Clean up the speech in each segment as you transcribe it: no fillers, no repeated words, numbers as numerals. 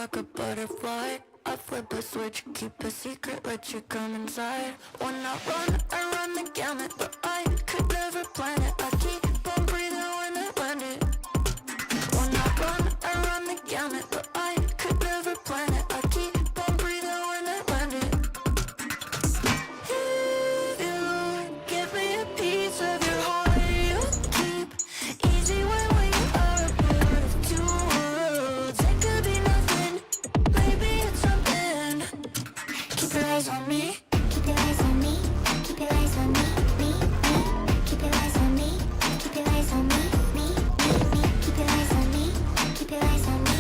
like a butterfly. I flip a switch, keep a secret, let you come inside. When I run the gamut, but I could never plan it. I keep on breathing when I land it. When I run the gamut, but I could never plan it. I keep on breathing when I land it. If you give me a piece of your heart, you keep easy when you are a part of two worlds. It could be nothing, maybe it's something. Keep your eyes on me. Keep your eyes on me. Keep your eyes on me. Me. Keep your eyes on me. Keep your eyes on me. Me. Keep your eyes on me. Keep your eyes on me.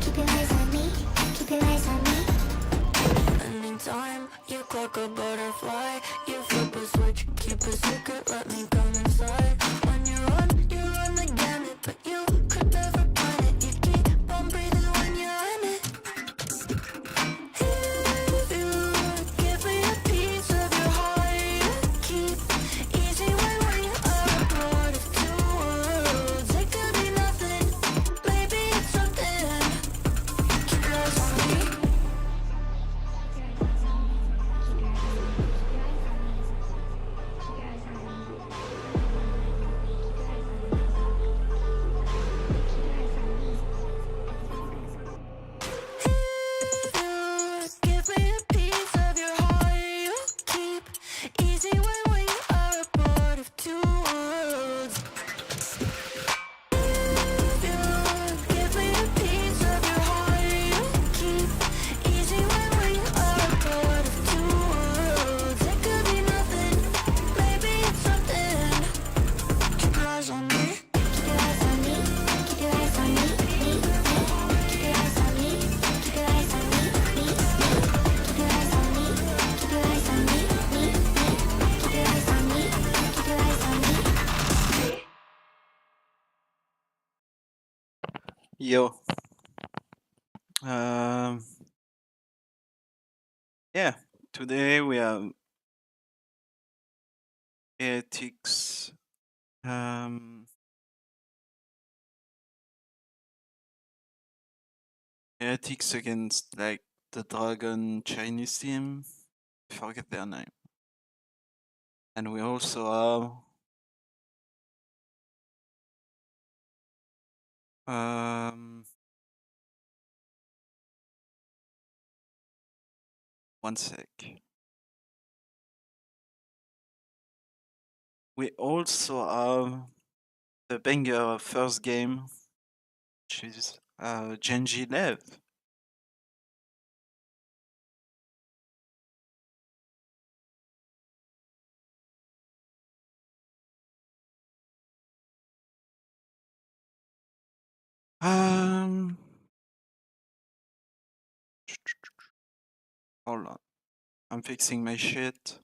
Keep your eyes on me. Keep your eyes on me. Anytime you clock a butterfly, you flip a switch, keep a secret, let me come inside. When you run the gamut, but you could never plan it. You keep on breathing when you're in it. If you give me a piece of your heart, you keep easy when you are a part of two worlds. It could be nothing, maybe it's something. Keep your eyes on me. Give me a piece of your heart, you keep easy when we are a part of two worlds. If you give me a piece of your heart, you keep easy when we are a part of two worlds. It could be nothing, maybe it's something. Keep your eyes on me. Keep your eyes on me. Keep your eyes on me. Keep your eyes on me. Keep your eyes on me. Keep your eyes on me. Keep your eyes on me. Keep your eyes on me. Keep your eyes on me. Yo. Yeah, today we have ethics. Ethics against like the Dragon Chinese team. I forget their name. And we also have one sec. We also have the banger first game, which is Gen.G LEV. Hold on. I'm fixing my shit.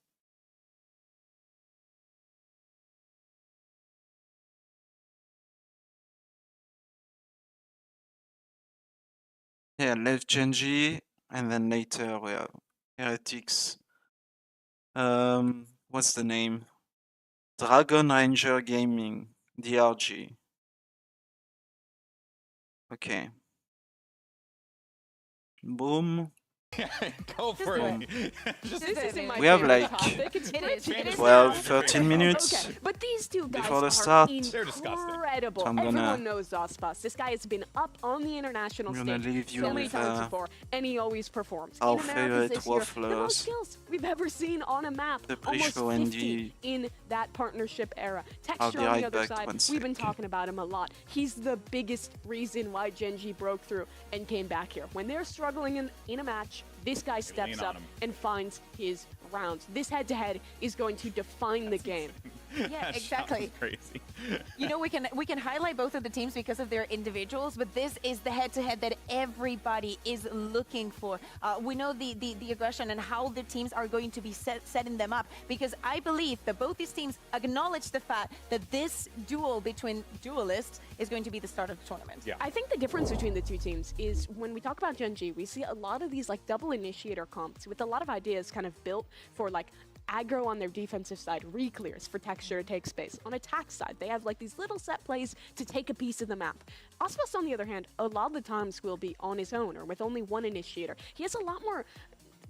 Yeah, LEV Gen.G, and then later we have Heretics. What's the name? Dragon Ranger Gaming, DRG. Okay. Boom. Go for it. We have like It is 12, now. 13 minutes Okay, but these two guys before the are start. They're disgusting. incredible. So I'm gonna- Everyone knows Zospas. This guy has been up on the international I'm gonna stage leave you so many with, times before, and he always performs. our In Americas favorite this year, the wafflers. most skills we've ever seen on a map. The Almost pre-show and 50 in that partnership era. I'll Texture be on right the other back, side, one we've been sec. talking about him a lot. He's the biggest reason why Gen.G broke through and came back here. When they're struggling in a match, this guy steps lean on up him. and finds his rounds. This head-to-head is going to define the game. Yeah, That exactly. sounds crazy. You know, we can highlight both of the teams because of their individuals, but this is the head-to-head that everybody is looking for. We know the aggression and how the teams are going to be setting them up, because I believe that both these teams acknowledge the fact that this duel between duelists is going to be the start of the tournament. Yeah. I think the difference between the two teams is when we talk about Gen.G, we see a lot of these like double initiator comps with a lot of ideas kind of built for like aggro on their defensive side, re-clears for Texture to take space. On attack side, they have like these little set plays to take a piece of the map. Aspas, on the other hand, a lot of the times will be on his own or with only one initiator. He has a lot more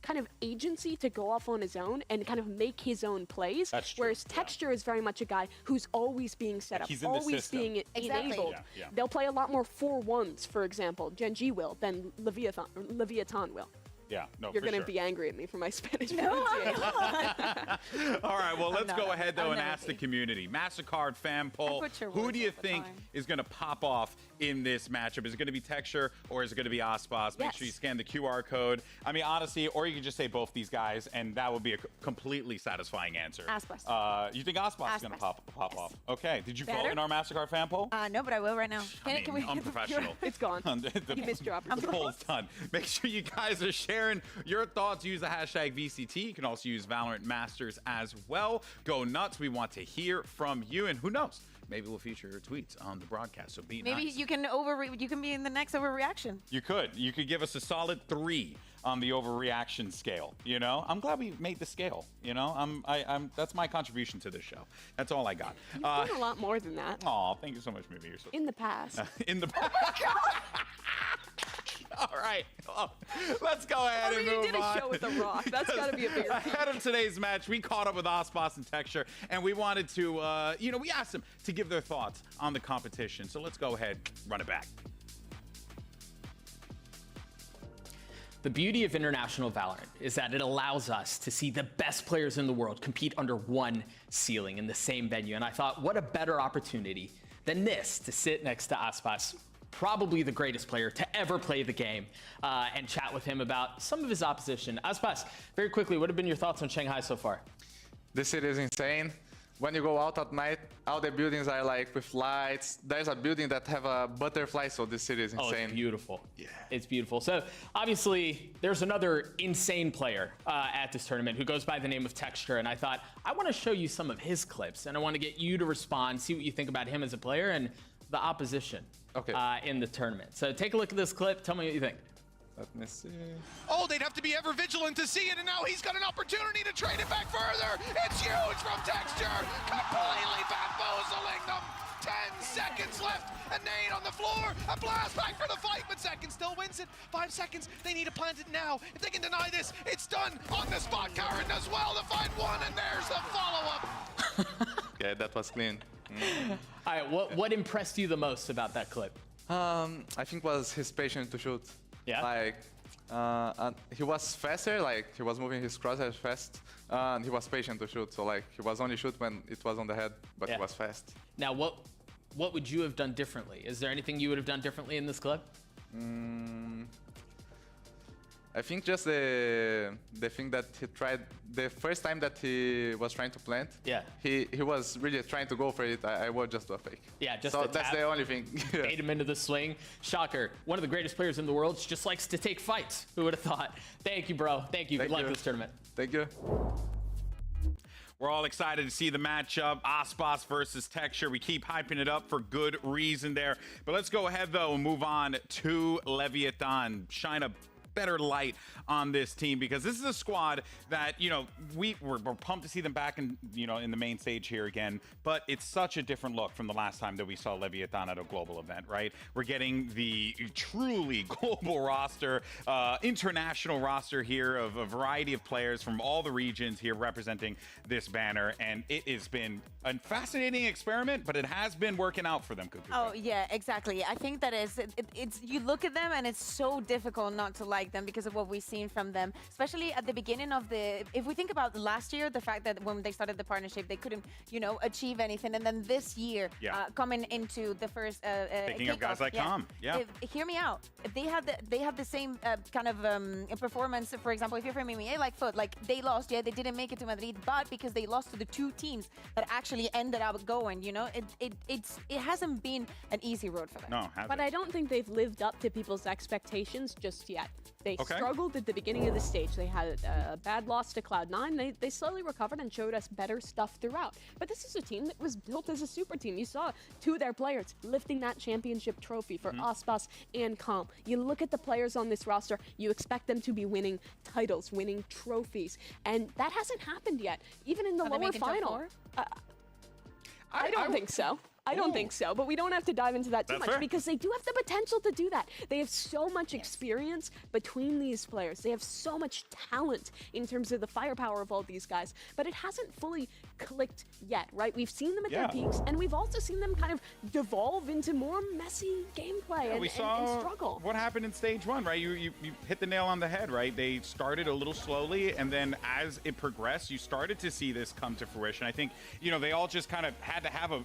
kind of agency to go off on his own and kind of make his own plays. That's true, Whereas Texture is very much a guy who's always being set up, He's in the always system. being Exactly. enabled. Yeah. They'll play a lot more 4-1s, for example, Gen.G will, than Leviathan will. Yeah, no, You're for going to sure. be angry at me for my Spanish No, pronunciation. All right, well, let's not. go ahead, though, I'm and not ask the angry. community. MasterCard fan poll. put your Who words do you all the think time. is going to pop off in this matchup? Is it going to be Texture or is it going to be Aspas? Make sure you Yes. scan the QR code. I mean, honestly, or you can just say both these guys, and that would be a completely satisfying answer. Aspas. You think Aspas is going to Aspas. pop Yes. off? Okay. Did you vote Better? in our MasterCard fan poll? No, but I will right now. I mean, Can we get the- unprofessional. It's gone. The, You missed your the opportunity. poll's done. Make sure you guys are sharing your thoughts. Use the hashtag VCT. You can also use Valorant Masters as well. Go nuts. We want to hear from you. And who knows? Maybe we'll feature your tweets on the broadcast. So be Maybe nice. you can be in the next overreaction. You could give us a solid 3 on the overreaction scale. You know, I'm glad we made the scale. You know, I'm that's my contribution to this show. That's all I got. You've done a lot more than that. Aw, thank you so much, Mimi. You're so In the past. in the All right, well, let's go ahead I mean, and you move did a on. show with The Rock. That's got to be a bigger Ahead of today's match, we caught up with Aspas and Texture, and we wanted to, we asked them to give their thoughts on the competition. So let's go ahead, run it back. The beauty of international Valorant is that it allows us to see the best players in the world compete under one ceiling in the same venue. And I thought, what a better opportunity than this to sit next to Aspas, probably the greatest player to ever play the game, and chat with him about some of his opposition. Aspas, very quickly, what have been your thoughts on Shanghai so far? The city is insane. When you go out at night, all the buildings are like with lights. There's a building that have a butterfly, so the city is Oh, insane. it's beautiful. Yeah. It's beautiful. So obviously there's another insane player at this tournament who goes by the name of Texture. And I thought, I want to show you some of his clips and I want to get you to respond, see what you think about him as a player and the opposition in the tournament. So take a look at this clip. Tell me what you think. Let me see. Oh, they'd have to be ever vigilant to see it, and now he's got an opportunity to trade it back further. It's huge from Texture, completely bamboozling them. 10 seconds left, a nade on the floor, a blast back for the fight, but Second still wins it. 5 seconds, they need to plant it now. If they can deny this, it's done on the spot. Karen does well to find one, and there's the follow-up. Yeah, that was clean. All right, what impressed you the most about that clip? I think was his patience to shoot. Yeah? Like, and he was faster, like he was moving his crosshairs fast, and he was patient to shoot. So like he was only shoot when it was on the head, but Yeah. he was fast. Now, what would you have done differently? Is there anything you would have done differently in this clip? I think just the thing that he tried the first time that he was trying to plant. Yeah. He was really trying to go for it. I would just do a fake. Yeah, just so a that's tap. the only thing. Bait him into the swing. Shocker. One of the greatest players in the world just likes to take fights. Who would have thought? Thank you, bro. Thank you. Thank Good luck you. this tournament. Thank you. We're all excited to see the matchup, Aspas versus Texture. We keep hyping it up for good reason there. But let's go ahead, though, and move on to Leviathan. Shine a better light on this team, because this is a squad that, you know, we're pumped to see them back in, you know, in the main stage here again, but it's such a different look from the last time that we saw Leviathan at a global event, right? We're getting the truly global roster, international roster here of a variety of players from all the regions here representing this banner, and it has been a fascinating experiment, but it has been working out for them, Cuckoo. Oh, yeah, exactly. I think that it's you look at them and it's so difficult not to like them because of what we've seen from them, especially at the beginning of if we think about last year, the fact that when they started the partnership, they couldn't, you know, achieve anything. And then this year, coming into the first Picking up guys kickoff, like Tom. Yeah. Hear me out. If they had the same kind of performance, for example, if you're from MMA, like Foot, like they lost, they didn't make it to Madrid, but because they lost to the two teams that actually ended up going, you know, it hasn't been an easy road for them. No, But I don't think they've lived up to people's expectations just yet. They Okay. struggled at the beginning of the stage. They had a bad loss to Cloud9. They slowly recovered and showed us better stuff throughout. But this is a team that was built as a super team. You saw two of their players lifting that championship trophy for Aspas and Calm. You look at the players on this roster, you expect them to be winning titles, winning trophies, and that hasn't happened yet. Even in the Are they lower making top final. four? I don't think so. I don't think so, but we don't have to dive into that too That's much fair. because they do have the potential to do that. They have so much experience between these players. They have so much talent in terms of the firepower of all these guys, but it hasn't fully clicked yet, right? We've seen them at Yeah. their peaks, and we've also seen them kind of devolve into more messy gameplay and, we and saw struggle. what happened in stage 1, right? You hit the nail on the head, right? They started a little slowly, and then as it progressed, you started to see this come to fruition. I think, they all just kind of had to have a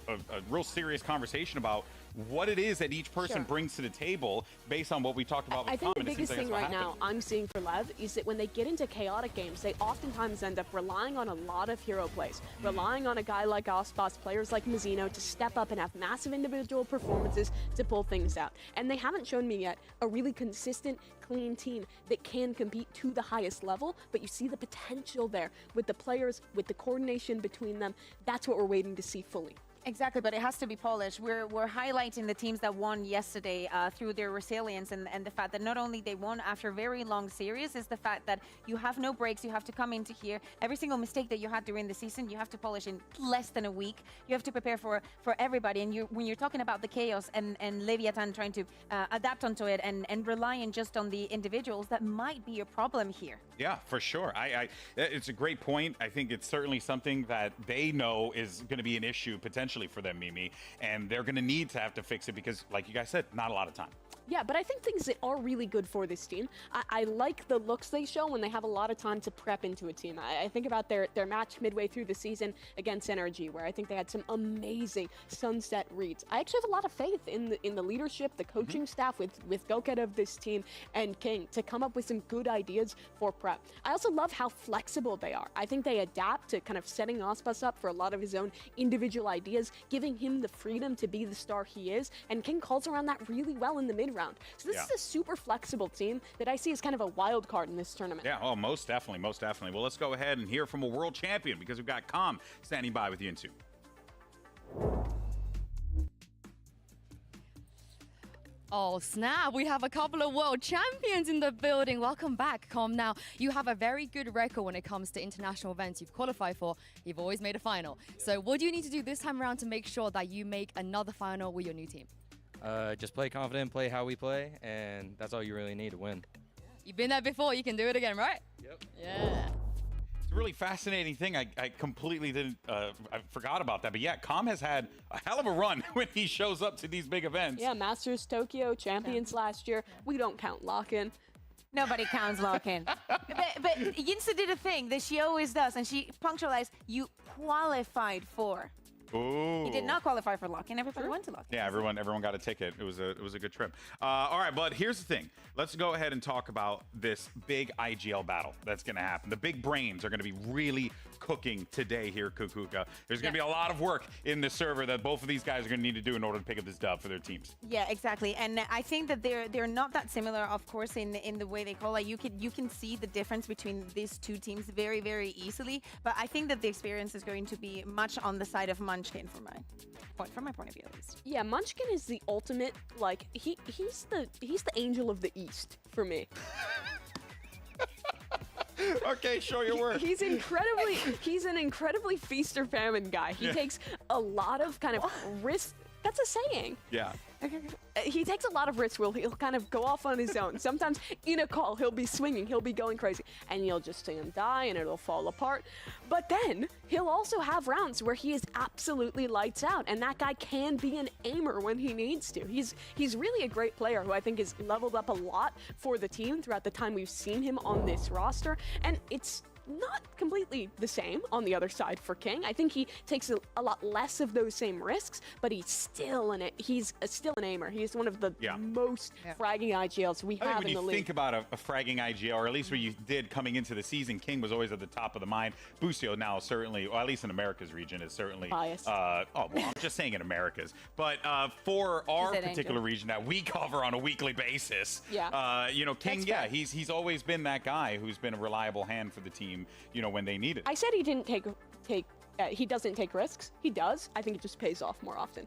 real serious conversation about what it is that each person Sure. brings to the table based on what we talked about with I think the Common. It seems biggest like thing that's what right now happened. I'm seeing for LEV is that when they get into chaotic games, they oftentimes end up relying on a lot of hero plays, relying on a guy like Aspas, players like Mizzino to step up and have massive individual performances to pull things out. And they haven't shown me yet a really consistent, clean team that can compete to the highest level, but you see the potential there with the players, with the coordination between them. That's what we're waiting to see fully. Exactly, but it has to be polished. We're highlighting the teams that won yesterday through their resilience and the fact that not only they won after a very long series, is the fact that you have no breaks. You have to come into here. Every single mistake that you had during the season, you have to polish in less than a week. You have to prepare for everybody. And when you're talking about the chaos and Leviathan trying to adapt onto it and relying just on the individuals, that might be a problem here. Yeah, for sure. It's a great point. I think it's certainly something that they know is going to be an issue potentially for them, Mimi, and they're going to need to have to fix it because, like you guys said, not a lot of time. Yeah, but I think things that are really good for this team. I like the looks they show when they have a lot of time to prep into a team. I think about their match midway through the season against NRG, where I think they had some amazing sunset reads. I actually have a lot of faith in the leadership, the coaching staff with Goket of this team and King to come up with some good ideas for prep. I also love how flexible they are. I think they adapt to kind of setting Aspas up for a lot of his own individual ideas, giving him the freedom to be the star he is, and King calls around that really well in the mid-round. So this is a super flexible team that I see as kind of a wild card in this tournament. Yeah, oh, most definitely, most definitely. Well, let's go ahead and hear from a world champion because we've got Com standing by with you in 2. Oh, snap. We have a couple of world champions in the building. Welcome back, Com. Now, you have a very good record when it comes to international events you've qualified for. You've always made a final. So what do you need to do this time around to make sure that you make another final with your new team? Just play confident, play how we play, and that's all you really need to win. You've been there before. You can do it again, right? Yep. Yeah. It's a really fascinating thing. I completely didn't, I forgot about that. But yeah, Com has had a hell of a run when he shows up to these big events. Yeah, Masters Tokyo, champions last year. We don't count lock-in. Nobody counts lock-in. but Yinsa did a thing that she always does, and she punctualized, you qualified for. Ooh. He did not qualify for lock-in. Everybody went to lock-in. Yeah, everyone got a ticket. It was a good trip. All right, but here's the thing. Let's go ahead and talk about this big IGL battle that's going to happen. The big brains are going to be really cooking today here at Kukuka. There's going to be a lot of work in the server that both of these guys are going to need to do in order to pick up this dub for their teams. Yeah, exactly. And I think that they're not that similar, of course, in the way they call it. You can see the difference between these two teams very, very easily. But I think that the experience is going to be much on the side of Munchkin from my point of view, at least. Yeah, Munchkin is the ultimate, like, he's the angel of the East for me. Okay, show your work. He's an incredibly feast or famine guy. He takes a lot of kind of risk. That's a saying. Yeah. He takes a lot of risks where he'll kind of go off on his own. Sometimes in a call, he'll be swinging, he'll be going crazy, and you'll just see him die and it'll fall apart. But then he'll also have rounds where he is absolutely lights out, and that guy can be an aimer when he needs to. He's really a great player who I think has leveled up a lot for the team throughout the time we've seen him on this roster, and it's not completely the same on the other side for King. I think he takes a lot less of those same risks, but he's still still an aimer. He's one of the most fragging IGLs we I think have when in the you league. think about a fragging IGL, or at least what you did coming into the season, King was always at the top of the mind. Busio now certainly, or at least in America's region, is certainly biased. Oh, well, I'm just saying in America's. But for our particular region that we cover on a weekly basis, you know, King, he's always been that guy who's been a reliable hand for the team, you know, when they need it. I said he didn't he doesn't take risks. He does. I think it just pays off more often.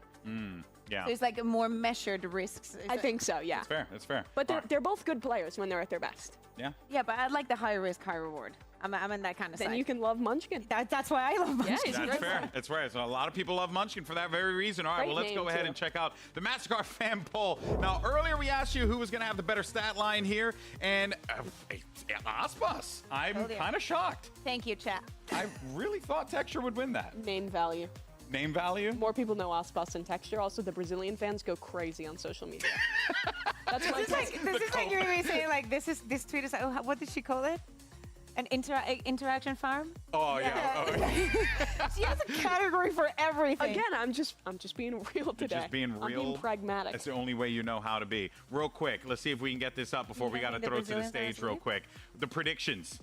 Yeah. So it's like more measured risks. I think so, yeah. That's fair. That's fair. But they're both good players when they're at their best. Yeah. Yeah, but I like the high risk, high reward. I'm in that kind of Then side. you can love Munchkin. That's why I love Munchkin. Yeah, That's fair. That's right. So a lot of people love Munchkin for that very reason. All right, well, let's go ahead and check out the Nabskir fan poll. Now, earlier we asked you who was going to have the better stat line here, and Aspas. I'm kind of shocked. Thank you, chat. I really thought Texture would win that. Name value. Name value? More people know Aspas and Texture. Also, the Brazilian fans go crazy on social media. That's This is like you're saying like this tweet is like, oh, what did she call it? An interaction farm? Oh yeah. She has a category for everything. Again, I'm just being real today. Just being real. I'm being pragmatic. That's the only way you know how to be. Real quick, let's see if we can get this up before we got to throw it to the stage real quick. The predictions.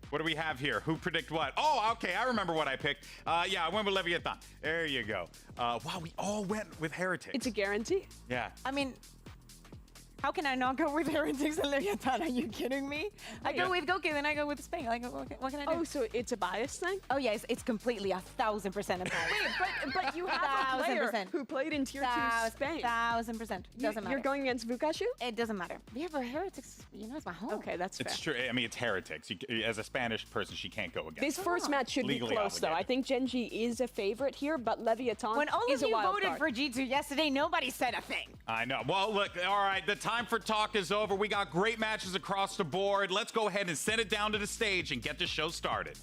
What do we have here? Who predict what? Oh, okay, I remember what I picked. Yeah, I went with Leviathan. There you go. Wow, we all went with Heretics. It's a guarantee. Yeah. I mean, how can I not go with Heretics and Leviathan? Are you kidding me? I go with Goku, then I go with Spain. Like, what can I do? Oh, so it's a bias thing? Oh, yeah, it's completely 1,000% a bias. Wait, but you have a player 1,000%. who played in Tier 2 Spain. 1,000%. Doesn't matter. You're going against Vukashu? It doesn't matter. Yeah, but Heretics, you know, it's my home. Okay, that's fair. It's true. I mean, it's Heretics. As a Spanish person, she can't go against. This first match should be Legally close, though. I think Gen.G is a favorite here, but Leviathan When all is of a you wild voted card. for G2 yesterday, nobody said a thing. I know. Well, look, all right, the time for talk is over. We got great matches across the board. Let's go ahead and send it down to the stage and get the show started.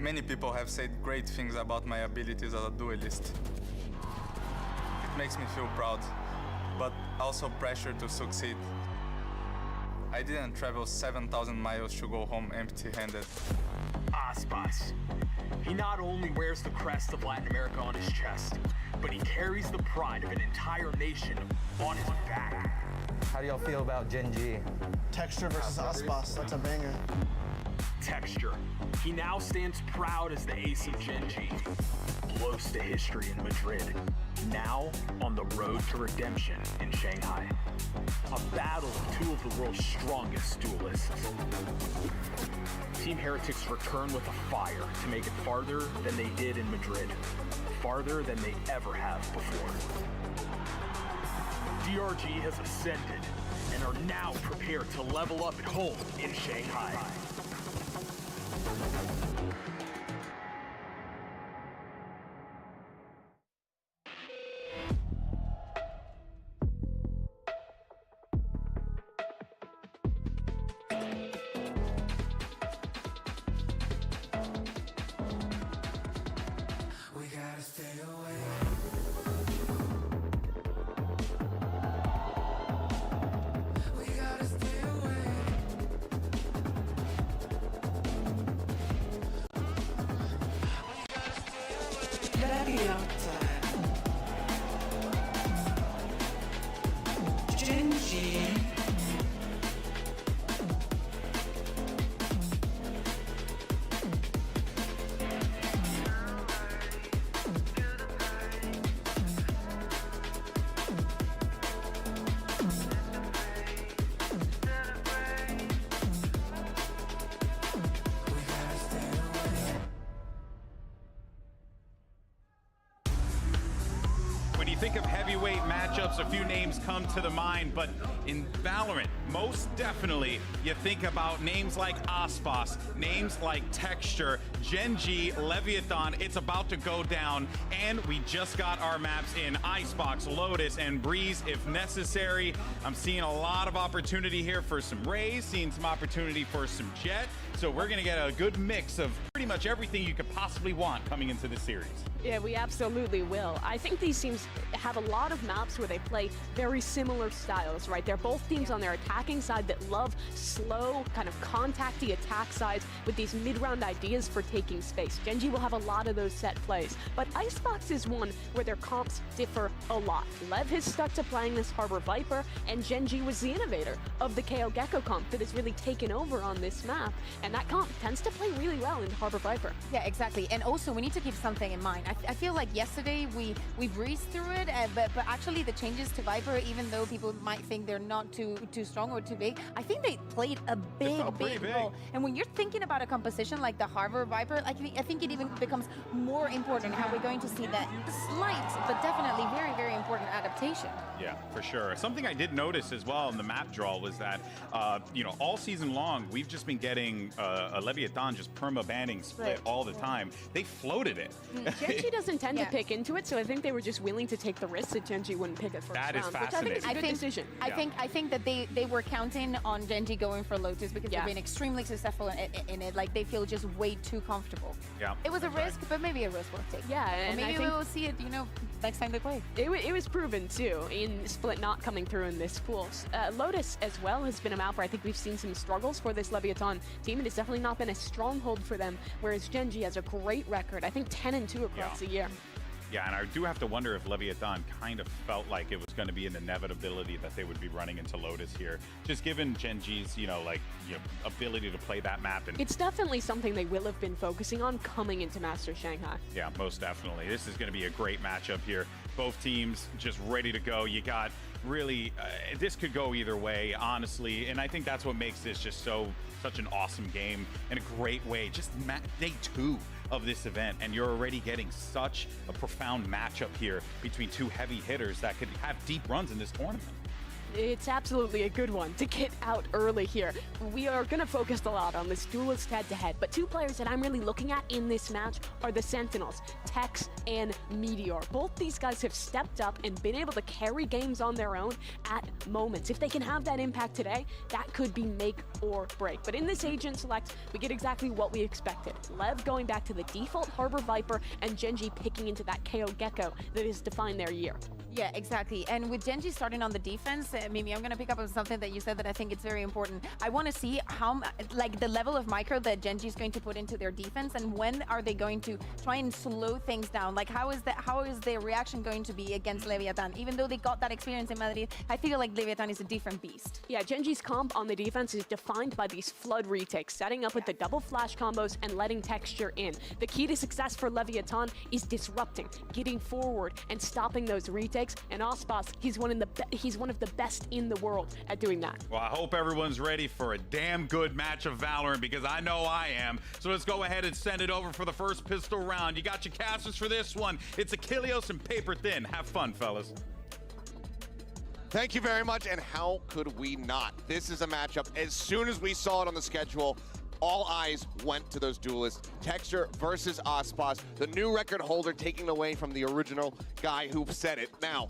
Many people have said great things about my abilities as a duelist. It makes me feel proud, but also pressure to succeed. I didn't travel 7,000 miles to go home empty-handed. Aspas. He not only wears the crest of Latin America on his chest, but he carries the pride of an entire nation on his back. How do y'all feel about Gen.G? Texture versus Aspas, that's a banger. Texture. He now stands proud as the ace of Gen.G. Close to history in Madrid. Now on the road to redemption in Shanghai. A battle of two of the world's strongest duelists. Team Heretics return with a fire to make it farther than they did in Madrid. Farther than they ever have before. DRG has ascended and are now prepared to level up at home in Shanghai. We gotta stay away. We gotta stay away. Baby outside. Gen.G. think of heavyweight matchups, a few names come to the mind, but in Valorant, most definitely, you think about names like Aspas, names like Texture, Gen.G, Leviathan. It's about to go down, and we just got our maps in Icebox, Lotus, and Breeze if necessary. I'm seeing a lot of opportunity here for some Rays, seeing some opportunity for some Jet. So we're going to get a good mix of pretty much everything you could possibly want coming into this series. Yeah, we absolutely will. I think these teams have a lot of maps where they play very similar styles, right? They're both teams on their attacking side that love slow, kind of contacty attack sides with these mid-round ideas for taking space. Gen.G will have a lot of those set plays, but Icebox is one where their comps differ a lot. LEV has stuck to playing this Harbor Viper, and Gen.G was the innovator of the KO Gecko comp that has really taken over on this map, and that comp tends to play really well in Harbor Viper. Yeah, exactly. And also, we need to keep something in mind. I feel like yesterday we breezed through it, but actually the changes to Viper, even though people might think they're not too strong or too big, I think they played a big role. And when you're thinking about a composition like the Harbor Viper, I think it even becomes more important how we're going to see that slight, but definitely very, very important adaptation. Yeah, for sure. Something I did notice as well in the map draw was that, you know, all season long, we've just been getting a Leviathan just perma-banning split all the time. They floated it. Gen.G doesn't tend to pick into it, so I think they were just willing to take the risk that Gen.G wouldn't pick it first round, is fascinating. which I think is a good decision. I think that they were counting on Gen.G going for Lotus because they've been extremely successful in it. Like, they feel just way too comfortable. Yeah, it was a risk, but maybe a risk worth taking. Yeah, or and maybe I think we will see it, you know, next time they play. It was proven too in Split not coming through in this pool. Lotus as well has been a map where I think we've seen some struggles for this Leviathan team. It has definitely not been a stronghold for them, whereas Gen.G has a great record. I think 10-2 across the year. Yeah, and I do have to wonder if Leviathan kind of felt like it was going to be an inevitability that they would be running into Lotus here, just given Gen.G's, ability to play that map. And it's definitely something they will have been focusing on coming into Masters Shanghai. Yeah, most definitely. This is going to be a great matchup here. Both teams just ready to go. You got really, this could go either way, honestly, and I think that's what makes this just such an awesome game and a great way. Just day 2 of this event, and you're already getting such a profound matchup here between two heavy hitters that could have deep runs in this tournament. It's absolutely a good one to get out early here. We are going to focus a lot on this duelist head-to-head, but two players that I'm really looking at in this match are the Sentinels, Tex and Meteor. Both these guys have stepped up and been able to carry games on their own at moments. If they can have that impact today, that could be make or break. But in this Agent Select, we get exactly what we expected. LEV going back to the default Harbor Viper, and Gen.G picking into that KO Gecko that has defined their year. Yeah, exactly. And with Gen.G starting on the defense, Mimi, I'm going to pick up on something that you said that I think it's very important. I want to see how, like, the level of micro that Gen.G is going to put into their defense, and when are they going to try and slow things down? Like, how is their reaction going to be against Leviathan? Even though they got that experience in Madrid, I feel like Leviathan is a different beast. Yeah, Gen.G's comp on the defense is defined by these flood retakes, setting up with the double flash combos and letting Texture in. The key to success for Leviathan is disrupting, getting forward, and stopping those retakes. And Aspas, he's one of the best in the world at doing that. Well, I hope everyone's ready for a damn good match of Valorant, because I know I am. So let's go ahead and send it over for the first pistol round. You got your casters for this one. It's Achilleos and Paper Thin. Have fun, fellas. Thank you very much, and how could we not? This is a matchup. As soon as we saw it on the schedule, all eyes went to those duelists. Texture versus Aspas, the new record holder taking away from the original guy who said it. Now,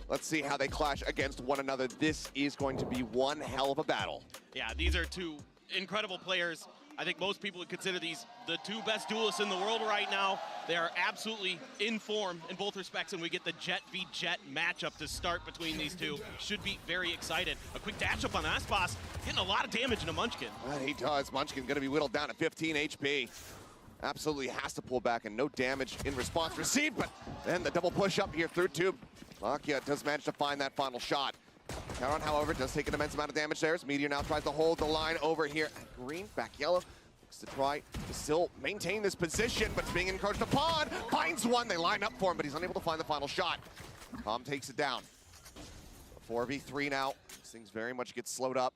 let's see how they clash against one another. This is going to be one hell of a battle. Yeah, these are two incredible players. I think most people would consider these the two best duelists in the world right now. They are absolutely in form in both respects, and we get the Jet v Jet matchup to start between these two. Should be very excited. A quick dash up on Aspas, getting a lot of damage into Munchkin. He does. Munchkin going to be whittled down to 15 HP. Absolutely has to pull back, and no damage in response received, but then the double push up here through tube. Makia does manage to find that final shot. Charon, however, does take an immense amount of damage there as Meteor now tries to hold the line over here. Green, back yellow, looks to try to still maintain this position, but it's being encouraged upon. Finds one, they line up for him, but he's unable to find the final shot. Tom takes it down. 4v3 now. These things very much get slowed up.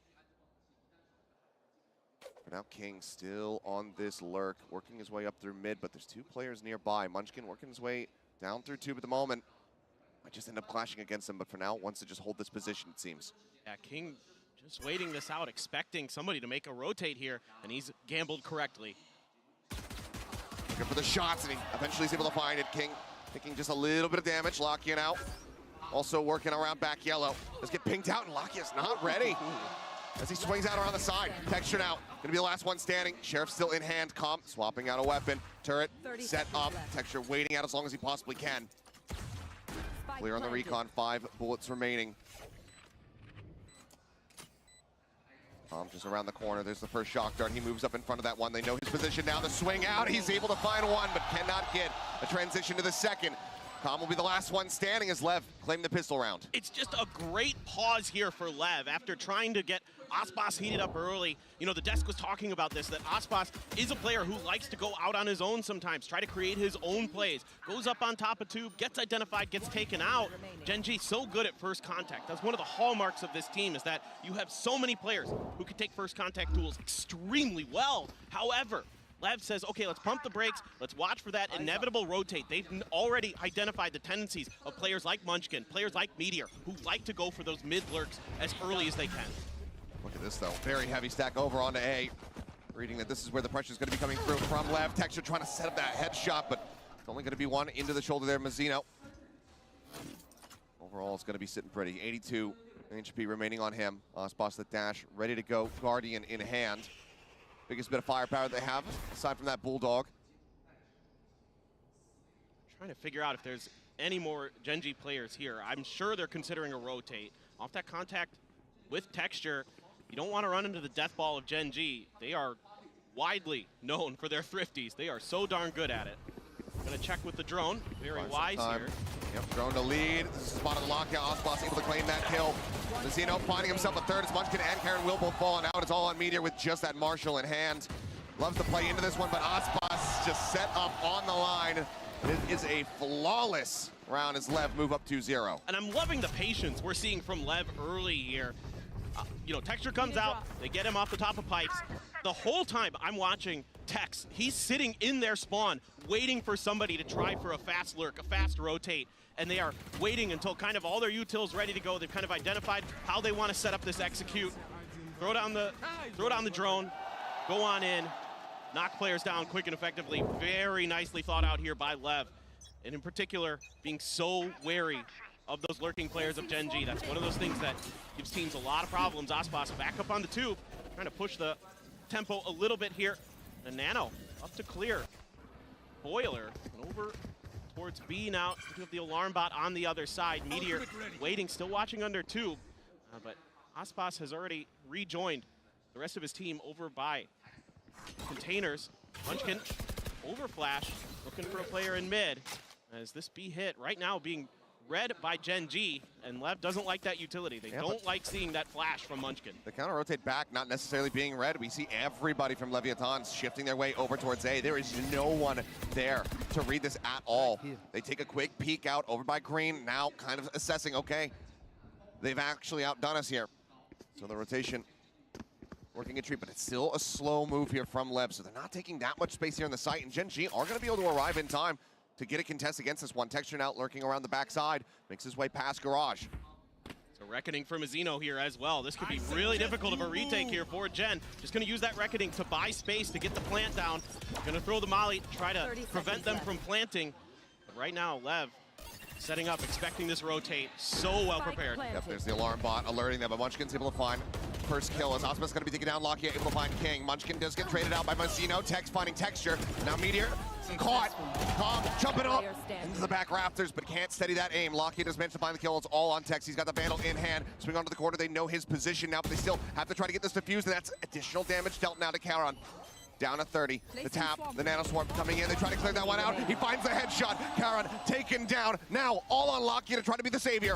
For now, King still on this lurk, working his way up through mid, but there's two players nearby. Munchkin working his way down through tube at the moment. Might just end up clashing against him, but for now, wants to just hold this position, it seems. Yeah, King just waiting this out, expecting somebody to make a rotate here, and he's gambled correctly. Looking for the shots, and he eventually is able to find it. King taking just a little bit of damage, Lakia out. Also working around back yellow. Let's get pinged out, and Lakia's not ready. As he swings out around the side. Texture now, gonna be the last one standing. Sheriff still in hand, Comp swapping out a weapon. Turret set up, Texture waiting out as long as he possibly can. Clear on the recon, 5 bullets remaining. Comp just around the corner, there's the first shock dart. He moves up in front of that one. They know his position now. The swing out, he's able to find one, but cannot get a transition to the second. Calm will be the last one standing as Lev claimed the pistol round. It's just a great pause here for Lev after trying to get Aspas heated up early. You know, the desk was talking about this, that Aspas is a player who likes to go out on his own sometimes, try to create his own plays. Goes up on top of tube, gets identified, gets taken out. Gen.G so good at first contact. That's one of the hallmarks of this team, is that you have so many players who can take first contact duels extremely well. However, Lev says, okay, let's pump the brakes. Let's watch for that inevitable rotate. They've already identified the tendencies of players like Munchkin, players like Meteor, who like to go for those mid lurks as early as they can. Look at this, though. Very heavy stack over onto A. Reading that this is where the pressure is going to be coming through from Lev. Texture trying to set up that headshot, but it's only going to be one into the shoulder there, Mazzino. Overall, it's going to be sitting pretty. 82 HP remaining on him. Aspas the dash, ready to go. Guardian in hand. Biggest bit of firepower they have, aside from that Bulldog. Trying to figure out if there's any more Gen.G players here. I'm sure they're considering a rotate. Off that contact with Texture, you don't want to run into the death ball of Gen.G. They are widely known for their thrifties. They are so darn good at it. Gonna check with the drone. Very wise here. Yep, drone to lead. This is spotted the lockout. Aspas able to claim that kill. Mazzino finding himself a third as Munchkin and Karen will both fall, and now it's all on Meteor with just that Marshall in hand. Loves to play into this one, but Aspas just set up on the line. It is a flawless round as Lev move up 2-0. And I'm loving the patience we're seeing from Lev early here. You know, Texture comes out, they get him off the top of pipes. The whole time I'm watching Tex, he's sitting in their spawn, waiting for somebody to try for a fast lurk, a fast rotate, and they are waiting until kind of all their utils ready to go. They've kind of identified how they want to set up this execute. Throw down the drone, go on in, knock players down quick and effectively. Very nicely thought out here by Lev, and in particular, being so wary of those lurking players of Gen.G. That's one of those things that gives teams a lot of problems. Aspas back up on the tube, trying to push the tempo a little bit here. And Nano up to clear. Boiler over towards B now. You have the alarm bot on the other side. Meteor waiting, still watching under tube. But Aspas has already rejoined the rest of his team over by containers. Munchkin over flash, looking for a player in mid. As this B hit right now being read by Gen.G, and Lev doesn't like that utility. They don't like seeing that flash from Munchkin. The counter rotate back, not necessarily being read. We see everybody from Leviathan shifting their way over towards A. There is no one there to read this at all. They take a quick peek out over by Green, now kind of assessing, okay, they've actually outdone us here. So the rotation working a treat, but it's still a slow move here from Lev, so they're not taking that much space here in the site, and Gen.G are going to be able to arrive in time to get a contest against this one. Texture now lurking around the backside, makes his way past Garage. So Reckoning for Mazzino here as well. This could be really difficult of a retake here for Gen. Just going to use that Reckoning to buy space to get the plant down. Going to throw the molly, try to prevent them from planting. But right now, Lev setting up, expecting this rotate. So well prepared. Yep, there's the alarm bot alerting them, but Munchkin's able to find first kill as Aspas going to be taking down Lakia, able to find King. Munchkin does get traded out by Mazzino. Tex finding Texture. Now Meteor caught. Calm jumping up into the back rafters, but can't steady that aim. Lakia does manage to find the kill. It's all on Tex. He's got the Vandal in hand. Swing onto the corner. They know his position now, but they still have to try to get this defused, and that's additional damage dealt now to Charon. Down to 30. The tap, the nano swarm coming in. They try to clear that one out. He finds the headshot. Charon taken down. Now all on Lakia to try to be the savior.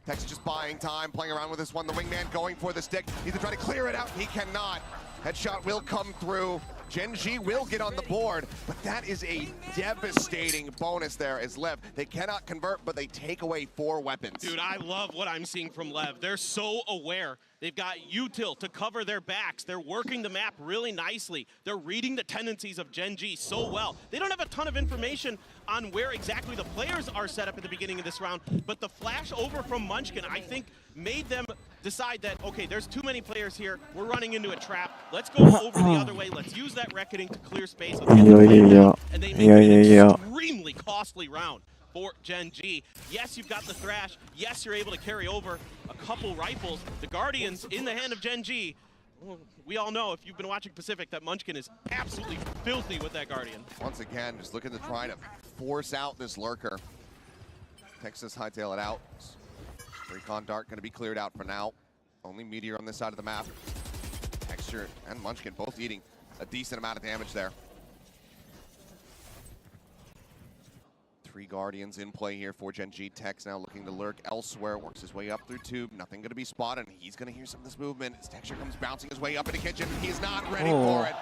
Tex just buying time, playing around with this one. The wingman going for the stick. He's to try to clear it out. He cannot. Headshot will come through. Gen.G will get on the board, but that is a devastating bonus there as LEV. They cannot convert, but they take away 4 weapons. Dude, I love what I'm seeing from LEV. They're so aware. They've got util to cover their backs. They're working the map really nicely. They're reading the tendencies of Gen.G so well. They don't have a ton of information on where exactly the players are set up at the beginning of this round, but the flash over from Munchkin, I think, made them decide that, okay, there's too many players here. We're running into a trap. Let's go over the other way. Let's use that reckoning to clear space. And they make it an extremely costly round for Gen.G. Yes, you've got the Thrash. Yes, you're able to carry over a couple rifles. The Guardians in the hand of Gen.G. Well, we all know, if you've been watching Pacific, that Munchkin is absolutely filthy with that Guardian. Once again, just looking to try to force out this lurker. Texas hightail it out. Recon Dart going to be cleared out for now. Only Meteor on this side of the map. Texture and Munchkin both eating a decent amount of damage there. 3 Guardians in play here for Gen.G. Tex now looking to lurk elsewhere. Works his way up through tube. Nothing going to be spotted. He's going to hear some of this movement. As Texture comes bouncing his way up into kitchen. He's not ready for it.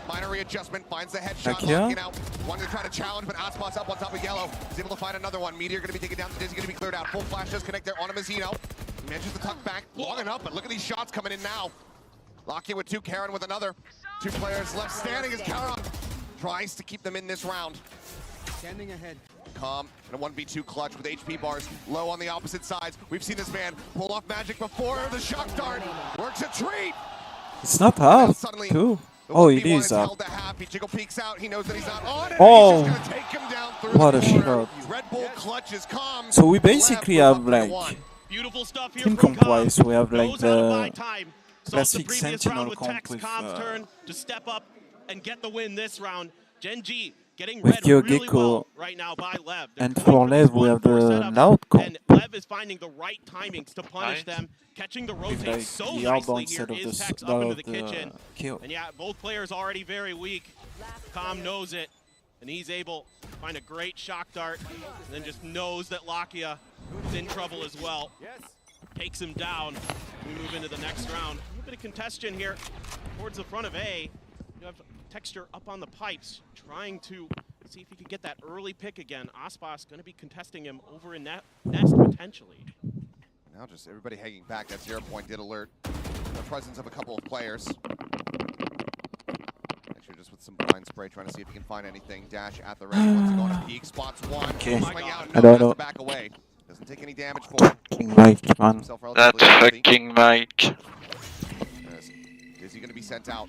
Minor readjustment, finds the headshot, locking out. Wanted to try to challenge, but Aspas up on top of Yellow. He's able to find another one. Meteor going to be taken down. Dizzy going to be cleared out. Full flash does connect there on a Mazzino. He manages to tuck back long enough, but look at these shots coming in now. Locky with 2, Karen with another. 2 players left standing as Karen tries to keep them in this round. Standing ahead. Calm and a 1v2 clutch with HP bars low on the opposite sides. We've seen this man pull off magic before. The shock dart works a treat. It's not half, too. Oh, it is up. He jiggle peeks out. He knows that he's not on it. Oh, he's just gonna take him down through what the a corner. shot. Red Bull clutches calm. So we basically have like beautiful stuff here team from comp-wise, we have like Knows how to buy the time. So classic the previous round Sentinel with comp Tex, with Calm's turn to step up and get the win this round. Gen.G getting with read really Gecko, well right now by LEV. and for LEV we have the loud comp. And LEV is finding the right timings to punish them, catching the rotate like so the nicely outbound here set of is the Tex up into the the kitchen. kill. And yeah, both players already very weak. Calm knows it, and he's able to find a great shock dart, and then just knows that Lakia is in trouble as well. Takes him down. We move into the next round. A little bit of contention here towards the front of A. You have Texture up on the pipes, trying to see if he can get that early pick again. Aspas going to be contesting him over in Nest potentially. Now just everybody hanging back. That 0 point did alert the presence of a couple of players. Actually, just with some blind spray, trying to see if he can find anything. Dash at the ready. Wants to go on a peek. Spots one. Okay. Swing out. I No, don't has know. to back away. Doesn't take any damage for it. Fucking mic, man. Himself That relatively healthy. fucking mic. Is he going to be sent out?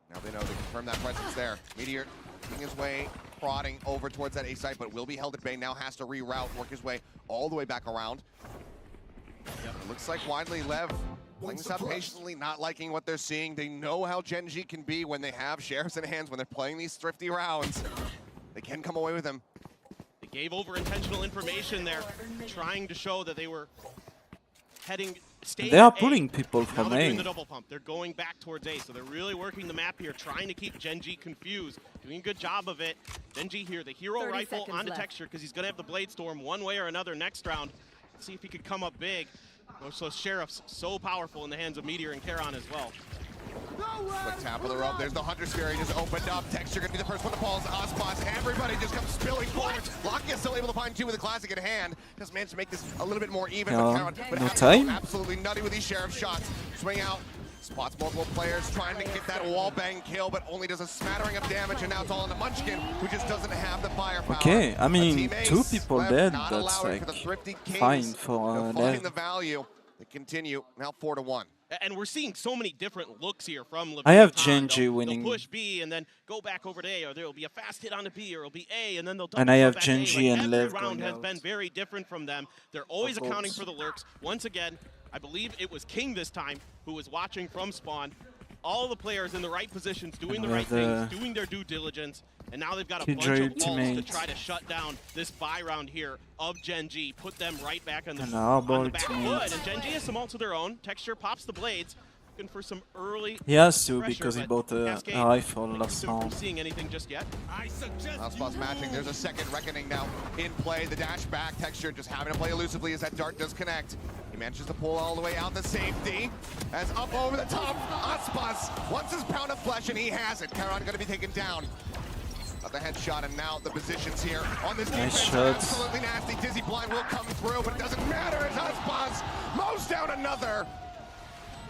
Now they know they confirm that presence there. Meteor making his way, prodding over towards that A site, but will be held at bay. Now has to reroute, work his way all the way back around. It looks like widely LEV playing this out patiently, not liking what they're seeing. They know how Gen.G can be when they have sheriffs in hands, when they're playing these thrifty rounds. They can come away with them. They gave over intentional information there, trying to show that they were staying They are at pulling A. people Now from they're doing A. the double pump. They're going back towards A, so they're really working the map here, trying to keep Gen.G confused. Doing a good job of it. Gen.G here, the hero 30 rifle seconds onto left. Texture because he's going to have the Blade Storm one way or another next round. Let's see if he could come up big. So Sheriff's so powerful in the hands of Meteor and Charon as well. Quick tap of the rope. There's the Hunter Spear. He just opened up. Texture going to be the first one to fall. Aspas. Everybody just comes spilling forward. Locky is still able to find 2 with the classic in hand. Just managed to make this a little bit more even. Yeah, but no Charon time. absolutely nutty with these sheriff shots. Swing out. Spots multiple players trying to get that wall bang kill, but only does a smattering of damage, and now it's all on the Munchkin, who just doesn't have the firepower. Okay, I mean, Team 2 Ace, people Lev dead, not that's allowing like for the thrifty Kings fine for to find LEV. the value. They continue now 4-1. And we're seeing so many different looks here from I have Leviathan. Gen.G winning. They'll push B and then go back over to A, or there'll be a fast hit onto B, or it'll be A, and then they'll double And I have pump at A. Gen.G Like, and every LEV round going has out. been very different from them. They're always Of accounting course. for the lurks. Once again, I believe it was King this time who was watching from spawn. All the players in the right positions, doing the And we right have things, doing their due diligence, and now they've got a Killjoy bunch of walls to ultimate. try to shut down this buy round here of Gen.G, put them right back on the, And Arbor on the back ultimate. foot. And Gen.G has some ults of their own. Texture pops the blades, looking for some early He has to pressure, because he but bought a Cascade, rifle not last round. seeing anything just yet. Aspas matching. There's a second reckoning now in play. The dash back. Texture just having to play elusively as that dart does connect. He manages to pull all the way out the safety. As up over the top, Aspas wants his pound of flesh, and he has it. Karan going to be taken down. The headshot, and now the positions here on this defense are absolutely nasty. Dizzy Blind will come through, but it doesn't matter as Aspas mows down another.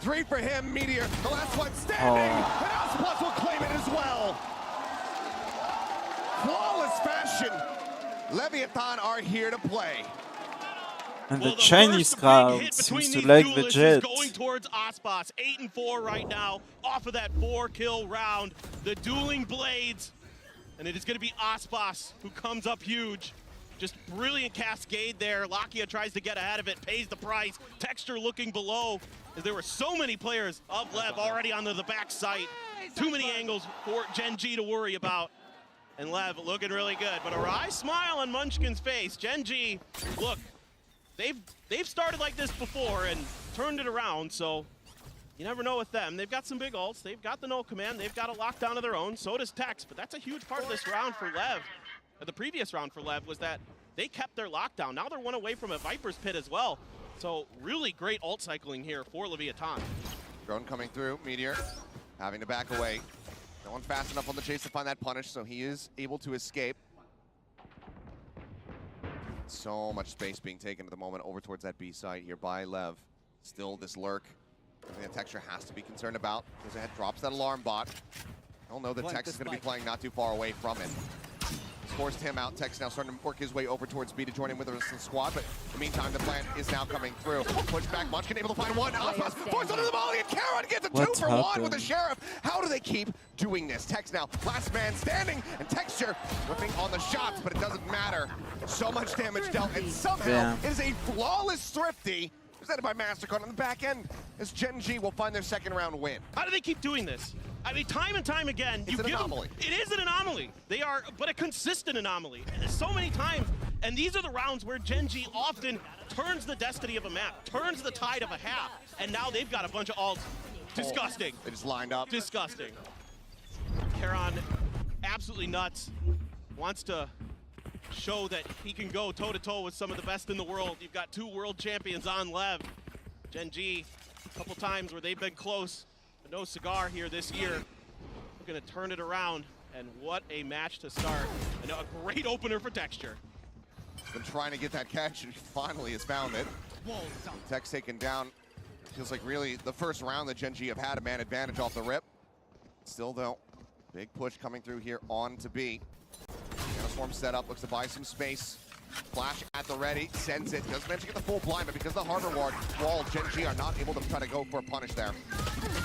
3 for him, Meteor, the last one standing, and Aspas will claim it as well. Flawless fashion. Leviathan are here to play. And the Chinese crowd seems to like the Jet. Going towards Aspas, 8-4 right now, off of that 4-kill round. The dueling blades, and it is going to be Aspas who comes up huge. Just brilliant cascade there. Lakia tries to get ahead of it, pays the price. Texture looking below, as there were so many players of LEV already on the back site. Too many angles for Gen.G to worry about. And LEV looking really good, but a wry smile on Munchkin's face. Gen.G, look, they've started like this before and turned it around, so you never know with them. They've got some big ults, they've got the no command, they've got a lockdown of their own, so does Tex, but that's a huge part of this round for LEV. The previous round for LEV was that they kept their lockdown. Now they're one away from a Viper's Pit as well. So really great ult cycling here for Leviathan. Drone coming through, Meteor having to back away. No one fast enough on the chase to find that punish, so he is able to escape. So much space being taken at the moment over towards that B site here by LEV. Still this lurk. I think that Texture has to be concerned about. Goes ahead, drops that alarm bot. I don't know that Tex is going to be playing not too far away from it. Forced him out. Tex now starting to work his way over towards B to join in with the rest of the squad, but in the meantime, the plan is now coming through. Push back, Munchkin able to find one. Aspas forced under the volley, and Karan gets a 2-for-1 with the Sheriff. How do they keep doing this? Tex now, last man standing, and Texture whipping on the shots, but it doesn't matter. So much damage dealt, and somehow it is a flawless Thrifty, presented by MasterCard on the back end, as Gen.G will find their second round win. How do they keep doing this? I mean, time and time again, It's an anomaly. It is an anomaly. They are, but a consistent anomaly. So many times, and these are the rounds where Gen.G often turns the destiny of a map, turns the tide of a half, and now they've got a bunch of ults. Disgusting. They just lined up. Disgusting. Karan, absolutely nuts. Wants to show that he can go toe-to-toe with some of the best in the world. You've got 2 world champions on LEV. Gen.G, a couple times where they've been close. No cigar here this year. We're going to turn it around, and what a match to start. And a great opener for Texture. Been trying to get that catch, and he finally has found it. Tex taken down. Feels like really the first round that Gen.G have had a man advantage off the rip. Still though, big push coming through here on to B. Swarm set up, looks to buy some space. Flash at the ready, sends it. Doesn't manage to get the full blind, but because the harbor wall, Gen.G are not able to try to go for a punish there.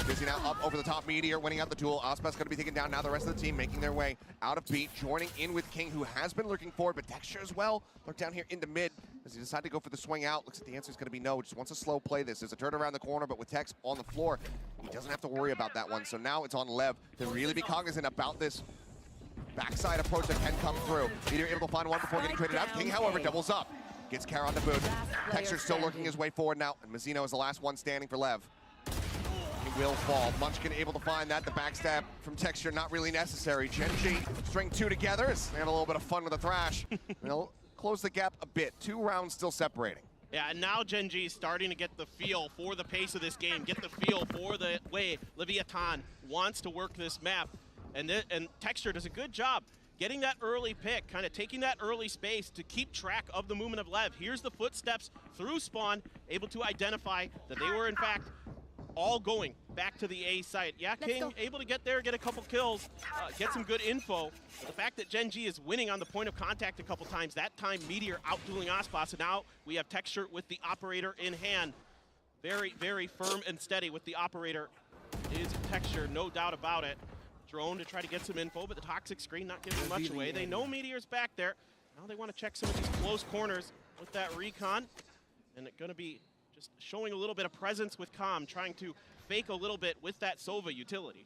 Dizzy now up over the top, Meteor winning out the duel. Aspas going to be taken down. Now the rest of the team making their way out of B, joining in with King, who has been lurking forward, but Texture as well. Look down here into mid as he decided to go for the swing out. Looks like the answer is going to be no. Just wants to slow play this. There's a turn around the corner, but with Tex on the floor, he doesn't have to worry about that one. So now it's on LEV to really be cognizant about this backside approach that can come through. Meteor able to find one before getting traded out. King, however, doubles up. Gets Karan on the boot. Texture still lurking his way forward now, and Mazzino is the last one standing for LEV. He will fall. Munchkin able to find that. The backstab from Texture not really necessary. Gen.G string 2 together. They had a little bit of fun with the thrash. They'll close the gap a bit. 2 rounds still separating. Yeah, and now Gen.G is starting to get the feel for the pace of this game, get the feel for the way Leviathan wants to work this map. And Texture does a good job getting that early pick, kind of taking that early space to keep track of the movement of LEV. Here's the footsteps through spawn, able to identify that they were in fact all going back to the A site. Yeah, King able to get there, get a couple kills, get some good info. But the fact that Gen.G is winning on the point of contact a couple times, that time Meteor out-dueling Aspas, and now we have Texture with the operator in hand. Very, very firm and steady with the operator is Texture, no doubt about it. Drone to try to get some info, but the toxic screen not giving much away. They know Meteor's back there. Now they want to check some of these close corners with that recon. And it's going to be just showing a little bit of presence with Calm, trying to fake a little bit with that Sova utility.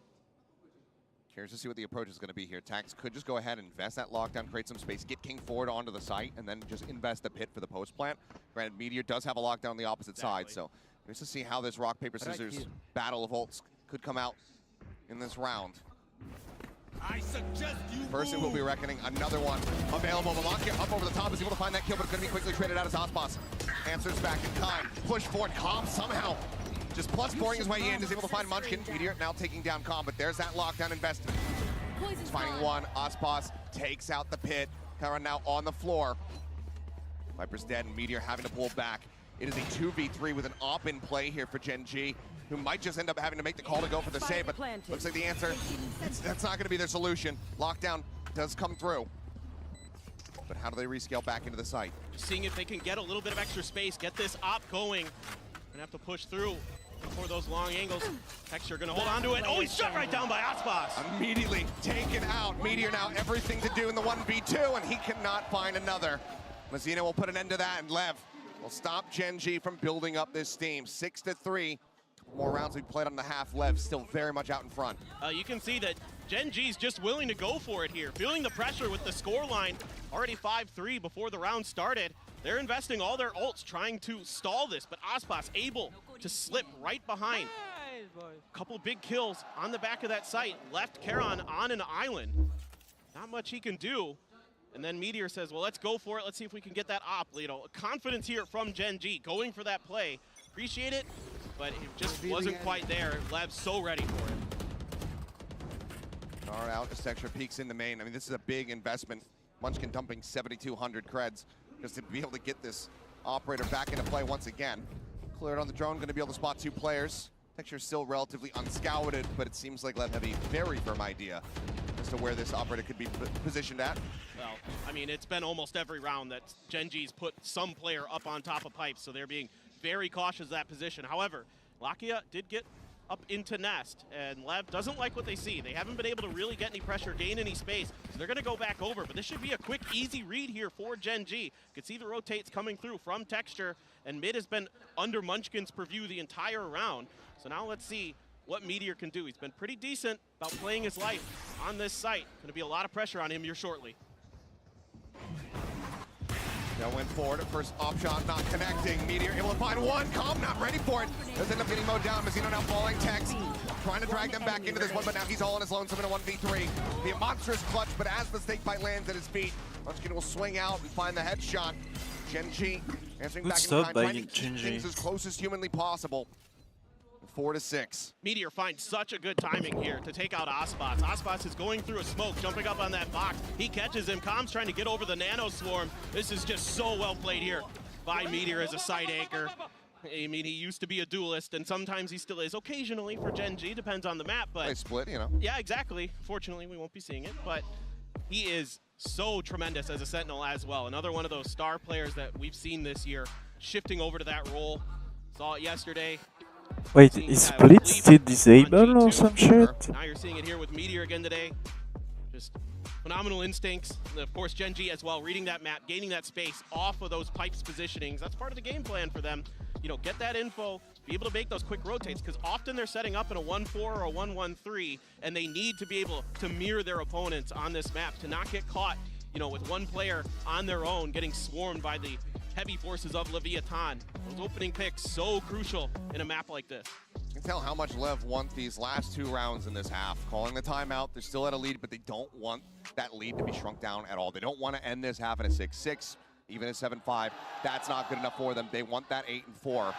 Curious to see what the approach is going to be here. Tax could just go ahead and invest that lockdown, create some space, get King forward onto the site, and then just invest the pit for the post plant. Granted, Meteor does have a lockdown on the opposite side, so curious to see how this rock, paper, scissors battle of ults could come out in this round. Person will be reckoning another one available. Malakia up over the top is able to find that kill, but it's going to be quickly traded out as Ospas answers back in time. Push forward, Cobb somehow just plus pouring his way in, is able to find Munchkin. Meteor now taking down Cobb, but there's that lockdown investment. He's finding one. Ospas takes out the pit. Kara now on the floor. Viper's dead, and Meteor having to pull back. It is a 2v3 with an op in play here for Gen.G, who might just end up having to make the call to go for the save, but looks like the answer, that's not going to be their solution. Lockdown does come through. But how do they rescale back into the site? Seeing if they can get a little bit of extra space, get this op going. Gonna have to push through before those long angles. Texture gonna hold on to it. Oh, he's shut right down by Ospas. Immediately taken out. Meteor now everything to do in the 1v2, and he cannot find another. Mazzino will put an end to that, and Lev will stop Gen.G from building up this team. 6-3. More rounds we've played on the half. Lev still very much out in front. You can see that Gen.G's just willing to go for it here. Feeling the pressure with the scoreline. Already 5-3 before the round started. They're investing all their ults trying to stall this, but Ospas able to slip right behind. Couple big kills on the back of that site. Left Charon on an island. Not much he can do. And then Meteor says, well, let's go for it. Let's see if we can get that op. You know, confidence here from Gen.G, going for that play. Appreciate it, but it just wasn't quite there. Lev's so ready for it. All right, out as Texture peeks in the main. I mean, this is a big investment. Munchkin dumping 7,200 creds just to be able to get this operator back into play once again. Cleared on the drone, going to be able to spot 2 players. Texture still relatively unscouted, but it seems like Lev have a very firm idea as to where this operator could be positioned at. Well, I mean, it's been almost every round that Gen.G's put some player up on top of pipes, so they're being very cautious of that position. However, Lakia did get up into Nest, and Lev doesn't like what they see. They haven't been able to really get any pressure, gain any space, so they're going to go back over. But this should be a quick, easy read here for Gen.G. You can see the rotates coming through from Texture, and mid has been under Munchkin's purview the entire round. So now let's see what Meteor can do. He's been pretty decent about playing his life on this site. Going to be a lot of pressure on him here shortly. Now went forward, first op shot not connecting. Meteor able to find one, Calm not ready for it. Does end up getting mowed down. Mazzino now falling Tex, trying to drag them back into this one, but now he's all on his lonesome in a 1v3. Be a monstrous clutch, but as the snake bite lands at his feet, Munchkin will swing out and find the headshot. Gen.G answering back in time, trying to keep things as close as humanly possible. 4-6. Meteor finds such a good timing here to take out Ospas. Ospas is going through a smoke, jumping up on that box. He catches him. Com's trying to get over the nano swarm. This is just so well played here by Meteor as a side anchor. I mean, he used to be a duelist, and sometimes he still is. Occasionally for Gen.G, depends on the map, but... They split, you know. Yeah, exactly. Fortunately, we won't be seeing it, but he is so tremendous as a Sentinel as well. Another one of those star players that we've seen this year, shifting over to that role. Saw it yesterday. Wait, is split still disabled or some shit? Now you're seeing it here with Meteor again today. Just phenomenal instincts. And of course, Gen.G as well, reading that map, gaining that space off of those pipes positionings. That's part of the game plan for them. You know, get that info, be able to make those quick rotates, because often they're setting up in a 1-4 or a 1-1-3, and they need to be able to mirror their opponents on this map to not get caught, you know, with one player on their own getting swarmed by the heavy forces of Leviathan. Those opening picks so crucial in a map like this. You can tell how much Lev want these last 2 rounds in this half. Calling the timeout, they're still at a lead, but they don't want that lead to be shrunk down at all. They don't want to end this half in a 6-6, even a 7-5. That's not good enough for them. They want that 8-4.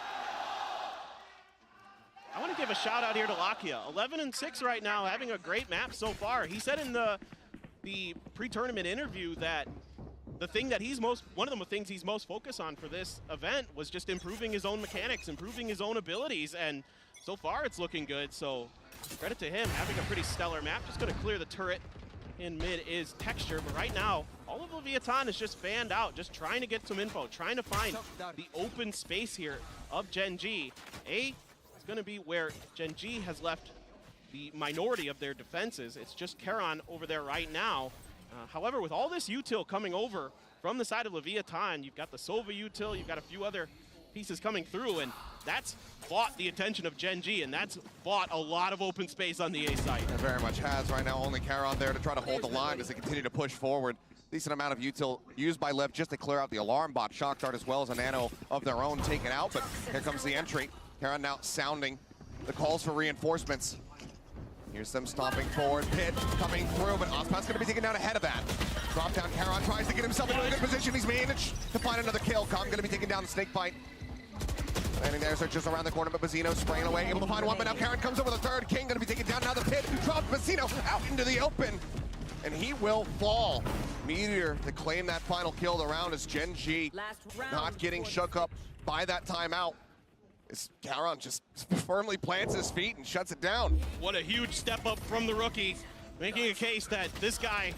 I want to give a shout out here to Lakia. 11-6 right now, having a great map so far. He said in the pre-tournament interview that the thing that one of the things he's most focused on for this event was just improving his own mechanics, improving his own abilities, and so far it's looking good. So credit to him, having a pretty stellar map. Just going to clear the turret in mid is Texture, but right now all of Leviathan is just fanned out, just trying to get some info, trying to find the open space here of Gen.G. It's going to be where Gen.G has left the minority of their defenses. It's just Charon over there right now. However, with all this util coming over from the side of Leviathan, you've got the Sova util, you've got a few other pieces coming through, and that's bought the attention of Gen.G, and that's bought a lot of open space on the A site. It very much has right now. Only Charon there to try to hold the line as they continue to push forward. Decent amount of util used by Lev just to clear out the alarm bot. Shock Dart as well as a nano of their own taken out, but here comes the entry. Charon now sounding the calls for reinforcements. Here's them stomping forward, Pit coming through, but Ospas gonna be taken down ahead of that. Drop down, Karon tries to get himself into a good position. He's managed to find another kill. Com gonna be taking down the snake bite. Landing there, so just around the corner, but Bazzino spraying away, able to find one, but now Karon comes over the third. King gonna be taken down, now the Pit drops Bazzino out into the open, and he will fall. Meteor to claim that final kill. The round is Gen.G not getting shook up by that timeout. Karon just firmly plants his feet and shuts it down. What a huge step up from the rookie, making a case that this guy,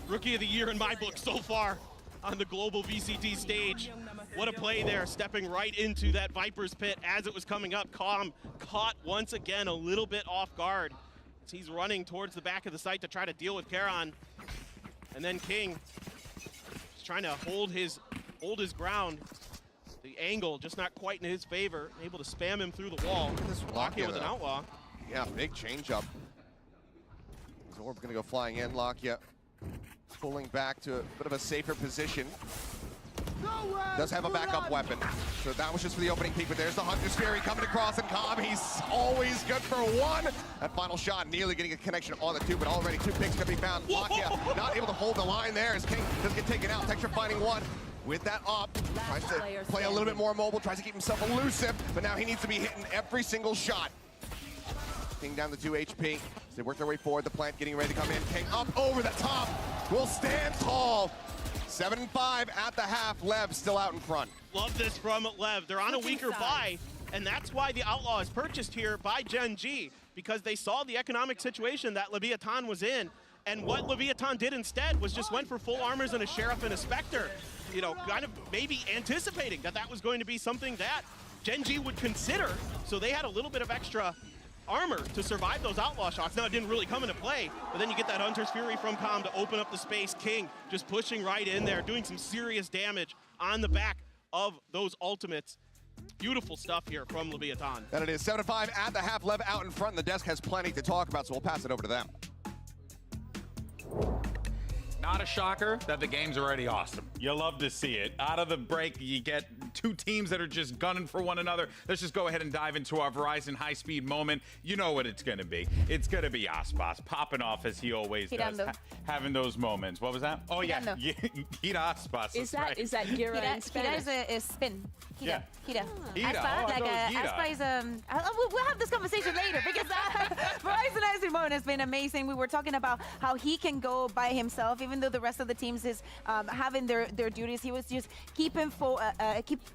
rookie of the year in my book so far on the global VCT stage. What a play there, stepping right into that Viper's pit as it was coming up. Com caught once again a little bit off guard as he's running towards the back of the site to try to deal with Karon. And then King is trying to hold his ground. The angle just not quite in his favor. Able to spam him through the wall. Look at this Lakia with an outlaw. Yeah, big change up. Zorb gonna go flying in. Lakia pulling back to a bit of a safer position. Does have a backup weapon. So that was just for the opening peek, but there's the Hunter's Fury coming across, and Com, he's always good for one. That final shot nearly getting a connection on the two, but already 2 picks gonna be found. Lakia not able to hold the line there as King does get taken out. Texture finding one. With that up, tries to play a little bit more mobile, tries to keep himself elusive, but now he needs to be hitting every single shot. King down to 2 HP. As they work their way forward, the plant getting ready to come in. King up over the top, will stand tall. 7-5 at the half. LEV still out in front. Love this from LEV. They're on a weaker buy, and that's why the Outlaw is purchased here by Gen.G, because they saw the economic situation that Leviathan was in, and what Leviathan did instead was just went for full armors and a Sheriff and a Spectre. You know, kind of maybe anticipating that that was going to be something that Gen.G would consider, so they had a little bit of extra armor to survive those outlaw shots. Now, it didn't really come into play, but then you get that Hunter's Fury from Com to open up the space. King just pushing right in there, doing some serious damage on the back of those ultimates. Beautiful stuff here from Leviathan. And it is 7-5 at the half. LEV out in front, and the desk has plenty to talk about, so we'll pass it over to them. Not a shocker that the game's already awesome. You love to see it. Out of the break, you get 2 teams that are just gunning for one another. Let's just go ahead and dive into our Verizon high-speed moment. You know what it's going to be. It's going to be Aspas popping off as he always does, having those moments. What was that? Oh, yeah. Hira Aspas. Is that Gira in Spanish? Hira is a spin. Hira. Yeah. Hira. Hira. Aspa, Oh, like Aspa is we'll have this conversation later, because Verizon high-speed moment has been amazing. We were talking about how he can go by himself, even though the rest of the teams is having their duties. He was just keep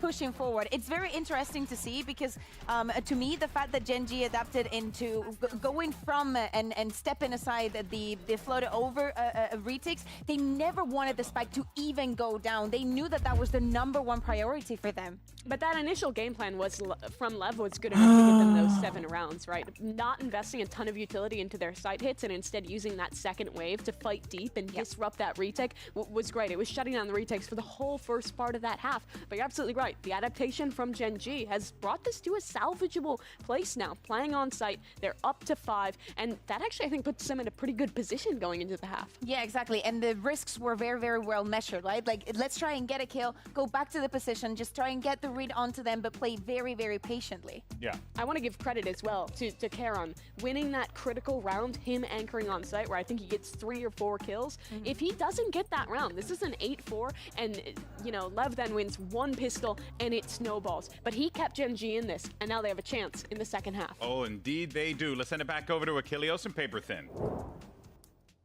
pushing forward. It's very interesting to see, because to me, the fact that Gen.G adapted into going from and stepping aside the floated over retakes, they never wanted the spike to even go down. They knew that that was the #1 priority for them. But that initial game plan was from LEV was good enough to get them those 7 rounds, right? Not investing a ton of utility into their side hits, and instead using that second wave to fight deep and disrupt that retake was great. It was shutting down the retakes for the whole first part of that half. But you're absolutely right. The adaptation from Gen.G has brought this to a salvageable place now. Playing on site, they're up to 5, and that actually, I think, puts them in a pretty good position going into the half. Yeah, exactly. And the risks were very, very well measured, right? Like, let's try and get a kill, go back to the position, just try and get the read onto them, but play very, very patiently. Yeah. I want to give credit as well to Karon. Winning that critical round, him anchoring on site, where I think he gets 3 or 4 kills. If he doesn't get that round, this is an 8-4, and, you know, LEV then wins 1 pistol, and it snowballs. But he kept Gen.G in this, and now they have a chance in the second half. Oh, indeed they do. Let's send it back over to Achilleos and Paper Thin.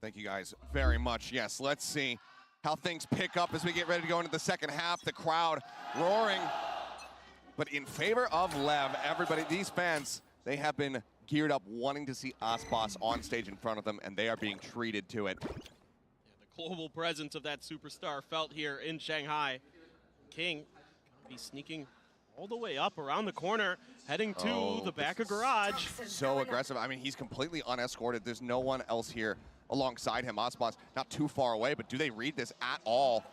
Thank you guys very much. Yes, let's see how things pick up as we get ready to go into the second half. The crowd roaring, but in favor of LEV. Everybody, these fans, they have been geared up wanting to see Aspas on stage in front of them, and they are being treated to it. The global presence of that superstar felt here in Shanghai. King gonna be sneaking all the way up around the corner, heading to the back of garage. So aggressive. I mean, he's completely unescorted. There's no one else here alongside him. Aspas not too far away, but do they read this at all?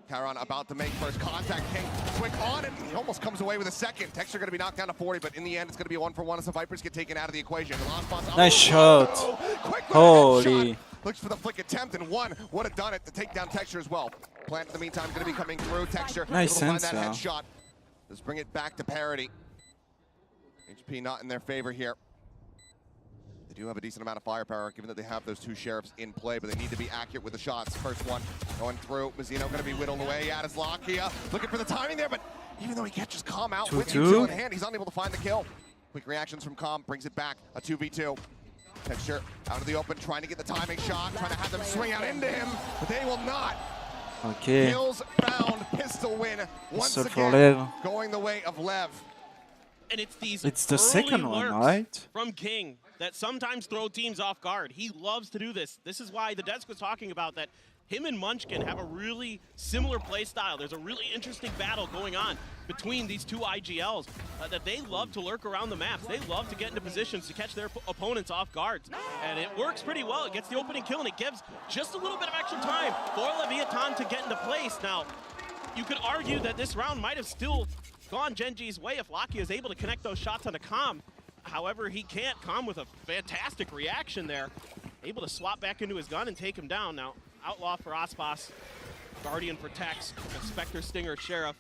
Karon about to make first contact. King quick on it. He almost comes away with a second. Texture going to be knocked down to 40, but in the end, it's going to be a 1-for-1 as the Vipers get taken out of the equation. Nice shot. Holy. Looks for the flick attempt, and one would have done it to take down Texture as well. Plant in the meantime going to be coming through. Texture nice able to find sense, that headshot. Let's bring it back to parity. HP not in their favor here. They do have a decent amount of firepower, given that they have those two sheriffs in play, but they need to be accurate with the shots. First one going through. Mazzino going to be whittled away at his Lakia. Looking for the timing there, but even though he catches Calm out with Util in hand, he's unable to find the kill. Quick reactions from Calm, brings it back. A 2v2. Texture out of the open, trying to get the timing shot, trying to have them swing out into him, but they will not. Okay. Kills found, pistol win. Once So for again, LEV. going the way of LEV. And it's these It's the early second one, lurks right? from King that sometimes throw teams off guard. He loves to do this. This is why the desk was talking about that him and Munchkin have a really similar play style. There's a really interesting battle going on between these two IGLs that they love to lurk around the maps. They love to get into positions to catch their opponents off guards. And it works pretty well. It gets the opening kill and it gives just a little bit of extra time for Leviathan to get into place. Now, you could argue that this round might have still gone Gen.G's way if Lakia is able to connect those shots onto Calm. However, he can't. Calm with a fantastic reaction there. Able to swap back into his gun and take him down. Now, Outlaw for Aspas, Guardian protects, Spectre, Stinger, Sheriff.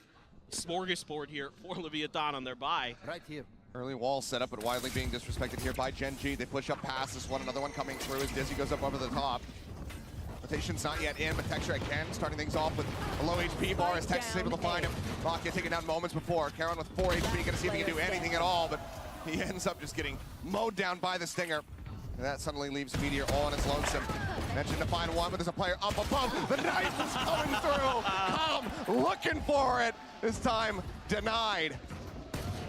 Smorgasbord here for Leviathan on their buy. Right here. Early wall set up, but widely being disrespected here by Gen.G. They push up past this one. Another one coming through as Dizzy goes up over the top. Rotation's not yet in, but Texture again starting things off with a low HP bar as Texas is able to find him. Lakia taken down moments before. Karon with 4 HP, gonna see if he can do anything at all, but he ends up just getting mowed down by the Stinger. And that suddenly leaves Meteor all on his lonesome. Mentioned to find one, but there's a player up above. The knife is coming through. Calm looking for it. This time denied.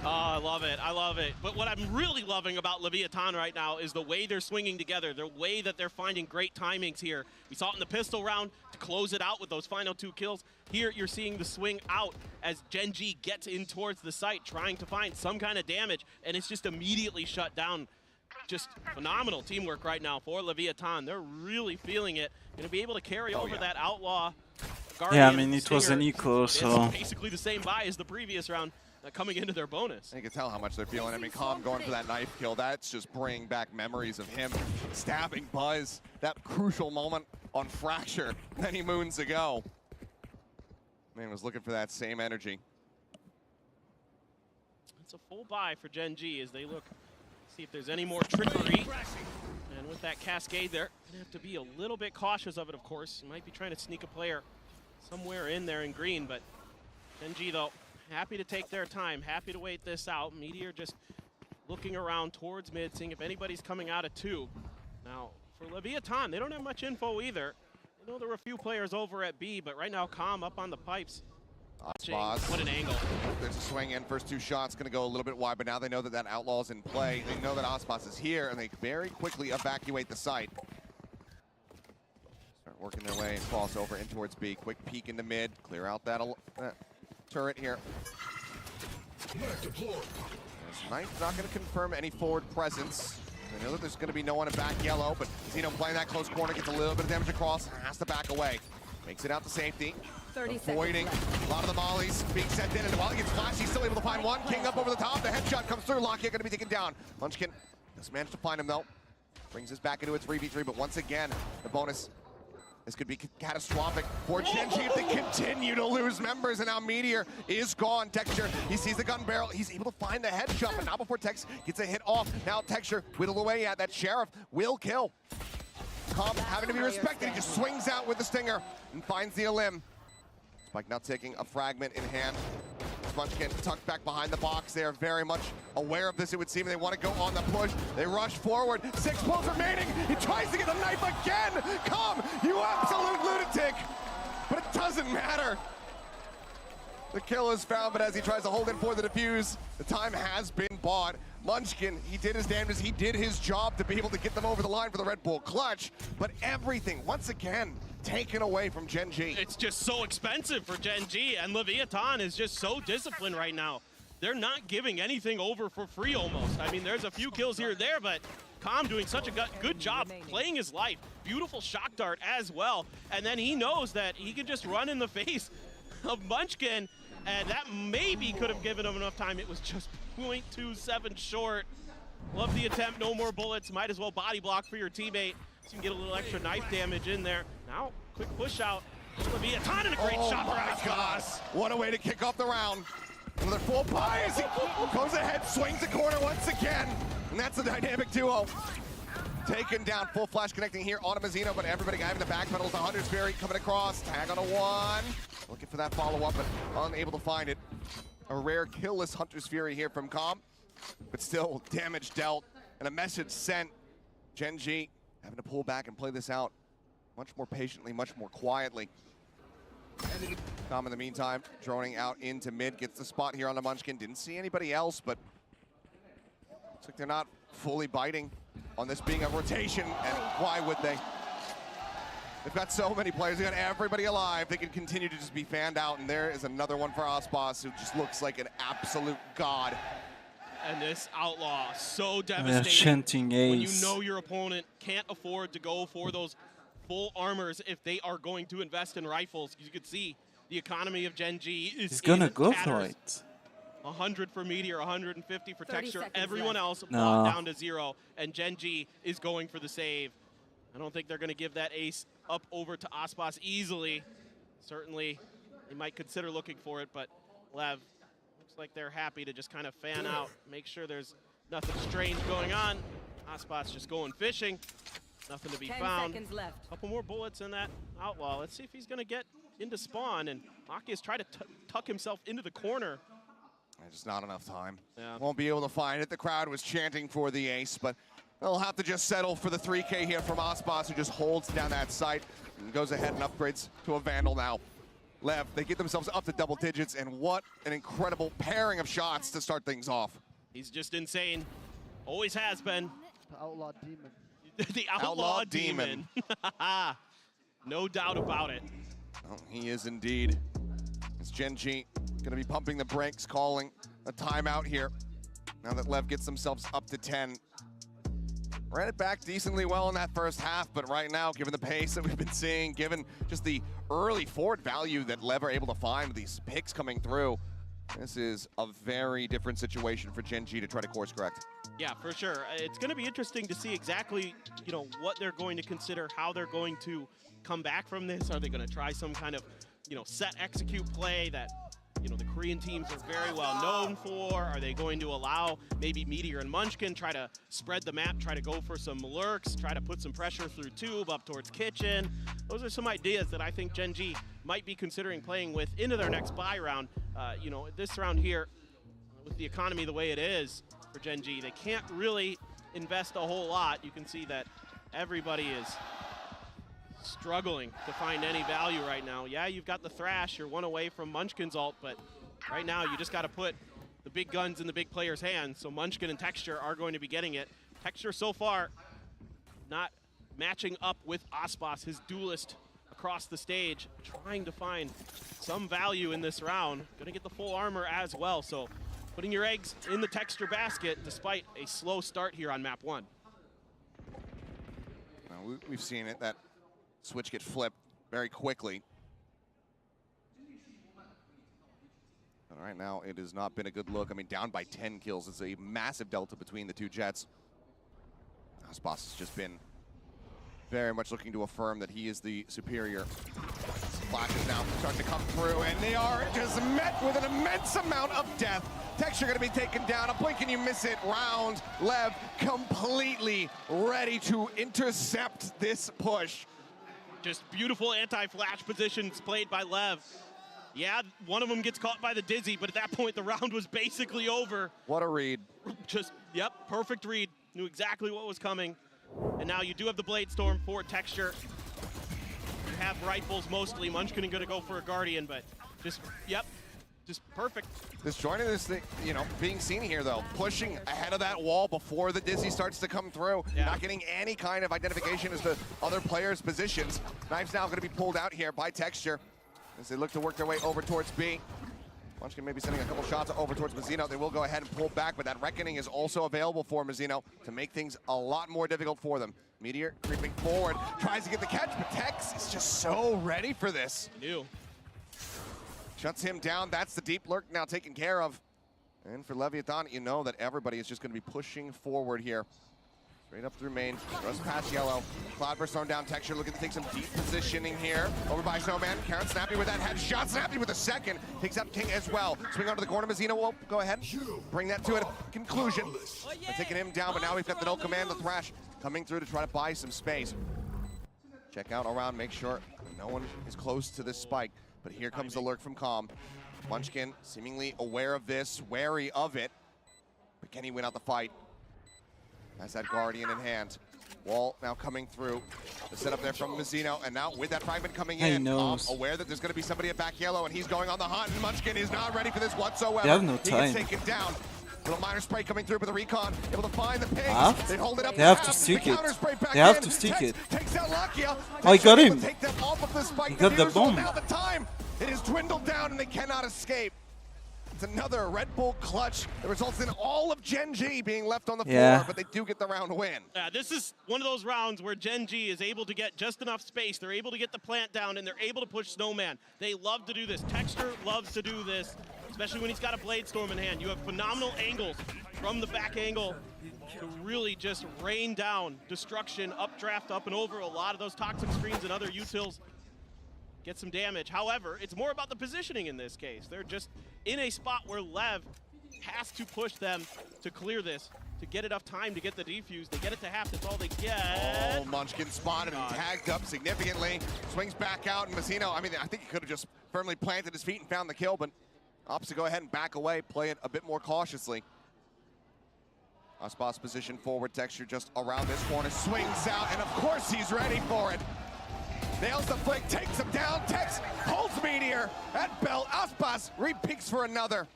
Oh, I love it. I love it. But what I'm really loving about Leviathan right now is the way they're swinging together, the way that they're finding great timings here. We saw it in the pistol round to close it out with those final 2 kills. Here, you're seeing the swing out as Gen.G gets in towards the site, trying to find some kind of damage, and it's just immediately shut down. Just phenomenal teamwork right now for Leviathan. They're really feeling it. Going to be able to carry over that Outlaw. Guardian, Yeah, I mean, it was Stinger. an equal, so... It's basically the same buy as the previous round coming into their bonus. You can tell how much they're feeling. I mean, Calm going for that knife kill, that's just bringing back memories of him stabbing Buzz. That crucial moment on Fracture many moons ago. Man was looking for that same energy. It's a full buy for Gen.G as they look, see if there's any more trickery. And with that cascade there, gonna have to be a little bit cautious of it, of course. You might be trying to sneak a player somewhere in there in green, but Gen.G though, happy to take their time, happy to wait this out. Meteor just looking around towards mid, seeing if anybody's coming out of 2. Now, for Leviathan, they don't have much info either. I know there were a few players over at B, but right now Calm up on the pipes. Aspas. What an angle. There's a swing in. First 2 shots going to go a little bit wide, but now they know that that Outlaw's in play. They know that Aspas is here, and they very quickly evacuate the site. Start working their way and cross over in towards B. Quick peek into mid. Clear out that turret here. Knife's not going to confirm any forward presence. They know that there's going to be no one in back yellow, but Zeno playing that close corner, gets a little bit of damage across, has to back away. Makes it out to safety. 30 Avoiding a lot of the mollies being sent in, and while he gets flashed, he's still able to find one. King up over the top, the headshot comes through. Lakia going to be taken down. Munchkin does manage to find him though. Brings us back into a 3v3, but once again, the bonus. This could be catastrophic for Gen.G if they continue to lose members, and now Meteor is gone. Texture, he sees the gun barrel, he's able to find the headshot, but not before Tex gets a hit off. Now Texture whittle away at that Sheriff, will kill. Calm having to be respected, he just swings out with the Stinger and finds the elim. Spike now taking a fragment in hand. Munchkin tucked back behind the box. They are very much aware of this, it would seem. They want to go on the push. They rush forward. 6 pulls remaining. He tries to get the knife again. Come, you absolute lunatic. But it doesn't matter. The kill is found, but as he tries to hold in for the defuse, the time has been bought. Munchkin, he did his damnedest. He did his job to be able to get them over the line for the Red Bull clutch. But everything, once again, taken away from Gen.G. It's just so expensive for Gen.G, and Leviathan is just so disciplined right now. They're not giving anything over for free almost. I mean, there's a few kills here or there, but Calm doing such a good job playing his life. Beautiful shock dart as well. And then he knows that he can just run in the face of Munchkin, and that maybe could have given him enough time. It was just 0.27 short. Love the attempt, no more bullets. Might as well body block for your teammate so you can get a little extra knife damage in there. Now, quick push out. Leviathan and a great shot for Aspas. What a way to kick off the round. Another full buy as he goes ahead, swings the corner once again. And that's a dynamic duo. taken down. Full flash connecting here on a Mazzino, but everybody having the back pedals. The Hunter's Fury coming across. Tag on a one. Looking for that follow-up, but unable to find it. A rare killless Hunter's Fury here from Com, but still damage dealt and a message sent. Gen.G having to pull back and play this out much more patiently, much more quietly. Com in the meantime, droning out into mid, gets the spot here on the Munchkin. Didn't see anybody else, but looks like they're not fully biting on this being a rotation, and why would they? They've got so many players, they've got everybody alive. They can continue to just be fanned out, and there is another one for Aspas who just looks like an absolute god. And this Outlaw, so They're devastating chanting when you ace. know your opponent can't afford to go for those full armors if they are going to invest in rifles. You can see the economy of Gen.G is He's gonna in go tatters. for it. 100 for Meteor, 150 for 30 Texture. seconds Everyone left. else No. brought down to 0, and Gen.G is going for the save. I don't think they're going to give that ace up over to Aspas easily. Certainly, they might consider looking for it, but LEV looks like they're happy to just kind of fan out, make sure there's nothing strange going on. Aspas just going fishing. Nothing to be 10 found. seconds left. Couple more bullets in that Outlaw. Let's see if he's going to get into spawn, and Maki is trying to tuck himself into the corner. Just not enough time. Yeah. Won't be able to find it. The crowd was chanting for the ace, but they'll have to just settle for the 3K here from Aspas, who just holds down that site and goes ahead and upgrades to a Vandal now. LEV, they get themselves up to double digits, and what an incredible pairing of shots to start things off. He's just insane. Always has been. The Outlaw Demon. The Outlaw Demon. No doubt about it. Oh, he is indeed. It's Gen.G gonna be pumping the brakes, calling a timeout here. Now that LEV gets themselves up to 10. Ran it back decently well in that first half, but right now, given the pace that we've been seeing, given just the early forward value that LEV are able to find with these picks coming through, this is a very different situation for Gen.G to try to course correct. Yeah, for sure. It's going to be interesting to see exactly, what they're going to consider, how they're going to come back from this. Are they going to try some kind of, set execute play that, the Korean teams are very well known for? Are they going to allow maybe Meteor and Munchkin try to spread the map, try to go for some lurks, try to put some pressure through tube up towards kitchen? Those are some ideas that I think Gen.G might be considering playing with into their next buy round. This round here, with the economy the way it is for Gen.G, they can't really invest a whole lot. You can see that everybody is struggling to find any value right now. Yeah, you've got the Thrash, you're one away from Munchkin's ult, but right now you just got to put the big guns in the big players' hands, so Munchkin and Texture are going to be getting it. Texture so far not matching up with Aspas, his duelist across the stage, trying to find some value in this round. Gonna get the full armor as well, so putting your eggs in the Texture basket despite a slow start here on map 1. We've seen it, that switch get flipped very quickly. All right, now it has not been a good look. I mean, down by 10 kills. It's a massive delta between the two Jets. Aspas has just been very much looking to affirm that he is the superior. Flashes now start to come through, and they are just met with an immense amount of death. Texture gonna be taken down. A blink and you miss it round. LEV completely ready to intercept this push. Just beautiful anti-flash positions played by LEV. Yeah, one of them gets caught by the Dizzy, but at that point the round was basically over. What a read. Just, yep, perfect read. Knew exactly what was coming. And now you do have the Blade Storm for Texture. You have rifles mostly. Munchkin gonna go for a Guardian, but just, yep, just perfect. This joining this thing, being seen here though, pushing ahead of that wall before the Dizzy starts to come through, not getting any kind of identification as to other players' positions. Knife's now gonna be pulled out here by Texture as they look to work their way over towards B. Munchkin maybe sending a couple shots over towards Mazzino. They will go ahead and pull back, but that Reckoning is also available for Mazzino to make things a lot more difficult for them. Meteor creeping forward, tries to get the catch, but Tex is just so ready for this. New. Shuts him down. That's the deep lurk now taken care of. And for Leviathan, you know that everybody is just going to be pushing forward here. Straight up through main, throws past yellow. Cloudburst thrown down, Texture looking to take some deep positioning here. Over by Snowman, Karen Snappy with that headshot, Snappy with a second. Takes out King as well. Swing onto the corner, Mazzino will go ahead, bring that to a conclusion. They're taking him down, but now we've got the no command, the Thrash coming through to try to buy some space. Check out around, make sure no one is close to this spike. But here comes the lurk from Calm. Munchkin seemingly aware of this, wary of it. But can he win out the fight? Has that Guardian in hand. Wall now coming through. The setup there from Mazzino, and now with that fragment coming in, aware that there's going to be somebody at back yellow, and he's going on the hunt, and Munchkin is not ready for this whatsoever. They have no He time. gets taken down. Little minor spray coming through with the recon, able to find the pigs. Half? They hold it up. They have to half. stick The it. counter spray back They have in. to stick Tex it. Takes out Lakia. Oh, he got him. Take them off of the spike. He got the bomb. Now the time. It is dwindled down, and they cannot escape. It's another Red Bull clutch that results in all of Gen.G being left on the floor, but they do get the round win. Yeah, this is one of those rounds where Gen.G is able to get just enough space. They're able to get the plant down, and they're able to push Snowman. They love to do this. Texture loves to do this, especially when he's got a Blade Storm in hand. You have phenomenal angles from the back angle to really just rain down destruction, updraft, up and over a lot of those toxic screens and other utils. Get some damage. However, it's more about the positioning in this case. They're just in a spot where LEV has to push them to clear this, to get enough time to get the defuse. They get it to half, that's all they get. Oh, Munchkin spotted and tagged up significantly. Swings back out, and Mazzino, I mean, I think he could have just firmly planted his feet and found the kill, but opts to go ahead and back away, play it a bit more cautiously. Aspas position forward, Texture just around this corner, swings out, and of course he's ready for it. Nails the flick, takes him down, Tex holds Meteor at belt. Aspas repeaks for another.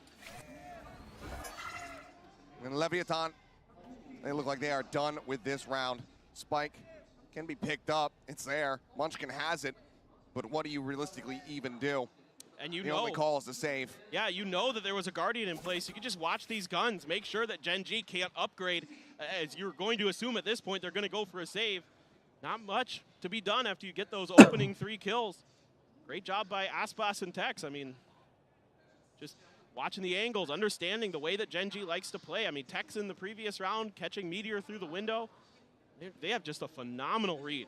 And Leviathan, they look like they are done with this round. Spike can be picked up, it's there. Munchkin has it, but what do you realistically even do? And you the know, only call is to save. Yeah, you know that there was a Guardian in place. You can just watch these guns, make sure that Gen.G can't upgrade. As you're going to assume at this point, they're going to go for a save. Not much to be done after you get those opening 3 kills. Great job by Aspas and Tex. I mean, just watching the angles, understanding the way that Gen.G likes to play. I mean, Tex in the previous round, catching Meteor through the window. They have just a phenomenal read.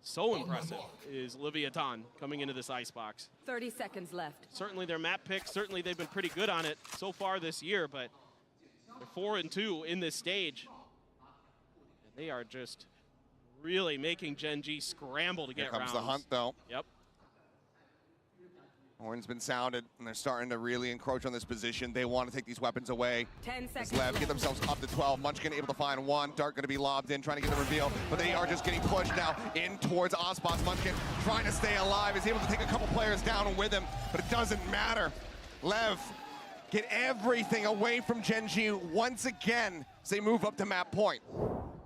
So impressive is Leviathan coming into this icebox. 30 seconds left. Certainly their map picks, certainly they've been pretty good on it so far this year, but they're 4-2 in this stage. And they are just really making Gen.G scramble to get rounds. Here comes the hunt, though. Yep. Horn's been sounded, and they're starting to really encroach on this position. They want to take these weapons away. 10 seconds LEV get themselves up to 12. Munchkin able to find one. Dart going to be lobbed in, trying to get the reveal, but they are just getting pushed now in towards Aspas. Munchkin trying to stay alive, is able to take a couple players down with him, but it doesn't matter. LEV get everything away from Gen.G once again as they move up to map point.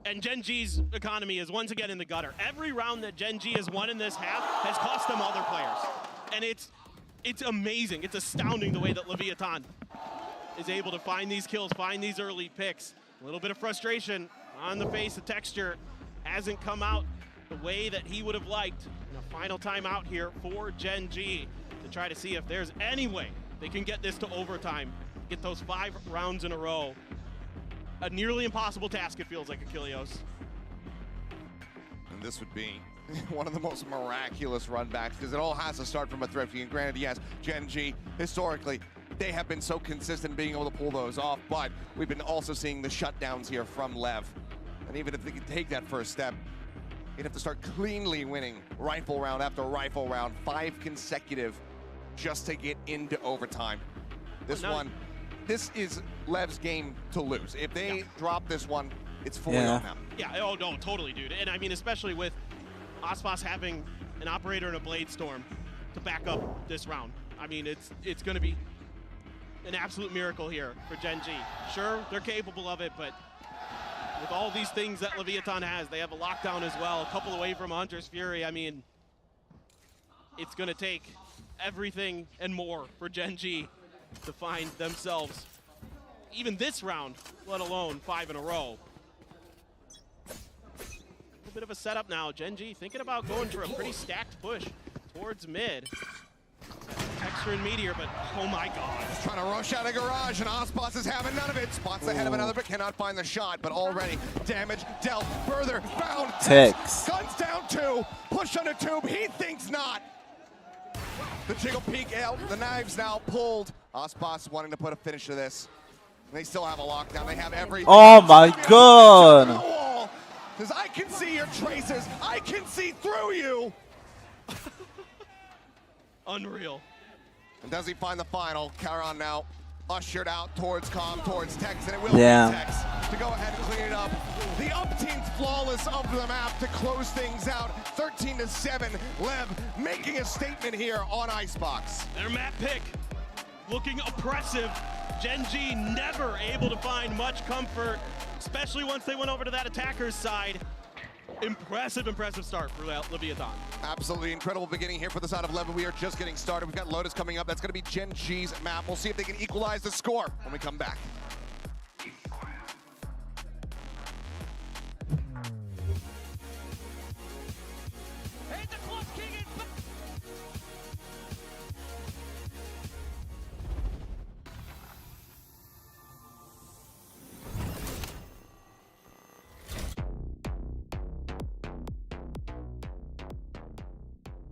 And Gen.G's economy is once again in the gutter. Every round that Gen.G has won in this half has cost them other players. And it's amazing, it's astounding the way that Leviathan is able to find these kills, find these early picks. A little bit of frustration on the face of Texture. Hasn't come out the way that he would have liked. And a final timeout here for Gen.G to try to see if there's any way they can get this to overtime, get those 5 rounds in a row. A nearly impossible task, it feels like, Achilleos. And this would be one of the most miraculous run backs, because it all has to start from a Thrifty. And granted, yes, Gen.G, historically, they have been so consistent being able to pull those off, but we've been also seeing the shutdowns here from LEV. And even if they could take that first step, you'd have to start cleanly winning rifle round after rifle round, 5 consecutive, just to get into overtime. This one, this is LEV's game to lose. If they drop this one, it's 4 on them. Yeah, oh no, totally, dude. And I mean, especially with Aspas having an operator and a Blade Storm to back up this round. I mean, it's going to be an absolute miracle here for Gen.G. Sure, they're capable of it, but with all these things that Leviathan has, they have a lockdown as well, a couple away from Hunter's Fury. I mean, it's going to take everything and more for Gen.G to find themselves even this round, let alone 5 in a row. A bit of a setup now. Gen.G thinking about going for a pretty stacked push towards mid. Nabskir and Meteor, but oh my god. Just trying to rush out of garage, and Osboss is having none of it. Spots ahead of another, but cannot find the shot. But already damage dealt further. Bound. Tex. Guns down 2. Push on the tube. He thinks not. The jiggle peek out. The knives now pulled. Osboss wanting to put a finish to this. They still have a lockdown. They have every. Oh my god. Because I can see your traces. I can see through you. Unreal. And does he find the final? Charon now ushered out towards Com, towards Tex, and it will Yeah. be Tex to go ahead and clean it up. The up team's flawless of the map to close things out. 13-7. Lev making a statement here on Icebox. Their map pick looking oppressive. Gen.G never able to find much comfort, especially once they went over to that attacker's side. Impressive start for Leviathan. Absolutely incredible beginning here for the side of Lev. We are just getting started. We've got Lotus coming up. That's going to be Gen.G's map. We'll see if they can equalize the score when we come back.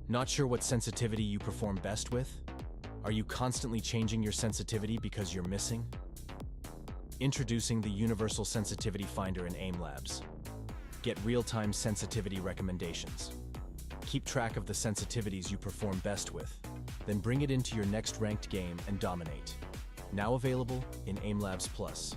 Not sure what sensitivity you perform best with? Are you constantly changing your sensitivity because you're missing? Introducing the Universal Sensitivity Finder in AIM Labs. Get real-time sensitivity recommendations. Keep track of the sensitivities you perform best with, then bring it into your next ranked game and dominate. Now available in AIM Labs Plus.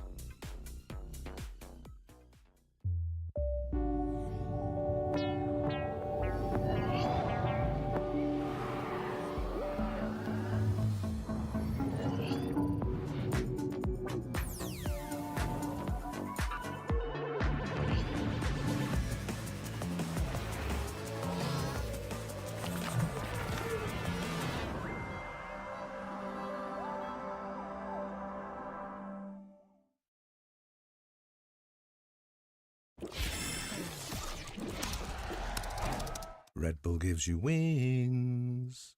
Red Bull gives you wings.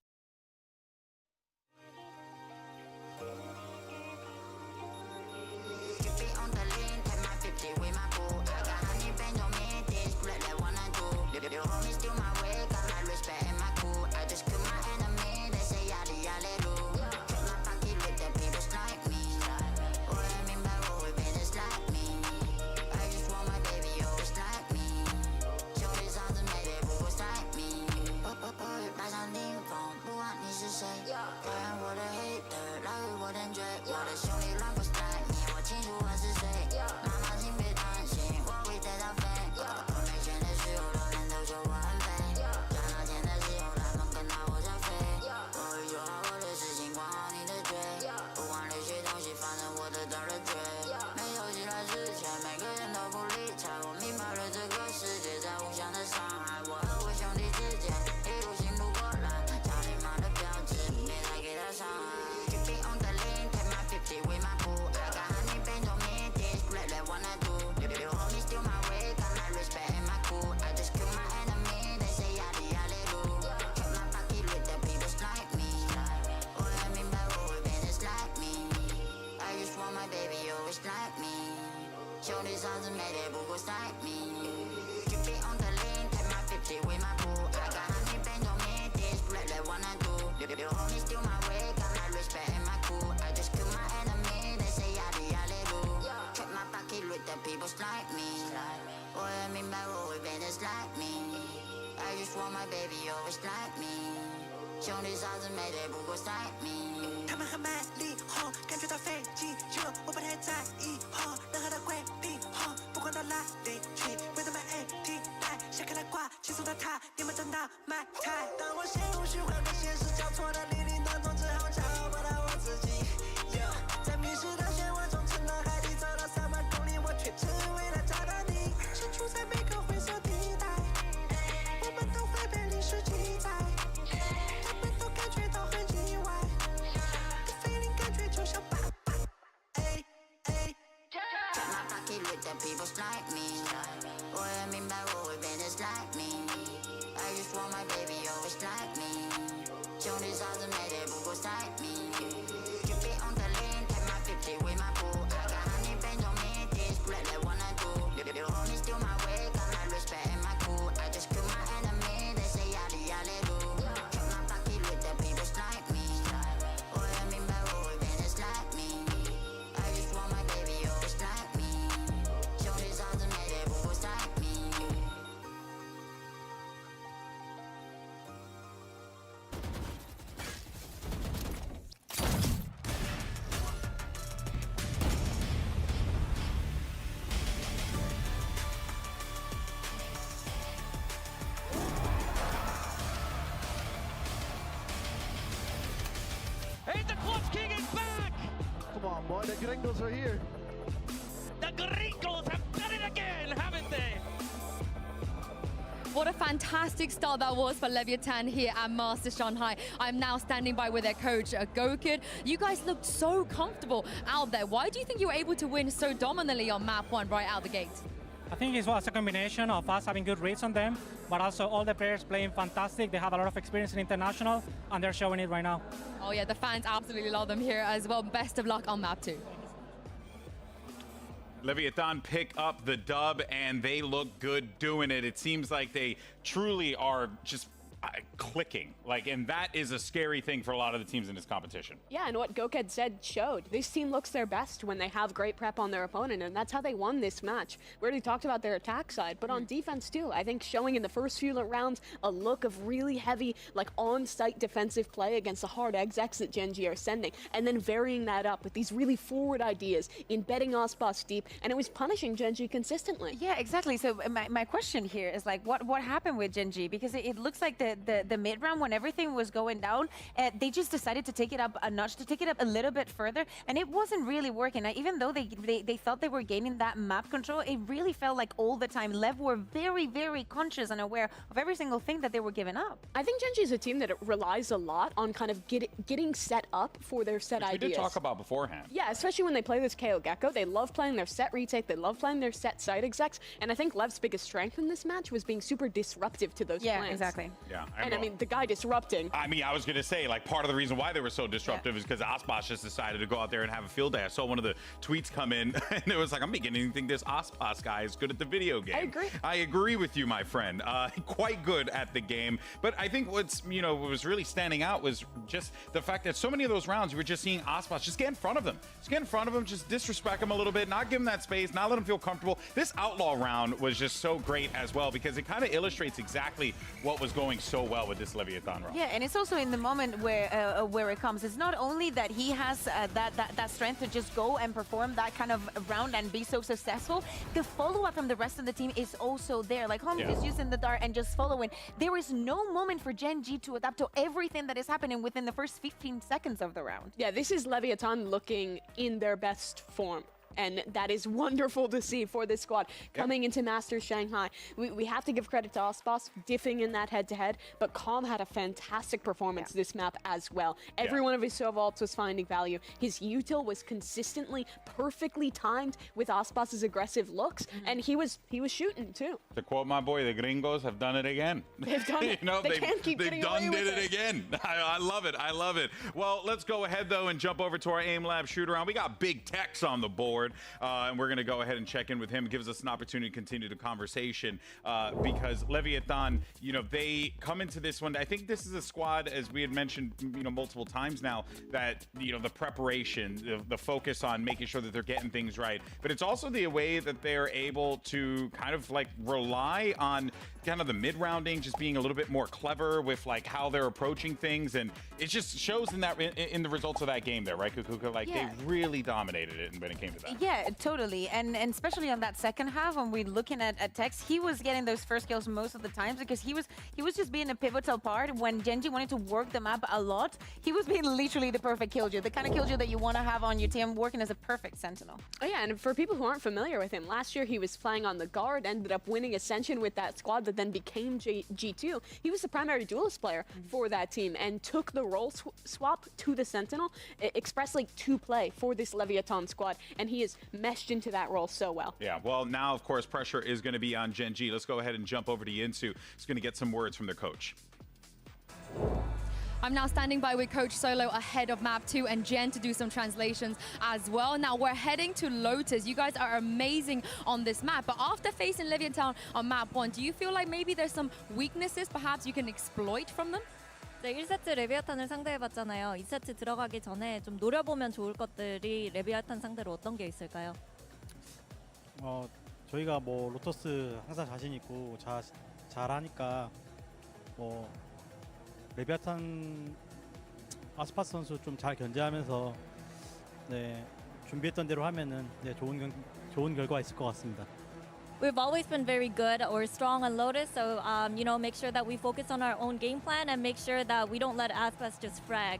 Show this all the matter, but go start me. Keep it on the lane, take my 50 with my boo. I got honey bands on me, this blood that wanna do. You only steal my way, got my respect and my cool. I just kill my enemy, they say yada yada do. Check my pocket with the people snipe me. Oh, I mean by road, then it's like me. I just want my baby, oh, it's like me. Show this all the matter, but go start me. Hey, the Clutch King is back! Come on, boy, the gringos are here. The Gringos have done it again, haven't they? What a fantastic start that was for Leviathan here at Master Shanghai. I'm now standing by with their coach, Gokid. You guys looked so comfortable out there. Why do you think you were able to win so dominantly on map 1 right out the gate? I think it was a combination of us having good reads on them, but also all the players playing fantastic. They have a lot of experience in international, and they're showing it right now. Oh yeah, the fans absolutely love them here as well. Best of luck on map 2. Leviathan pick up the dub, and they look good doing it. It seems like they truly are just clicking. And that is a scary thing for a lot of the teams in this competition. Yeah, and what Goked said showed. This team looks their best when they have great prep on their opponent, and that's how they won this match. We already talked about their attack side, but on defense too. I think showing in the first few rounds a look of really heavy, on-site defensive play against the hard execs that Gen.G are sending, and then varying that up with these really forward ideas, embedding Ospas deep, and it was punishing Gen.G consistently. Yeah, exactly. So my question here is what happened with Gen.G? Because it looks like the mid-round, when everything was going down, they just decided to take it up a notch, to take it up a little bit further, and it wasn't really working. Even though they thought they were gaining that map control, it really felt like all the time LEV were very, very conscious and aware of every single thing that they were giving up. I think Gen.G is a team that relies a lot on kind of getting set up for their set ideas. We did talk about beforehand. Yeah, especially when they play this KO Gecko. They love playing their set retake, they love playing their set side execs, and I think LEV's biggest strength in this match was being super disruptive to those plans. Yeah, exactly. Yeah, and I mean, the guy disrupting. I mean, I was going to say, part of the reason why they were so disruptive is because Ospas just decided to go out there and have a field day. I saw one of the tweets come in, and it was like, I'm beginning to think this Ospas guy is good at the video game. I agree with you, my friend. Quite good at the game. But I think what was really standing out was just the fact that so many of those rounds, you were just seeing Ospas just get in front of them. Just get in front of him, just disrespect him a little bit, not give him that space, not let him feel comfortable. This Outlaw round was just so great as well, because it kind of illustrates exactly what was going so well with this Leviathan round. Yeah, and it's also in the moment where it comes. It's not only that he has that strength to just go and perform that kind of round and be so successful. The follow-up from the rest of the team is also there. Homie is using the dart and just following. There is no moment for Gen.G to adapt to everything that is happening within the first 15 seconds of the round. Yeah, this is Leviathan looking in their best form. And that is wonderful to see for this squad coming into Masters Shanghai. We have to give credit to Ospas diffing in that head-to-head, but Calm had a fantastic performance this map as well. Every one of his Sova ults was finding value. His util was consistently perfectly timed with Ospas's aggressive looks, and he was shooting too. To quote my boy, the Gringos have done it again. They've done it. They can't keep getting away with it. Again. I love it. I love it. Well, let's go ahead though and jump over to our Aim Lab shoot around. We got Big Tex on the board. And we're going to go ahead and check in with him. It gives us an opportunity to continue the conversation because Leviathan, they come into this one. I think this is a squad, as we had mentioned, multiple times now, that, the preparation, the focus on making sure that they're getting things right. But it's also the way that they're able to kind of rely on kind of the mid-rounding, just being a little bit more clever with how they're approaching things. And it just shows in the results of that game there, right, Kukuka? They really dominated it when it came to that. Yeah, totally. And especially on that second half, when we're looking at Tex, he was getting those first kills most of the times because he was just being a pivotal part. When Gen.G wanted to work the map a lot, he was being literally the perfect killjoy, the kind of killjoy that you want to have on your team, working as a perfect sentinel. Oh yeah, and for people who aren't familiar with him, last year he was playing on the guard, ended up winning Ascension with that squad that then became G2. He was the primary duelist player for that team and took the role swap to the sentinel expressly to play for this Leviathan squad, and he is meshed into that role so well. Yeah, well, now, of course, pressure is going to be on Gen.G. Let's go ahead and jump over to Yinsu. He's going to get some words from their coach. I'm now standing by with Coach Solo ahead of map 2 and Gen to do some translations as well. Now we're heading to Lotus. You guys are amazing on this map, but after facing Leviathan on map 1, do you feel like maybe there's some weaknesses perhaps you can exploit from them? 네, 1세트 레비아탄을 상대해봤잖아요. 2세트 들어가기 전에 좀 노려보면 좋을 것들이 레비아탄 상대로 어떤 게 있을까요? 저희가 뭐 로터스 항상 자신 있고 잘하니까 뭐 레비아탄 아스파스 선수 좀 잘 견제하면서 네, 준비했던 대로 하면은 네, 좋은 결과가 있을 것 같습니다. We've always been very good or strong on Lotus, so you know, make sure that we focus on our own game plan and make sure that we don't let Aspas just frag.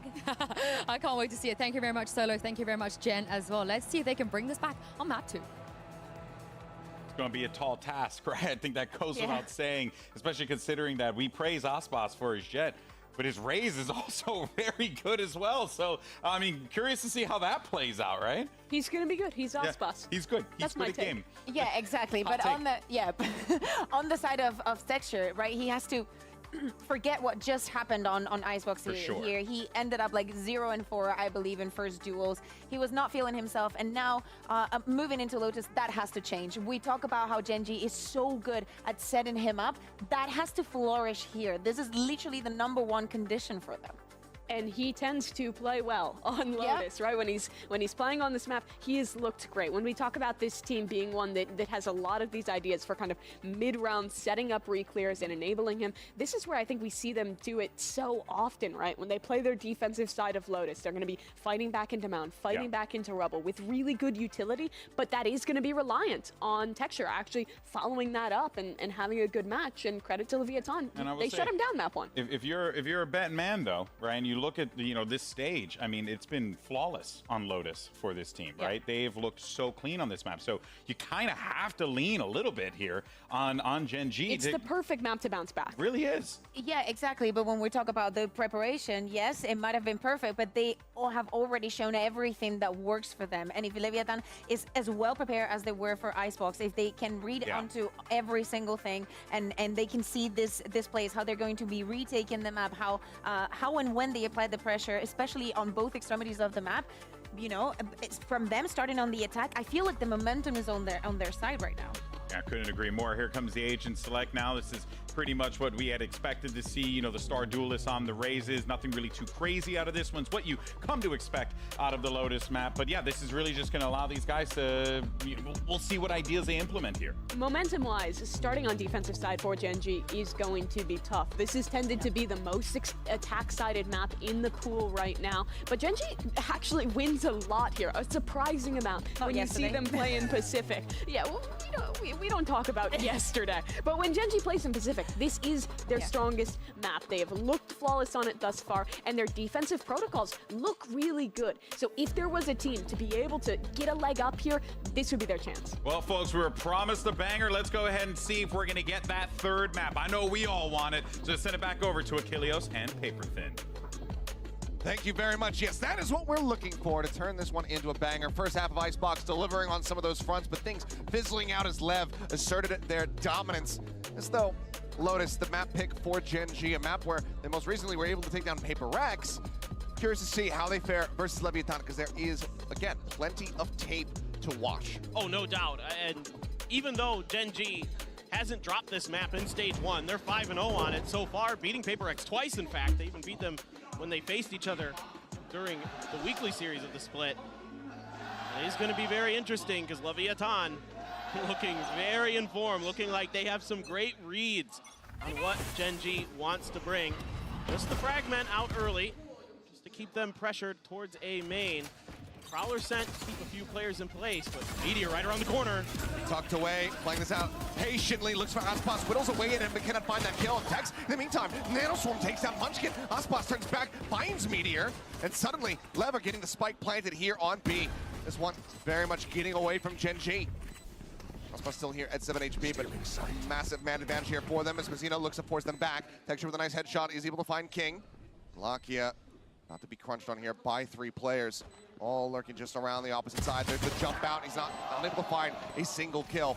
I can't wait to see it. Thank you very much, Solo. Thank you very much, Jen, as well. Let's see if they can bring this back on map 2. It's going to be a tall task, right? I think that goes without saying, especially considering that we praise Aspas for his jet, but his raise is also very good as well. So, I mean, curious to see how that plays out, right? He's going to be good. He's Aspas. He's good. He's good at game. Yeah, exactly. Hot But on the on the side of Texture, right? He has to forget what just happened on Icebox here. He ended up like 0-4, I believe, in first duels. He was not feeling himself, and now moving into Lotus, that has to change. We talk about how Gen.G is so good at setting him up. That has to flourish here. This is literally the #1 condition for them. And he tends to play well on Lotus, right? When he's playing on this map, he has looked great. When we talk about this team being one that has a lot of these ideas for kind of mid-round setting up reclears and enabling him, this is where I think we see them do it so often, right? When they play their defensive side of Lotus, they're going to be fighting back into Mount, fighting back into Rubble with really good utility, but that is going to be reliant on Texture actually following that up and having a good match. And credit to Leviathan. They shut him down map 1. If you're a betting man though, right, and you look at this stage, I mean, it's been flawless on Lotus for this team, right? They've looked so clean on this map, so you kind of have to lean a little bit here on Gen.G. It's the perfect map to bounce back. Really is. Yeah, exactly. But when we talk about the preparation, yes, it might have been perfect, but they all have already shown everything that works for them. And if Leviathan is as well prepared as they were for Icebox, if they can read onto every single thing and they can see this place, how they're going to be retaking the map, how and when they apply the pressure, especially on both extremities of the map, you know, it's from them starting on the attack. I feel like the momentum is on their side right now. Yeah, I couldn't agree more. Here comes the agent select now. This is pretty much what we had expected to see. You know, the star duelists on the raises. Nothing really too crazy out of this one. It's what you come to expect out of the Lotus map. But yeah, this is really just going to allow these guys to, we'll see what ideas they implement here. Momentum-wise, starting on defensive side for Gen.G is going to be tough. This is tended to be the most attack-sided map in the pool right now. But Gen.G actually wins a lot here, a surprising amount when you see them play in Pacific. Yeah, well, we don't talk about yesterday, but when Gen.G plays in Pacific, this is their strongest map. They have looked flawless on it thus far, and their defensive protocols look really good. So if there was a team to be able to get a leg up here, this would be their chance. Well, folks, we were promised the banger. Let's go ahead and see if we're going to get that third map. I know we all want it, so send it back over to Achilleos and Paperthin. Thank you very much. Yes, that is what we're looking for, to turn this one into a banger. First half of Icebox delivering on some of those fronts, but things fizzling out as LEV asserted their dominance. As though Lotus, the map pick for Gen.G, a map where they most recently were able to take down Paper Rex. Curious to see how they fare versus Leviathan, because there is, again, plenty of tape to watch. Oh, no doubt. And even though Gen.G hasn't dropped this map in stage 1, they're 5-0 on it so far, beating Paper Rex twice, in fact. They even beat them when they faced each other during the weekly series of the split. It is going to be very interesting because Leviathan looking very informed, looking like they have some great reads on what Gen.G wants to bring. Just the fragment out early, just to keep them pressured towards A main. Prowler sent to keep a few players in place, but Meteor right around the corner. Tucked away, playing this out patiently, looks for Aspas, whittles away at him, but cannot find that kill. Tex, in the meantime, Nanoswarm takes down Munchkin. Aspas turns back, finds Meteor, and suddenly, LEV are getting the spike planted here on B. This one very much getting away from Gen.G. Aspas still here at 7 HP, but massive man advantage here for them as Mazzino looks to force them back. Texture with a nice headshot is able to find King. Lakia about to be crunched on here by 3 players. All lurking just around the opposite side. There's the jump out. He's not able to find a single kill.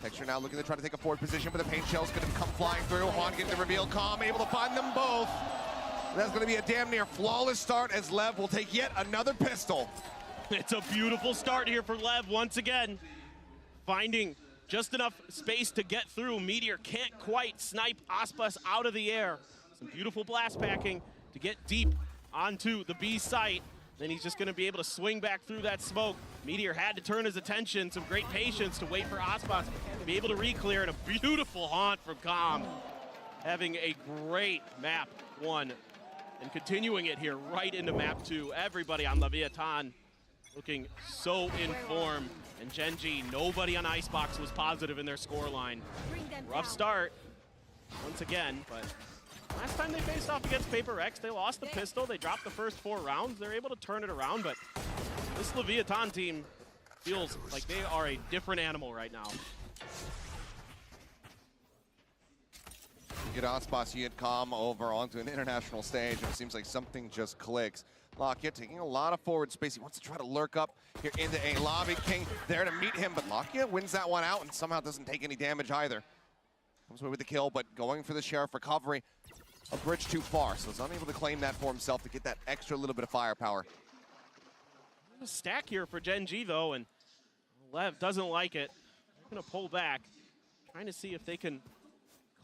Texture now looking to try to take a forward position, but the paint shell's going to come flying through. Juan getting the reveal. Calm able to find them both. That's going to be a damn near flawless start as LEV will take yet another pistol. It's a beautiful start here for LEV once again. Finding just enough space to get through. Meteor can't quite snipe Aspas out of the air. Some beautiful blast packing to get deep onto the B site. Then he's just going to be able to swing back through that smoke. Meteor had to turn his attention, some great patience to wait for Aspas to be able to re-clear, and a beautiful haunt from Calm. Having a great map 1 and continuing it here right into map 2. Everybody on Leviathan looking so in form. And Gen.G, nobody on Icebox was positive in their scoreline. Rough start once again, but last time they faced off against Paper Rex, they lost the pistol. They dropped the first 4 rounds. They're able to turn it around, but this Leviathan team feels like they are a different animal right now. You get Aspas, you get Calm over onto an international stage, and it seems like something just clicks. Lakia taking a lot of forward space. He wants to try to lurk up here into a lobby. King there to meet him, but Lakia wins that one out and somehow doesn't take any damage either. Comes away with the kill, but going for the Sheriff recovery. A bridge too far, so he's unable to claim that for himself to get that extra little bit of firepower. A stack here for Gen.G though, and LEV doesn't like it. They're gonna pull back, trying to see if they can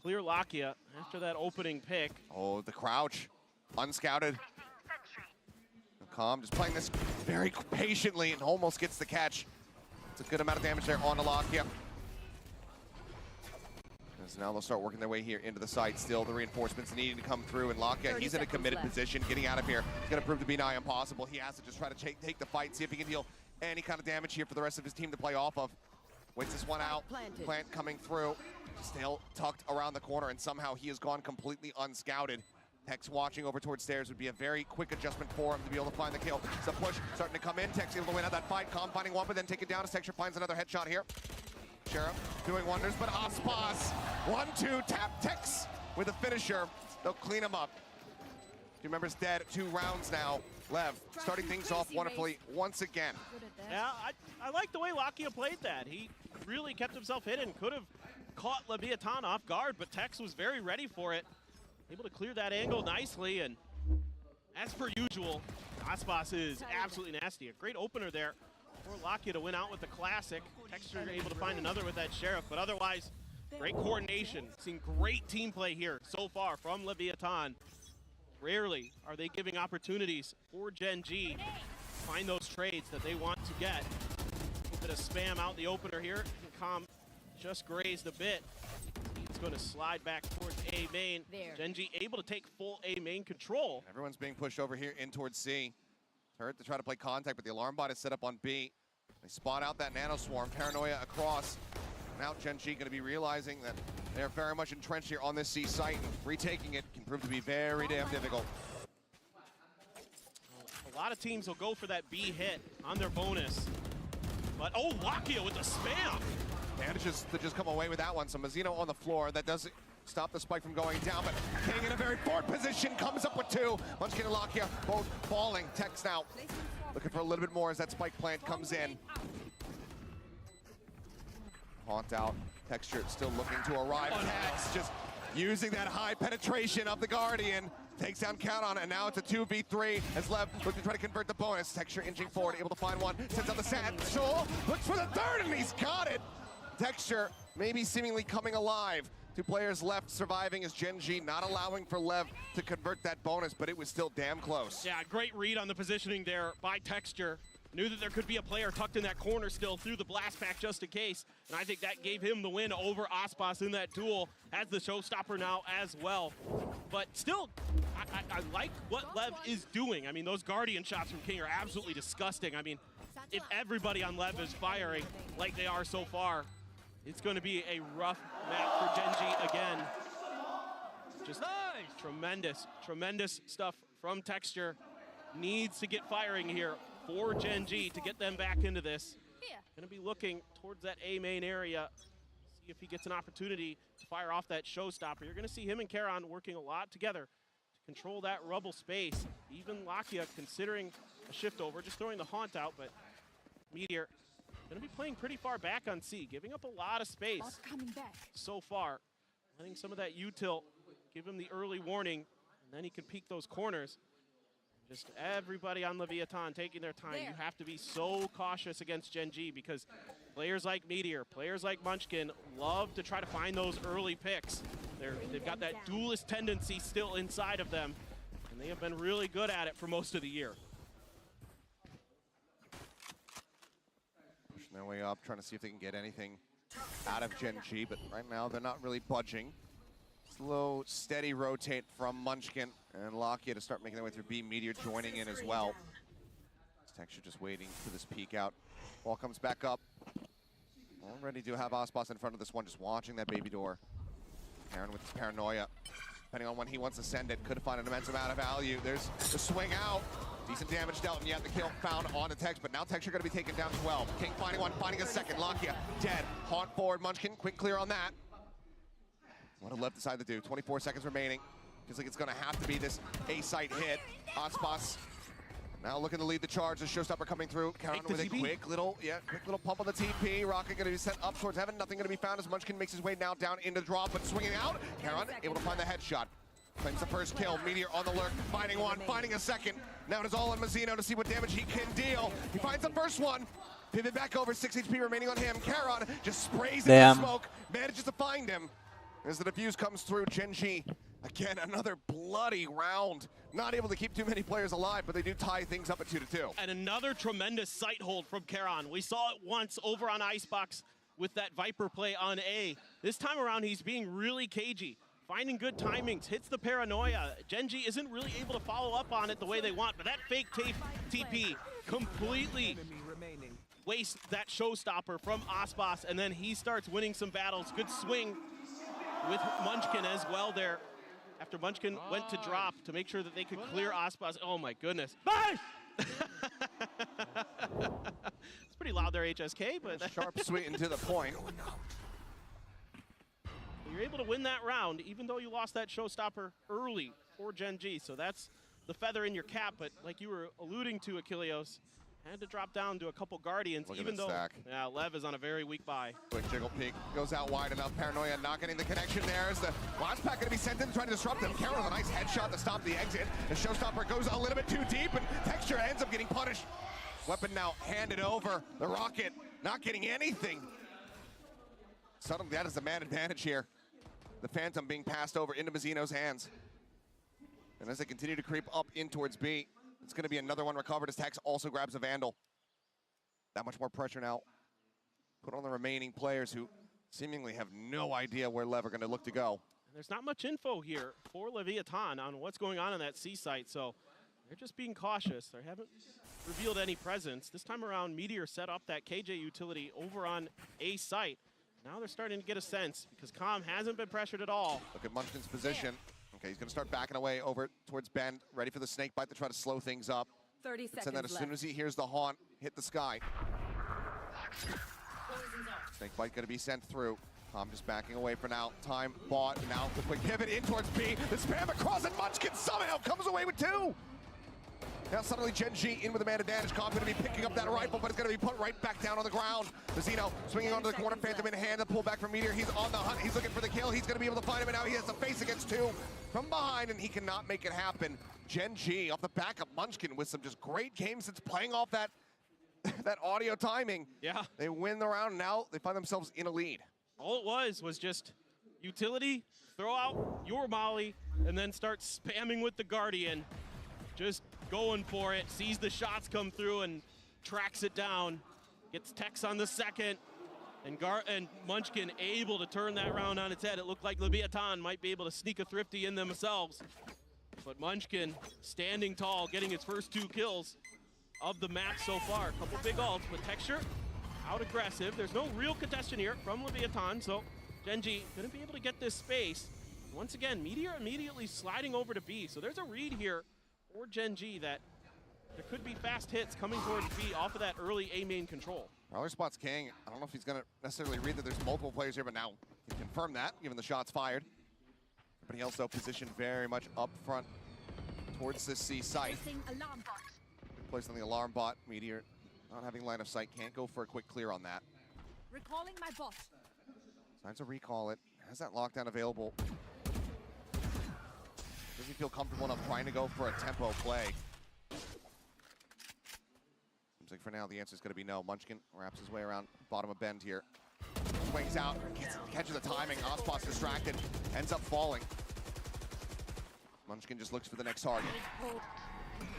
clear Lakia after that opening pick. Oh, the crouch, unscouted. Calm just playing this very patiently and almost gets the catch. It's a good amount of damage there on Lakia. So now they'll start working their way here into the site. Still, the reinforcements needing to come through, and Lakia, he's in a committed position. Getting out of here is going to prove to be nigh impossible. He has to just try to take the fight, see if he can deal any kind of damage here for the rest of his team to play off of. Waits this one out. Plant coming through. Still tucked around the corner, and somehow he has gone completely unscouted. Tex watching over towards stairs would be a very quick adjustment for him to be able to find the kill. It's a push starting to come in. Tex able to win out that fight. Calm finding one, but then take it down as Texture finds another headshot here. Sheriff doing wonders, but Aspas 1-2 tap Tex with a finisher. They'll clean him up. 2 members dead, 2 rounds now. LEV starting things off wonderfully once again. Yeah, I like the way Lakia played that. He really kept himself hidden. Could have caught Leviathan off guard, but Tex was very ready for it. Able to clear that angle nicely, and as per usual, Aspas is absolutely nasty. A great opener there for Lakia to win out with the classic. Texture able to find another with that Sheriff, but otherwise, great coordination. Seeing great team play here so far from Leviathan. Rarely are they giving opportunities for Gen.G to find those trades that they want to get. A bit of spam out the opener here. Calm just grazed a bit. He's going to slide back towards A main. Gen.G able to take full A main control. Everyone's being pushed over here in towards C. Turret to try to play contact, but the alarm bot is set up on B. They spot out that nano swarm. Paranoia across. Now Gen.G going to be realizing that they're very much entrenched here on this C site, and retaking it can prove to be very damn difficult. A lot of teams will go for that B hit on their bonus. But oh, Lakia with the spam. Manages to just come away with that one. So Mazzino on the floor. That does stop the spike from going down, but King in a very forward position comes up with 2. Munchkin and Lakia both falling. Tex now looking for a little bit more as that spike plant comes in. Haunt out. Texture still looking to arrive. Tex just using that high penetration of the Guardian. Takes down Count-On, and now it's a 2v3 as LEV looking to try to convert the bonus. Texture inching forward, able to find one. Sends out the satchel. Looks for the 3rd, and he's got it. Texture maybe seemingly coming alive. 2 players left surviving as Gen.G not allowing for LEV to convert that bonus, but it was still damn close. Yeah, great read on the positioning there by Texture. Knew that there could be a player tucked in that corner still through the blast pack just in case. And I think that gave him the win over Aspas in that duel. Has the showstopper now as well. But still, I like what LEV is doing. I mean, those Guardian shots from King are absolutely disgusting. I mean, if everybody on LEV is firing like they are so far, it's going to be a rough map for Gen.G again. Just tremendous stuff from Texture. Needs to get firing here for Gen.G to get them back into this. Going to be looking towards that A main area. See if he gets an opportunity to fire off that showstopper. You're going to see him and Charon working a lot together to control that rubble space. Even Lakia considering a shift over, just throwing the haunt out, but Meteor going to be playing pretty far back on C, giving up a lot of space so far. Letting some of that util give him the early warning. And then he can peek those corners. Just everybody on Leviathan taking their time. You have to be so cautious against Gen.G because players like Meteor, players like Munchkin love to try to find those early picks. They've got that duelist tendency still inside of them, and they have been really good at it for most of the year. Pushing their way up, trying to see if they can get anything out of Gen.G, but right now they're not really budging. Slow, steady rotate from Munchkin and Lakia to start making their way through B. Meteor joining in as well. Texture just waiting for this peek out. Ball comes back up. Already do have Aspas in front of this one, just watching that baby door. Aaron with his paranoia. Depending on when he wants to send it, could find an immense amount of value. There's the swing out. Decent damage dealt, and yet the kill found on the Tex, but now Texture going to be taken down as well. King finding one, finding a second. Lakia dead. Haunt forward, Munchkin, quick clear on that. What a LEV decide to do. 24 seconds remaining. Feels like it's going to have to be this A-site hit. Aspas now looking to lead the charge. The showstopper coming through. Count with a quick little pump on the TP. Rocket going to be sent up towards heaven. Nothing going to be found as Munchkin makes his way now down into the drop, but swinging out. Caron able to find the headshot. Claims the first kill. Meteor on the lurk, finding one, finding a second. Now it is all on Mazzino to see what damage he can deal. He finds the first one. Pivot back over, 6 HP remaining on him. Caron just sprays in the smoke, manages to find him. As the defuse comes through, Gen.G, again, another bloody round. Not able to keep too many players alive, but they do tie things up at 2-2. And another tremendous sight hold from Caron. We saw it once over on Icebox with that Viper play on A. This time around, he's being really cagey, finding good timings, hits the paranoia. Gen.G isn't really able to follow up on it the way they want, but that fake TP completely wastes that showstopper from Aspas, and then he starts winning some battles. Good swing with Munchkin as well there. After Munchkin went to drop to make sure that they could clear Aspas. Oh my goodness. It's pretty loud there, HSK, but sharp, sweet, and to the point. You're able to win that round, even though you lost that showstopper early for Gen.G. So that's the feather in your cap, but like you were alluding to, Achilleos, had to drop down to a couple Guardians, even though LEV is on a very weak buy. Quick jiggle peek, goes out wide enough. Paranoia not getting the connection there. As the last pack going to be sent in, trying to disrupt them. Carol with a nice headshot to stop the exit. The showstopper goes a little bit too deep, and Texture ends up getting punished. Weapon now handed over. The Rocket not getting anything. Suddenly that is the man advantage here. The Phantom being passed over into Mazzino's hands. And as they continue to creep up in towards B, it's going to be another one recovered as Tex also grabs a Vandal. That much more pressure now put on the remaining players who seemingly have no idea where LEV are going to look to go. There's not much info here for Leviathan on what's going on in that C site, so they're just being cautious. They haven't revealed any presence. This time around, Meteor set up that KJ utility over on A site. Now they're starting to get a sense because Calm hasn't been pressured at all. Look at Munchkin's position. Okay, he's going to start backing away over towards Bend, ready for the snake bite to try to slow things up. 30 seconds and then as soon as he hears the haunt hit the sky, snake bite going to be sent through. Calm just backing away for now. Time bought. Now the quick pivot in towards B. The spam across and Munchkin somehow comes away with 2. Now suddenly Gen.G in with a man advantage. Calm going to be picking up that rifle, but it's going to be put right back down on the ground. Mazzino swinging onto the corner, Phantom in hand, the pullback from Meteor. He's on the hunt, he's looking for the kill. He's going to be able to find him, and now he has to face against 2 from behind, and he cannot make it happen. Gen.G off the back of Munchkin with some just great games since playing off that audio timing. Yeah. They win the round, and now they find themselves in a lead. All it was just utility, throw out your Molly, and then start spamming with the Guardian. Just going for it, sees the shots come through and tracks it down. Gets Tex on the second, and Munchkin able to turn that round on its head. It looked like Leviathan might be able to sneak a thrifty in themselves. But Munchkin standing tall, getting his first 2 kills of the match so far. A couple big ults, but Texture out aggressive. There's no real contestant here from Leviathan, so Gen.G gonna be able to get this space. Once again, Meteor immediately sliding over to B, so there's a read here for Gen.G that there could be fast hits coming towards B off of that early A main control. Prowler spots King. I don't know if he's going to necessarily read that there's multiple players here, but now he can confirm that, given the shots fired. Everybody else, though, positioned very much up front towards this C site. Placed on the alarm bot. Meteor not having line of sight. Can't go for a quick clear on that. Recalling my bot. Time to recall it. Has that lockdown available. Does he feel comfortable enough trying to go for a tempo play? Seems like for now the answer is going to be no. Munchkin wraps his way around bottom of bend here. Swings out, catches the timing. Ospas distracted, ends up falling. Munchkin just looks for the next target.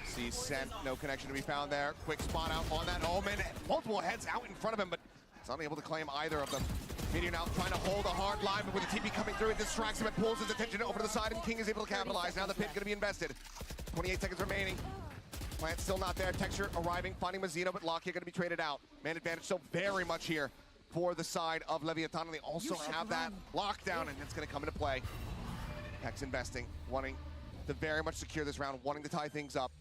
Sees Sent, no connection to be found there. Quick spot out on that Omen. Multiple heads out in front of him, but he's unable to claim either of them. Meteor now trying to hold a hard line, but with the TP coming through, it distracts him and pulls his attention over to the side, and King is able to capitalize. Now the pit going to be invested. 28 seconds remaining. Plant still not there. Texture arriving, finding Mazzino, but Lockyer going to be traded out. Man advantage still very much here for the side of Leviathan, and they also have that lockdown, and it's going to come into play. Hex investing, wanting to very much secure this round, wanting to tie things up.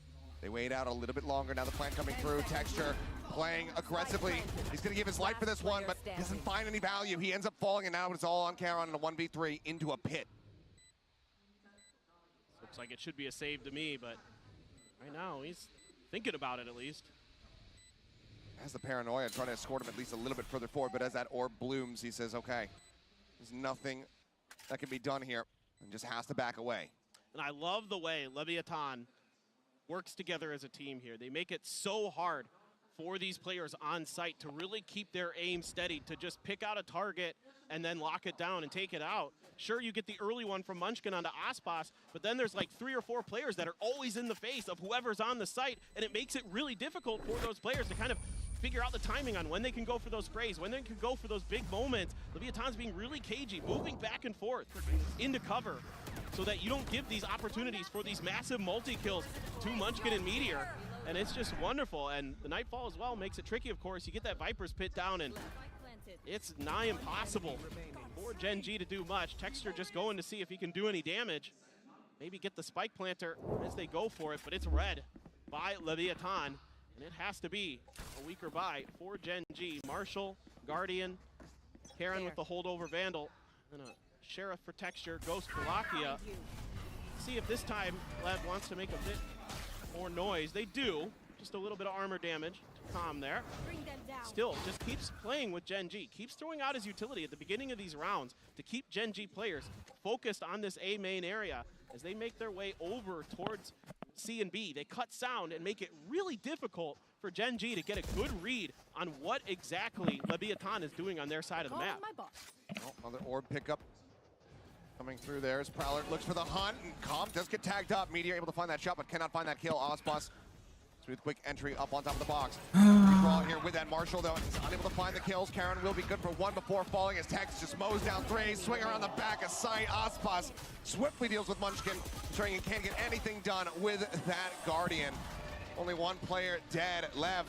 They wait out a little bit longer. Now the plant coming through. Texture playing aggressively. He's going to give his life for this one, but doesn't find any value. He ends up falling, and now it's all on Charon in a 1v3 into a pit. Looks like it should be a save to me, but right now he's thinking about it at least. Has the paranoia, trying to escort him at least a little bit further forward, but as that orb blooms, he says, okay, there's nothing that can be done here, and just has to back away. And I love the way Leviathan works together as a team here. They make it so hard for these players on site to really keep their aim steady, to just pick out a target and then lock it down and take it out. Sure, you get the early one from Munchkin onto Ospas, but then there's like 3 or 4 players that are always in the face of whoever's on the site, and it makes it really difficult for those players to kind of figure out the timing on when they can go for those sprays, when they can go for those big moments. Leviathan's being really cagey, moving back and forth into cover so that you don't give these opportunities for these massive multi-kills to Munchkin and Meteor. And it's just wonderful. And the Nightfall as well makes it tricky, of course. You get that Viper's Pit down, and it's nigh impossible for Gen.G to do much. Texture just going to see if he can do any damage. Maybe get the Spike Planter as they go for it, but it's read by Leviathan. And it has to be a weaker buy for Gen.G. Marshall, Guardian, Karen with the holdover Vandal, and a Sheriff for Texture, Ghost for Lakia. See if this time LEV wants to make a bit more noise. They do. Just a little bit of armor damage to calm there. Still, just keeps playing with Gen.G. Keeps throwing out his utility at the beginning of these rounds to keep Gen.G players focused on this A main area as they make their way over towards C and B. They cut sound and make it really difficult for Gen.G to get a good read on what exactly Leviathan is doing on their side of the map. Oh, another orb pickup coming through there as Prowler looks for the hunt, and Calm does get tagged up. Meteor able to find that shot, but cannot find that kill. Ospas, smooth quick entry up on top of the box. Draw here with that Marshall, though, and he's unable to find the kills. Karen will be good for one before falling as Tex just mows down 3. Swing around the back of sight. Ospas swiftly deals with Munchkin, ensuring he can't get anything done with that Guardian. Only one player dead. LEV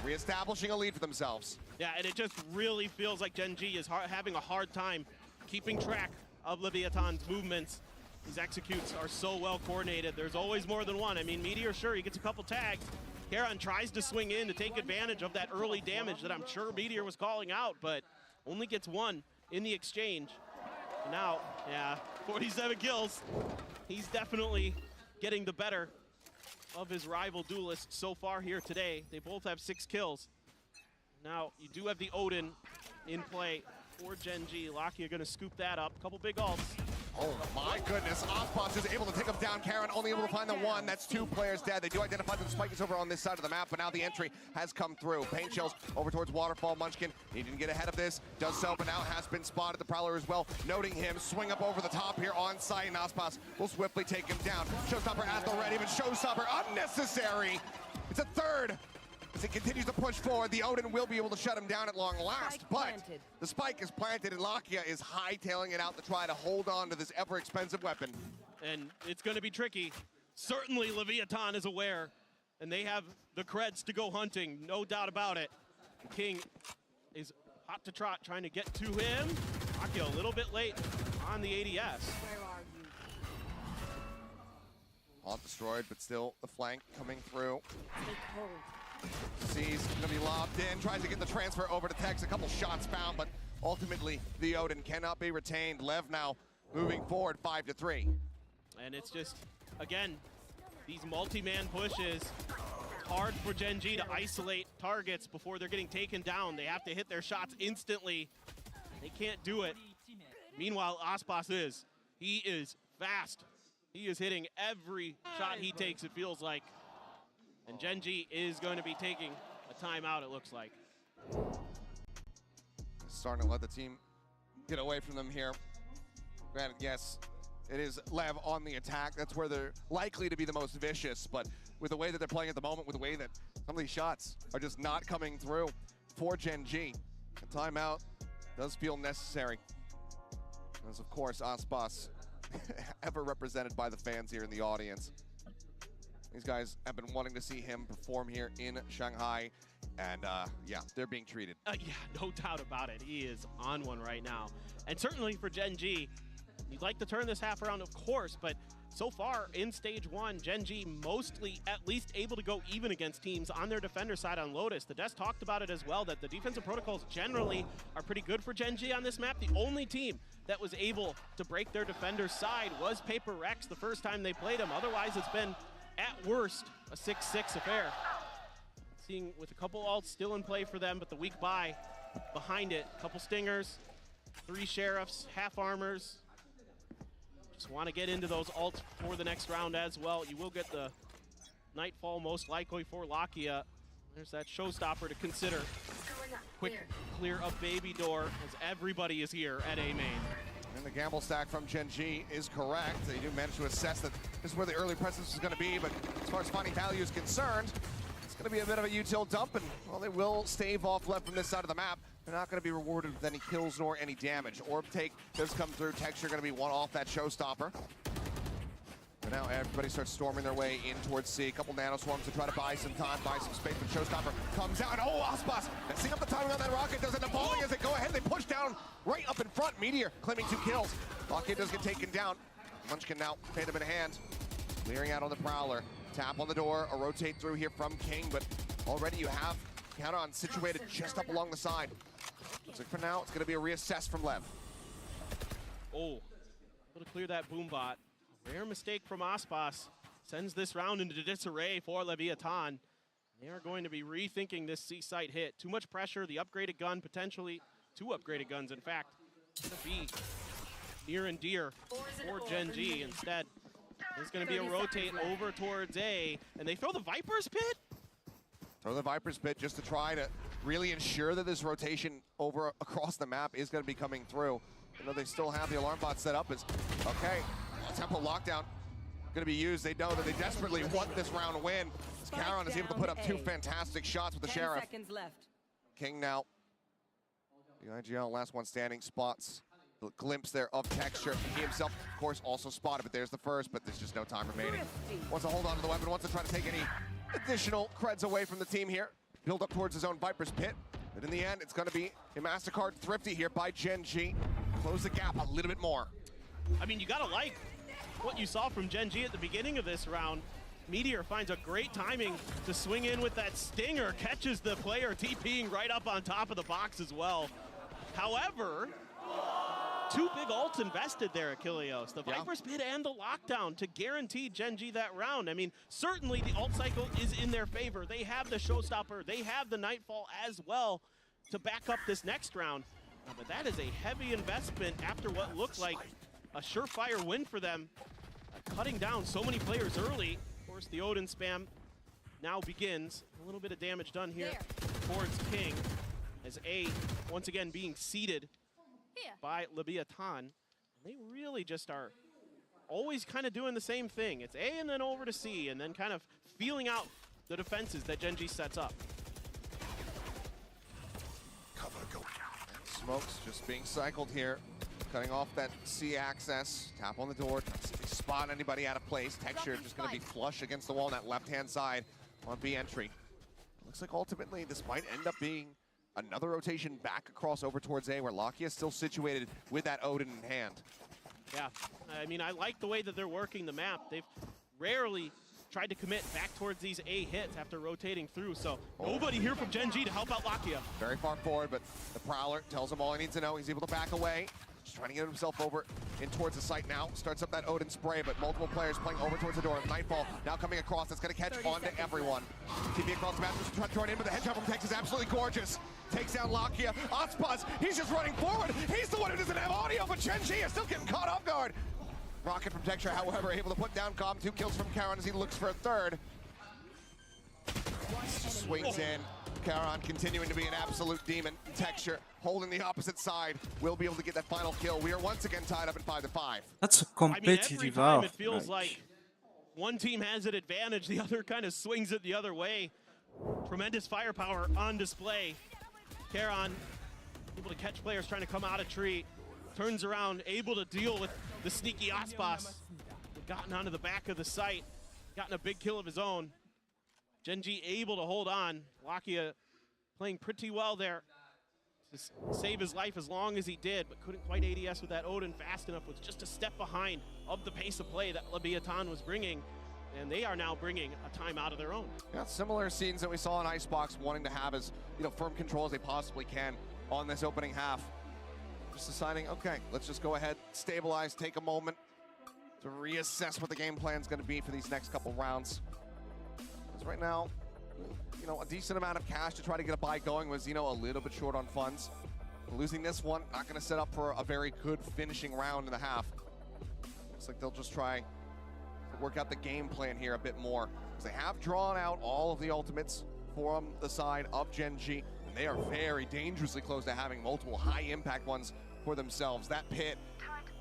reestablishing a lead for themselves. Yeah, and it just really feels like Gen.G is having a hard time keeping track of Leviathan's movements. These executes are so well coordinated. There's always more than one. I mean, Meteor, sure, he gets a couple tags. Karen tries to swing in to take advantage of that early damage that I'm sure Meteor was calling out, but only gets one in the exchange. And now, yeah, 47 kills. He's definitely getting the better of his rival duelist so far here today. They both have 6 kills. Now, you do have the Odin in play for Gen.G. Lakia gonna scoop that up. Couple big ults. Oh my goodness, Ospas is able to take him down. Karen only able to find the one. That's 2 players dead. They do identify that the Spike is over on this side of the map, but now the entry has come through. Paint shells over towards Waterfall. Munchkin needing to get ahead of this. Does so, but now has been spotted. The Prowler as well, noting him. Swing up over the top here on site, and Ospas will swiftly take him down. Showstopper at the ready, but Showstopper unnecessary. It's a third. As it continues to push forward, the Odin will be able to shut him down at long last, but the Spike is planted, and Lakia is hightailing it out to try to hold on to this ever-expensive weapon. And it's going to be tricky. Certainly Leviathan is aware, and they have the creds to go hunting, no doubt about it. King is hot to trot, trying to get to him. Lakia a little bit late on the ADS. All destroyed, but still the flank coming through. Sees gonna be lobbed in, tries to get the transfer over to Tex. A couple shots found, but ultimately the Odin cannot be retained. LEV now moving forward 5-3. And it's just, again, these multi-man pushes. It's hard for Gen.G to isolate targets before they're getting taken down. They have to hit their shots instantly. They can't do it. Meanwhile, Ospas is. He is fast. He is hitting every shot he takes, it feels like. And Gen.G is going to be taking a timeout, it looks like. Starting to let the team get away from them here. Granted, yes, it is LEV on the attack. That's where they're likely to be the most vicious, but with the way that they're playing at the moment, with the way that some of these shots are just not coming through for Gen.G, a timeout does feel necessary. As of course, Aspas, ever represented by the fans here in the audience. These guys have been wanting to see him perform here in Shanghai, and yeah, they're being treated. Yeah, no doubt about it. He is on one right now. And certainly for Gen.G, you'd like to turn this half around, of course, but so far in stage one, Gen.G mostly at least able to go even against teams on their defender side on Lotus. The Des talked about it as well, that the defensive protocols generally are pretty good for Gen.G on this map. The only team that was able to break their defender's side was Paper Rex the first time they played him. Otherwise, it's been, at worst, a 6-6 affair. Seeing with a couple ults still in play for them, but the weak buy behind it. Couple stingers, 3 sheriffs, half armors. Just want to get into those ults for the next round as well. You will get the Nightfall most likely for Lakia. There's that showstopper to consider. Quick clear of Baby Door as everybody is here at A main. And the gamble stack from Gen.G is correct. They do manage to assess that this is where the early presence is going to be, but as far as finding value is concerned, it's going to be a bit of a util dump, and well, they will stave off left from this side of the map. They're not going to be rewarded with any kills nor any damage. Orb take does come through. Texture going to be one off that showstopper. But now everybody starts storming their way in towards C. A couple nanoswarms to try to buy some time, buy some space. But showstopper comes out. Oh, Aspas messing up the timing on that rocket. Does it falling as they go ahead. They push down right up in front. Meteor claiming 2 kills. Rocket does get taken down. Munchkin now pay them in hand. Clearing out on the Prowler. Tap on the door. A rotate through here from King. But already you have Countdown situated just up along the side. Looks like for now it's going to be a reassess from LEV. Oh, able to clear that boom bot. Rare mistake from Aspas. Sends this round into disarray for Leviathan. They are going to be rethinking this C site hit. Too much pressure, the upgraded gun, potentially 2 upgraded guns, in fact. Going to be near and dear for Gen.G. Instead, there's going to be a rotate over towards A, and they throw the Viper's Pit? Throw the Viper's Pit just to try to really ensure that this rotation over across the map is going to be coming through. You know, they still have the alarm bot set up as, okay, tempo lockdown going to be used. They know that they desperately want this round win. As Caron is able to put up 2 fantastic shots with the Sheriff. 10 seconds left. King now, the IGL last one standing, spots the glimpse there of Texture. He himself, of course, also spotted, but there's the first, but there's just no time remaining. Wants to hold on to the weapon, wants to try to take any additional creds away from the team here. Build up towards his own Viper's Pit. But in the end, it's going to be a MasterCard thrifty here by Gen.G. Close the gap a little bit more. I mean, you got to like what you saw from Gen.G at the beginning of this round. Meteor finds a great timing to swing in with that stinger, catches the player TPing right up on top of the box as well. However, 2 big ults invested there, Achilleos. The Viper's Pit and the lockdown to guarantee Gen.G that round. I mean, certainly the ult cycle is in their favor. They have the showstopper, they have the Nightfall as well to back up this next round. But that is a heavy investment after what looked like a surefire win for them. Cutting down so many players early. Of course, the Odin spam now begins. A little bit of damage done here towards King as A once again being seeded by Leviathan. And they really just are always kind of doing the same thing. It's A and then over to C and then kind of feeling out the defenses that Gen.G sets up. Cover go. Smokes just being cycled here. Cutting off that C access. Tap on the door. Spot anybody out of place. Texture just going to be flush against the wall on that left-hand side on B entry. Looks like ultimately this might end up being another rotation back across over towards A, where Lakia is still situated with that Odin in hand. Yeah, I mean, I like the way that they're working the map. They've rarely tried to commit back towards these A hits after rotating through, so nobody here from Gen.G to help out Lakia. Very far forward, but the Prowler tells him all he needs to know. He's able to back away. Just trying to get himself over in towards the site now. Starts up that Odin spray, but multiple players playing over towards the door. Nightfall now coming across. That's going to catch onto everyone. TP across the map, just trying to throw it in, but the headshot from Tex is absolutely gorgeous. Takes down Lakia. Aspas, he's just running forward. He's the one who doesn't have audio, but Gen.G is still getting caught off guard. rocket from Texture, however, able to put down Calm. 2 kills from Karon as he looks for a third. Swings in. Karon continuing to be an absolute demon. Texture holding the opposite side. Will be able to get that final kill. We are once again tied up at 5-5. That's a I mean, every competitive time half. it feels like one team has an advantage, the other kind of swings it the other way. Tremendous firepower on display. Karon able to catch players trying to come out of tree. Turns around, able to deal with the sneaky Aspas. Gotten onto the back of the site. Gotten a big kill of his own. Gen.G able to hold on. Lakia playing pretty well there to save his life as long as he did, but couldn't quite ADS with that Odin fast enough. Was just a step behind of the pace of play that Leviathan was bringing, and they are now bringing a timeout of their own. Yeah, similar scenes that we saw in Icebox, wanting to have as firm control as they possibly can on this opening half. Just deciding, okay, let's just go ahead, stabilize, take a moment to reassess what the game plan is going to be for these next couple rounds. Because right now, a decent amount of cash to try to get a buy going was, a little bit short on funds. Losing this one, not going to set up for a very good finishing round in the half. Looks like they'll just try to work out the game plan here a bit more. Because they have drawn out all of the ultimates from the side of Gen.G. And they are very dangerously close to having multiple high-impact ones for themselves. That pit,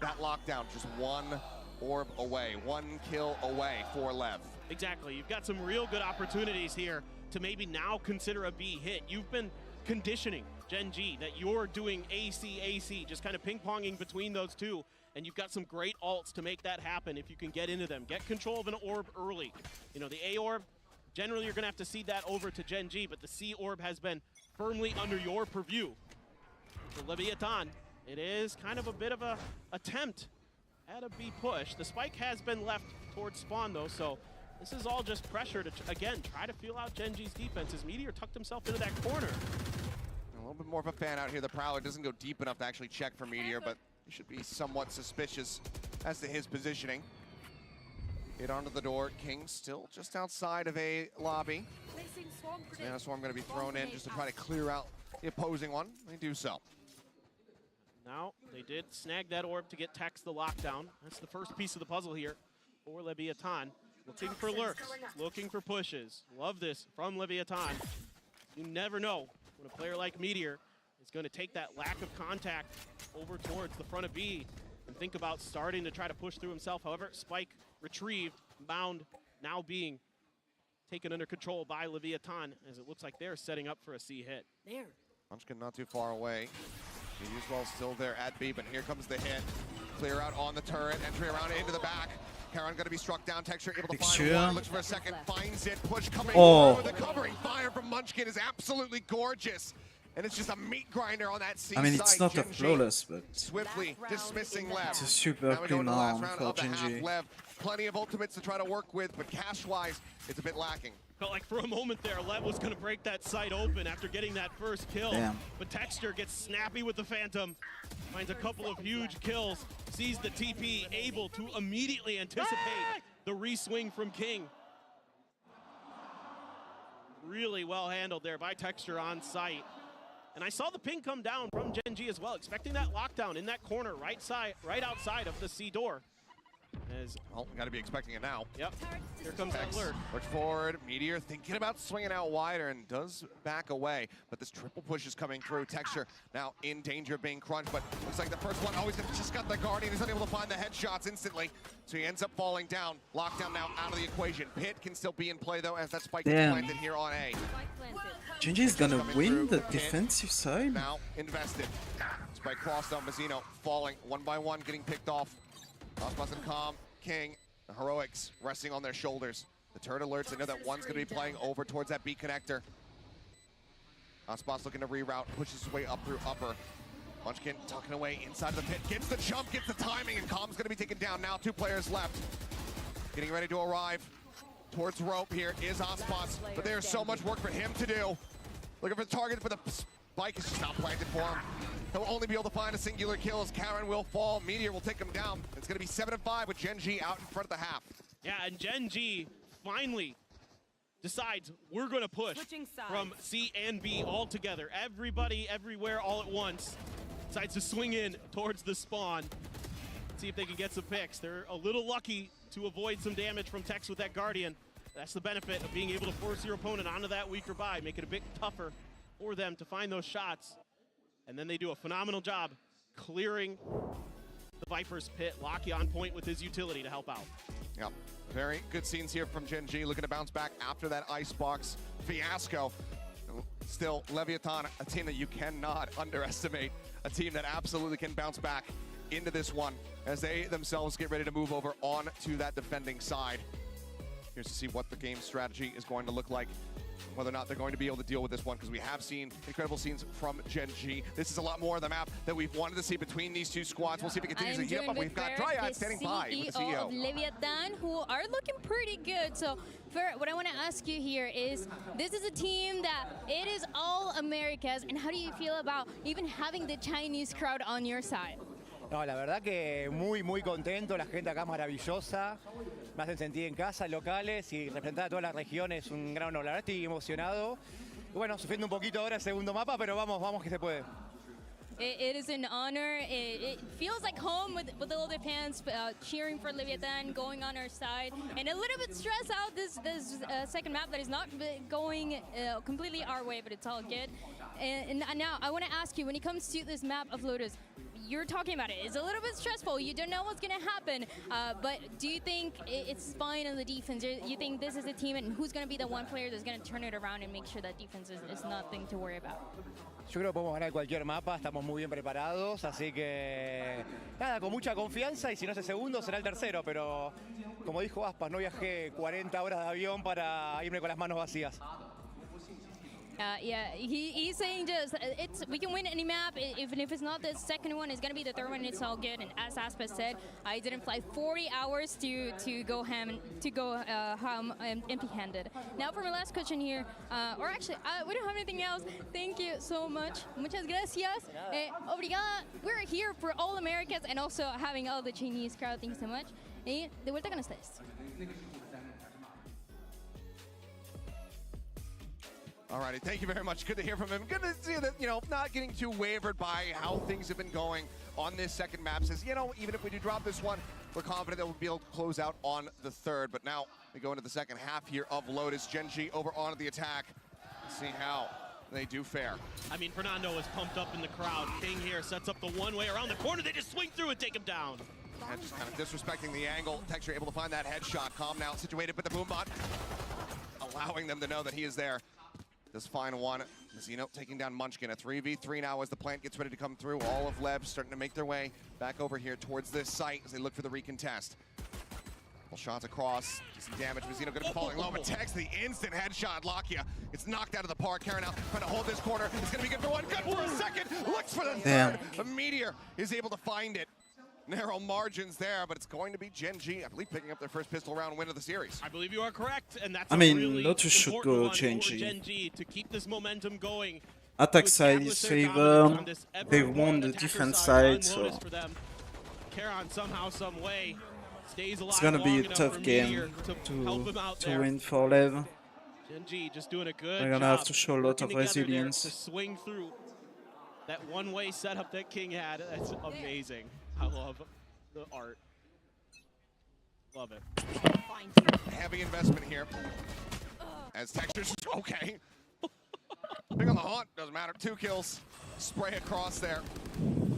that lockdown, just one orb away, one kill away for LEV. Exactly. You've got some real good opportunities here to maybe now consider a B hit. You've been conditioning Gen.G that you're doing AC, just kind of ping-ponging between those two, and you've got some great ults to make that happen if you can get into them. Get control of an orb early. The A orb, generally you're going to have to cede that over to Gen.G, but the C orb has been firmly under your purview. For Leviathan, it is kind of a bit of a attempt at a B push. The spike has been left towards spawn though, so this is all just pressure to, again, try to feel out Gen.G's defense as Meteor tucked himself into that corner. A little bit more of a fan out here. The Prowler doesn't go deep enough to actually check for Meteor, but he should be somewhat suspicious as to his positioning. Hit onto the door. King still just outside of a lobby. Mana Swarm going to be thrown in just to try to clear out the opposing one. They do so. Now, they did snag that orb to get Tex the lockdown. That's the first piece of the puzzle here for Leviathan. Looking for lurks, looking for pushes. Love this from Leviathan. You never know when a player like Meteor is going to take that lack of contact over towards the front of B and think about starting to try to push through himself. However, Spike retrieved, Mound now being taken under control by Leviathan as it looks like they're setting up for a C hit. There. Munchkin not too far away. Meteor's well still there at B, but here comes the hit. Clear out on the turret, entry around into the back. Karon going to be struck down. Texture able to find one. Looks for a second, finds it. Push coming through. The covering fire from Munchkin is absolutely gorgeous. And it's just a meat grinder on that C side. I mean, it's not a flawless, but swiftly dismissing LEV. It's a super clean round for Gen.G. LEV, plenty of ultimates to try to work with, but cash-wise, it's a bit lacking. Felt like for a moment there, LEV was going to break that site open after getting that first kill. Damn. But Texture gets snappy with the Phantom, finds a couple of huge kills, sees the TP, able to immediately anticipate the re-swing from King. Really well handled there by Texture on site. And I saw the ping come down from Gen.G as well, expecting that lockdown in that corner right outside of the C door. Got to be expecting it now. Yep, here comes that lurk. Lurks forward, Meteor thinking about swinging out wider and does back away, but this triple push is coming through. Texture now in danger of being crunched, but looks like the first one, he's just got the Guardian. He's unable to find the headshots instantly, so he ends up falling down. Lockdown now out of the equation. Pit can still be in play though, as that spike is planted here on A. Gen.G is gonna win the defensive side. Now invested. Spike crossed on Mazzino, falling one by one, getting picked off. Aspas and Calm, King, the heroics resting on their shoulders. The turret alerts, they know that one's going to be playing over towards that B connector. Aspas looking to reroute, pushes his way up through upper. Munchkin tucking away inside of the pit, gets the jump, gets the timing, and Calm's going to be taken down. Now 2 players left. Getting ready to arrive towards rope here is Aspas, but there's so much work for him to do. Looking for the target, but the spike is just not planted for him. He'll only be able to find a singular kill as Karon will fall. Meteor will take him down. It's going to be 7-5 with Gen.G out in front of the half. Yeah, and Gen.G finally decides we're going to push from C and B all together. Everybody, everywhere, all at once. Decides to swing in towards the spawn. See if they can get some picks. They're a little lucky to avoid some damage from Tex with that Guardian. That's the benefit of being able to force your opponent onto that weaker buy, make it a bit tougher for them to find those shots. And then they do a phenomenal job clearing the Viper's pit. Locky on point with his utility to help out. Yep, very good scenes here from Gen.G, looking to bounce back after that Icebox fiasco. Still, Leviathan, a team that you cannot underestimate, a team that absolutely can bounce back into this one as they themselves get ready to move over on to that defending side. Here's to see what the game strategy is going to look like, whether or not they're going to be able to deal with this one, because we have seen incredible scenes from Gen.G. This is a lot more of the map that we've wanted to see between these two squads. We'll see if it continues to heat up, but we've got Dryad standing by with the CEO. Of Leviathan, who are looking pretty good. So what I want to ask you here is, this is a team that it is all Americas, and how do you feel about even having the Chinese crowd on your side? No, la verdad que muy contento, la gente acá es maravillosa, me hacen sentir en casa, locales, y representar a toda la región es un gran honor. La verdad estoy emocionado, y bueno, sufriendo un poquito ahora el segundo mapa, pero vamos que se puede. It is an honor. It feels like home with all the fans cheering for Leviathan, going on our side, and a little bit stressed out this second map that is not going completely our way, but it's all good. And now I want to ask you, when it comes to this map of Lotus, you're talking about it. It's a little bit stressful. You don't know what's going to happen. But do you think it's fine on the defense? You think this is the team, and who's going to be the one player that's going to turn it around and make sure that defense is nothing to worry about? Yo creo que podemos ganar cualquier mapa, estamos muy bien preparados, así que nada, con mucha confianza, y si no es el segundo será el tercero, pero como dijo Aspas, no viajé 40 horas de avión para irme con las manos vacías. Yeah, he's saying just we can win any map. Even if it's not the second one, it's gonna be the third one. It's all good. And as Aspa said, I didn't fly 40 hours to go home empty-handed. Now for my last question here, or actually we don't have anything else. Thank you so much. Muchas gracias. Obrigada. We're here for all Americans and also having all the Chinese crowd. Thank you so much. Y de vuelta con ustedes. Alrighty, thank you very much. Good to hear from him. Good to see that, not getting too wavered by how things have been going on this second map. Says, even if we do drop this one, we're confident that we'll be able to close out on the third. But now we go into the second half here of Lotus. Gen.G over onto the attack. Let's see how they do fare. I mean, Fernando is pumped up in the crowd. King here sets up the one-way around the corner. They just swing through and take him down. And just kind of disrespecting the angle. Texture able to find that headshot. Calm now situated with the boombot, allowing them to know that he is there. This final one, Zeno taking down Munchkin. A 3v3 now as the plant gets ready to come through. All of LEV starting to make their way back over here towards this site as they look for the recontest. Couple shots across, some damage. Zeno gonna be falling low, but Tex, the instant headshot. Lakia gets knocked out of the park. Karen out trying to hold this corner. It's gonna be good for one, good for a second. Looks for the third. A Meteor is able to find it. Narrow margins there, but it's going to be Gen.G, I believe, picking up their first pistol round win of the series. I believe you are correct, and that's really Lotus should go Gen.G to keep this momentum going. Attack side is favored. They've won the defense side, so Karon somehow, some way stays alive. It's gonna be a tough game to win for LEV. Gen.G just doing a good They're gonna have to show a lot of resilience to swing through that one-way setup that King had. That's amazing. I love the art. Love it. Heavy investment here. As Texture's okay. Big on the haunt, doesn't matter. 2 kills. Spray across there. And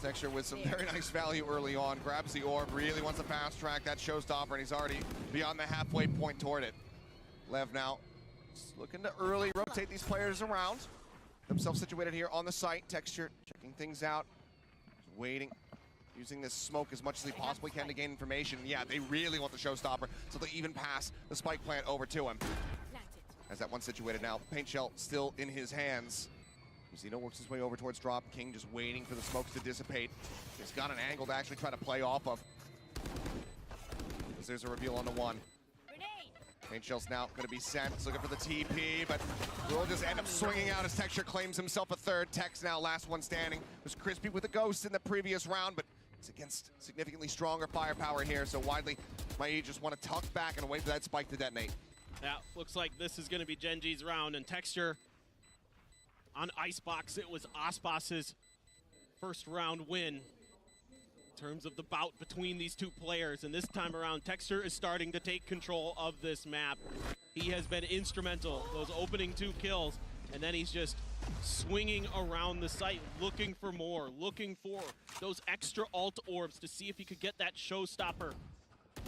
Texture with some very nice value early on. Grabs the orb, really wants to fast track that showstopper, and he's already beyond the halfway point toward it. LEV now looking to early rotate these players around. Themselves situated here on the site. Texture checking things out. Waiting, using this smoke as much as they possibly can to gain information. Yeah, they really want the showstopper, so they even pass the spike plant over to him. As that one situated now, paint shell still in his hands. Zeno works his way over towards drop. King just waiting for the smokes to dissipate. He's got an angle to actually try to play off of. As there's a reveal on the one. Paint shell's now going to be sent. He's looking for the TP, but will just end up swinging out as Texture claims himself a third. Tex now last one standing. Was Crispy with a ghost in the previous round, but it's against significantly stronger firepower here. So widely, might just want to tuck back and wait for that spike to detonate. Yeah, looks like this is going to be Gen.G's round, and Texture on Icebox. It was Aspas's first round win. in terms of the bout between these two players. And this time around, Texture is starting to take control of this map. He has been instrumental, those opening 2 kills, and then he's just swinging around the site, looking for more, looking for those extra alt orbs to see if he could get that showstopper.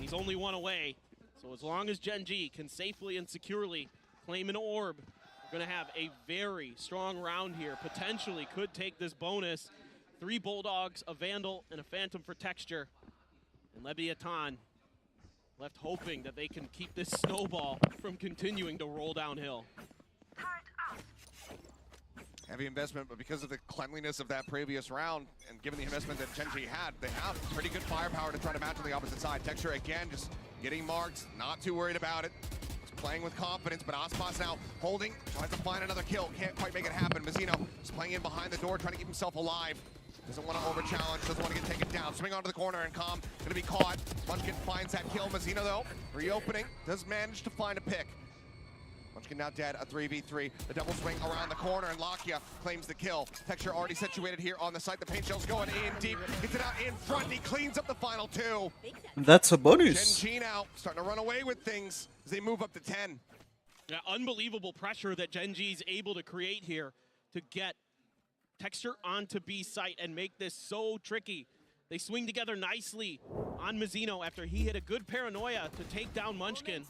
He's only 1 away, so as long as Gen.G can safely and securely claim an orb, we're gonna have a very strong round here. Potentially could take this bonus. 3 Bulldogs, a Vandal, and a Phantom for Texture. And Leviathan left hoping that they can keep this snowball from continuing to roll downhill. Heavy investment, but because of the cleanliness of that previous round, and given the investment that Gen.G had, they have pretty good firepower to try to match on the opposite side. Texture, again, just getting marked, not too worried about it. Just playing with confidence, but Aspas now holding, tries to find another kill, can't quite make it happen. Mazzino is playing in behind the door, trying to keep himself alive. Doesn't want to over-challenge, doesn't want to get taken down. Swing onto the corner, and Calm gonna be caught. Munchkin finds that kill. Mazzino, though, reopening, does manage to find a pick. Munchkin now dead, a 3v3. The double swing around the corner, and Lakia claims the kill. Texture already situated here on the site. The paint shell's going in deep. Gets it out in front, and he cleans up the final 2. That's a bonus. Gen.G now starting to run away with things as they move up to 10. Yeah, unbelievable pressure that Gen.G's able to create here to get Texture onto B site and make this so tricky. They swing together nicely on Mazzino after he hit a good paranoia to take down Munchkin.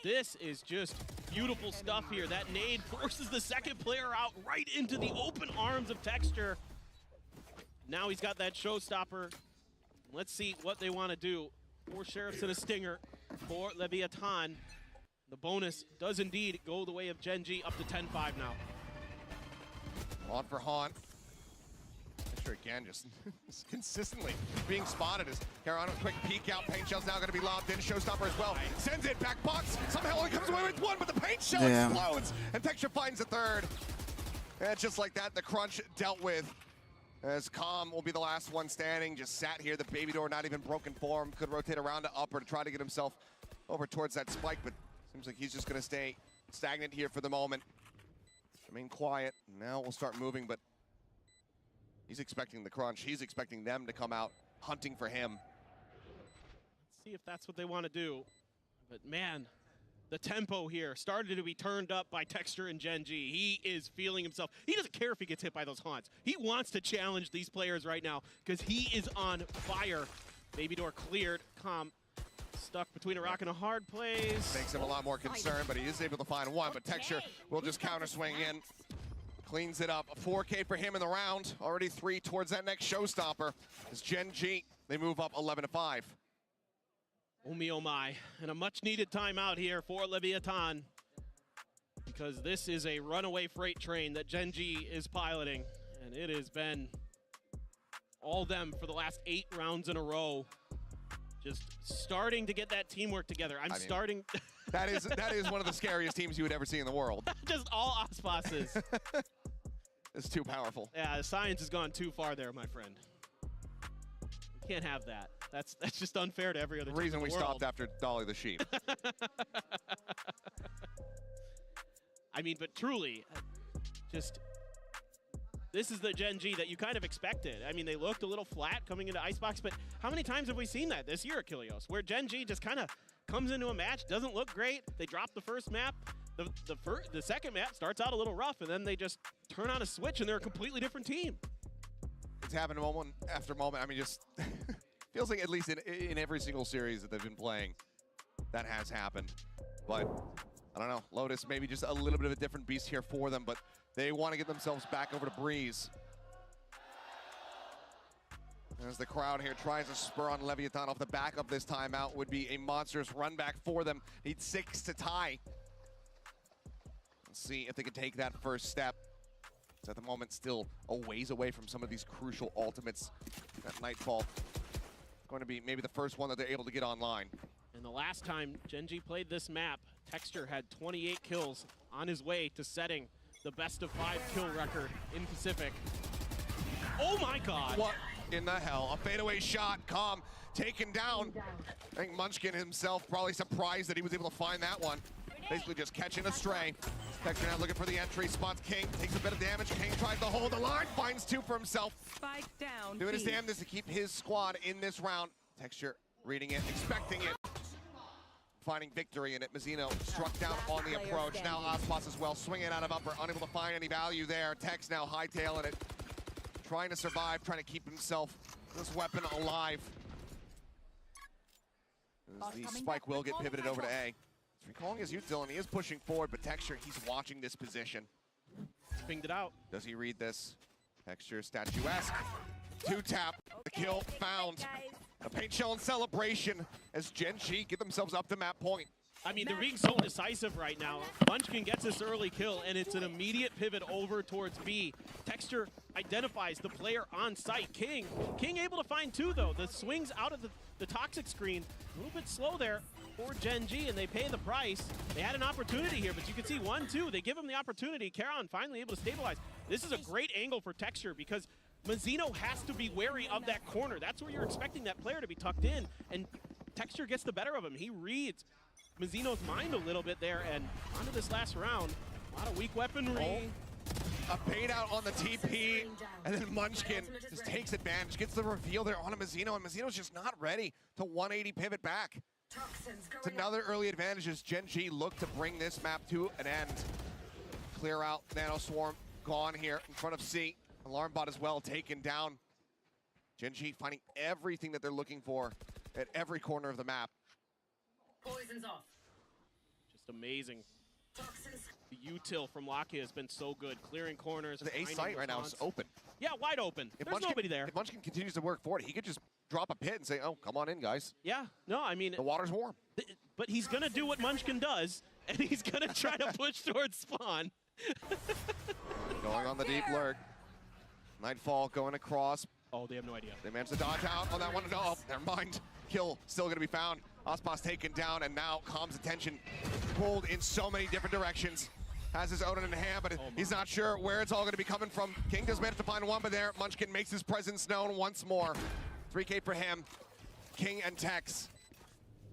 This is just beautiful stuff here. That nade forces the second player out right into the open arms of Texture. Now he's got that showstopper. Let's see what they want to do. 4 Sheriffs and a Stinger for Leviathan. The bonus does indeed go the way of Gen.G, up to 10-5 now. On for Haunt. Texture again, just consistently being spotted as Carolina, quick peek out. Paint shell's now going to be lobbed in. Showstopper as well. Sends it back box. Somehow only comes away with 1, but the paint shell explodes, and Texture finds the 3rd. And just like that, the crunch dealt with. As Calm will be the last one standing, just sat here. The baby door not even broken form. Could rotate around to upper to try to get himself over towards that spike, but seems like he's just going to stay stagnant here for the moment. Remain quiet. Now we'll start moving, but he's expecting the crunch. He's expecting them to come out hunting for him. Let's see if that's what they want to do. But man, the tempo here started to be turned up by Texture and Gen.G. He is feeling himself. He doesn't care if he gets hit by those haunts. He wants to challenge these players right now because he is on fire. Baby door cleared. Calm stuck between a rock and a hard place. Makes him a lot more concerned, but he is able to find 1. But Texture will just counter swing in. Cleans it up. A 4K for him in the round. Already 3 towards that next showstopper. As Gen.G, they move up 11-5. Oh me, oh my. And a much needed timeout here for Leviathan, because this is a runaway freight train that Gen.G is piloting. And it has been all them for the last 8 rounds in a row. Just starting to get that teamwork together. I mean, starting. that is one of the scariest teams you would ever see in the world. Just all Aspas's. It's too powerful. Yeah, the science has gone too far there, my friend. You can't have that. That's just unfair to every other team. The reason in the we world. stopped after Dolly the Sheep. I mean, but truly, just this is the Gen.G that you kind of expected. I mean, they looked a little flat coming into Icebox, but how many times have we seen that this year, Achilleos, where Gen.G just kind of comes into a match, doesn't look great, they drop the first map, the second map starts out a little rough, and then they just turn on a switch and they're a completely different team. It's happened moment after moment. I mean, just feels like at least in every single series that they've been playing, that has happened. But I don't know, Lotus maybe just a little bit of a different beast here for them, but they want to get themselves back over to Breeze. As the crowd here tries to spur on Leviathan off the back of this timeout, would be a monstrous run back for them. Need 6 to tie. Let's see if they can take that first step. It's at the moment still a ways away from some of these crucial ultimates. That Nightfall going to be maybe the first one that they're able to get online. And the last time Gen.G played this map, Texture had 28 kills on his way to setting the best of 5 kill record in Pacific. Oh my God! What in the hell? A fadeaway shot, Calm taken down. I think Munchkin himself probably surprised that he was able to find that one. basically just catching a stray. Texture now looking for the entry, spots King, takes a bit of damage. King tries to hold the line, finds 2 for himself. Spike down. Doing his damnedest to keep his squad in this round. Texture reading it, expecting it. Finding victory in it. Mazzino struck down on the approach. Now Aspas as well, swinging out of upper, unable to find any value there. Tex now hightailing it, trying to survive, trying to keep himself, this weapon, alive. As the spike will get pivoted over to A. He's recalling his youth, Dylan. He is pushing forward, but Texture, he's watching this position. Pinged it out. Does he read this? Texture statuesque. 2-tap, the kill found. A paint shell in celebration as Gen.G get themselves up to map point. I mean, they're being so decisive right now. Munchkin gets this early kill, and it's an immediate pivot over towards B. Texture identifies the player on site, King. King able to find 2, though. The swings out of the toxic screen, a little bit slow there for Gen.G, and they pay the price. They had an opportunity here, but you can see 1-2. They give him the opportunity. Caron finally able to stabilize. This is a great angle for Texture because Mazzino has to be wary of that corner. That's where you're expecting that player to be tucked in, and Texture gets the better of him. He reads Mazzino's mind a little bit there, and onto this last round, a lot of weak weaponry. A bait out on the TP, and then Munchkin just takes advantage, gets the reveal there on a Mazzino, and Mazzino's just not ready to 180 pivot back. It's another early advantage as Gen.G look to bring this map to an end. Clear out, Nano Swarm gone here in front of C. Alarm bot as well taken down. Gen.G finding everything that they're looking for at every corner of the map. Poison's off. Just amazing. The util from Lakia has been so good, clearing corners. The A site right now is open. Yeah, but open. There's nobody there. If Munchkin continues to work for it, he could just drop a pit and say, oh, come on in, guys. Yeah, no, I mean... The water's warm. But he's going to do what Munchkin does, and he's going to try to push towards spawn. Going on the deep lurk. Nightfall going across. Oh, they have no idea. They managed to dodge out on that one. No, never mind. Kill still going to be found. Aspas taken down, and now Com's attention pulled in so many different directions. Has his Odin in hand, but he's not sure where it's all going to be coming from. King does manage to find one, but there, Munchkin makes his presence known once more. 3K for him. King and Tex,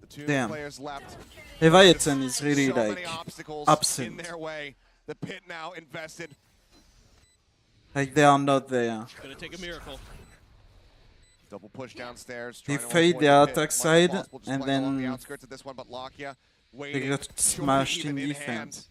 the 2 players left. Leviathan is really so like many obstacles absent. in their way. The pit now invested. Like they are not there. It's going to take a miracle. Double push downstairs. They fade the attack side, and then the outskirts of this one, but Lakia they got smashed in defense.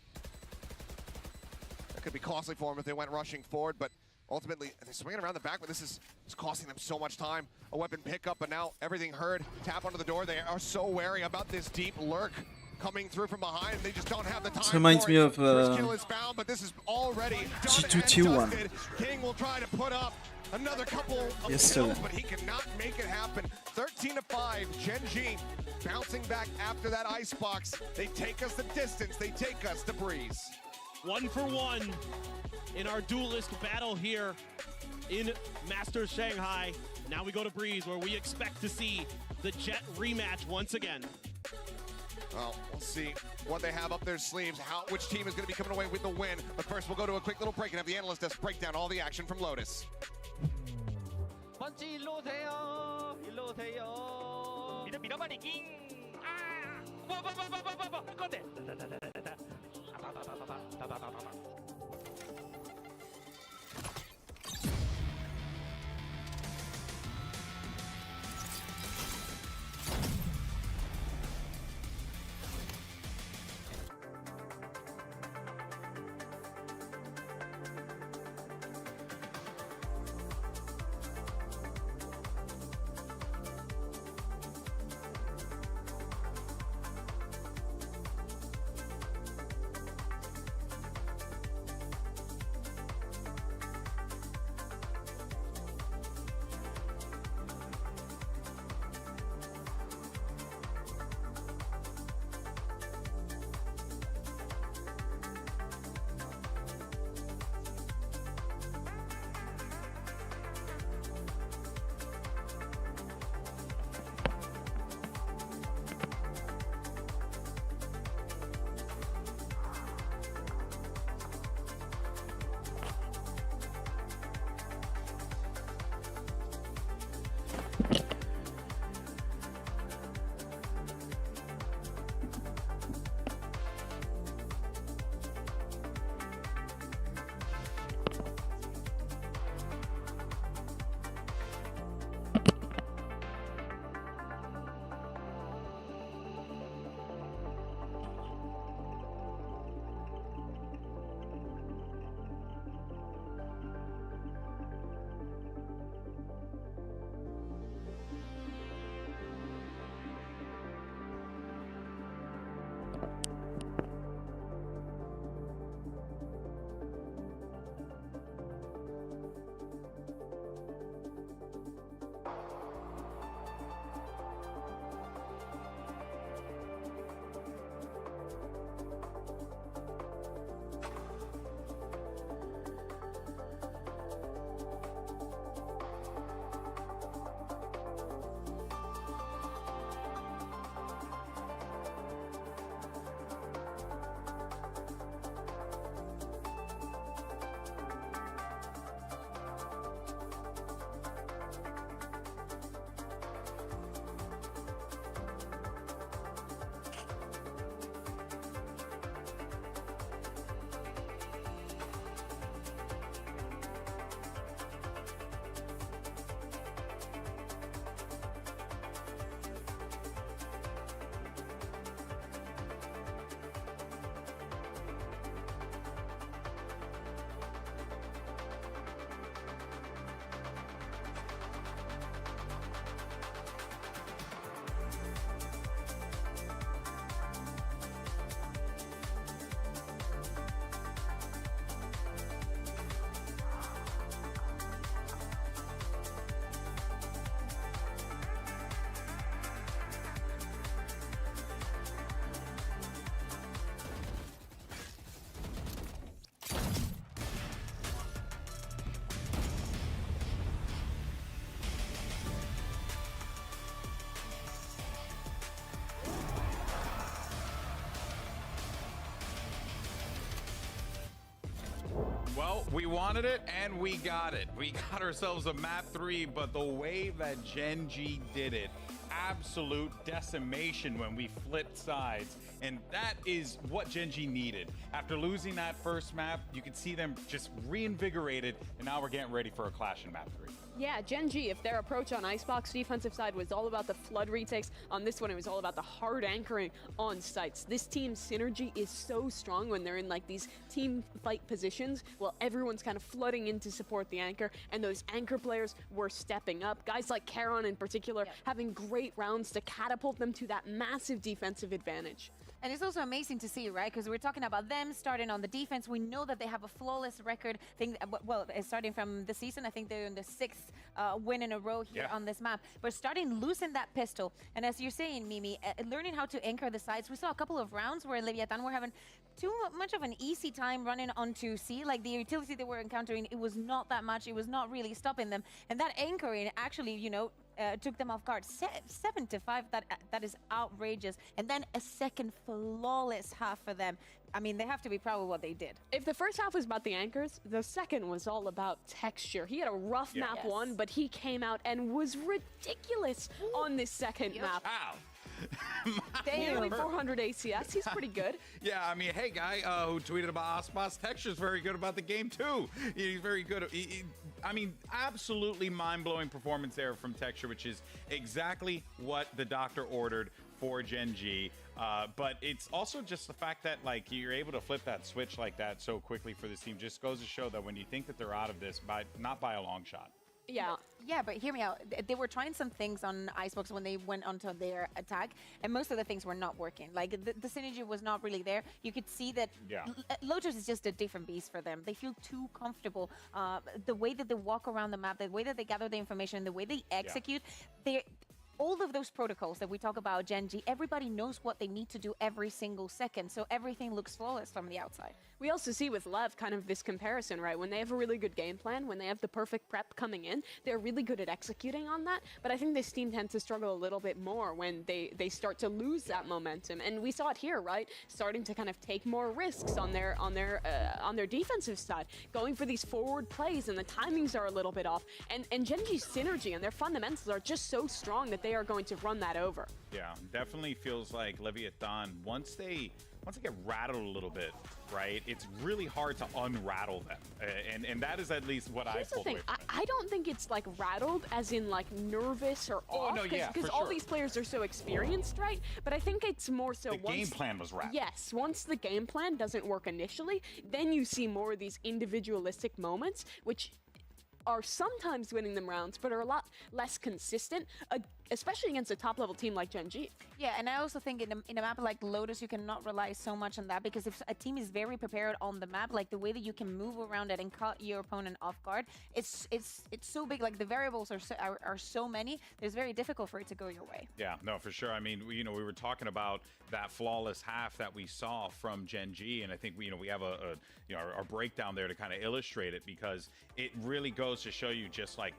That could be costly for them if they went rushing forward, but ultimately they're swinging around the back, but this is costing them so much time. A weapon pickup, but now everything heard. Tap onto the door. They are so wary about this deep lurk coming through from behind, and they just don't have the time. This reminds me of First kill is found, but this is already G2T1. King will try to put up another couple of kills, but he cannot make it happen. 13-5, Gen.G bouncing back after that icebox. They take us the distance, they take us the breeze. 1 for 1 in our duelist battle here in Masters Shanghai. Now we go to Breeze, where we expect to see the Jet rematch once again. Well, we'll see what they have up their sleeves, which team is going to be coming away with the win. But first, we'll go to a quick little break and have the analyst desk break down all the action from Lotus. 번지 일로 오세요. 일로 오세요. 밀어버리 깅. 아! 뭐 건데. Well, we wanted it and we got it. We got ourselves a map 3, but the way that Gen.G did it, absolute decimation when we flipped sides. And that is what Gen.G needed. After losing that first map, you could see them just reinvigorated, and now we're getting ready for a clash in map 3. Yeah, Gen.G, if their approach on Icebox defensive side was all about the flood retakes, on this one it was all about the hard anchoring on sites. This team's synergy is so strong when they're in like these team fight positions. Well, everyone's kind of flooding in to support the anchor, and those anchor players were stepping up. Guys like Karon in particular having great rounds to catapult them to that massive defensive advantage. And it's also amazing to see, right? Because we're talking about them starting on the defense. We know that they have a flawless record. Well, starting from the season, I think they're in the 6th win in a row here on this map. But starting losing that pistol, and as you're saying, Mimi, learning how to anchor the sides. We saw a couple of rounds where Leviathan were having too much of an easy time running onto C. Like the utility they were encountering, it was not that much. It was not really stopping them. And that anchoring actually, you know, took them off guard. 7-5, that is outrageous. And then a second flawless half for them. I mean, they have to be proud of what they did. If the first half was about the anchors, the second was all about texture. He had a rough map 1, but he came out and was ridiculous on this second map. Wow. Nearly 400 ACS. He's pretty good. Yeah, I mean, hey, guy who tweeted about Ospas, Texture's very good about the game, too. He's very good. I mean, absolutely mind-blowing performance there from Texture, which is exactly what the doctor ordered for Gen.G. But it's also just the fact that, like, you're able to flip that switch like that so quickly for this team just goes to show that when you think that they're out of this, not by a long shot. Yeah, but hear me out. They were trying some things on Icebox when they went onto their attack, and most of the things were not working. Like, the synergy was not really there. You could see that Lotus is just a different beast for them. They feel too comfortable. The way that they walk around the map, the way that they gather the information, the way they execute, all of those protocols that we talk about, Gen.G, everybody knows what they need to do every single second, so everything looks flawless from the outside. We also see with LEV kind of this comparison, right? When they have a really good game plan, when they have the perfect prep coming in, they're really good at executing on that. But I think this team tends to struggle a little bit more when they start to lose that momentum. And we saw it here, right? Starting to kind of take more risks on their defensive side, going for these forward plays, and the timings are a little bit off. And Gen.G's synergy and their fundamentals are just so strong that they are going to run that over. Yeah, definitely feels like Leviathan, once they get rattled a little bit, right, it's really hard to unrattle them. And that is at least what I pulled away from it. I don't think it's like rattled as in like nervous or off. No, yeah, because all these players are so experienced, right? But I think it's more so the game plan was rattled. Yes, once the game plan doesn't work initially, then you see more of these individualistic moments, which are sometimes winning them rounds, but are a lot less consistent, especially against a top-level team like Gen.G. Yeah, and I also think in a map like Lotus, you cannot rely so much on that, because if a team is very prepared on the map, like the way that you can move around it and cut your opponent off guard, it's so big. Like the variables are so many. It's very difficult for it to go your way. Yeah, no, for sure. I mean, we were talking about that flawless half that we saw from Gen.G, and I think we have our breakdown there to kind of illustrate it, because it really goes to show you just like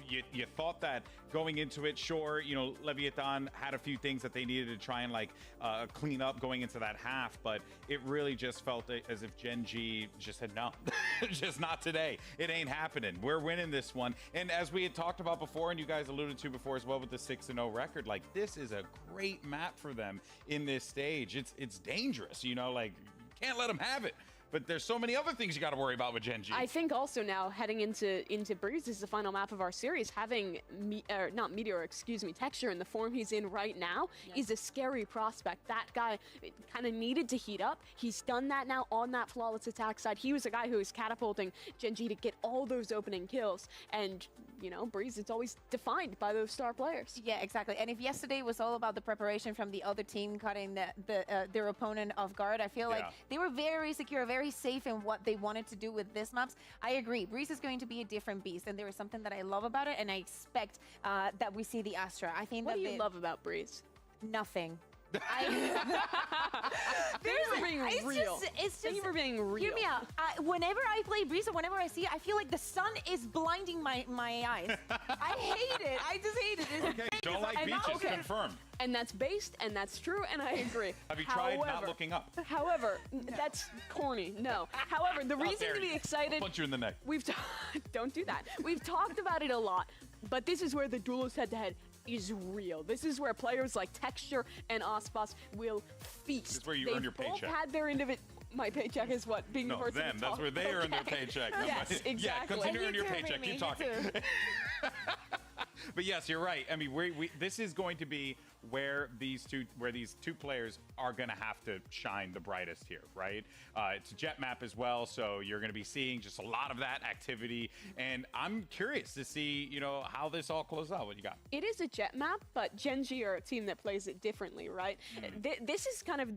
you thought that going into it, sure, Leviathan had a few things that they needed to try and like clean up going into that half, but it really just felt as if Gen.G just said, no, just not today. It ain't happening. We're winning this one. And as we had talked about before, and you guys alluded to before as well with the 6-0 record, like this is a great map for them in this stage. It's dangerous, like can't let them have it. But there's so many other things you got to worry about with Gen.G. I think also now heading into Breeze, this is the final map of our series, having Texture in the form he's in right now is a scary prospect. That guy kind of needed to heat up. He's done that now on that flawless attack side. He was a guy who was catapulting Gen.G to get all those opening kills. And Breeze, it's always defined by those star players. Yeah, exactly. And if yesterday was all about the preparation from the other team cutting their opponent off guard, I feel like they were very secure, very safe in what they wanted to do with this maps. I agree. Breeze is going to be a different beast, and there is something that I love about it, and I expect that we see the Astra. I think what do you love about Breeze? Nothing. Thank you for being real. Thank you for being real. Hear me out. Whenever I play Breeze or whenever I see it, I feel like the sun is blinding my eyes. I hate it. I just hate it. Okay, don't like beaches. Confirmed. And that's based, and that's true, and I agree. Have you tried not looking up? However, that's corny. No. However, the reason to be excited. I'll punch you in the neck. Don't do that. We've talked about it a lot, but this is where the duelist head-to-head is real. This is where players like Texture and Aspas will feast. This is where you earn your paycheck. They've both had their individual. My paycheck is what? Being the person them. to That's talk. where they earn their Okay. paycheck. Yes, exactly. Yeah, continue earning your too, paycheck. Mimi, Keep me talking. too. But yes, you're right. I mean, this is going to be where these two players are going to have to shine the brightest here, right? It's a jet map as well, so you're going to be seeing just a lot of that activity. And I'm curious to see, how this all closes out. What you got? It is a jet map, but Gen.G are a team that plays it differently, right? This is kind of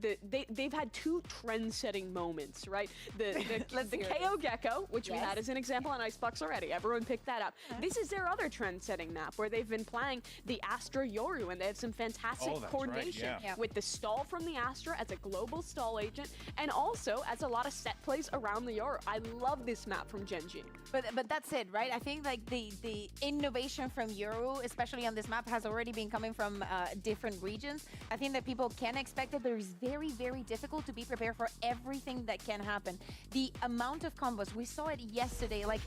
they've had two trend-setting moments, right? The KO Gecko, which we had as an example on Icebox already. Everyone picked that up. This is their other trend-setting map where they've been playing the Astra Yoru, and they have some fantastic coordination with the stall from the Astra as a global stall agent, and also as a lot of set plays around the Yoru. I love this map from Gen.G. But that's it, right? I think like the innovation from Yoru, especially on this map, has already been coming from different regions. I think that people can expect that there is very, very difficult to be prepared for everything that can happen. The amount of combos, we saw it yesterday, like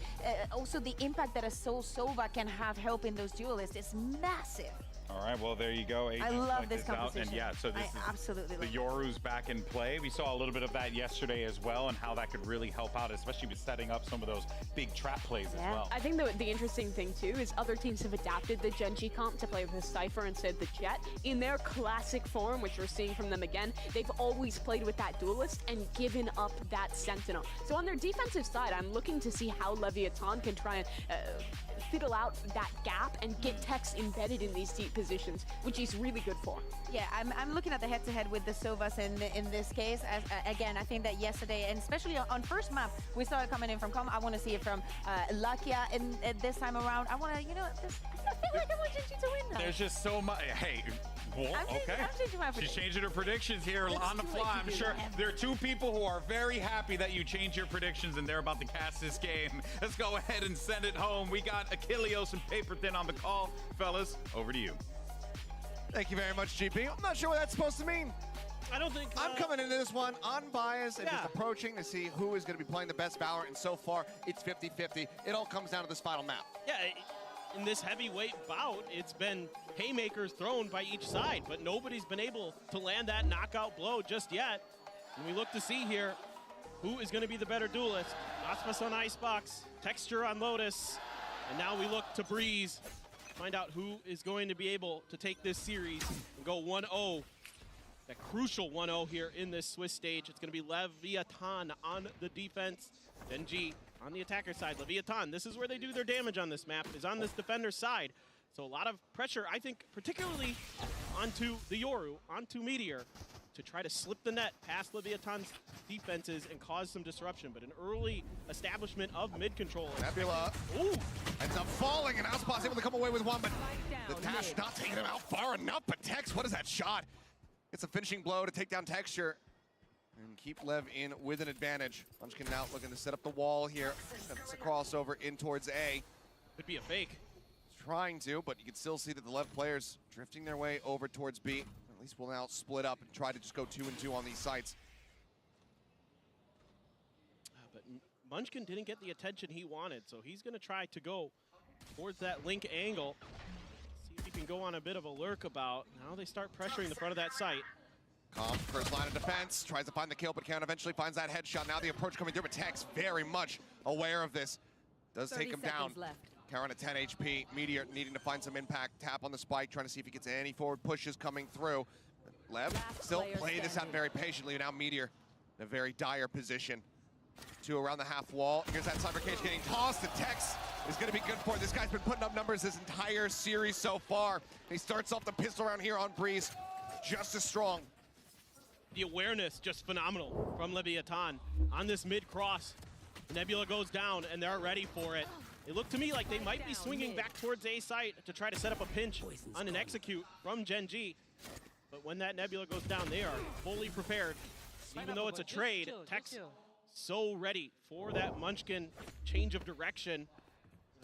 also the impact that a Soul Sova can have helping those duelists is massive. All right, well, there you go. I love this out. composition. And yeah, so this is absolutely the Yoru's back in play. We saw a little bit of that yesterday as well, and how that could really help out, especially with setting up some of those big trap plays as well. I think the interesting thing too is other teams have adapted the Gen.G comp to play with the Cypher instead of the Jet. In their classic form, which we're seeing from them again, they've always played with that duelist and given up that Sentinel. So on their defensive side, I'm looking to see how Leviathan can try and fiddle out that gap and get Tex embedded in these deep positions, which he's really good for. Yeah, I'm looking at the head-to-head with the Sovas in this case. Again, I think that yesterday, and especially on first map, we saw it coming in from Com. I want to see it from Lakia this time around. I want to, I feel like I want Gen.G to win now. There's just so much. Hey. Well, I'm changing my She's changing her predictions here on the fly. I'm sure there are two people who are very happy that you changed your predictions and they're about to cast this game. Let's go ahead and send it home. We got Achilleos and Paper Thin on the call. Fellas, over to you. Thank you very much, GP. I'm not sure what that's supposed to mean. I don't think... I'm coming into this one unbiased and just approaching to see who is going to be playing the best Valorant, and so far, it's 50-50. It all comes down to this final map. Yeah, in this heavyweight bout, it's been haymakers thrown by each side, but nobody's been able to land that knockout blow just yet. And we look to see here who is going to be the better duelist. Aspas on Icebox, Texture on Lotus, and now we look to Breeze. Find out who is going to be able to take this series and go 1-0. That crucial 1-0 here in this Swiss stage. It's going to be Leviathan on the defense. Gen.G on the attacker side. Leviathan, this is where they do their damage on this map, is on this defender side. So a lot of pressure, I think, particularly onto the Yoru, onto Meteor, to try to slip the net past Leviathan's defenses and cause some disruption. But an early establishment of mid-control. Nebula ends up falling, and Aspas able to come away with one, but the dash not taking him out far enough. But Tex, what is that shot? Gets a finishing blow to take down Texture and keep Lev in with an advantage. Munchkin now looking to set up the wall here. That's a crossover in towards A. Could be a fake. Trying to, but you can still see that the Lev players drifting their way over towards B. At least we'll now split up and try to just go 2-2 on these sites. But Munchkin didn't get the attention he wanted, so he's going to try to go towards that link angle. See if he can go on a bit of a lurk about. Now they start pressuring the front of that site. Comp, first line of defense, tries to find the kill, but can't. Eventually finds that headshot. Now the approach coming through, but Tex very much aware of this. Does take him down. Karen at 10 HP. Meteor needing to find some impact. Tap on the spike, trying to see if he gets any forward pushes coming through. Lev still playing this out very patiently. Now Meteor in a very dire position. 2 around the half wall. Here's that Cyber Cage getting tossed, and Tex is going to be good for it. This guy's been putting up numbers this entire series so far. He starts off the pistol round here on Breeze, just as strong. The awareness just phenomenal from Leviathan on this mid-cross. Nebula goes down, and they're ready for it. It looked to me like they might be swinging back towards A site to try to set up a pinch on an execute from Gen.G. But when that Nebula goes down, they are fully prepared. Even though it's a trade, Tex so ready for that Munchkin change of direction.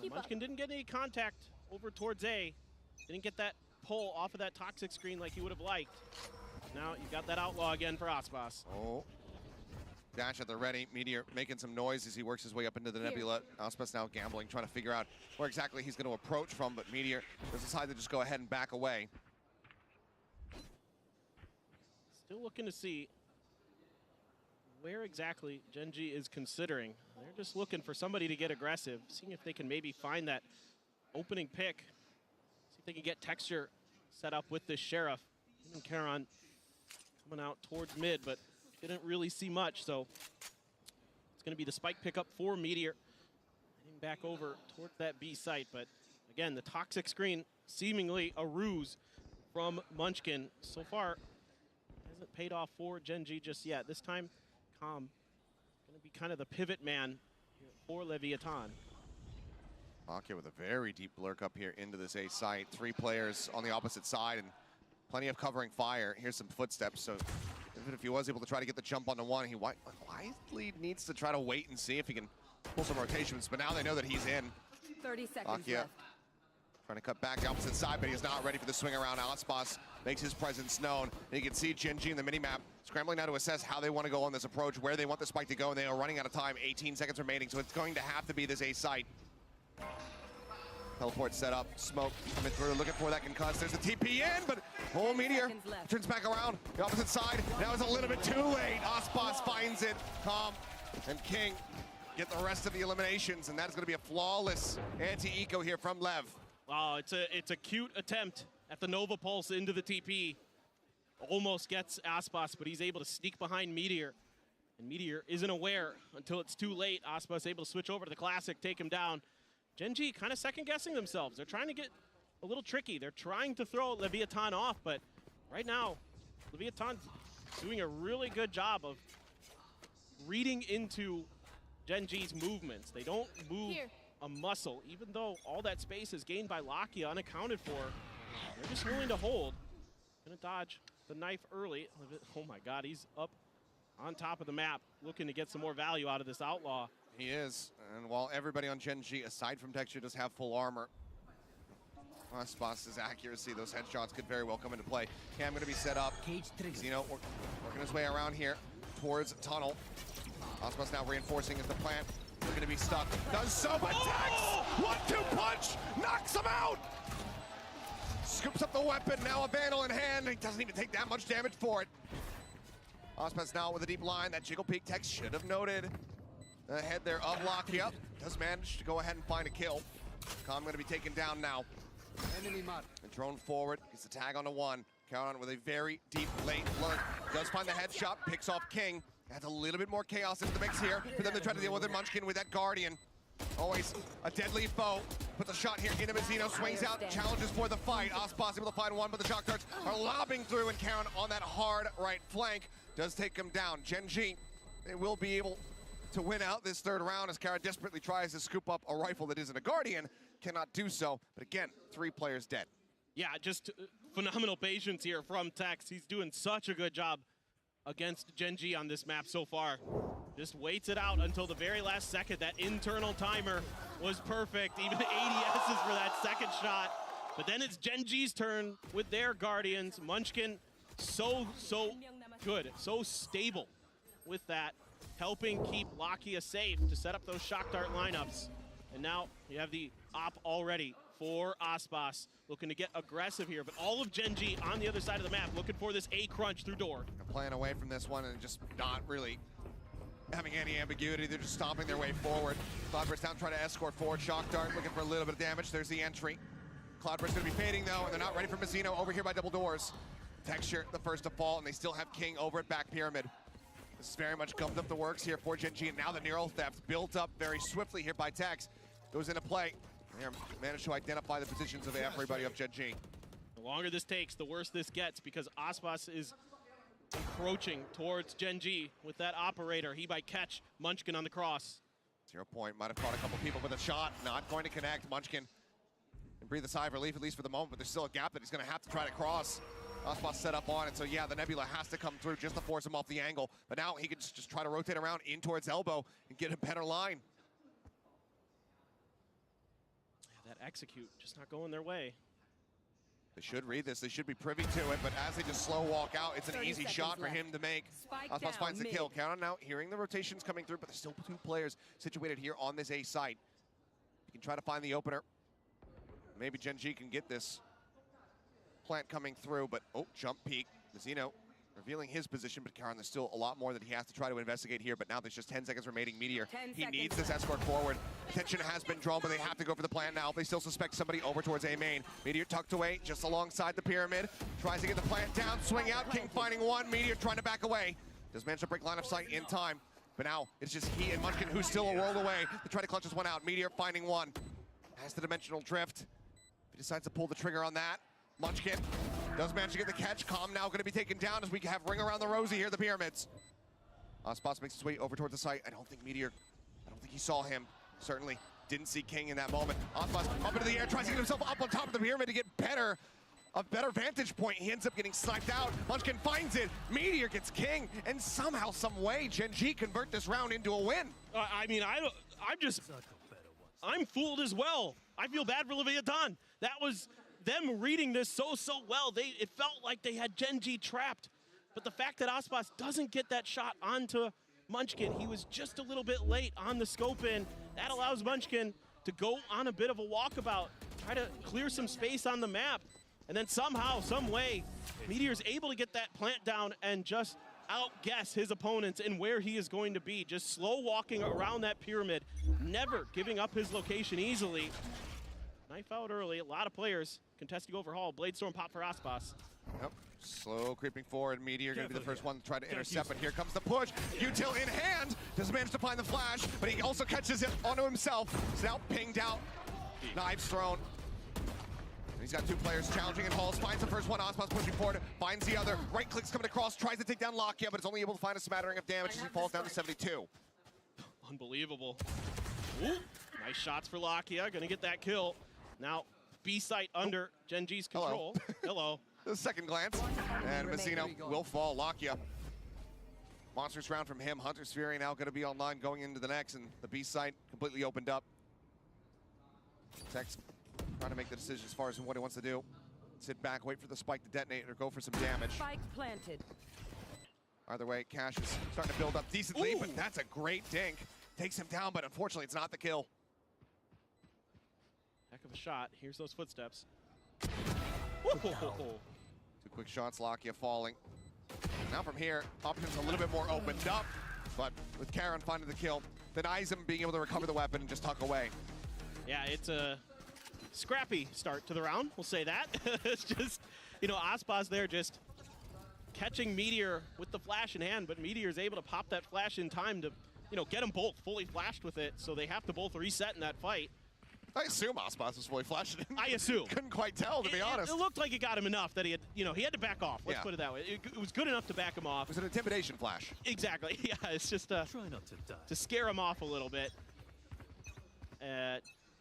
Munchkin didn't get any contact over towards A. Didn't get that pull off of that toxic screen like you would have liked. Now you got that outlaw again for Aspas. Oh. Dash at the ready. Meteor making some noise as he works his way up into the nebula. Aspas now gambling, trying to figure out where exactly he's going to approach from, but Meteor does decide to just go ahead and back away. Still looking to see where exactly Gen.G is considering. They're just looking for somebody to get aggressive, seeing if they can maybe find that opening pick. See if they can get Texture set up with this Sheriff. Even Charon coming out towards mid, but didn't really see much, so it's going to be the spike pickup for Meteor. Heading back over towards that B site, but again, the toxic screen, seemingly a ruse from Munchkin. So far, hasn't paid off for Gen.G just yet. This time, Calm going to be kind of the pivot man here for Leviathan. Akia with a very deep lurk up here into this A site. 3 players on the opposite side and plenty of covering fire. Here's some footsteps, so even if he was able to try to get the jump on the one, he wisely needs to try to wait and see if he can pull some rotations, but now they know that he's in. 30 seconds Akia left. trying to cut back the opposite side, but he's not ready for the swing around. Aspas makes his presence known, and you can see Gen.G in the minimap scrambling now to assess how they want to go on this approach, where they want the spike to go, and they are running out of time. 18 seconds remaining, so it's going to have to be this A site. Teleport set up, smoke coming through, looking for that concuss. There's the TP in, but Meteor turns back around, the opposite side. Now it's a little bit too late. Aspas finds it. Calm and King get the rest of the eliminations, and that is going to be a flawless anti-eco here from Lev. Oh, it's a cute attempt at the Nova Pulse into the TP. Almost gets Aspas, but he's able to sneak behind Meteor. And Meteor isn't aware until it's too late. Aspas able to switch over to the Classic, take him down. Gen.G kind of second-guessing themselves. They're trying to get a little tricky. They're trying to throw Leviathan off, but right now, Leviathan's doing a really good job of reading into Gen.G's movements. They don't move a muscle, even though all that space is gained by Lakia unaccounted for. They're just willing to hold. Gonna dodge the knife early. Oh my God, he's up on top of the map, looking to get some more value out of this outlaw. He is, and while everybody on Gen.G, aside from Texture, does have full armor, Aspas' accuracy, those headshots could very well come into play. Cam gonna be set up. Zeno working his way around here towards tunnel. Aspas now reinforcing as the plant. They're gonna be stuck. Does so, but Tex! 1-2 punch! Knocks him out! Scoops up the weapon, now a Vandal in hand. He doesn't even take that much damage for it. Aspas now with a deep line. That jiggle peek Tex should have noted. Ahead there of Lakia. Does manage to go ahead and find a kill. Calm gonna be taken down now. Enemy mark. And drone forward, gets the tag on the one. Caron with a very deep late lurk. Does find the headshot, picks off King. Adds a little bit more chaos into the mix here for them to try to deal with it. Munchkin with that Guardian. Always a deadly foe. Puts a shot here into Mazzino, swings out, challenges for the fight. Aspas able to find one, but the shock darts are lobbing through, and Caron on that hard right flank does take him down. Gen.G, they will be able to win out this third round as Caron desperately tries to scoop up a rifle that isn't a Guardian. Cannot do so, but again, 3 players dead. Yeah, just phenomenal patience here from Tex. He's doing such a good job against Gen.G on this map so far. Just waits it out until the very last second. That internal timer was perfect. Even ADSs for that second shot. But then it's Gen.G's turn with their Guardians. Munchkin so good, so stable with that, helping keep Lakia safe to set up those shock dart lineups. And now you have the op already for Aspas, looking to get aggressive here, but all of Gen.G on the other side of the map, looking for this A crunch through door. They're playing away from this one and just not really having any ambiguity. They're just stomping their way forward. Cloudburst down, trying to escort forward. Shock dart looking for a little bit of damage. There's the entry. Cloudburst gonna be fading though, and they're not ready for Mazzino over here by double doors. Texture the first to fall, and they still have King over at back pyramid. This is very much gummed up the works here for Gen.G, and now the neural theft built up very swiftly here by Tex goes into play. They managed to identify the positions of everybody of Gen.G. The longer this takes, the worse this gets, because Aspas is encroaching towards Gen.G with that operator. He might catch Munchkin on the cross. 0 point, might have caught a couple people with a shot, not going to connect. Munchkin can breathe a sigh of relief, at least for the moment, but there's still a gap that he's gonna have to try to cross. Aspas set up on it, so yeah, the Nebula has to come through just to force him off the angle, but now he can just try to rotate around in towards elbow and get a better line. That execute just not going their way. They should read this. They should be privy to it, but as they just slow walk out, it's an 30 easy seconds shot for left. him to make. Spike Aspas down finds the mid. kill. Count on out, hearing the rotations coming through, but there's still 2 players situated here on this A site. You can try to find the opener. Maybe Gen.G can get this plant coming through, but oh, jump peek. Mazino revealing his position, but Karan, there's still a lot more that he has to try to investigate here, but now there's just 10 seconds remaining. Meteor, 10 he seconds needs this escort forward. Attention has been drawn, but they have to go for the plant now. They still suspect somebody over towards A main. Meteor tucked away just alongside the pyramid. Tries to get the plant down, swing out, King finding one. Meteor trying to back away. Does manage to break line of sight in time, but now it's just he and Munchkin who's still a world away to try to clutch this one out. Meteor finding one. Has the dimensional drift. If he decides to pull the trigger on that, Munchkin does manage to get the catch. Calm now going to be taken down as we have ring around the rosy here, the pyramids. Aspas makes his way over towards the site. I don't think he saw him. Certainly didn't see King in that moment. Aspas up into the air, tries to get himself up on top of the pyramid to get a better vantage point. He ends up getting sniped out. Munchkin finds it. Meteor gets King, and somehow, some way, Gen.G convert this round into a win. I mean, I'm fooled as well. I feel bad for Leviathan. That was them reading this so well. It felt like they had Gen.G trapped. But the fact that Aspas doesn't get that shot onto Munchkin, he was just a little bit late on the scope in. That allows Munchkin to go on a bit of a walkabout, try to clear some space on the map. And then somehow, some way, Meteor's able to get that plant down and just outguess his opponents and where he is going to be. Just slow walking around that pyramid, never giving up his location easily. Knife out early, a lot of players contesting overhaul. Bladestorm pop for Aspas. Yep. Slow creeping forward. Meteor going to be the first one to try to intercept, but here comes the push. Util in hand. Does manage to find the flash, but he also catches it onto himself. He's now pinged out. Knives thrown. He's got 2 players challenging and Halls. Finds the first one. Aspas pushing forward. Finds the other. Right clicks coming across. Tries to take down Lakia, but is only able to find a smattering of damage as he falls down to 72. Unbelievable. Ooh, nice shots for Lakia. Gonna get that kill. Now, B site under Gen.G's control. Hello. The second glance. And Mazzino will fall. Lakia. Monsters round from him. Hunter's Fury now going to be online going into the next, and the B site completely opened up. Tex trying to make the decision as far as what he wants to do. Sit back, wait for the spike to detonate, or go for some damage. Spike planted. Either way, Cash is starting to build up decently, but that's a great dink. Takes him down, but unfortunately it's not the kill. Heck of a shot. Here's those footsteps. Two quick shots, Lakia falling. Now from here, options a little bit more opened up, but with Karan finding the kill, denies him being able to recover the weapon and just tuck away. Yeah, it's a scrappy start to the round, we'll say that. It's just, you know, Aspas there just catching Meteor with the flash in hand, but Meteor is able to pop that flash in time to, you know, get them both fully flashed with it, so they have to both reset in that fight. I assume Aspas was fully flashed. I assume. Couldn't quite tell, to be honest. It looked like it got him enough that he had, you know, he had to back off. Let's put it that way. It was good enough to back him off. It was an intimidation flash. Exactly. Yeah, it's just to scare him off a little bit.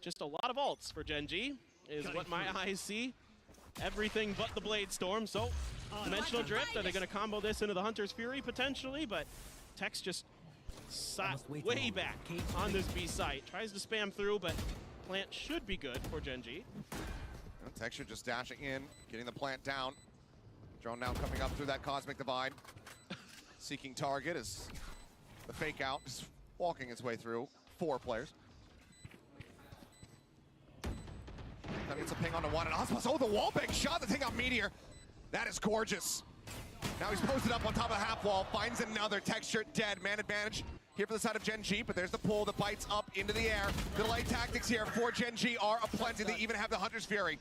Just a lot of ults for Gen.G is what my eyes see. Everything but the Blade Storm. So, Dimensional Drift, are they going to combo this into the Hunter's Fury potentially? But Tex just sat way back on this B site. Tries to spam through, but plant should be good for Gen.G. Texture just dashing in, getting the plant down. Drone now coming up through that Cosmic Divide. Seeking target as the fake out is walking its way through. 4 players. That gets a ping onto one, and Aspas, oh, the wallbang shot to take out Meteor. That is gorgeous. Now he's posted up on top of the half wall, finds another. Texture dead, man advantage here for the side of Gen.G, but there's the pull that bites up into the air. The delay tactics here for Gen.G are aplenty. They even have the Hunter's Fury.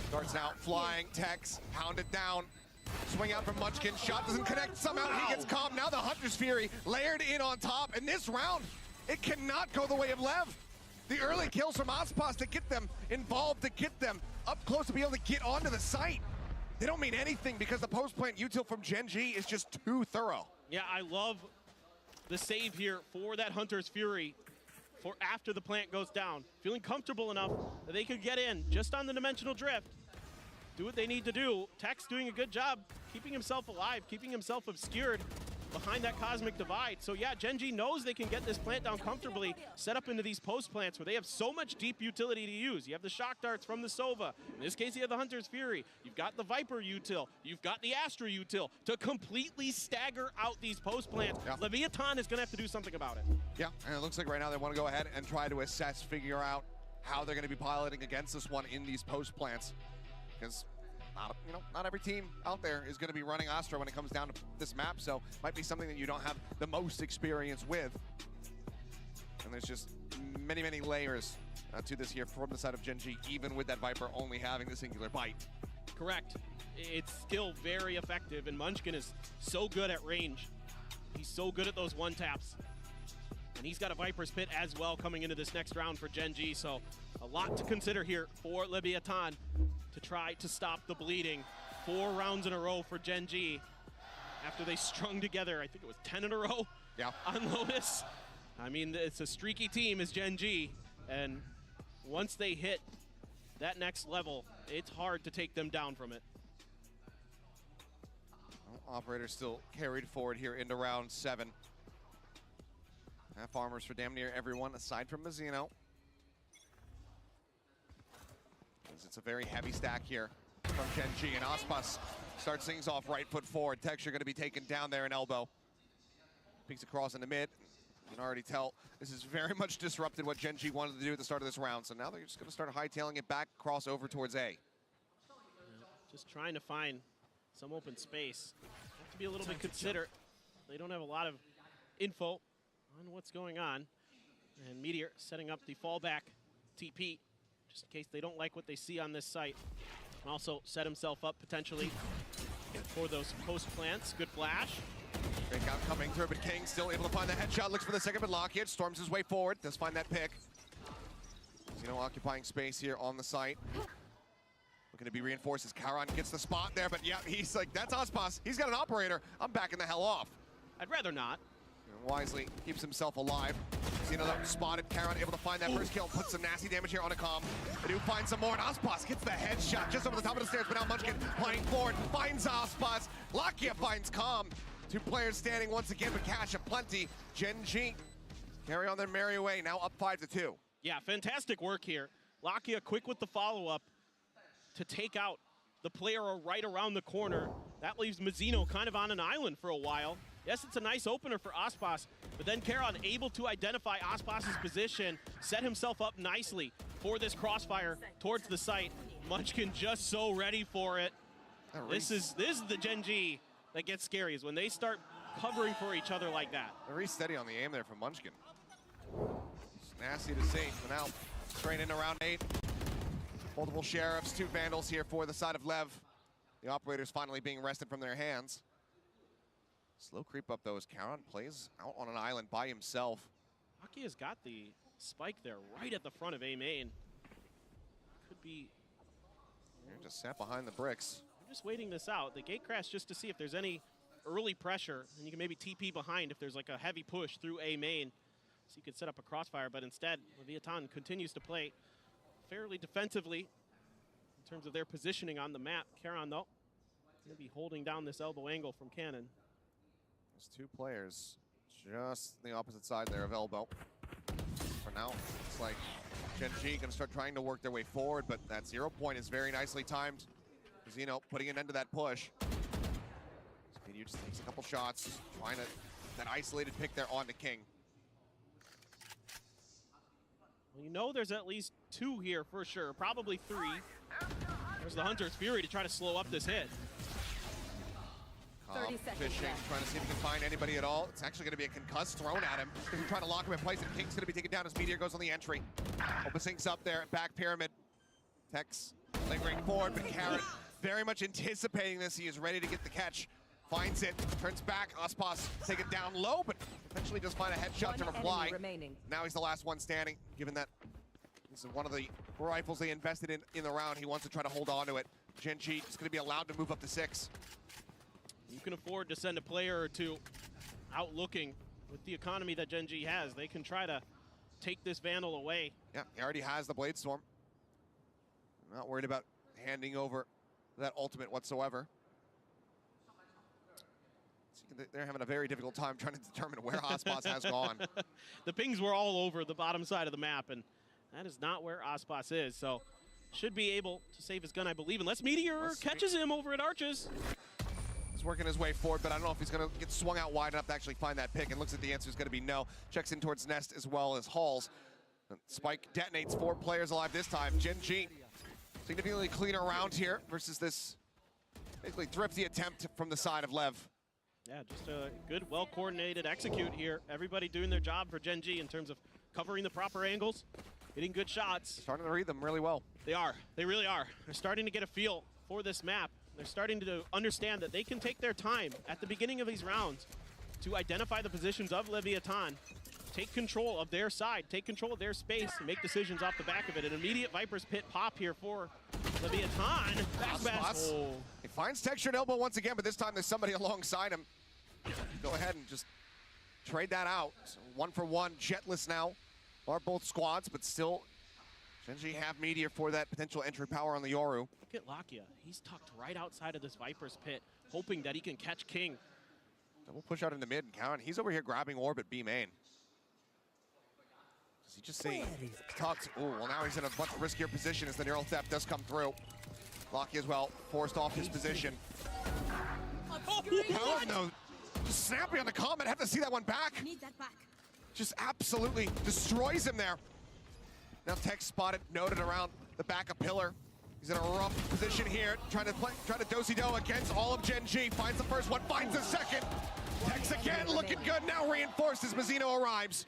Starts now flying, Tex, pounded down. Swing out from Munchkin, shot doesn't connect, somehow he gets calm. Now the Hunter's Fury layered in on top, and this round, it cannot go the way of LEV. The early kills from Aspas to get them involved, to get them up close to be able to get onto the site. They don't mean anything because the post-plant util from Gen.G is just too thorough. Yeah, I love the save here for that Hunter's Fury for after the plant goes down. Feeling comfortable enough that they could get in just on the Dimensional Drift. Do what they need to do. Tex doing a good job keeping himself alive, keeping himself obscured. behind that Cosmic Divide. So yeah, Gen.G knows they can get this plant down comfortably, set up into these post plants where they have so much deep utility to use. You have the Shock Darts from the Sova. In this case, you have the Hunter's Fury. You've got the Viper util. You've got the Astra util to completely stagger out these post plants. Yeah. Leviathan is going to have to do something about it. Yeah, and it looks like right now they want to go ahead and try to assess, figure out how they're going to be piloting against this one in these post plants. Because not every team out there is going to be running Astra when it comes down to this map, so might be something that you don't have the most experience with. And there's just many, many layers to this here from the side of Gen.G, even with that Viper only having the singular bite. Correct. It's still very effective, and Munchkin is so good at range. He's so good at those one-taps. And he's got a Viper's Pit as well coming into this next round for Gen.G, so a lot to consider here for Leviathan to try to stop the bleeding. 4 rounds in a row for Gen.G after they strung together, I think it was 10 in a row on Lotus. I mean, it's a streaky team as Gen.G, and once they hit that next level, it's hard to take them down from it. Well, Operator still carried forward here into round 7. Half armors for damn near everyone aside from Mazzino. It's a very heavy stack here from Gen.G, and Aspas starts things off right foot forward. Texture going to be taken down there in elbow. Peeks across in the mid. You can already tell this is very much disrupted what Gen.G wanted to do at the start of this round. So now they're just going to start hightailing it back, cross over towards A. Just trying to find some open space. Have to be a little bit considerate. They don't have a lot of info on what's going on. And Meteor setting up the fallback TP, just in case they don't like what they see on this site. And also set himself up potentially for those post plants. Good flash. Great count coming through, but King still able to find the headshot. Looks for the second, but Lockheed storms his way forward. Does find that pick. Occupying space here on the site. Looking to be reinforced as Charon gets the spot there, but yeah, he's like, that's Aspas. He's got an operator. I'm backing the hell off. I'd rather not. And wisely keeps himself alive. Xeno though spotted. Charon able to find that first kill, puts some nasty damage here on a comm. They do find some more, and Aspas gets the headshot just over the top of the stairs, but now Munchkin playing forward, finds Aspas. Lakia finds comm. 2 players standing once again, but cash aplenty. Gen.G carry on their merry way, now up 5-2. Yeah, fantastic work here. Lakia quick with the follow-up to take out the player right around the corner. That leaves Mazzino kind of on an island for a while. Yes, it's a nice opener for Aspas, but then Charon able to identify Aspas's position, set himself up nicely for this crossfire towards the site. Munchkin just so ready for it. This is the Gen.G that gets scary, is when they start covering for each other like that. Very steady on the aim there from Munchkin. It's nasty to see, but now straight into round 8. Multiple Sheriffs, 2 Vandals here for the side of LEV. The operators finally being wrested from their hands. Slow creep up though as Charon plays out on an island by himself. Aki has got the spike there right at the front of A main. Could be... Just sat behind the bricks. I'm just waiting this out. The gate crash just to see if there's any early pressure, and you can maybe TP behind if there's like a heavy push through A main. So you could set up a crossfire, but instead, Leviathan continues to play fairly defensively in terms of their positioning on the map. Charon, though, going to be holding down this elbow angle from Cannon. There's 2 players just the opposite side there of elbow. For now, it's like Gen.G going to start trying to work their way forward, but that 0 point is very nicely timed. Zeno putting an end to that push. Speedy just takes a couple shots, trying to that isolated pick there onto King. Well, you know there's at least 2 here for sure, probably 3. There's the Hunter's Fury to try to slow up this hit. 30 seconds fishing, trying to see if he can find anybody at all. It's actually going to be a concuss thrown at him. He's trying to lock him in place, and King's going to be taken down as Meteor goes on the entry. Opusyncs up there, back pyramid. Tex lingering forward, but Carrot very much anticipating this. He is ready to get the catch. Finds it, turns back. Aspas taken down low, but eventually does find a headshot to reply. Now he's the last one standing, given that this is one of the rifles they invested in the round. He wants to try to hold on to it. Gen.G is going to be allowed to move up to 6. You can afford to send a player or 2 out looking with the economy that Gen.G has. They can try to take this Vandal away. Yeah, he already has the Blade Storm. I'm not worried about handing over that ultimate whatsoever. They're having a very difficult time trying to determine where Aspas has gone. The pings were all over the bottom side of the map, and that is not where Aspas is. So should be able to save his gun, I believe, unless Meteor catches him over at Arches. He's working his way forward, but I don't know if he's going to get swung out wide enough to actually find that pick, and looks like the answer is going to be no. Checks in towards Nest as well as Halls. Spike detonates 4 players alive this time. Gen.G significantly cleaner round here versus this basically thrifty attempt from the side of LEV. Yeah, just a good, well-coordinated execute here. Everybody doing their job for Gen.G in terms of covering the proper angles, hitting good shots. Starting to read them really well. They are. They really are. They're starting to get a feel for this map. They're starting to understand that they can take their time at the beginning of these rounds to identify the positions of Leviathan, take control of their side, take control of their space, and make decisions off the back of it. An immediate Viper's Pit pop here for Leviathan. Oh. He finds textured elbow once again, but this time there's somebody alongside him. Go ahead and just trade that out. So 1 for 1, jetless now. Are both squads, but still Gen.G have Meteor for that potential entry power on the Yoru. Look at Lakia. He's tucked right outside of this Viper's Pit, hoping that he can catch King. Double push out in the mid and count. He's over here grabbing orb at B main. Does he just see? Tucks. Oh, well now he's in a much riskier position as the neural theft does come through. Lakia as well, forced off his position. Helen, though, just snappy on the comment. Have to see that one back. Need that back. Just absolutely destroys him there. Now Tech spotted, noted around the back of pillar. He's in a rough position here, trying to do-si-do against all of Gen.G. Finds the first one, finds the second. Tech's again looking good, now reinforced as Mazzino arrives.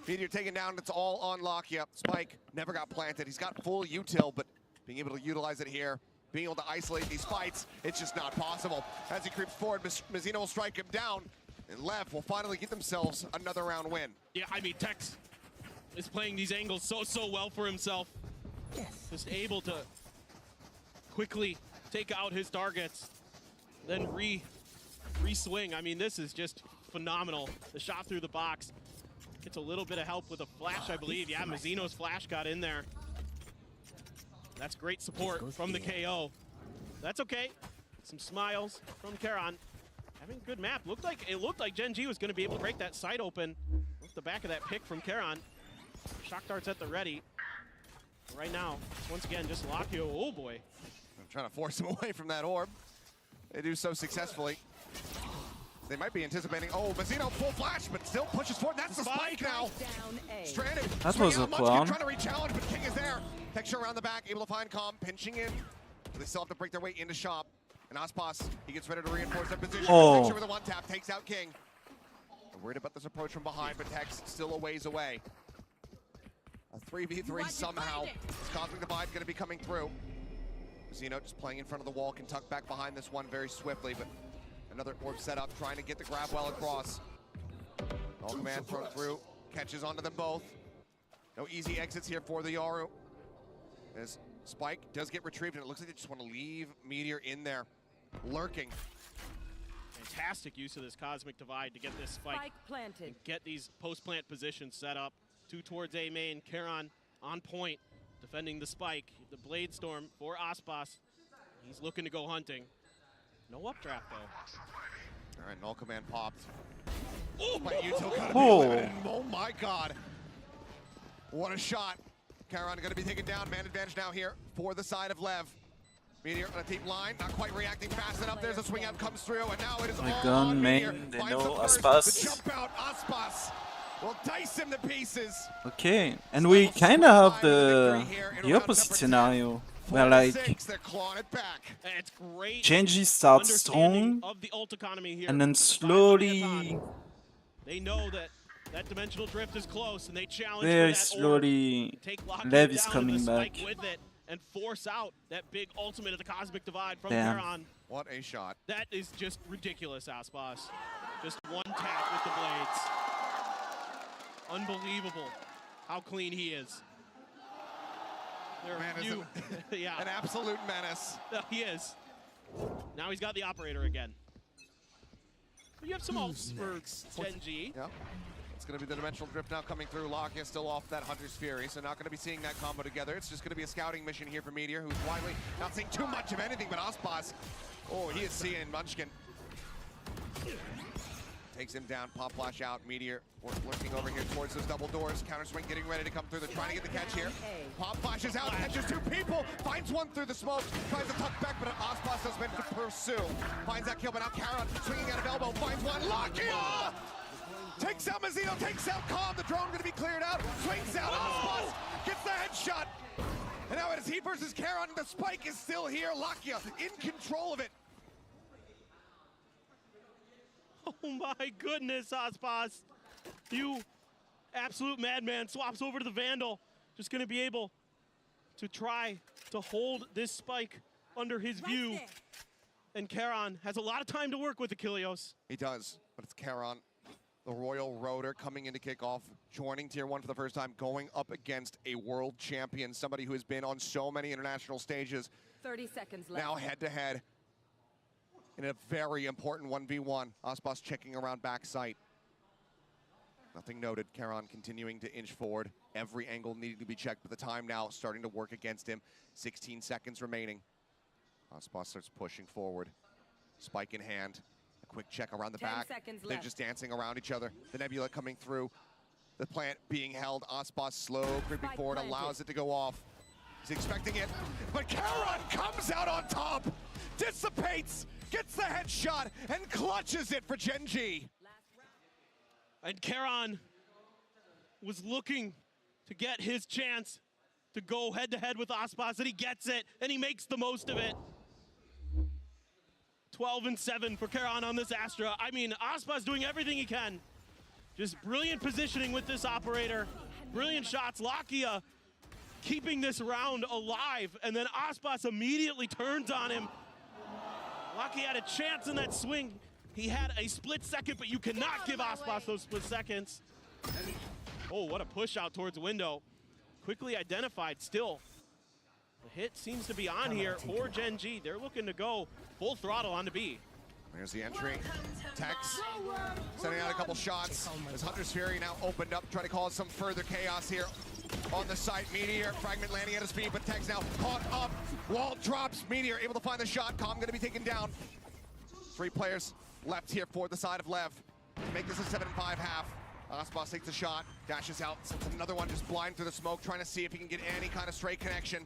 Meteor taken down, it's all on Lakia. Spike never got planted. He's got full util, but being able to utilize it here, being able to isolate these fights, it's just not possible. As he creeps forward, Mazzino will strike him down, and LEV will finally get themselves another round win. Yeah, I mean, Tex is playing these angles so well for himself. Yes. Just able to quickly take out his targets, then re-swing. I mean, this is just phenomenal. The shot through the box. Gets a little bit of help with a flash, I believe. Yeah, Mazzino's flash got in there. That's great support from the KO. That's okay. Some smiles from Karan. Having a good map. It looked like Gen.G was going to be able to break that site open. Off the back of that pick from Karan. Shock darts at the ready. Right now, once again, just Lakio. Oh boy. I'm trying to force him away from that orb. They do so successfully. They might be anticipating. Oh, Mazzino full flash, but still pushes forward. That's the spike now. Stranded. That was a clown. Trying to re-challenge, but King is there. Texture around the back, able to find Calm, pinching in. But they still have to break their way into shop. And Aspas, he gets ready to reinforce that position. Oh. Texture with a one-tap, takes out King. They're worried about this approach from behind, but Tex still a ways away. A 3v3 somehow. This Cosmic Divide going to be coming through. Mazzino just playing in front of the wall, can tuck back behind this one very swiftly, but another orb set up, trying to get the grab well across. All command thrown through, catches onto them both. No easy exits here for the Yoru. As Spike does get retrieved, and it looks like they just want to leave Meteor in there, lurking. Fantastic use of this Cosmic Divide to get this spike planted. And get these post-plant positions set up. 2 towards A main. Karan on point, defending the spike. The Blade Storm for Aspas. He's looking to go hunting. No updraft though. All right, null command popped. Oh, my util gotta be Oh. eliminated. Oh my god. What a shot. Karan gonna be taken down. Man advantage now here for the side of LEV. Meteor on a deep line, not quite reacting fast enough. There's a swing out, comes through, and now it is My all gun, on main, Meteor. they Finds know the first, Aspas. the jump out, Aspas will dice him to pieces. Okay, and we kind of have the opposite scenario, where like They're clawing it back. It's great. Gen.G starts understanding strong, of the ult economy here. and then slowly, They know that dimensional drift is close, and they challenge very for that slowly, orb. Take Lockheed LEV is down coming and the back. spike with it and force out that big ultimate of the Cosmic Divide from Damn. Karan. What a shot. That is just ridiculous, Aspas. Just one tap with the blades. Unbelievable how clean he is. There are Man a is few, yeah. an absolute menace. He is. Now he's got the operator again. But you have some ults for Gen.G. Yep. It's going to be the dimensional drift now coming through. Lakia still off that Hunter's Fury, so not going to be seeing that combo together. It's just going to be a scouting mission here for Meteor, who's widely not seeing too much of anything but Aspas. Oh, he is seeing Munchkin. Takes him down, pop flash out, Meteor working over here towards those double doors. Counter swing getting ready to come through. They're trying to get the catch here. Pop flashes out, catches two people, finds one through the smoke, tries to tuck back, but Aspas has been to pursue. Finds that kill, but now Karon swinging out of elbow, finds one, Lakia! Takes out Mazzino, takes out Calm, the drone gonna be cleared out, swings out, Aspas gets the headshot. And now it is he versus Karon, the spike is still here, Lakia in control of it. Oh my goodness, Aspas. You absolute madman. Swaps over to the Vandal. Just gonna be able to try to hold this spike under his view. And Karon has a lot of time to work with Achilleos. He does, but it's Karon, the Royal Roader, coming into kickoff, joining Tier 1 for the first time, going up against a world champion, somebody who has been on so many international stages. 30 seconds left. Now head-to-head in a very important 1v1. Aspas checking around backside. Nothing noted. Karon continuing to inch forward. Every angle needing to be checked, but the time now starting to work against him. 16 seconds remaining. Aspas starts pushing forward. Spike in hand. A quick check around the 10 back. seconds They're left. just dancing around each other. The Nebula coming through. The plant being held. Aspas slow, creeping Spike forward, planted. allows it to go off. He's expecting it, but Karon comes out on top, dissipates, gets the headshot, and clutches it for Gen.G. And Karon was looking to get his chance to go head-to-head with Aspas, and he gets it, and he makes the most of it. 12-7 for Karon on this Astra. I mean, Aspas doing everything he can. Just brilliant positioning with this operator. Brilliant shots. Lakia keeping this round alive, and then Aspas immediately turns on him. Lakia had a chance in that swing. He had a split second, but you cannot give Aspas those split seconds. Oh, what a push out towards the window. Quickly identified still. The hit seems to be on here for Gen.G. They're looking to go full throttle on the B. There's the entry. Tex sending out a couple shots. As Hunter's Fury now opened up, trying to cause some further chaos here on the site. Meteor, fragment landing at his feet, but Tex now caught up. Wall drops. Meteor able to find the shot. Calm going to be taken down. 3 players left here for the side of LEV. Make this a 7-5 half. Aspas takes a shot, dashes out, sends another one just blind through the smoke, trying to see if he can get any kind of straight connection.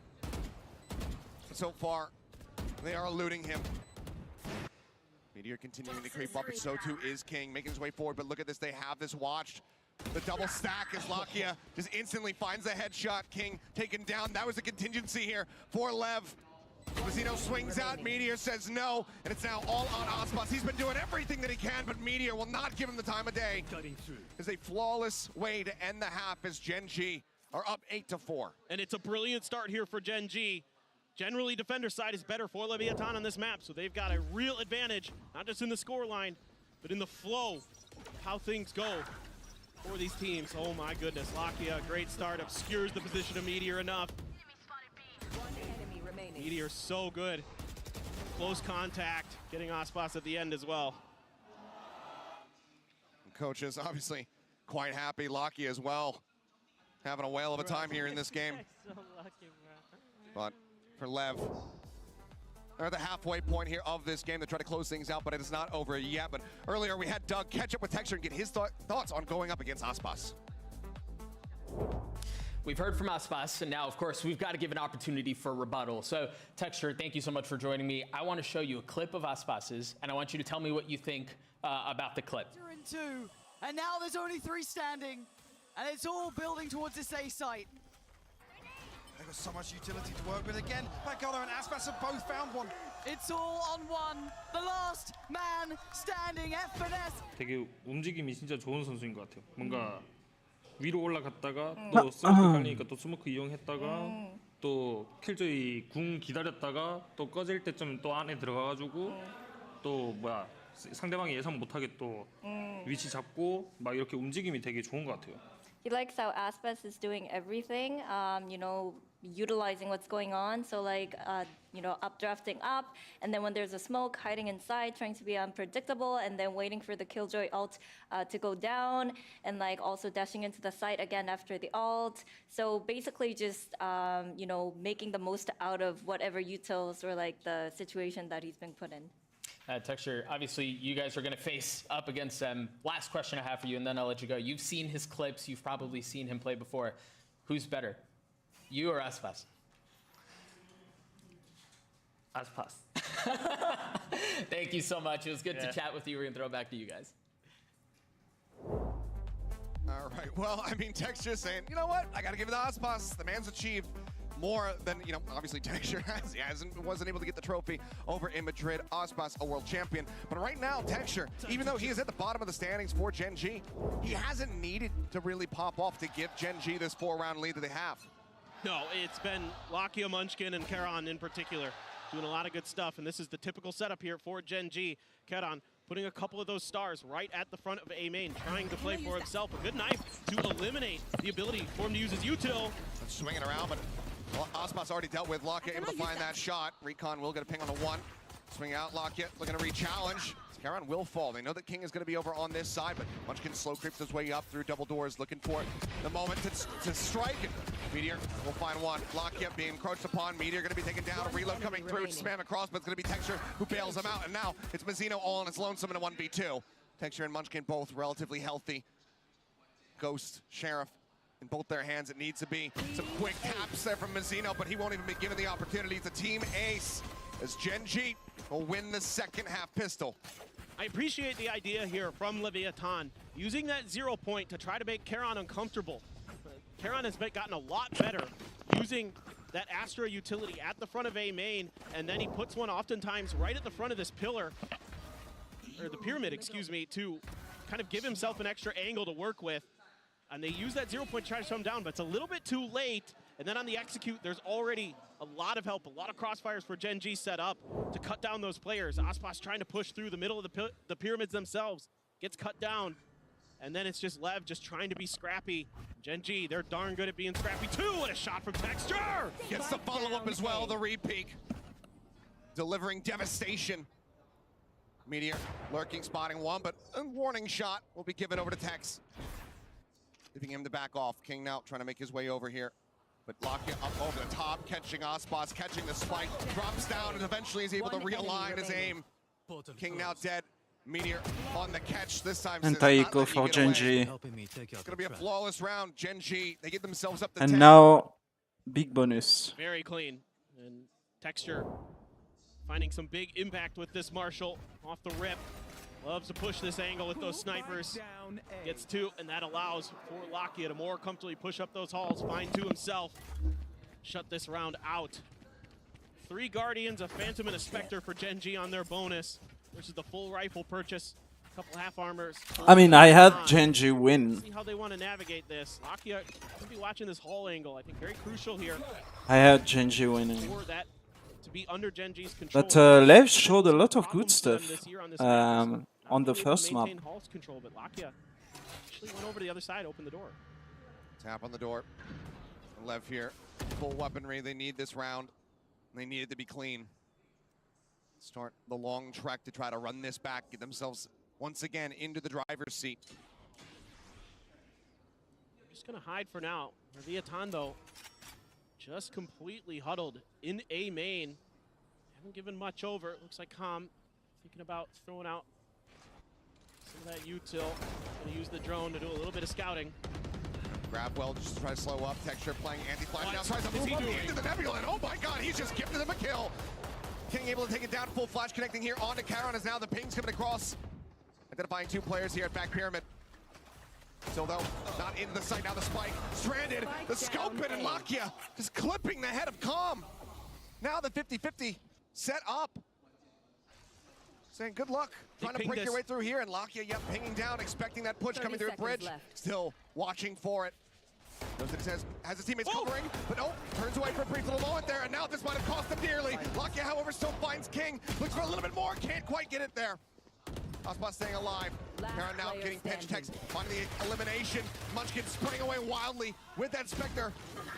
So far, they are eluding him. Meteor continuing to creep up, and so too is King, making his way forward, but look at this, they have this watched. The double stack as Lakia just instantly finds a headshot. King taken down. That was a contingency here for LEV. Mazzino swings out, Meteor says no, and it's now all on Aspas. He's been doing everything that he can, but Meteor will not give him the time of day. It's a flawless way to end the half as Gen.G are up 8-4. And it's a brilliant start here for Gen.G. Generally, defender side is better for Leviathan on this map, so they've got a real advantage, not just in the scoreline, but in the flow of how things go for these teams. Oh my goodness, Lakia, great start, obscures the position of Meteor enough. Meteor so good. Close contact, getting Aspas at the end as well. Coaches obviously quite happy. Lakia as well, having a whale of a time here in this game. So lucky, bro. But for LEV, they're at the halfway point here of this game to try to close things out, but it is not over yet. But earlier we had Doug catch up with Texture and get his thoughts on going up against Aspas. We've heard from Aspas, and now, of course, we've got to give an opportunity for rebuttal. So, Texture, thank you so much for joining me. I want to show you a clip of Aspas's, and I want you to tell me what you think about the clip. You're in 2, and now there's only 3 standing, and it's all building towards this A site. They've got so much utility to work with again. Bagolo and Aspas have both found one. It's all on one. The last man standing, F&S. 되게 움직임이 진짜 좋은 선수인 것 같아요. 뭔가 위로 올라갔다가 또 스모크 깔리니까 또 스모크 이용했다가 또 킬조이 궁 기다렸다가 또 꺼질 때쯤 또 안에 들어가가지고 또 뭐야 상대방이 예상 못하게 또 위치 잡고 막 이렇게 움직임이 되게 좋은 것 같아요. He likes how Aspas is doing everything, you know, utilizing what's going on. So like, you know, updrafting up, and then when there's a smoke, hiding inside, trying to be unpredictable, and then waiting for the Killjoy ult to go down, and like also dashing into the site again after the ult. So basically just, you know, making the most out of whatever utils or like the situation that he's been put in. Texture, obviously you guys are going to face up against them. Last question I have for you, and then I'll let you go. You've seen his clips. You've probably seen him play before. Who's better, you or Aspas? Aspas. Thank you so much. It was good to chat with you. We're going to throw it back to you guys. All right, well, I mean, Texture's saying, you know what? I got to give it to Aspas. The man's achieved more than, you know, obviously Texture wasn't able to get the trophy over in Madrid. Aspas, a world champion. But right now, Texture, even though he is at the bottom of the standings for Gen.G, he hasn't needed to really pop off to give Gen.G this 4-round lead that they have. No, it's been Lakia, Munchkin, and Karan in particular doing a lot of good stuff, and this is the typical setup here for Gen.G. Karan putting a couple of those stars right at the front of A main, trying to play for himself. A good knife to eliminate the ability for him to use his util. Swinging around, but Aspas already dealt with. Lakia able to find that shot. Recon will get a ping on the 1. Swing out, Lakia looking to re-challenge. Karan will fall. They know that King is going to be over on this side, but Munchkin slow creeps his way up through double doors, looking for the moment to strike. And Meteor will find one. Lakia being encroached upon. Meteor going to be taken down. A reload coming through. Spam across, but it's going to be Texture who bails him out. And now it's Mazzino all on his lonesome in a 1v2. Texture and Munchkin both relatively healthy. Ghost, Sheriff in both their hands. It needs to be some quick taps there from Mazzino, but he won't even be given the opportunity. It's a team ace as Gen.G will win the second half pistol. I appreciate the idea here from Leviathan, using that 0 point to try to make Karan uncomfortable. Karan has gotten a lot better using that Astra utility at the front of A main, and then he puts one oftentimes right at the front of this pillar, or the pyramid, excuse me, to kind of give himself an extra angle to work with. And they use that 0 point to try to shut him down, but it's a little bit too late. And then on the execute, there's already a lot of help, a lot of crossfires for Gen.G set up to cut down those players. Aspas trying to push through the middle of the pyramids themselves, gets cut down. And then it's just Lev just trying to be scrappy. Gen.G, they're darn good at being scrappy too. What a shot from Texture! Gets the follow-up as well, the re-peek. Delivering devastation. Meteor lurking, spotting one, but a warning shot will be given over to Tex. Leaving him to back off. King now trying to make his way over here. But Lakia up over the top, catching Aspas, catching the spike, drops down, and eventually is able to realign his aim. King now dead. Meteor on the catch this time. And Taiko for Gen.G. It's gonna be a flawless round. Gen.G, they get themselves up to And 10. now, big bonus. Very clean. And Texture finding some big impact with this Marshall off the rip. Loves to push this angle with those snipers. Gets 2, and that allows for Lakia to more comfortably push up those halls, find 2 himself. Shut this round out. 3 Guardians, a Phantom, and a Spectre for Gen.G on their bonus. Versus the full rifle purchase. A couple half armors. I mean, I had Gen.G win. See how they want to navigate this. Lakia could be watching this hall angle. I think very crucial here. I had Gen.G winning. For that to be under Gen.G's control. But Lev showed a lot of good stuff on the first map. Control, but Lakia actually went over to the other side, opened the door. Tap on the door. Lev here. Full weaponry. They need this round. They need it to be clean. Start the long trek to try to run this back, get themselves once again into the driver's seat. Just gonna hide for now. Leviathan though, just completely huddled in A main. Haven't given much over. It looks like Calm thinking about throwing out some of that util. Gonna use the drone to do a little bit of scouting. Grab well just to try to slow up. Texture playing anti-flash now. Tries to move up into the Nebula, and oh my god, he's just gifted him a kill. King able to take it down, full flash connecting here onto Karan as now the ping's coming across. Identifying 2 players here at back pyramid. Still though, not into the site, now the spike. Stranded, the scope in, and Lakia just clipping the head of Calm. Now the 50-50 set up. Saying good luck, trying to break your way through here, and Lakia, yep, pinging down, expecting that push coming through the bridge. Still watching for it. Knows that it has his teammates covering, but no, turns away for a brief little moment there, and now this might have cost him dearly. Lakia, however, still finds King, looks for a little bit more, can't quite get it there. Aspas staying alive. Karan now getting pitch text, finding the elimination. Munchkin spraying away wildly with that Spectre,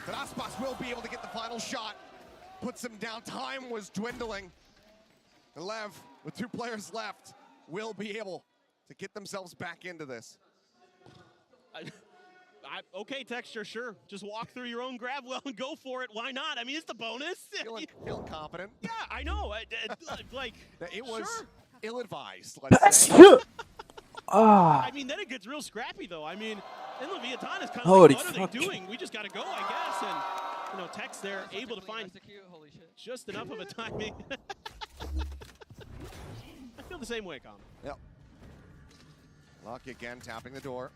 but Aspas will be able to get the final shot. Puts him down, time was dwindling. And Lev, with 2 players left, will be able to get themselves back into this. Okay, Texture, sure. Just walk through your own grab well and go for it. Why not? I mean, it's the bonus. Feeling confident. Yeah, I know. Like, it was sure. ill-advised, let's say. I mean, then it gets real scrappy, though. I mean, and Leviathan is kind of Holy like, what fuck. are they doing? We just got to go, I guess. And, you know, Tex there able to find just enough of a timing. I feel the same way, Com. Yep. Lucky again, tapping the door.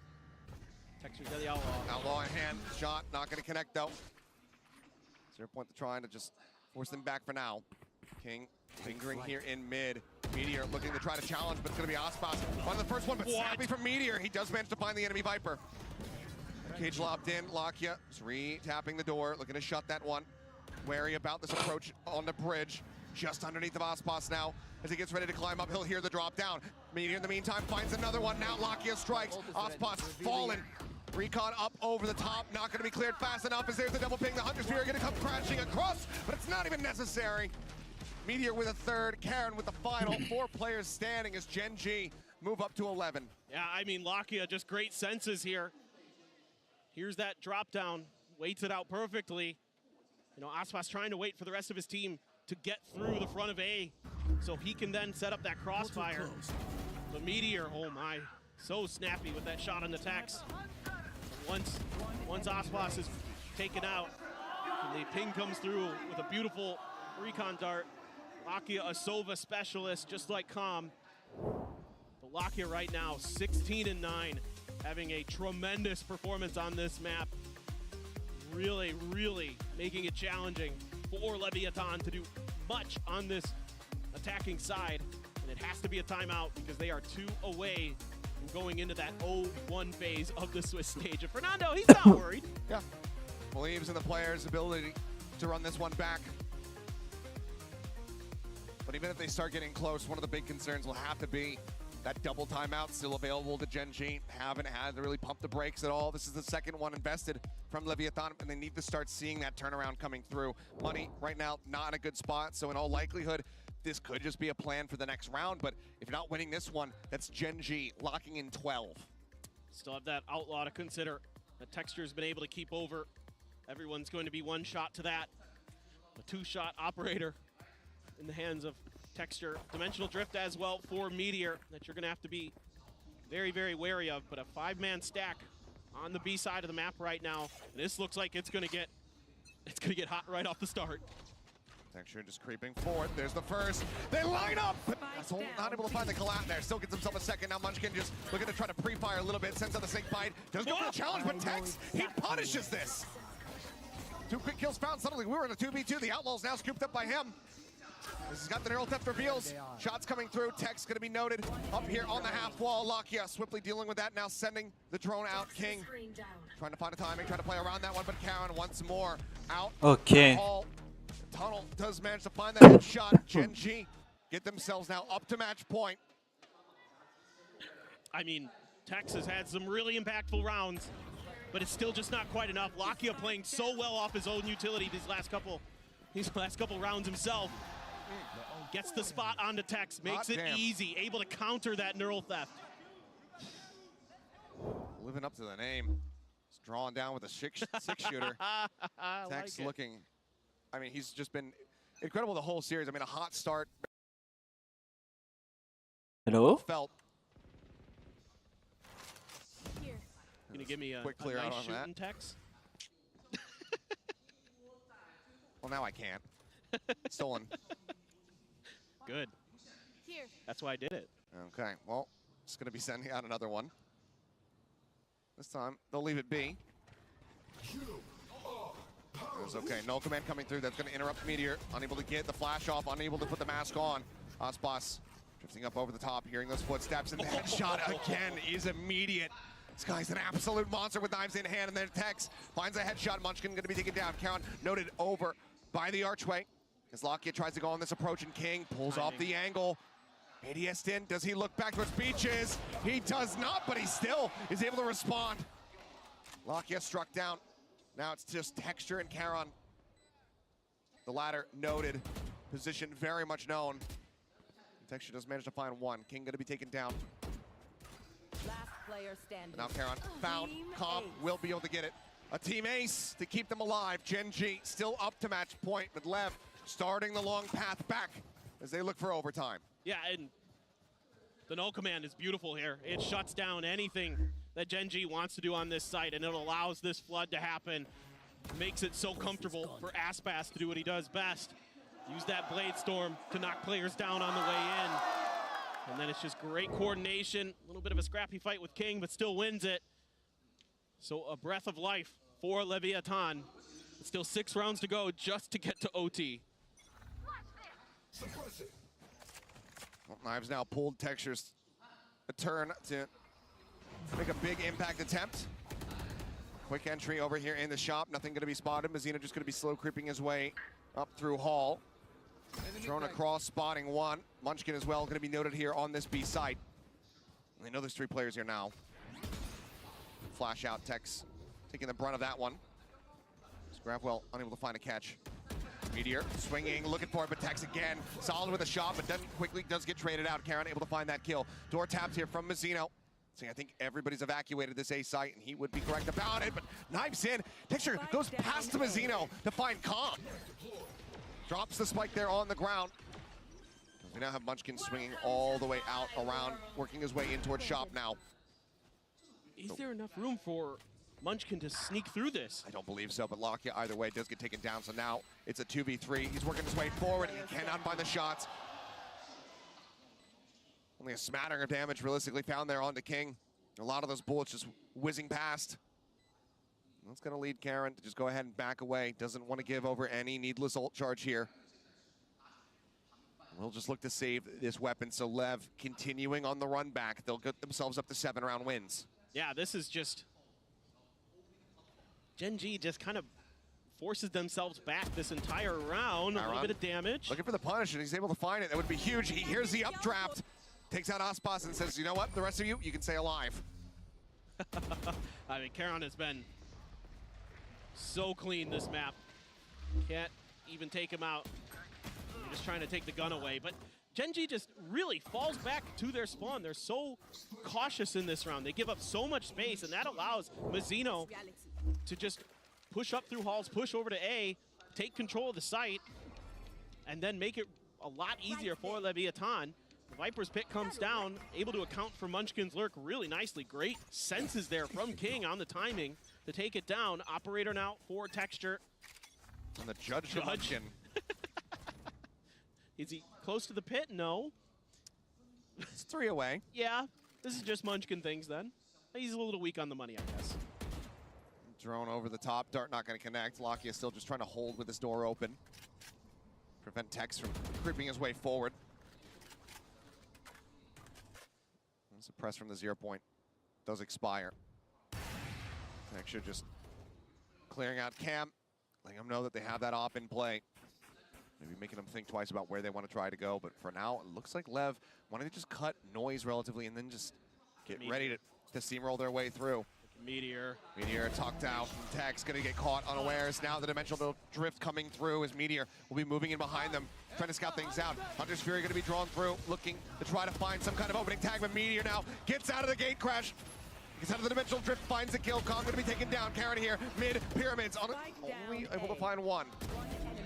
Texture's got the Outlaw. Outlaw in hand. Shot, not going to connect, though. 0 point to trying to just force them back for now. King lingering here in mid. Meteor looking to try to challenge, but it's going to be Aspas. On the first one, but snappy from Meteor. He does manage to find the enemy Viper. Cage lobbed in. Lakia is re-tapping the door, looking to shut that one. Wary about this approach on the bridge. Just underneath of Aspas now. As he gets ready to climb up, he'll hear the drop down. Meteor in the meantime finds another one. Now Lakia strikes. Aspas fallen. Recon up over the top, not going to be cleared fast enough as there's the double ping. The Hunter Sphere going to come crashing across, but it's not even necessary. Meteor with a third, Karen with the final. 4 players standing as Gen.G move up to 11. Yeah, I mean, Lakia just great senses here. Here's that drop down, waits it out perfectly. You know, Aspas trying to wait for the rest of his team to get through the front of A so he can then set up that crossfire. But Meteor, oh my, so snappy with that shot on the Tex. Once Aspas is taken out, and the ping comes through with a beautiful recon dart. Lakia, a Sova specialist, just like Com. But Lakia right now, 16-9, having a tremendous performance on this map. Really, really making it challenging for Leviathan to do much on this attacking side. And it has to be a timeout because they are 2 away from going into that 0-1 phase of the Swiss stage. And Fernando, he's not worried. Yeah, believes in the player's ability to run this one back. But even if they start getting close, one of the big concerns will have to be that double timeout still available to Gen.G. Haven't had to really pump the brakes at all. This is the second one invested from Leviathan, and they need to start seeing that turnaround coming through. Money right now not in a good spot, so in all likelihood, this could just be a plan for the next round. But if you're not winning this one, that's Gen.G locking in 12. Still have that Outlaw to consider. The Texture's been able to keep over. Everyone's going to be 1 shot to that. A 2-shot operator in the hands of Texture. Dimensional Drift as well for Meteor that you're going to have to be very, very wary of. But a 5-man stack on the B side of the map right now. And this looks like it's going to get hot right off the start. Texture just creeping forward. There's the first. They line up! But not able to find the collapse there. Still gets himself a second. Now Munchkin just looking to try to pre-fire a little bit. Sends out the snake bite. Does go for the challenge, but Tex, he punishes this. 2 quick kills found. Suddenly we were in a 2v2. The Outlaw's now scooped up by him. This has got the neural theft reveals. Shots coming through. Tex going to be noted up here on the half wall. Lakia swiftly dealing with that. Now sending the drone out. King trying to find a timing, trying to play around that one, but Karen once more out. Okay. Tunnel does manage to find that shot. Gen.G get themselves now up to match point. I mean, Tex has had some really impactful rounds, but it's still just not quite enough. Lakia playing so well off his own utility these last couple rounds himself. Gets the spot onto Tex, makes it easy, able to counter that neural theft. Living up to the name. He's drawn down with a six-shooter. Tex like looking, I mean, he's just been incredible the whole series. I mean, a hot start. Hello? Felt. Gonna give me a quick clear nice out on shooting that. Tex. Well, now I can't. Stolen. Good. Here. That's why I did it. Okay, well, just going to be sending out another one. This time, they'll leave it be. That's okay. No command coming through. That's going to interrupt Meteor. Unable to get the flash off. Unable to put the mask on. Aspas drifting up over the top, hearing those footsteps. And the headshot again is immediate. This guy's an absolute monster with knives in hand. And then Tex finds a headshot. Munchkin going to be taken down. Karen noted over by the archway. As Lakia tries to go on this approach, and King pulls off the angle. ADS in, does he look back towards Beaches? He does not, but he still is able to respond. Lakia struck down. Now it's just Texture and Karen. The latter noted, position very much known. Texture does manage to find one. King gonna be taken down. Last player standing. But now Karen found, Comp will be able to get it. A team ace to keep them alive. Gen.G still up to match point, but LEV starting the long path back as they look for overtime. Yeah, and The null command is beautiful here. It shuts down anything that Gen.G wants to do on this site, and it allows this flood to happen. Makes it so comfortable for Aspas to do what he does best. Use that Blade Storm to knock players down on the way in. And then it's just great coordination. A little bit of a scrappy fight with King, but still wins it. So a breath of life for Leviathan. It's still 6 rounds to go just to get to OT. Well, Knives now pulled Texture's a turn to make a big impact attempt. Quick entry over here in the shop. Nothing going to be spotted. Mazzino just going to be slow creeping his way up through Hall. Thrown across, spotting one. Munchkin as well going to be noted here on this B site. They know there's 3 players here now. Flash out, Tex taking the brunt of that one. Scrapwell unable to find a catch. Meteor swinging, looking for it, but Tex again. Solid with a shot, but does get traded out. Karen able to find that kill. Door tapped here from Mazzino. See, I think everybody's evacuated this A site, and he would be correct about it, but Knives in. Texture goes past to Mazzino to find Calm. Drops the spike there on the ground. We now have Munchkin swinging all the way out around, working his way in towards shop now. Is there enough room for Munchkin to sneak through this? I don't believe so, but Lakia either way does get taken down, so now it's a 2v3. He's working his way forward, and he cannot find the shots. Only a smattering of damage realistically found there onto King. A lot of those bullets just whizzing past. That's going to lead Karen to just go ahead and back away. Doesn't want to give over any needless ult charge here. We'll just look to save this weapon. So LEV continuing on the run back. They'll get themselves up to 7-round wins. Yeah, this is just... Gen.G just kind of forces themselves back this entire round. A little bit of damage. Looking for the punish, and he's able to find it. That would be huge. He hears the updraft. Takes out Aspas and says, you know what? The rest of you can stay alive. I mean, Karen has been so clean this map. Can't even take him out. They're just trying to take the gun away. But Gen.G just really falls back to their spawn. They're so cautious in this round. They give up so much space, and that allows Mazzino to just push up through halls, push over to A, take control of the site, and then make it a lot easier for Leviathan. The Viper's Pit comes down, able to account for Munchkin's lurk really nicely. Great senses there from King on the timing to take it down. Operator now for Texture. And the judge to Munchkin. Is he close to the pit? No. It's 3 away. Yeah, this is just Munchkin things then. He's a little weak on the money, I guess. Drone over the top. Dart not going to connect. Lakia still just trying to hold with his door open. Prevent Tex from creeping his way forward. Suppress from the 0 point. Does expire. Texture just clearing out Cam. Letting them know that they have that op in play. Maybe making them think twice about where they want to try to go. But for now, it looks like LEV wanting to just cut noise relatively and then just get ready to steamroll their way through. Meteor tucked out. Tex going to get caught unawares. Now the dimensional drift coming through as Meteor will be moving in behind them, trying to scout things out. Hunter's Fury going to be drawn through, looking to try to find some kind of opening tag, but Meteor now gets out of the gate crash. Gets out of the dimensional drift, finds the kill. Kong going to be taken down. Karen here, mid pyramids, only able to find one.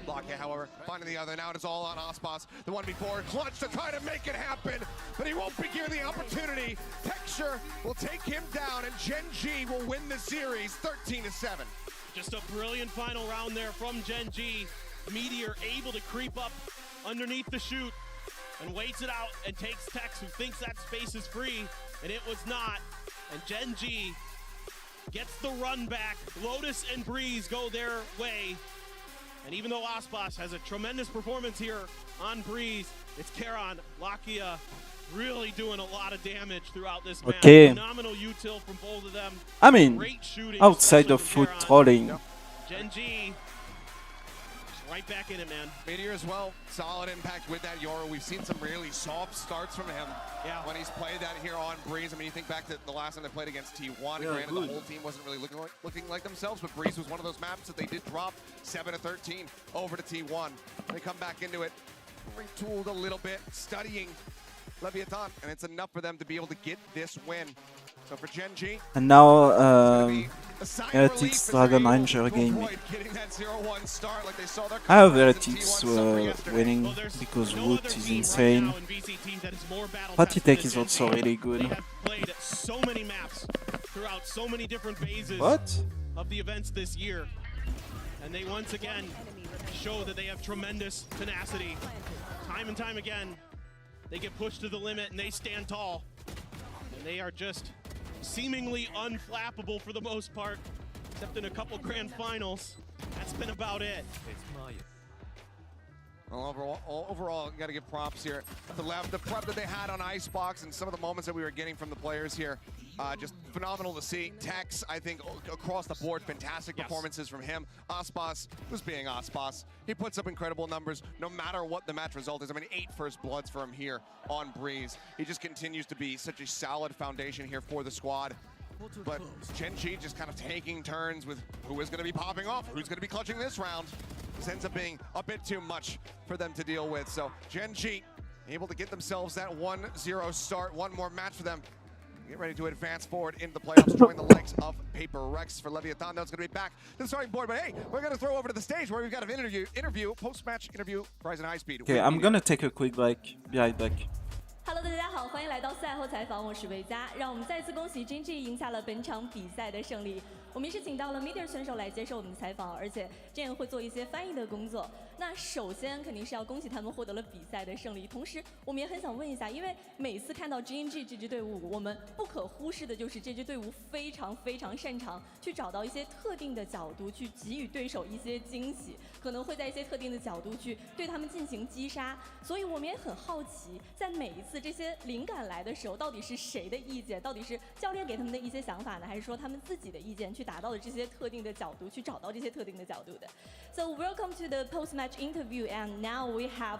Lakia, however, finding the other. Now it is all on Aspas. The one before, clutch to try to make it happen, but he won't be given the opportunity. Texture will take him down, and Gen.G will win the series 13-7. Just a brilliant final round there from Gen.G. Meteor able to creep up underneath the chute and waits it out and takes Tex, who thinks that space is free, and it was not. And Gen.G gets the run back. Lotus and Breeze go their way. And even though Aspas has a tremendous performance here on Breeze, it's Karan, Lakia really doing a lot of damage throughout this match. Phenomenal util from both of them. I mean, great shooting, outside of foot trolling. Gen.G right back in it, man. Meteor as well, solid impact with that Yoru. We've seen some really soft starts from him when he's played that here on Breeze. I mean, you think back to the last time they played against T1, granted the whole team wasn't really looking like themselves, but Breeze was one of those maps that they did drop 7-13 over to T1. They come back into it, retooled a little bit, studying Leviathan, and it's enough for them to be able to get this win. So for Gen.G, And now a sigh of Heretics relief as Dragon they're able Ranger to game. avoid getting that 0-1 start like they saw their I have comrades in Heretics T1 suffer yesterday. winning because Root is insane. Party Tech is also really good. They have played so many maps throughout so many different phases What? of the events this year. And they once again show that they have tremendous tenacity. Time and time again, they get pushed to the limit and they stand tall. And they are just seemingly unflappable for the most part, except in a couple grand finals. That's been about it. Well, overall, you got to give props here. The prep that they had on Icebox and some of the moments that we were getting from the players here, just phenomenal to see. Tex, I think, across the board, fantastic performances from him. Aspas was being Aspas. He puts up incredible numbers no matter what the match result is. I mean, 8 first bloods for him here on Breeze. He just continues to be such a solid foundation here for the squad. But Gen.G just kind of taking turns with who is going to be popping off, who's going to be clutching this round. This ends up being a bit too much for them to deal with. So Gen.G able to get themselves that 1-0 start. One more match for them. Get ready to advance forward into the playoffs, join the likes of Paper Rex for Leviathan. That's going to be back to the starting board. But hey, we're going to throw over to the stage where we've got an interview, post-match interview, Ryzen High Speed. Okay, I'm gonna take a quick break. Be right back. Hello， 大家好，欢迎来到赛后采访，我是维嘉。让我们再次恭喜 Gen.G 赢下了本场比赛的胜利。我们也是请到了 Meteor 选手来接受我们的采访，而且这样会做一些翻译的工作。那首先肯定是要恭喜他们获得了比赛的胜利，同时我们也很想问一下，因为每次看到 Gen.G 这支队伍，我们不可忽视的就是这支队伍非常擅长去找到一些特定的角度，去给予对手一些惊喜，可能会在一些特定的角度去对他们进行击杀。所以我们也很好奇，在每一次这些灵感来的时候，到底是谁的意见？到底是教练给他们的一些想法呢，还是说他们自己的意见去达到了这些特定的角度，去找到这些特定的角度的 ？So welcome to the post-match interview, and now we have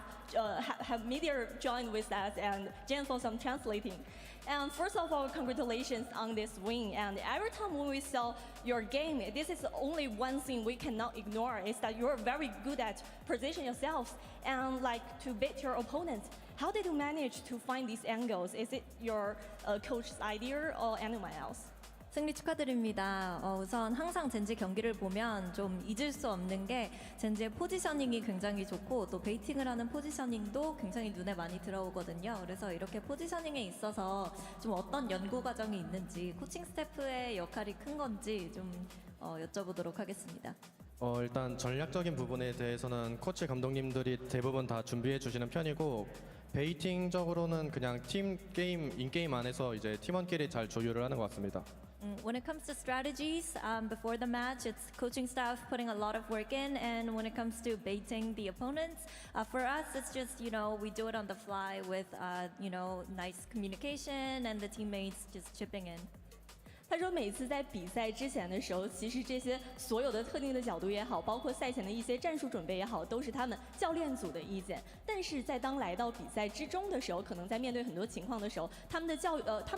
Meteor joined with us and Jen for some translating. And first of all, congratulations on this win. And every time when we saw your game, this is only one thing we cannot ignore, is that you're very good at position yourselves and like to beat your opponents. How did you manage to find these angles? Is it your coach's idea or anyone else? 승리 축하드립니다. 우선 항상 젠지 경기를 보면 좀 잊을 수 없는 게 젠지의 포지셔닝이 굉장히 좋고 또 베이팅을 하는 포지셔닝도 굉장히 눈에 많이 들어오거든요. 그래서 이렇게 포지셔닝에 있어서 좀 어떤 연구 과정이 있는지 코칭 스태프의 역할이 큰 건지 좀 여쭤보도록 하겠습니다. 일단 전략적인 부분에 대해서는 코치 감독님들이 대부분 다 준비해 주시는 편이고 베이팅적으로는 그냥 팀 게임, 인게임 안에서 이제 팀원끼리 잘 조율을 하는 것 같습니다. When it comes to strategies, before the match, it's coaching staff putting a lot of work in, and when it comes to baiting the opponents, for us, it's just, we do it on the fly with, nice communication and the teammates just chipping in. 他说，每次在比赛之前的时候，其实这些所有的特定的角度也好，包括赛前的一些战术准备也好，都是他们教练组的意见。但是在当来到比赛之中的时候，可能在面对很多情况的时候，他们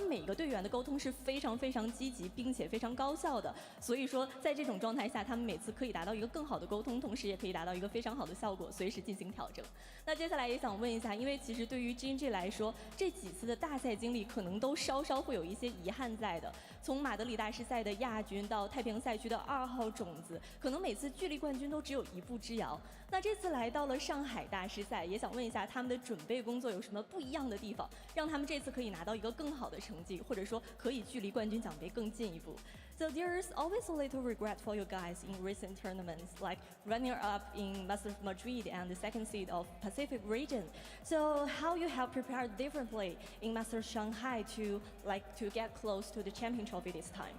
每个队员的沟通是非常积极，并且非常高效的。所以说，在这种状态下，他们每次可以达到一个更好的沟通，同时也可以达到一个非常好的效果，随时进行调整。那接下来也想问一下，因为其实对于 Gen.G 来说，这几次的大赛经历可能都稍会有一些遗憾在的。从马德里大师赛的亚军到太平洋赛区的2号种子，可能每次距离冠军都只有一步之遥。那这次来到了上海大师赛，也想问一下他们的准备工作有什么不一样的地方，让他们这次可以拿到一个更好的成绩，或者说可以距离冠军奖杯更进一步。So there's always a little regret for you guys in recent tournaments, like runner-up in Masters Madrid and the second seed of Pacific region. So how you have prepared differently in Masters Shanghai to get close to the champion trophy this time?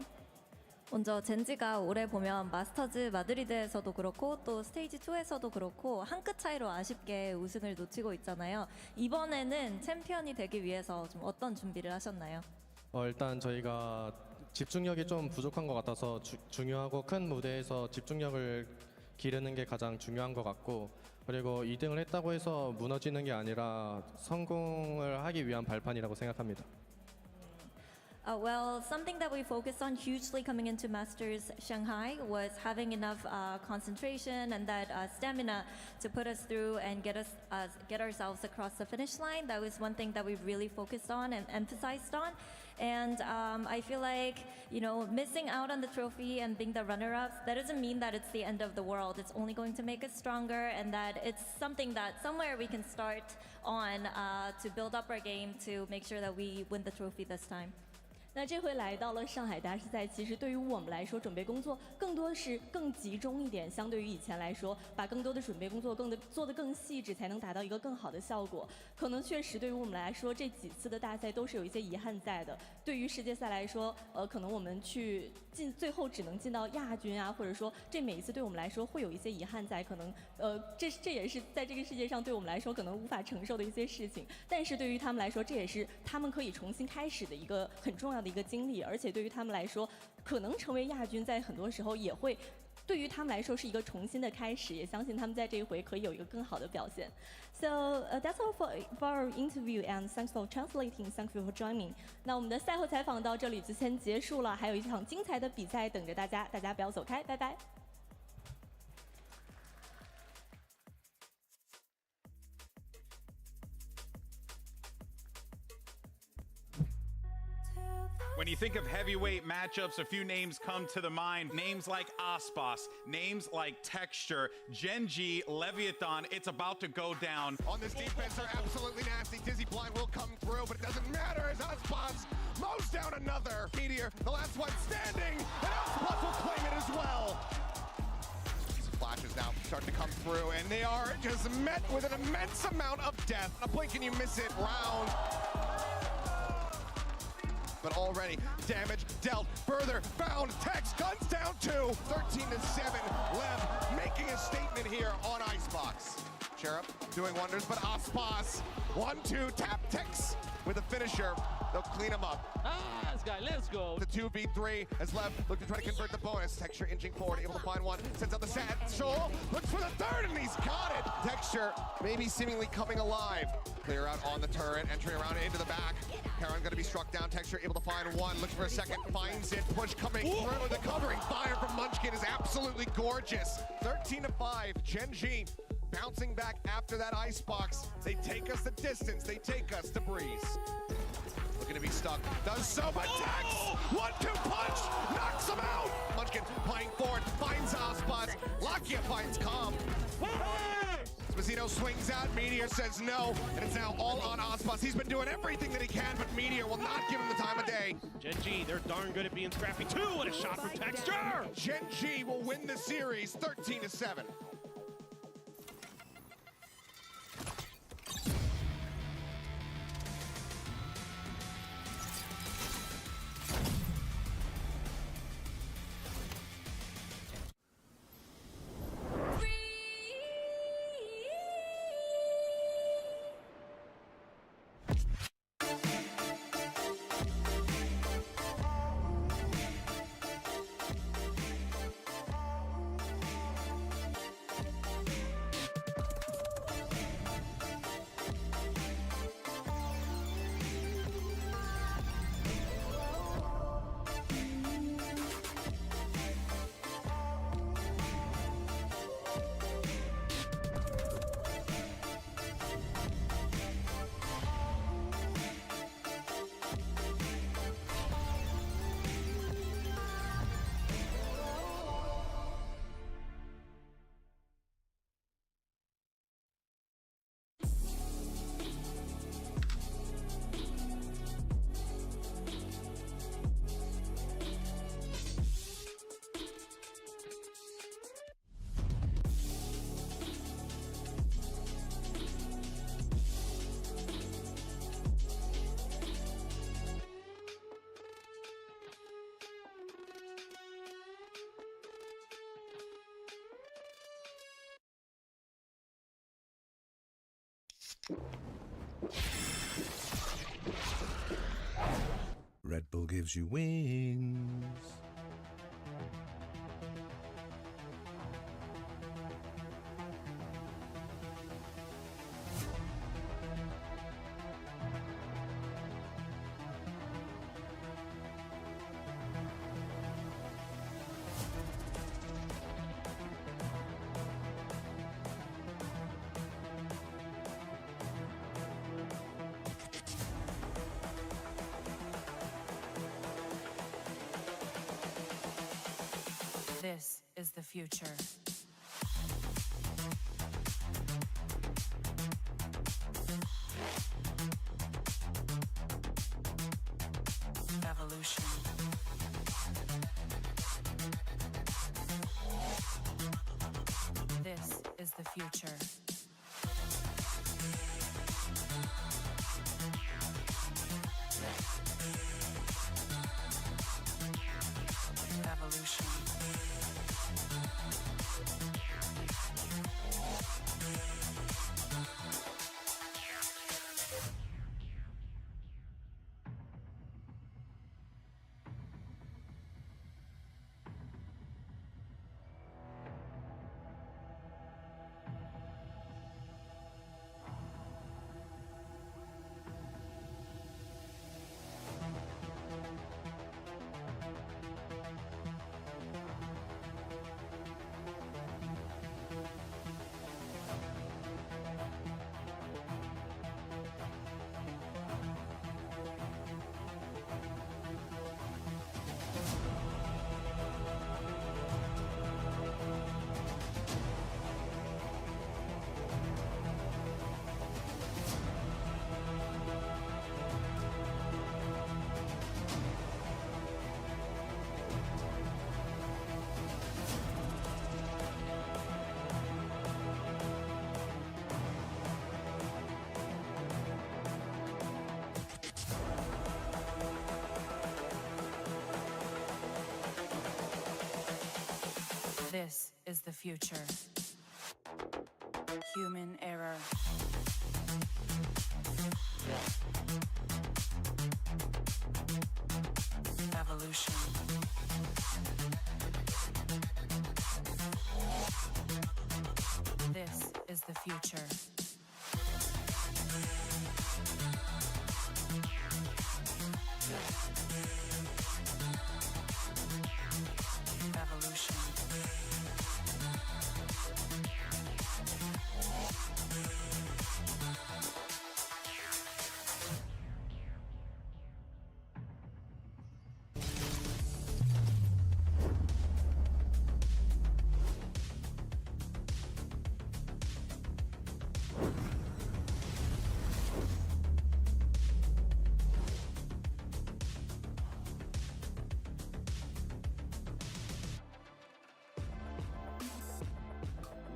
먼저 젠지가 올해 보면 마스터즈 마드리드에서도 그렇고 또 스테이지 2에서도 그렇고 한 끗 차이로 아쉽게 우승을 놓치고 있잖아요. 이번에는 챔피언이 되기 위해서 좀 어떤 준비를 하셨나요? 일단 저희가 집중력이 좀 부족한 것 같아서 중요하고 큰 무대에서 집중력을 기르는 게 가장 중요한 것 같고 그리고 2등을 했다고 해서 무너지는 게 아니라 성공을 하기 위한 발판이라고 생각합니다. Well, something that we focused on hugely coming into Masters Shanghai was having enough concentration and that stamina to put us through and get ourselves across the finish line. That was one thing that we really focused on and emphasized on. And I feel like, you know, missing out on the trophy and being the runner-ups, that doesn't mean that it's the end of the world. It's only going to make us stronger, and that it's something that somewhere we can start on to build up our game to make sure that we win the trophy this time. 那这回来到了上海大师赛，其实对于我们来说，准备工作更多是更集中一点，相对于以前来说，把更多的准备工作做得更细致，才能达到一个更好的效果。可能确实对于我们来说，这几次的大赛都是有一些遗憾在的。对于世界赛来说，可能我们去最后只能进到亚军啊，或者说这每一次对我们来说会有一些遗憾在，可能这也是在这个世界上对我们来说可能无法承受的一些事情。但是对于他们来说，这也是他们可以重新开始的一个很重要的一个经历，而且对于他们来说，可能成为亚军在很多时候也会。对于他们来说是一个重新的开始，也相信他们在这一回可以有一个更好的表现。So that's all for our interview and thanks for translating, thank you for joining. 那我们的赛后采访到这里就先结束了，还有一场精彩的比赛等着大家，大家不要走开，拜拜。When you think of heavyweight matchups, a few names come to the mind. Names like Aspas, names like Texture, Gen.G, Leviathan. It's about to go down. On this defense, they're absolutely nasty. Dizzy Blind will come through, but it doesn't matter as Aspas mows down another. Meteor, the last one standing, and Aspas will claim it as well. These flashes now start to come through, and they are just met with an immense amount of death. A blink and you miss it round. But already damage dealt further. Found Tex guns down 2. 13-7. LEV making a statement here on Icebox. Cherub doing wonders, but Aspas 1-2 tap Tex with a finisher. They'll clean him up. This guy, let's go. The 2v3 as LEV look to try to convert the bonus. Texture inching forward, able to find one. Sends out the satchel. Looks for the third, and he's got it. Texture maybe seemingly coming alive. Clear out on the turret, entering around into the back. Karen going to be struck down. Texture able to find one. Looks for a second, finds it. Push coming through. The covering fire from Munchkin is absolutely gorgeous. 13-5. Gen.G bouncing back after that Icebox. They take us the distance. They take us to Breeze. Looking to be stuck. Does so, but Tex! 1-2 punch! Knocks him out! Munchkin playing forward. Finds Aspas. Lakia finds Calm. Spacito swings out. Meteor says no. And it's now all on Aspas. He's been doing everything that he can, but Meteor will not give him the time of day. Gen.G, they're darn good at being scrappy too. What a shot from Texture! Gen.G will win the series 13-7. Red Bull gives you wings. is the future. Evolution. This is the future. Evolution. This is the future. Human error. Evolution. This is the future. Evolution.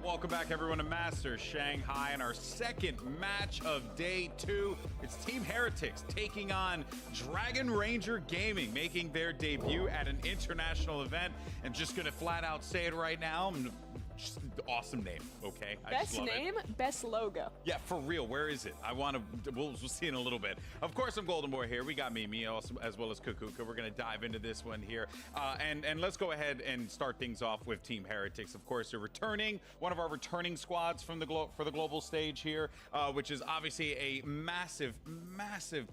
Welcome back, everyone, to Masters Shanghai and our second match of day 2. It's Team Heretics taking on Dragon Ranger Gaming, making their debut at an international event. And just gonna flat out say it right now, just awesome name, okay? I just Best love name, it. best logo. Yeah, for real. Where is it? I want to. We'll see in a little bit. Of course, I'm Golden Boy here. We got Mimi also, as well as Kukuka. We're gonna dive into this one here, and let's go ahead and start things off with Team Heretics. Of course, they're returning one of our returning squads from the for the global stage here, which is obviously a massive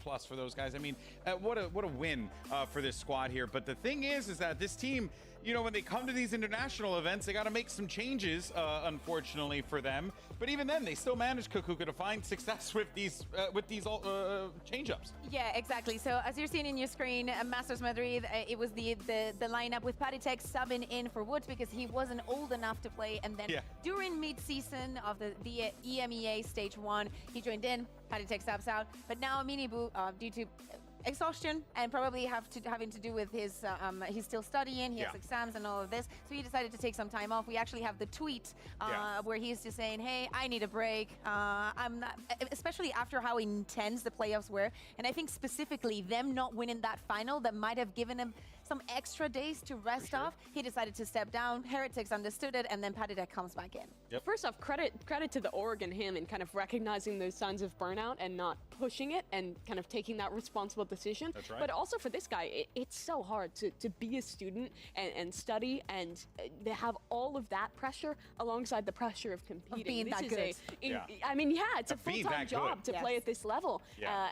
plus for those guys. I mean, what a win for this squad here. But the thing is that this team, you know, when they come to these international events, they got to make some changes, unfortunately for them. But even then, they still manage, Kukuka, to find success with these change-ups. Yeah, exactly. So as you're seeing in your screen, Masters Madrid, it was the lineup with Paddytech subbing in for Woods because he wasn't old enough to play. And then during mid-season of the EMEA Stage 1, he joined in. Paddytech subs out. But now Minibu, due to exhaustion and probably having to do with his he's still studying, he has exams and all of this, so he decided to take some time off. We actually have the tweet where he's just saying, hey, I need a break. I'm not, especially after how intense the playoffs were, and I think specifically them not winning that final that might have given him some extra days to rest off. He decided to step down. Heretics understood it, and then Paddytech comes back in. First off, credit to the org and him in kind of recognizing those signs of burnout and not pushing it and kind of taking that responsible decision. That's right. But also for this guy, it's so hard to be a student and study and have all of that pressure alongside the pressure of competing. Of being that good. I mean, it's a full-time job to play at this level.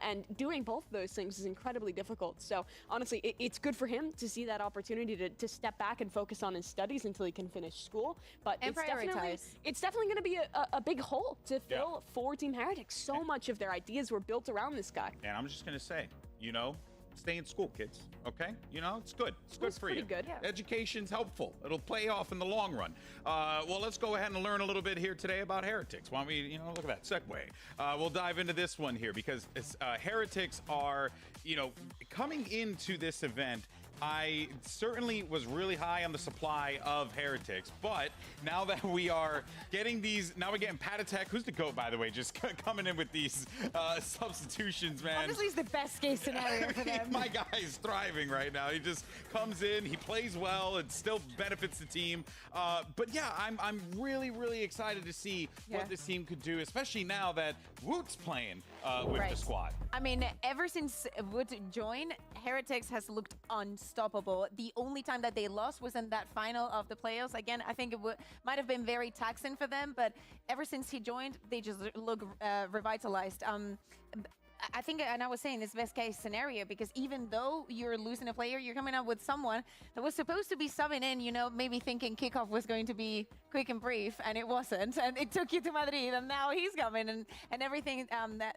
And doing both of those things is incredibly difficult. So honestly, it's good for him to see that opportunity to step back and focus on his studies until he can finish school. But and it's definitely going to be a big hole to fill for Team Heretics. So much of their ideas were built around this guy. And I'm just going to say, you know, stay in school, kids. Okay, you know it's good. It's good for you. Pretty good. Yeah. Education's helpful. It'll pay off in the long run. Well, let's go ahead and learn a little bit here today about Heretics. Why don't we, look at that segue. We'll dive into this one here because Heretics are, coming into this event. I certainly was really high on the supply of Heretics, but now that we are getting these, now we're getting Patatek, who's the GOAT, by the way, just coming in with these substitutions, man. Honestly, it's the best case scenario for them. My guy is thriving right now. He just comes in, he plays well, it still benefits the team. But yeah, I'm really, really excited to see what this team could do, especially now that Woot's playing with the squad. I mean, ever since Woot joined, Heretics has looked unstoppable. The only time that they lost was in that final of the playoffs. Again, I think it might have been very taxing for them, but ever since he joined, they just look revitalized. I think, and I was saying this best case scenario because even though you're losing a player, you're coming up with someone that was supposed to be subbing in, maybe thinking kickoff was going to be quick and brief, and it wasn't. And it took you to Madrid, and now he's coming and everything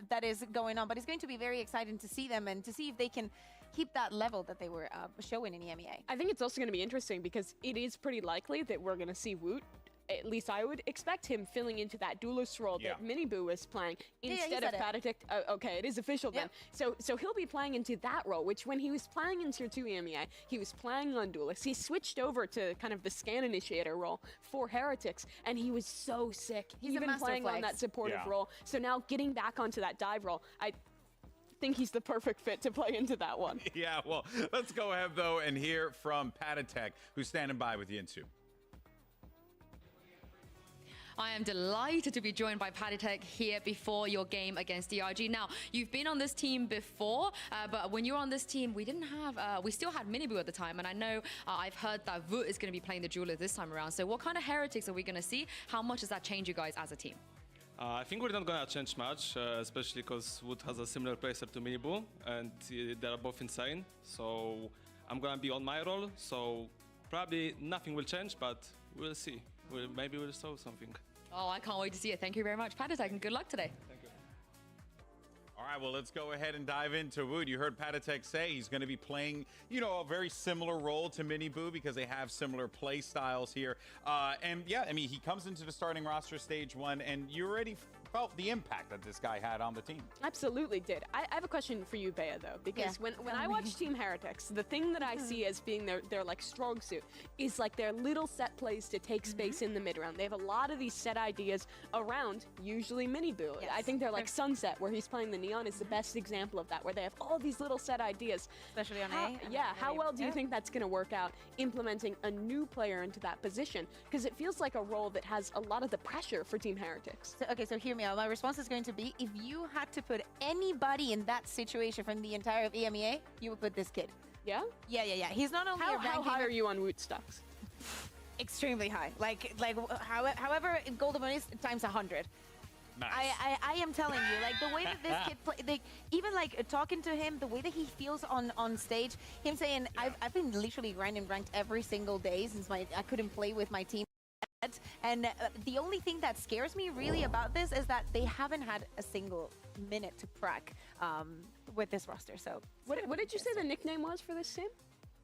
that is going on. But it's going to be very exciting to see them and to see if they can keep that level that they were showing in EMEA. I think it's also going to be interesting because it is pretty likely that we're going to see Woot. At least I would expect him filling into that duelist role that Miniboo was playing instead of Patatek. Okay, it is official then. So he'll be playing into that role, which when he was playing in Tier 2 EMEA, he was playing on duelist. He switched over to kind of the scan initiator role for Heretics, and he was so sick. He's even a playing on that supportive role. So now getting back onto that dive role, I think he's the perfect fit to play into that one. Yeah, well, let's go ahead though and hear from Patatek, who's standing by with Yinsu. I am delighted to be joined by Patatek here before your game against DRG. Now, you've been on this team before, but when you were on this team, we didn't have, we still had Miniboo at the time, and I know I've heard that Woot is going to be playing the jeweler this time around. So what kind of Heretics are we going to see? How much does that change you guys as a team? I think we're not going to change much, especially because Woot has a similar playstyle to Miniboo, and they are both insane. So I'm going to be on my role, so probably nothing will change, but we'll see. Maybe we'll solve something. Oh, I can't wait to see it. Thank you very much, Patatek, and good luck today. Thank you. All right, well, let's go ahead and dive into Woot. You heard Patatek say he's going to be playing, a very similar role to Miniboo because they have similar play styles here. And yeah, I mean, he comes into the starting roster stage 1, and you already felt the impact that this guy had on the team. Absolutely did. I have a question for you, Bea, though, because when I watch Team Heretics, the thing that I see as being their like strong suit is like their little set plays to take space in the mid round. They have a lot of these set ideas around usually Miniboo. I think they're like Sunset, where he's playing the Neon, is the best example of that, where they have all these little set ideas. Especially on A. Yeah, how well do you think that's going to work out implementing a new player into that position? Because it feels like a role that has a lot of the pressure for Team Heretics. So hear me out. My response is going to be, if you had to put anybody in that situation from the entire of EMEA, you would put this kid. Yeah? Yeah. He's not only how high are you on Woot stocks? Extremely high. Like however Golden Moon is times 100. Nice. I am telling you, like the way that this kid play, even like talking to him, the way that he feels on stage, him saying, I've been literally grinding ranked every single day since I couldn't play with my team. And the only thing that scares me really about this is that they haven't had a single minute to crack with this roster. So what did you say the nickname was for this team?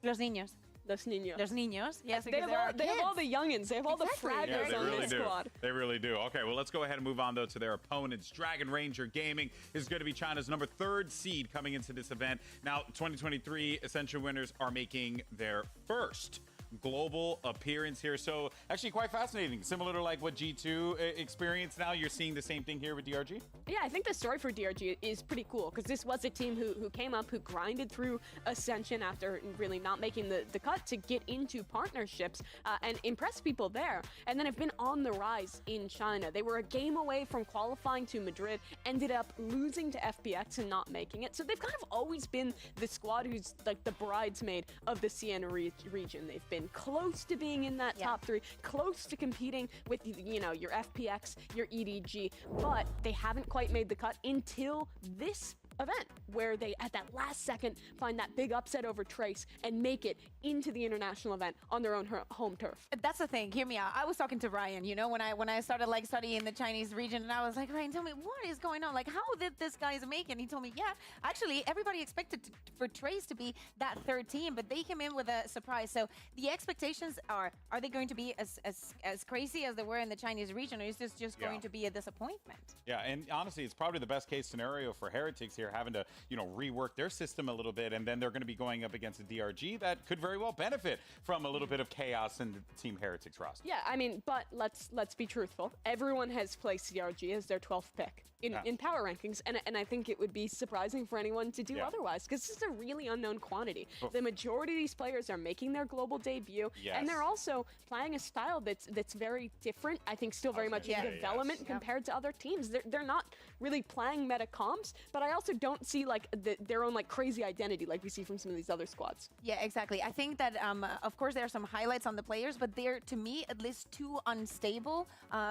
Los Niños. Los Niños. Los Niños. Yes, they have all the youngins. They have all the fraggers on this squad. They really do. Okay, well, let's go ahead and move on, though, to their opponents. Dragon Ranger Gaming is going to be China's number 3rd seed coming into this event. Now, 2023 Essential winners are making their first global appearance here. So actually quite fascinating. Similar to like what G2 experienced now, you're seeing the same thing here with DRG? Yeah, I think the story for DRG is pretty cool because this was a team who came up, who grinded through Ascension after really not making the cut to get into partnerships and impress people there. And then have been on the rise in China. They were a game away from qualifying to Madrid, ended up losing to FPX and not making it. So they've kind of always been the squad who's like the bridesmaid of the Siena region. They've been close to being in that top 3, close to competing with, your FPX, your EDG, but they haven't quite made the cut until this event where they, at that last second, find that big upset over Trace and make it into the international event on their own home turf. That's the thing. Hear me out. I was talking to Ryan, you know, when I started like studying the Chinese region, and I was like, Ryan, tell me what is going on? Like, how did this guys make it? And he told me, yeah, actually, everybody expected for Trace to be that third team, but they came in with a surprise. So the expectations are they going to be as crazy as they were in the Chinese region, or is this just going to be a disappointment? Yeah, and honestly, it's probably the best case scenario for Heretics here, having to, you know, rework their system a little bit, and then they're going to be going up against a DRG that could very well benefit from a little bit of chaos in the Team Heretics roster. Yeah, I mean, but let's be truthful. Everyone has placed DRG as their 12th pick in power rankings, and I think it would be surprising for anyone to do otherwise, because this is a really unknown quantity. The majority of these players are making their global debut, and they're also playing a style that's very different. I think still very much in development compared to other teams. They're not really playing meta comps, but I also don't see like their own like crazy identity like we see from some of these other squads. Yeah, exactly. I think that of course there are some highlights on the players, but they're, to me at least, too unstable.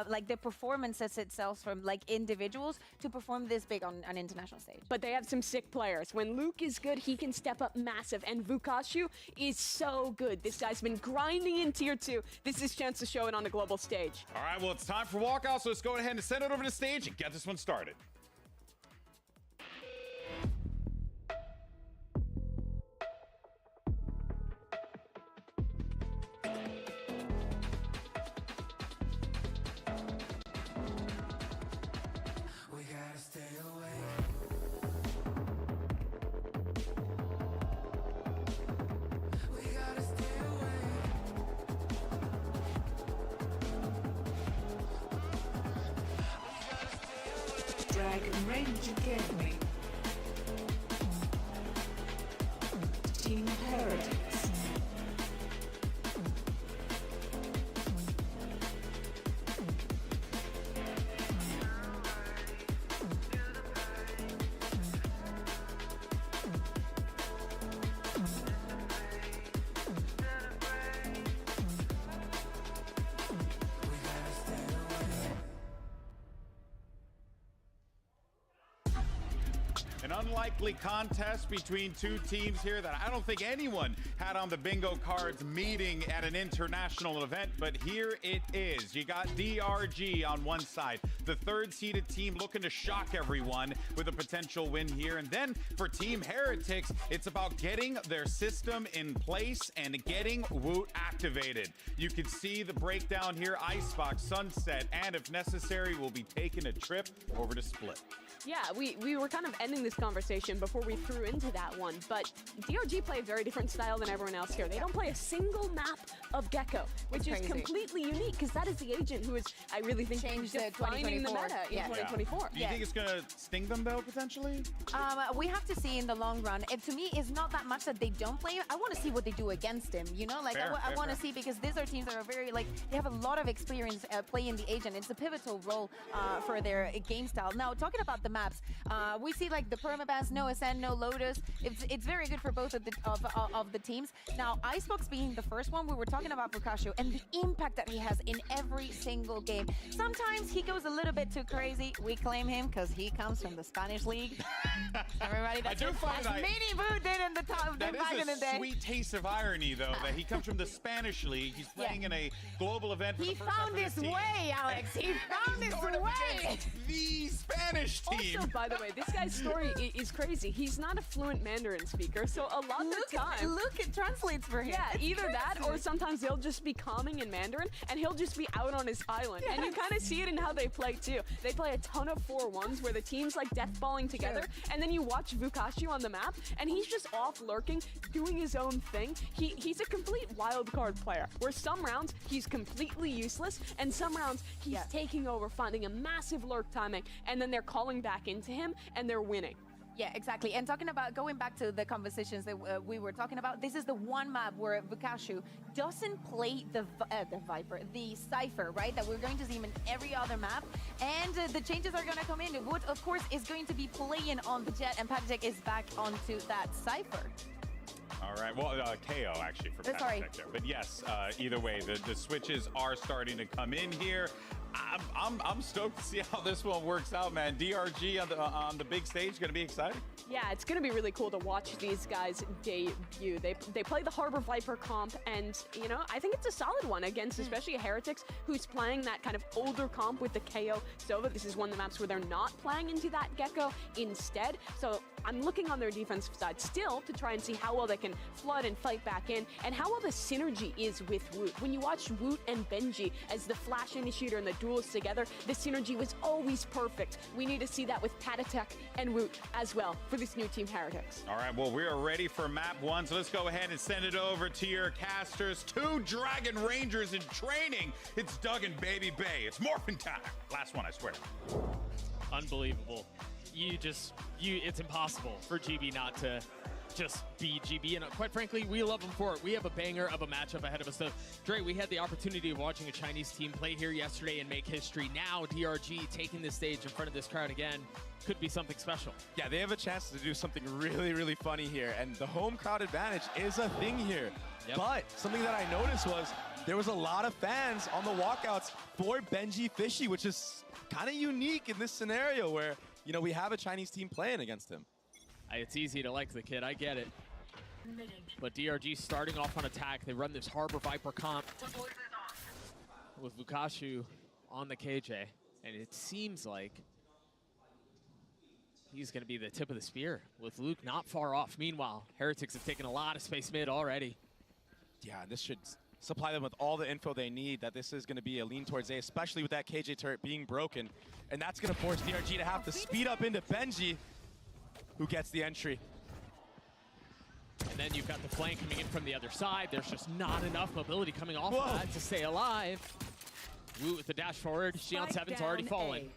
Like the performances itself from like individuals to perform this big on an international stage. But they have some sick players. When Luke is good, he can step up massive, and Vukashu is so good. This guy's been grinding in tier 2. This is his chance to show it on the global stage. All right, well, it's time for walkout, so let's go ahead and send it over to the stage and get this one started. Dragon Range Academy. Team Heretics. An unlikely contest between two teams here that I don't think anyone had on the bingo cards meeting at an international event, but here it is. You got DRG on one side, the third-seeded team looking to shock everyone with a potential win here. And then for Team Heretics, it's about getting their system in place and getting Woot activated. You can see the breakdown here, Icebox, Sunset, and if necessary, we'll be taking a trip over to Split. Yeah, we were kind of ending this conversation before we threw into that one, but DRG play a very different style than everyone else here. They don't play a single map of Gecko, which is completely unique, because that is the agent who is, I really think, changed defining the meta in 2024. Do you think it's going to sting them, though, potentially? We have to see in the long run. To me, it's not that much that they don't play. I want to see what they do against him, you know? Like, I want to see, because these are teams that are very, like, they have a lot of experience playing the agent. It's a pivotal role for their game style. Now, talking about the maps, we see like the permabans, no Ascend, no Lotus. It's very good for both of the teams. Now, Icebox being the first one, we were talking about Vukashu and the impact that he has in every single game. Sometimes he goes a little bit too crazy. We claim him because he comes from the Spanish league. Everybody, that's Mini Boo did in the top back in the day. Sweet taste of irony, though, that he comes from the Spanish league. He's playing in a global event. For he the first found his way, Alex. He found his way. The Spanish team. Also, by the way, this guy's story is crazy. He's not a fluent Mandarin speaker, so a lot of the time... Look, it translates for him. Yeah, it's either crazy. that or sometimes they'll just be calming in Mandarin, and he'll just be out on his island. And you kind of see it in how they play, too. They play a ton of 4-1s where the team's like deathballing together, and then you watch Vukashu on the map, and he's just off lurking, doing his own thing. He's a complete wild card player, where some rounds he's completely useless, and some rounds he's taking over, finding a massive lurk timing, and then they're calling back into him, and they're winning. Yeah, exactly. And talking about, going back to the conversations that we were talking about, this is the one map where Vukashu doesn't play the Viper, the Cypher, right? That we're going to see him in every other map. And the changes are going to come in. Wood, of course, is going to be playing on the Jet, and Patek is back onto that Cypher. All right. Well, KO actually for Patek there. But yes, either way, the switches are starting to come in here. I'm stoked to see how this one works out, man. DRG on the big stage, gonna be exciting. Yeah, it's going to be really cool to watch these guys debut. They play the Harbor Viper comp, and, you know, I think it's a solid one against especially a Heretics who's playing that kind of older comp with the KO Sova. This is one of the maps where they're not playing into that Gecko instead. So I'm looking on their defensive side still to try and see how well they can flood and fight back in, and how well the synergy is with Woot. When you watch Woot and Gen.G as the Flash Initiator and the duelists together, the synergy was always perfect. We need to see that with Patatek and Woot as well for this new Team Heretics. All right, well, we are ready for map 1, so let's go ahead and send it over to your casters. 2 Dragon Rangers in training. It's Doug and Baby Bay. It's morphin' time. Last one, I swear. Unbelievable. It's impossible for GB not to just be GB, and quite frankly, we love them for it. We have a banger of a matchup ahead of us. So, Dre, we had the opportunity of watching a Chinese team play here yesterday and make history. Now, DRG taking the stage in front of this crowd again could be something special. Yeah, they have a chance to do something really, really funny here, and the home crowd advantage is a thing here. Yep. But something that I noticed was there was a lot of fans on the walkouts for Gen.G Fishy, which is kind of unique in this scenario where, you know, we have a Chinese team playing against him. It's easy to like the kid, I get it. But DRG starting off on attack. They run this Harbor Viper comp with Lukashu on the KJ. And it seems like he's going to be the tip of the spear with Luke not far off. Meanwhile, Heretics have taken a lot of space mid already. Yeah, this should supply them with all the info they need, that this is going to be a lean towards A, especially with that KJ turret being broken. And that's going to force DRG to have to speed up into Gen.G, who gets the entry. And then you've got the flank coming in from the other side. There's just not enough mobility coming off of that to stay alive. Woot with the dash forward. Xion7's already fallen.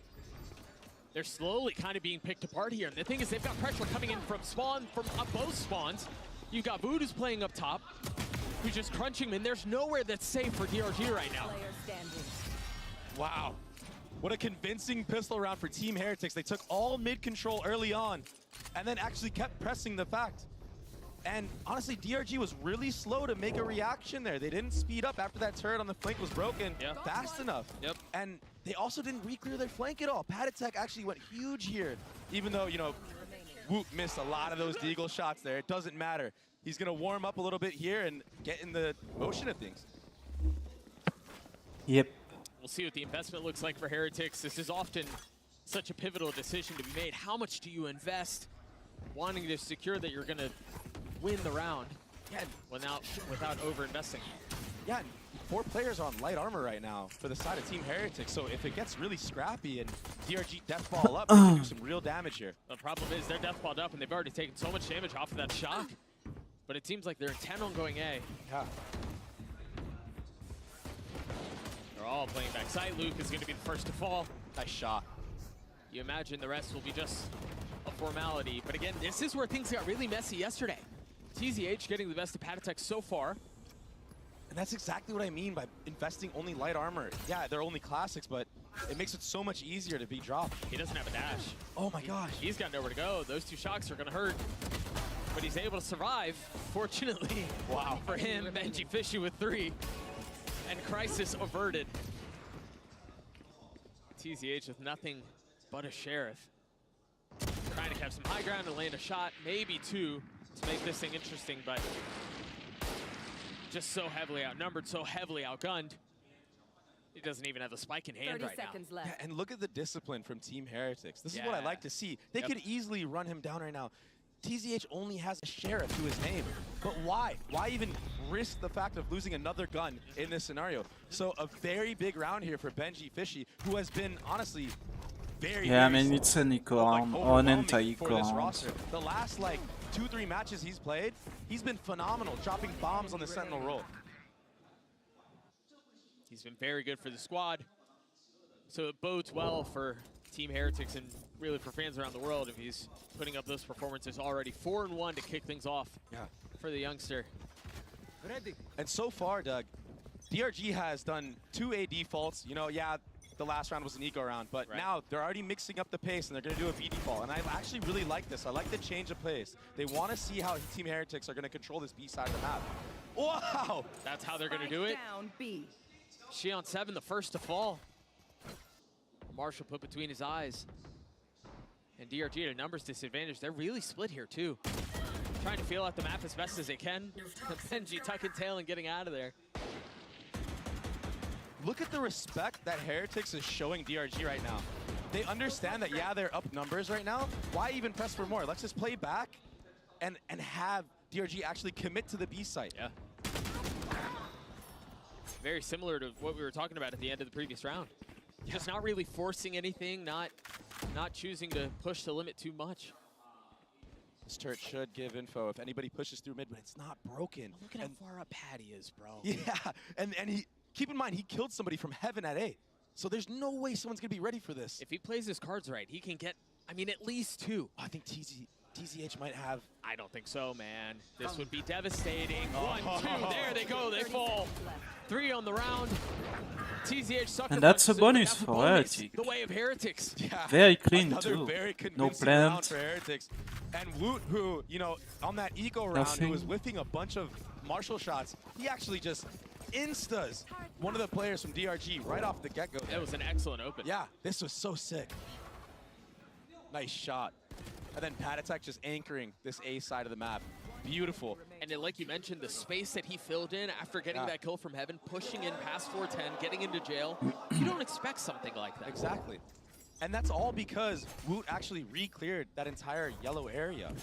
They're slowly kind of being picked apart here. And the thing is, they've got pressure coming in from spawn, from both spawns. You've got Woot who's playing up top, who's just crunching them, and there's nowhere that's safe for DRG right now. Wow. What a convincing pistol round for Team Heretics. They took all mid control early on and then actually kept pressing the fact. And honestly, DRG was really slow to make a reaction there. They didn't speed up after that turret on the flank was broken fast enough. Yep. And they also didn't re-clear their flank at all. Patatek actually went huge here, even though, you know, Woot missed a lot of those deagle shots there. It doesn't matter. He's going to warm up a little bit here and get in the motion of things. Yep. We'll see what the investment looks like for Heretics. This is often such a pivotal decision to be made. How much do you invest wanting to secure that you're going to win the round without over-investing? Yeah, 4 players are on light armor right now for the side of Team Heretics. So if it gets really scrappy and DRG deathball up, they can do some real damage here. The problem is they're deathballed up and they've already taken so much damage off of that shock. But it seems like they're intent on going A. Yeah. They're all playing backside. Luke is going to be the first to fall. Nice shot. You imagine the rest will be just a formality. But again, this is where things got really messy yesterday. TZH getting the best of Patatek so far. And that's exactly what I mean by investing only light armor. Yeah, they're only classics, but it makes it so much easier to be dropped. He doesn't have a dash. Oh my gosh. He's got nowhere to go. Those 2 shocks are going to hurt. But he's able to survive, fortunately. Wow. For him, Gen.G Fishy with 3. And crisis averted. TZH with nothing but a sheriff. Trying to catch some high ground and land a shot, maybe 2, to make this thing interesting, but just so heavily outnumbered, so heavily outgunned. He doesn't even have the spike in hand right now. Yeah, and look at the discipline from Team Heretics. This is what I like to see. They could easily run him down right now. TZH only has a sheriff to his name, but why? Why even risk the fact of losing another gun in this scenario? So a very big round here for Gen.G Fishy, who has been honestly very, yeah, I mean, it's an eco round, or an anti-eco round. Roster. The last, like, 2-3 matches he's played, he's been phenomenal, dropping bombs on the Sentinel roll. He's been very good for the squad. So it bodes well for Team Heretics and really for fans around the world if he's putting up those performances already. 4-1 to kick things off for the youngster. And so far, Doug, DRG has done 2 AD faults. You know, yeah, the last round was an eco round, but now they're already mixing up the pace and they're going to do a BD fall. And I actually really like this. I like the change of pace. They want to see how Team Heretics are going to control this B side of the map. Wow! That's how they're going to do it. Xion7 the first to fall. Marshall put between his eyes. And DRG at a numbers disadvantage. They're really split here too. Trying to feel out the map as best as they can. Gen.G tucking tail and getting out of there. Look at the respect that Heretics is showing DRG right now. They understand that, yeah, they're up numbers right now. Why even press for more? Let's just play back and have DRG actually commit to the B site. Yeah. Very similar to what we were talking about at the end of the previous round. Yeah. Just not really forcing anything, not choosing to push the limit too much. This turret should give info if anybody pushes through mid, but it's not broken. Look at how far up Patty is, bro. Yeah, and he, keep in mind, he killed somebody from heaven at A. So there's no way someone's gonna be ready for this. If he plays his cards right, he can get, I mean, at least 2. I think TZH might have. I don't think so, man. This would be devastating. 1, 2, there they go, they fall. 3 on the round. TZH sucker. And that's a punches bonus it, but for Heretics. The way of Heretics. Yeah. Very clean Another too. Very No convincing round plant. for Heretics. And Woot, who, you know, on that eco round, Nothing. who was whiffing a bunch of Marshall shots, he actually just instas one of the players from DRG right off the get-go. That was an excellent open. Yeah, this was so sick. Nice shot. And then Patatek just anchoring this A side of the map. Beautiful. And then, like you mentioned, the space that he filled in after getting that kill from Heaven, pushing in past 410, getting into jail, you don't expect something like that. Exactly. And that's all because Woot actually re-cleared that entire yellow area.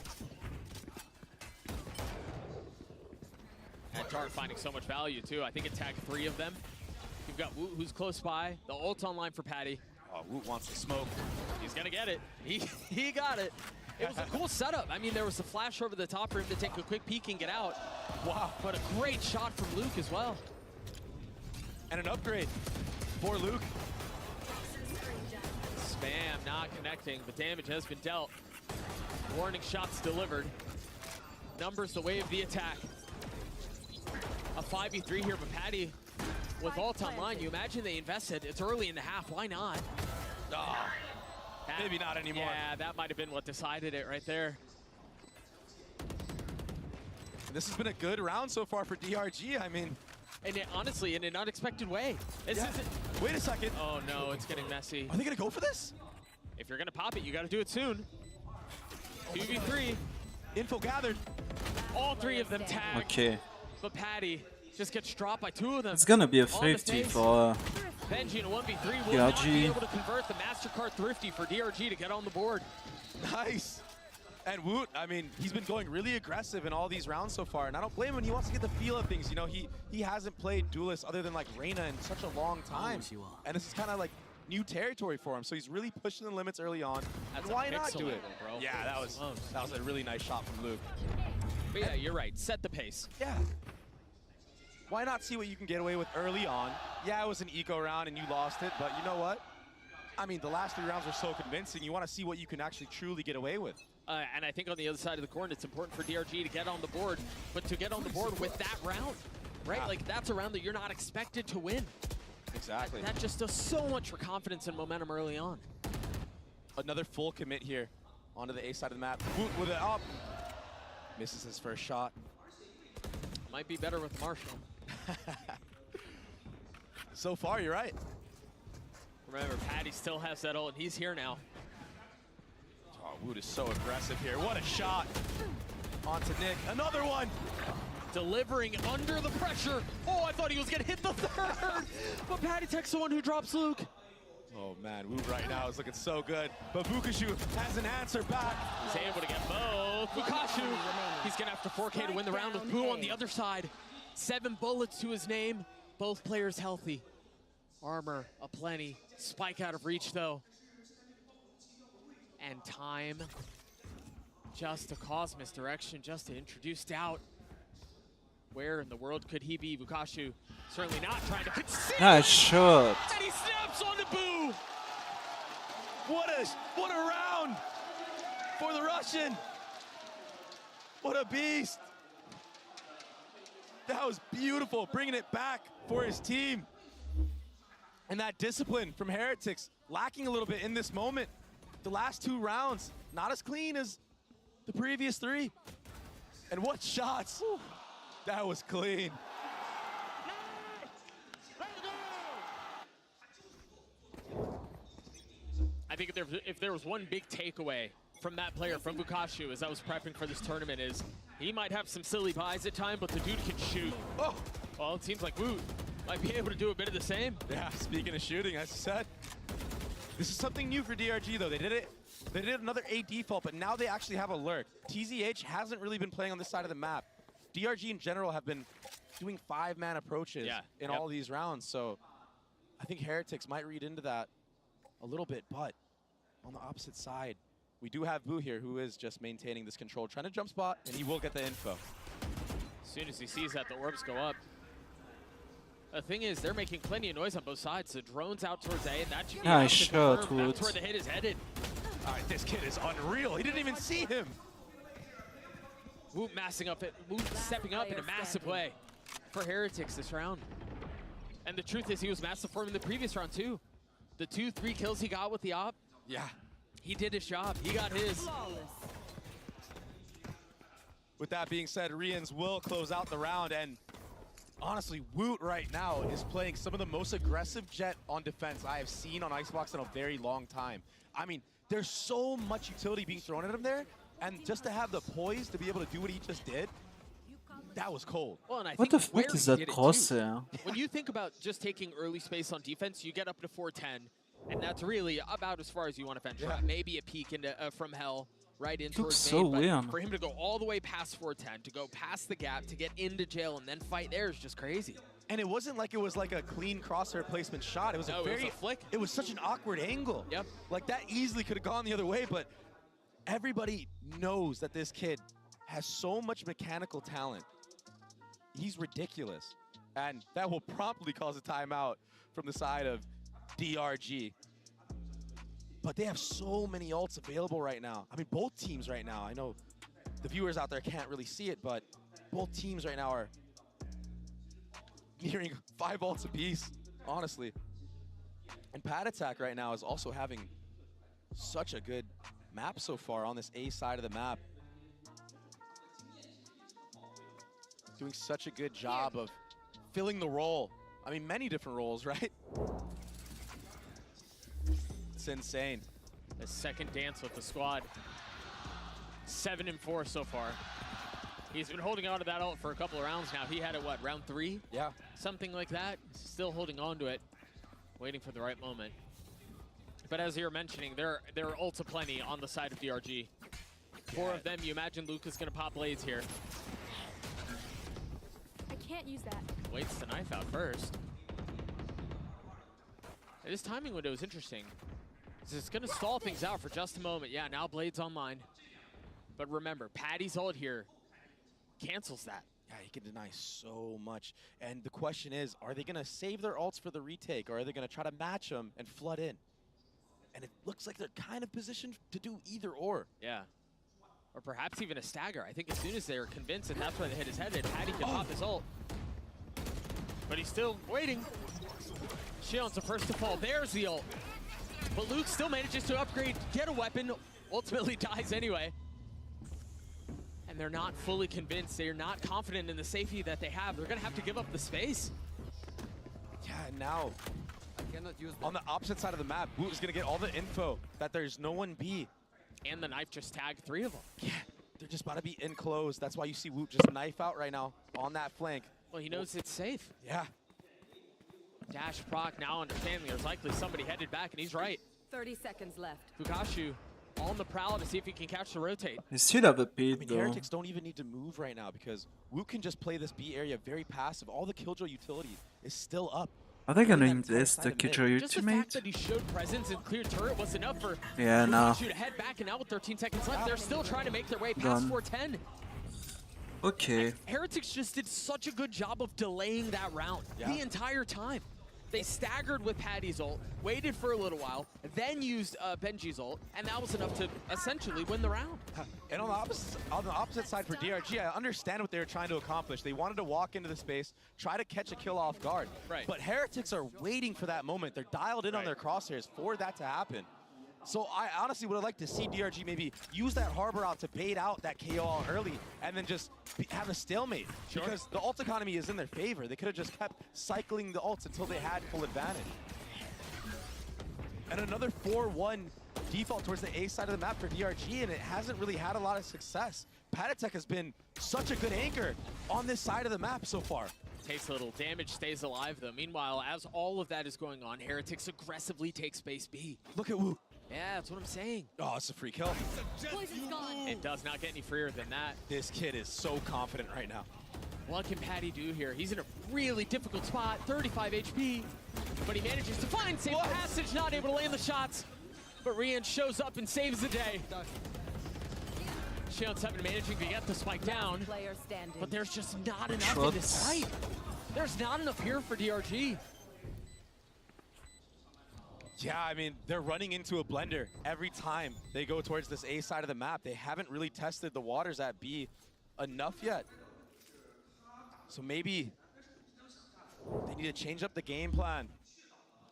And Tart finding so much value, too. I think it tagged 3 of them. You've got Woot, who's close by. The ult online for Patty. Oh, Woot wants to smoke. He's going to get it. He got it. It was a cool setup. I mean, there was a flash over the top for him to take a quick peek and get out. Wow. But a great shot from Luke as well. And an upgrade for Luke. Spam not connecting, but damage has been dealt. Warning shots delivered. Numbers the way of the attack. A 5v3 here, but Patty with ult online, you imagine they invested. It's early in the half, why not? Oh, maybe not anymore. Yeah, that might have been what decided it right there. This has been a good round so far for DRG, I mean. And it, honestly, in an unexpected way. Wait a second. Oh no, it's getting messy. Are they gonna go for this? If you're gonna pop it, you gotta do it soon. 2v3. Info gathered. All 3 of them tagged. Okay. But Patty just gets dropped by 2 of them. It's gonna be a On the 50 face. for Benji in a 1v3 will not be DRG. able to convert the MasterCard Thrifty for DRG to get on the board. Nice. And Woot, I mean, he's been going really aggressive in all these rounds so far, and I don't blame him. He wants to get the feel of things. You know, he hasn't played Duelist other than like Reyna in such a long time. And this is kind of like new territory for him. So he's really pushing the limits early on. That's and why a not do it? pixel, bro. Yeah, that was a really nice shot from Luke. But yeah, you're right. Set the pace. Yeah. Why not see what you can get away with early on? Yeah, it was an eco round and you lost it, but you know what? I mean, the last 3 rounds were so convincing. You want to see what you can actually truly get away with. And I think on the other side of the coin, it's important for DRG to get on the board, but to get on the board with that round, right? Yeah. Like, that's a round that you're not expected to win. Exactly. That just does so much for confidence and momentum early on. Another full commit here onto the A side of the map. Woot with it up. Misses his first shot. Might be better with Marshall. So far, you're right. Remember, Patty still has that ult, and he's here now. Oh, Woot is so aggressive here. What a shot onto Nick. Another one. Delivering under the pressure. Oh, I thought he was going to hit the 3rd. But Patty takes the one who drops Luke. Oh, man. Woot right now is looking so good. But Bukashu has an answer back. He's able to get both. Bukashu, he's going to have to 4K to win the round with Boo on the other side. 7 bullets to his name. Both players healthy. Armor aplenty. Spike out of reach, though. And time just to cause misdirection, just to introduce doubt. Where in the world could he be? Bukashu certainly not trying to concede. Nice shot. And he snaps on the Boo. What a round for the Russian. What a beast. That was beautiful, bringing it back for his team. And that discipline from Heretics lacking a little bit in this moment. The last 2 rounds, not as clean as the previous 3. And what shots. Whew. That was clean. think if there was one big takeaway from that player, from Bukashu, as I was prepping for this tournament, is he might have some silly buys at time, but the dude can shoot. Oh! Well, it seems like Woot might be able to do a bit of the same. Yeah, speaking of shooting, as I said, this is something new for DRG, though. They did another A default, but now they actually have a lurk. TZH hasn't really been playing on this side of the map. DRG in general have been doing 5-man approaches in all these rounds, so I think Heretics might read into that a little bit, but on the opposite side, we do have Boo here, who is just maintaining this control, trying to jump spot, and he will get the info. As soon as he sees that, the orbs go up. The thing is, they're making plenty of noise on both sides. The drone's out towards A, and that should be Nice shot, that's where the hit is headed. All right, this kid is unreal. He didn't even see him. Woot stepping up in a massive way for Heretics this round. And the truth is, he was massive for him in the previous round, too. The 2-3 kills he got with the op. Yeah. He did his job. He got his. With that being said, Rians will close out the round, and honestly, Woot right now is playing some of the most aggressive Jet on defense I have seen on Icebox in a very long time. I mean, there's so much utility being thrown at him there, and just to have the poise to be able to do what he just did, that was cold. Well, and I What think the fuck where is he that did it, too. crosshair? When you think about just taking early space on defense, you get up to 410, and that's really about as far as you want to venture. Yeah. Maybe a peek into from hell right in Looks towards so main, but weird. for him to go all the way past 410, to go past the gap, to get into jail, and then fight there is just crazy. And it wasn't like it was like a clean crosshair placement shot. It was No, a very it was a flick. It was such an awkward angle. Yep. Like that easily could have gone the other way, but everybody knows that this kid has so much mechanical talent. He's ridiculous. And that will promptly cause a timeout from the side of DRG. But they have so many ults available right now. I mean, both teams right now, I know the viewers out there can't really see it, but both teams right now are nearing 5 ults apiece, honestly. And Pad Attack right now is also having such a good map so far on this A side of the map. Doing such a good job of filling the role. I mean, many different roles, right? It's insane. The second dance with the squad. 7-4 so far. He's been holding on to that ult for a couple of rounds now. He had it, what, round 3? Yeah. Something like that. Still holding on to it, waiting for the right moment. But as you're mentioning, there are ults aplenty on the side of DRG. 4 of them, you imagine Luca's gonna pop blades here. I can't use that. Waits the knife out first. This timing window is interesting. It's gonna stall things out for just a moment. Yeah, now Blade's online. But remember, Paddy's ult here cancels that. Yeah, he can deny so much. And the question is, are they gonna save their ults for the retake, or are they gonna try to match them and flood in? And it looks like they're kind of positioned to do either or. Yeah. Or perhaps even a stagger. I think as soon as they're convinced that that's where the hit is headed, Paddy can pop his ult. But he's still waiting. Shion's the first to fall. There's the ult. But Luke still manages to upgrade, get a weapon, ultimately dies anyway. And they're not fully convinced. They're not confident in the safety that they have. They're gonna have to give up the space. Yeah, and now, on the opposite side of the map, Woot is gonna get all the info that there's no one B. And the knife just tagged 3 of them. Yeah, they're just about to be in close. That's why you see Woot just knife out right now on that flank. Well, he knows it's safe. Yeah. Dash Proc now understanding there's likely somebody headed back, and he's right. 30 seconds left. Bukashu on the prowl to see if he can catch the rotate. He should have a I pit mean, though. Heretics don't even need to move right now because Woot can just play this B area very passive. All the Killjoy utility is still up. Are they gonna That invest the side of mid. Killjoy Just the fact ultimate? that he showed presence and clear turret was enough for Yeah, no. Bukashu to head back, and now with 13 seconds left, they're still trying to make their way past Done. 410. Okay. Heretics just did such a good job of delaying that round the entire time. They staggered with Paddy's ult, waited for a little while, then used Benji's ult, and that was enough to essentially win the round. And on the opposite side for DRG, I understand what they were trying to accomplish. They wanted to walk into the space, try to catch a kill off guard. Right. But Heretics are waiting for that moment. They're dialed in on their crosshairs for that to happen. So I honestly would have liked to see DRG maybe use that harbor out to bait out that KO out early and then just have a stalemate. Sure. Because the ult economy is in their favor. They could have just kept cycling the ults until they had full advantage. And another 4-1 default towards the A side of the map for DRG, and it hasn't really had a lot of success. Patatek has been such a good anchor on this side of the map so far. Takes a little damage, stays alive though. Meanwhile, as all of that is going on, Heretics aggressively take space B. Look at Wu. Yeah, that's what I'm saying. Oh, it's a free kill. It does not get any freer than that. This kid is so confident right now. What can Patty do here? He's in a really difficult spot, 35 HP, but he manages to find safe passage, not able to land the shots. But Rian shows up and saves the day. Shion7 managing to get the spike down, but there's just not enough in this fight. There's not enough here for DRG. Yeah, I mean, they're running into a blender every time they go towards this A side of the map. They haven't really tested the waters at B enough yet. So maybe they need to change up the game plan.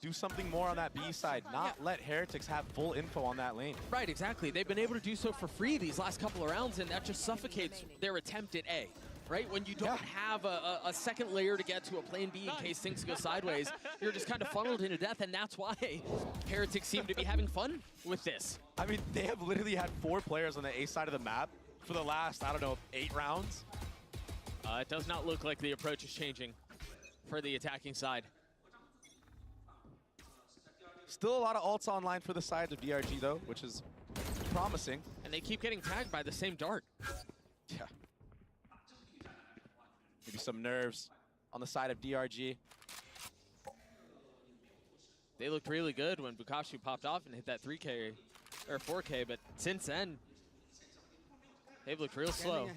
Do something more on that B side, not let Heretics have full info on that lane. Right, exactly. They've been able to do so for free these last couple of rounds, and that just suffocates their attempt at A. Right? When you don't have a second layer to get to a plan B in case things go sideways, you're just kind of funneled into death, and that's why Heretics seem to be having fun with this. I mean, they have literally had 4 players on the A side of the map for the last, I don't know, 8 rounds. It does not look like the approach is changing for the attacking side. Still a lot of ults online for the sides of DRG, though, which is promising. And they keep getting tagged by the same dart. Yeah. Maybe some nerves on the side of DRG. They looked really good when Bukashu popped off and hit that 3K, or 4K, but since then, they've looked real slow.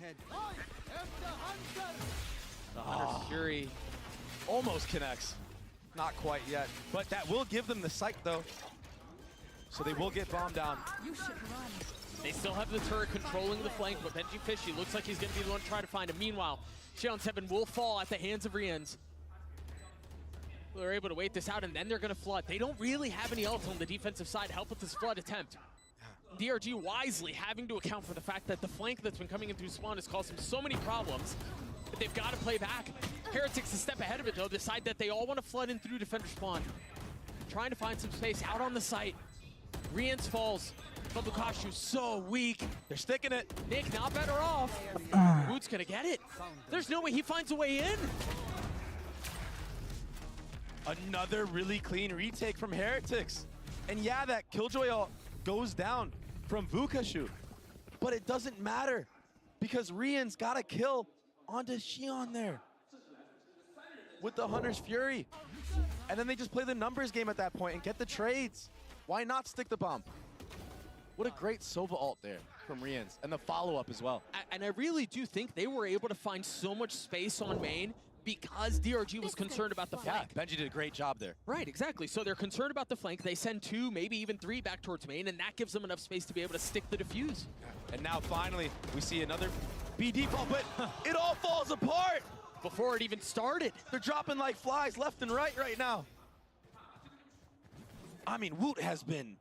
The Hunter's Fury almost connects. Not quite yet, but that will give them the psych, though. So they will get bombed down. They still have the turret controlling the flank, but Gen.G Fishy looks like he's going to be the one trying to find him. Meanwhile, Shion7 will fall at the hands of Rians. They're able to wait this out, and then they're going to flood. They don't really have any ult on the defensive side to help with this flood attempt. DRG wisely having to account for the fact that the flank that's been coming in through spawn has caused them so many problems that they've got to play back. Heretics a step ahead of it, though, decide that they all want to flood in through defender spawn. Trying to find some space out on the site. Rians falls. But Bukashu's so weak. They're sticking it. Nick not better off. Woot's gonna get it. There's no way he finds a way in. Another really clean retake from Heretics. And yeah, that Killjoy ult goes down from Bukashu. But it doesn't matter because Rian's got a kill onto Shion there with the Hunter's Fury. And then they just play the numbers game at that point and get the trades. Why not stick the bomb? What a great Sova ult there from Rians, and the follow-up as well. And I really do think they were able to find so much space on main because DRG was concerned about the flank. Yeah, Gen.G did a great job there. Right, exactly. So they're concerned about the flank. They send 2, maybe even 3 back towards main, and that gives them enough space to be able to stick the defuse. And now finally, we see another B default, but it all falls apart. Before it even started. They're dropping like flies left and right now. I mean, Woot has been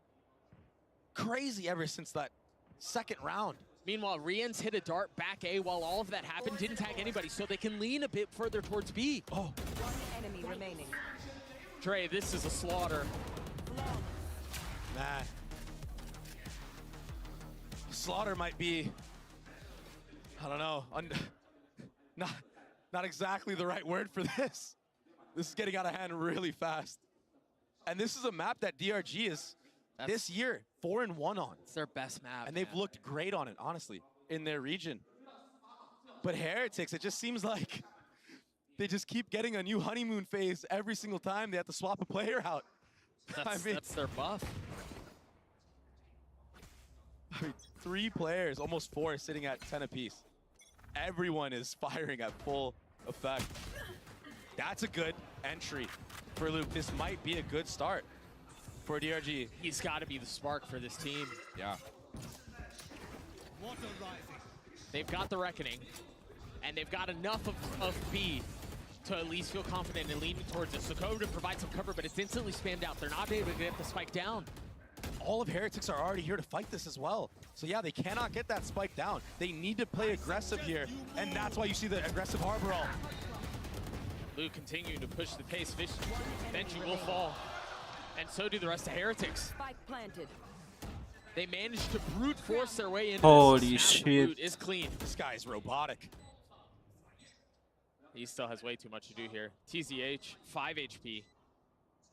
crazy ever since that second round. Meanwhile, Rians hit a dart back A while all of that happened, didn't tag anybody, so they can lean a bit further towards B. Oh. One enemy remaining. Dre, this is a slaughter. Man. Slaughter might be, I don't know, not exactly the right word for this. This is getting out of hand really fast. And this is a map that DRG is, this year, 4-1 on. It's their best map. And they've looked great on it, honestly, in their region. But Heretics, it just seems like they just keep getting a new honeymoon phase every single time they have to swap a player out. That's their buff. I mean, 3 players, almost 4, sitting at 10 apiece. Everyone is firing at full effect. That's a good entry for Luke. This might be a good start for DRG. He's got to be the spark for this team. Yeah. They've got the Reckoning, and they've got enough of B to at least feel confident in leaning towards it. So to provide some cover, but it's instantly spammed out. They're not able to get the spike down. All of Heretics are already here to fight this as well. So yeah, they cannot get that spike down. They need to play aggressive here, and that's why you see the aggressive Harbor ult. Luke continuing to push the pace. Gen.G will fall, and so do the rest of Heretics. Spike planted. They managed to brute force their way into Holy this. shit. Boot is clean. This guy is robotic. He still has way too much to do here. TZH, 5 HP.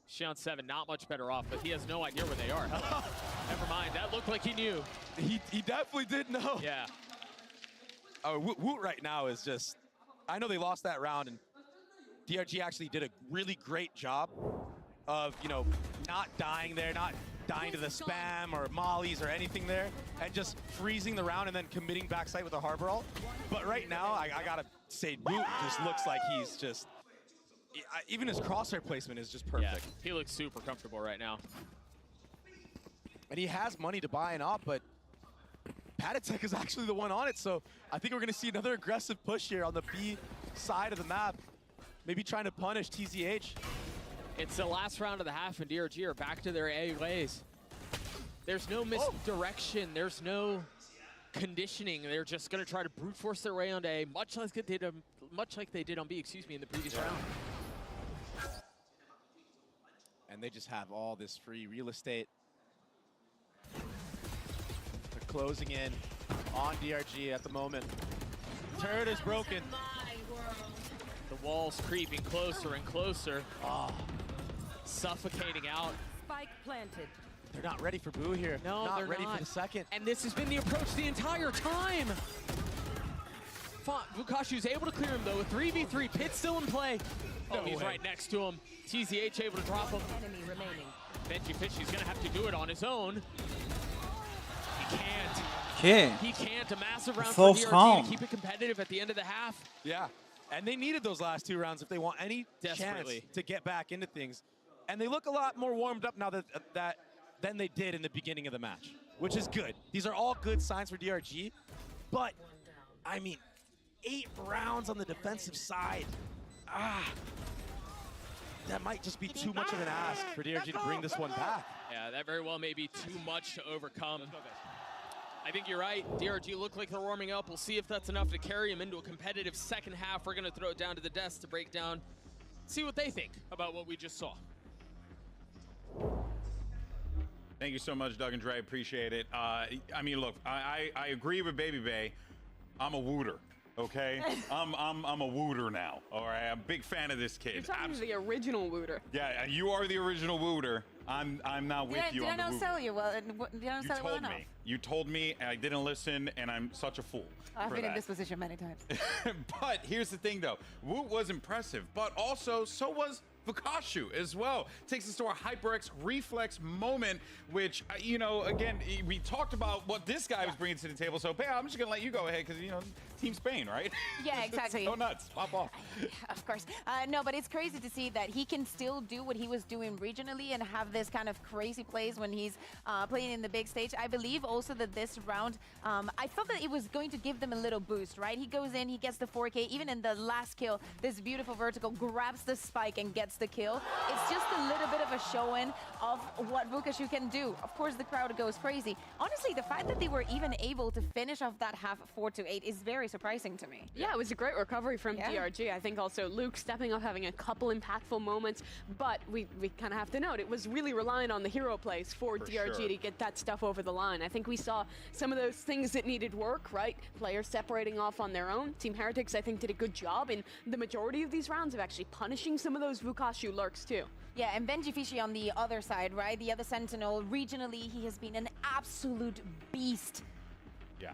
Xion 7, not much better off, but he has no idea where they are. Never mind, that looked like he knew. He definitely did know. Yeah. Oh, Woot right now is just, I know they lost that round, and DRG actually did a really great job of, you know, not dying there, not dying to the spam or mollies or anything there, and just freezing the round and then committing backside with a harbor ult. But right now, I gotta say, Woot just looks like he's just, even his crosshair placement is just perfect. Yeah, he looks super comfortable right now. And he has money to buy an op, but Patatek is actually the one on it, so I think we're gonna see another aggressive push here on the B side of the map. Maybe trying to punish TZH. It's the last round of the half, and DRG are back to their A ways. There's no misdirection. There's no conditioning. They're just going to try to brute force their way on A, much like they did on B, excuse me, in the previous round. And they just have all this free real estate. They're closing in on DRG at the moment. Turret is broken. The wall's creeping closer and closer. Suffocating out. Spike planted. They're not ready for Boo here. No, not they're ready not. for the second. And this has been the approach the entire time. Vukashu's able to clear him though. A 3v3, Pit still in play. Oh, he's right next to him. TZH able to drop him. Enemy remaining. Benji Fishy's gonna have to do it on his own. He can't. Can't. He can't. A massive round Fourth for DRG round. to keep it competitive at the end of the half. Yeah, and they needed those last two rounds if they want any chance to get back into things. And they look a lot more warmed up now than they did in the beginning of the match, which is good. These are all good signs for DRG, but I mean, 8 rounds on the defensive side. That might just be too much of an ask for DRG to bring this one back. Yeah, that very well may be too much to overcome. I think you're right. DRG look like they're warming up. We'll see if that's enough to carry him into a competitive second half. We're going to throw it down to the desk to break down, see what they think about what we just saw. Thank you so much, Doug and Dre. Appreciate it. I mean, look, I agree with Baby Bay. I'm a wooter. Okay, I'm a wooter now. All right, I'm a big fan of this kid. You're talking to the original wooter. Yeah, you are the original wooter. I'm now with you on the wooter. Sell you well? Did I You sell it well told enough? me. You told me, and I didn't listen, and I'm such a fool. I've for been in that. this position many times. But here's the thing, though. Woot was impressive, but also so was Vukashu as well. Takes us to our HyperX reflex moment, which, you know, again, we talked about what this guy was bringing to the table. So, Bea, I'm just going to let you go ahead because, you know, Team Spain, right? Yeah, exactly. Go nuts. Pop off. Of course. No, but it's crazy to see that he can still do what he was doing regionally and have this kind of crazy plays when he's playing in the big stage. I believe also that this round, I thought that it was going to give them a little boost, right? He goes in, he gets the 4K. Even in the last kill, this beautiful vertical grabs the spike and gets the kill. It's just a little bit of a showing of what Vukashu can do. Of course, the crowd goes crazy. Honestly, the fact that they were even able to finish off that half 4-8 is very surprising to me. Yeah, it was a great recovery from DRG. I think also Luke stepping up, having a couple impactful moments, but we kind of have to note it was really relying on the hero plays for DRG sure. to get that stuff over the line. I think we saw some of those things that needed work, right? Players separating off on their own. Team Heretics, I think, did a good job in the majority of these rounds of actually punishing some of those Vukashu lurks too. Yeah, and Benji Fishy on the other side, right? The other Sentinel, regionally, he has been an absolute beast. Yeah.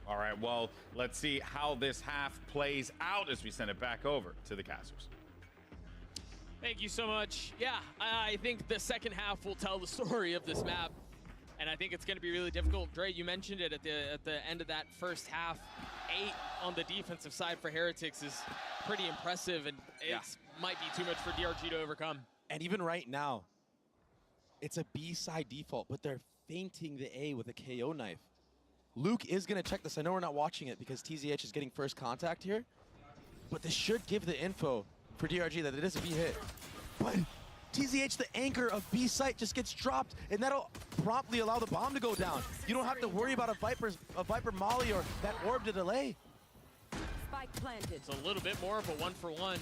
All right, well, let's see how this half plays out as we send it back over to the casters. Thank you so much. Yeah, I think the second half will tell the story of this map. And I think it's going to be really difficult. Dre, you mentioned it at the end of that first half. 8 on the defensive side for Heretics is pretty impressive, and it might be too much for DRG to overcome. And even right now, it's a B side default, but they're feinting the A with a KO knife. Luke is going to check this. I know we're not watching it because TZH is getting first contact here, but this should give the info for DRG that it is a B hit. But TZH, the anchor of B site, just gets dropped, and that'll promptly allow the bomb to go down. You don't have to worry about a Viper Molly or that orb to delay. Spike planted. It's a little bit more of a 1-for-1,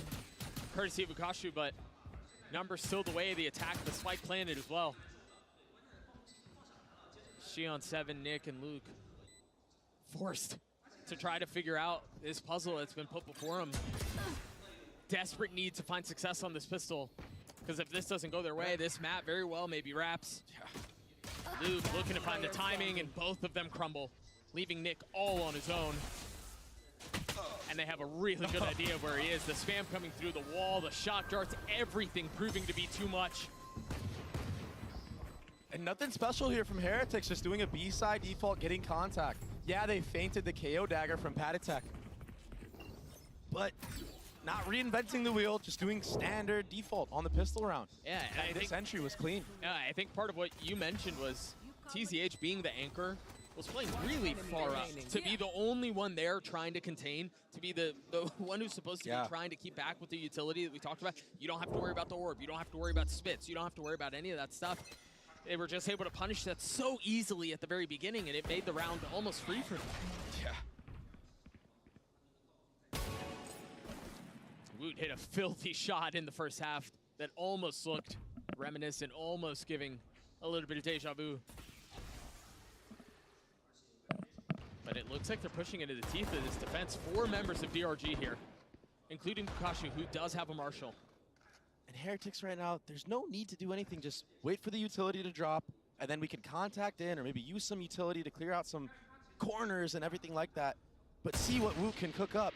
courtesy of Vukashu, but numbers still the way of the attack. The spike planted as well. Shion 7, Nick, and Luke forced to try to figure out this puzzle that's been put before them. Desperate need to find success on this pistol, because if this doesn't go their way, this map very well maybe wraps. Luke looking to find the timing, and both of them crumble, leaving Nick all on his own. And they have a really good idea of where he is. The spam coming through the wall, the shot darts, everything proving to be too much. And nothing special here from Heretics, just doing a B-side default, getting contact. Yeah, they feinted the KO dagger from Patatek, but not reinventing the wheel, just doing standard default on the pistol round. Yeah, and this entry was clean. Yeah, I think part of what you mentioned was TZH being the anchor was playing really far up, to be the only one there trying to contain, to be the one who's supposed to be trying to keep back with the utility that we talked about. You don't have to worry about the orb, you don't have to worry about spits, you don't have to worry about any of that stuff. They were just able to punish that so easily at the very beginning, and it made the round almost free for them. Yeah. Woot hit a filthy shot in the first half that almost looked reminiscent, almost giving a little bit of deja vu. But it looks like they're pushing into the teeth of this defense. 4 members of DRG here, including Bukashu, who does have a Marshal. And Heretics right now, there's no need to do anything. Just wait for the utility to drop, and then we can contact in or maybe use some utility to clear out some corners and everything like that. But see what Woot can cook up.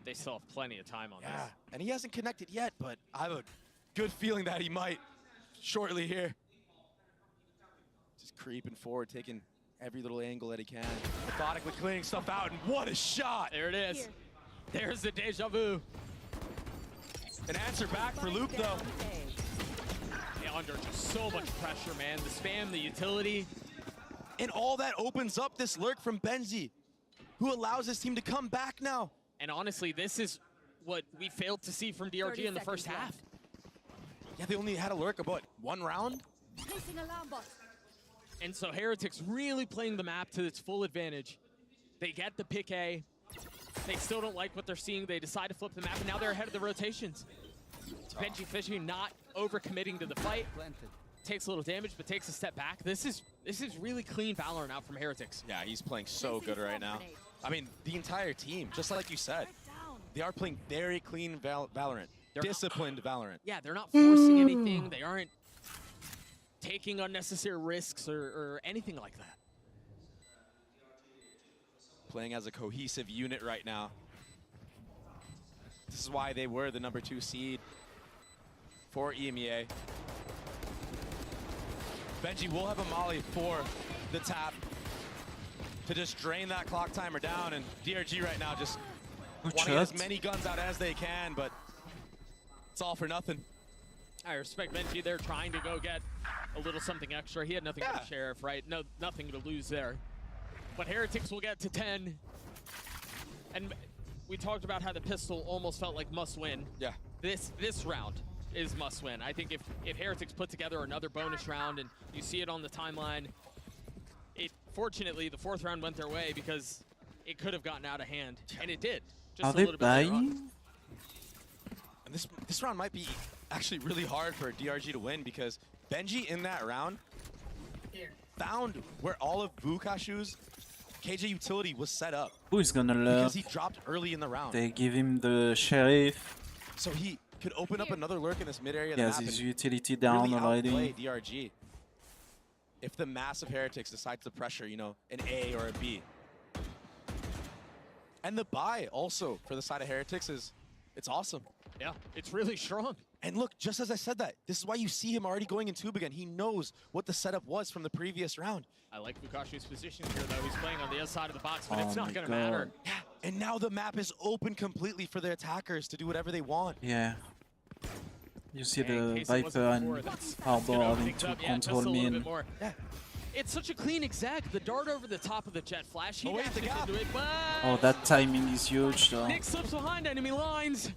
They still have plenty of time on this. And he hasn't connected yet, but I have a good feeling that he might shortly here. Just creeping forward, taking every little angle that he can. Methodically clearing stuff out, and what a shot! There it is. There's the deja vu. An answer back for Luke, though. Yeah, under just so much pressure, man. The spam, the utility. And all that opens up this lurk from Gen.G, who allows his team to come back now. And honestly, this is what we failed to see from DRG in the first half. Yeah, they only had a lurk about 1 round. And so Heretics really playing the map to its full advantage. They get the pick A. They still don't like what they're seeing. They decide to flip the map, and now they're ahead of the rotations. Gen.G fishing, not overcommitting to the fight. Takes a little damage, but takes a step back. This is really clean Valorant out from Heretics. Yeah, he's playing so good right now. I mean, the entire team, just like you said, they are playing very clean Valorant. Disciplined Valorant. Yeah, they're not forcing anything. They aren't taking unnecessary risks or anything like that. Playing as a cohesive unit right now. This is why they were the #2 seed for EMEA. Gen.G will have a molly for the tap to just drain that clock timer down, and DRG right now just wanting as many guns out as they can, but it's all for nothing. I respect Gen.G. They're trying to go get a little something extra. He had nothing for the Sheriff, right? No, nothing to lose there. But Heretics will get to 10. And we talked about how the pistol almost felt like must win. Yeah. This round is must win. I think if Heretics put together another bonus round, and you see it on the timeline, fortunately the 4th round went their way because it could have gotten out of hand, and it did. Just Are they buying? And this round might be actually really hard for DRG to win, because Gen.G in that round found where all of Bukashu's KJ utility was set up. Who is gonna learn? Because he dropped early in the round. They give him the Sheriff. So he could open up another lurk in this mid area. He has his utility down really already. Outplay DRG. If the massive Heretics decides to pressure, you know, an A or a B. And the buy also for the side of Heretics it's awesome. Yeah, it's really strong. And look, just as I said that, this is why you see him already going in tube again. He knows what the setup was from the previous round. I like Bukashu's position here, though. He's playing on the other side of the box, but it's not going to matter. Yeah, and now the map is open completely for the attackers to do whatever they want. Yeah. You see the Viper and Harbor having to control mid. Yeah. It's such a clean exec. The dart over the top of the jet flash. He dashes into it, but Oh, that timing is huge, though. Nick slips behind enemy lines.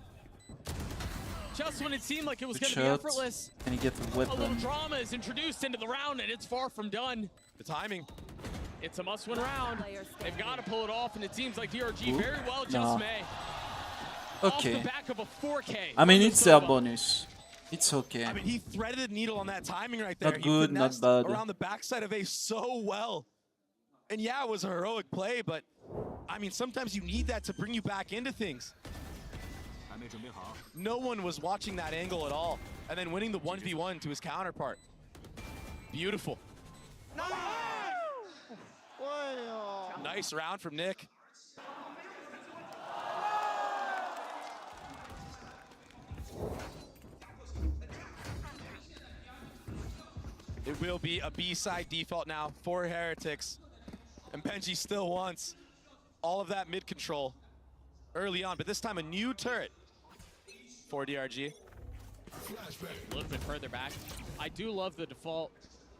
Just when it seemed like it was Good going to be shot. effortless. Can he get the A little weapon? drama is introduced into the round, and it's far from done. The timing. It's a must-win round. They've got to pull it off, and it seems like DRG Oop. very well just No. may. Okay. Off the back of a 4K. I mean, it's their bonus. It's okay. I mean, he threaded the needle on that timing right there. Not good, he not finessed bad. around the backside of A so well. And yeah, it was a heroic play, but I mean, sometimes you need that to bring you back into things. No one was watching that angle at all. And then winning the 1v1 to his counterpart. Beautiful. Nice round from Nick. It will be a B-side default now for Heretics. And Gen.G still wants all of that mid control early on, but this time a new turret for DRG. A little bit further back. I do love the default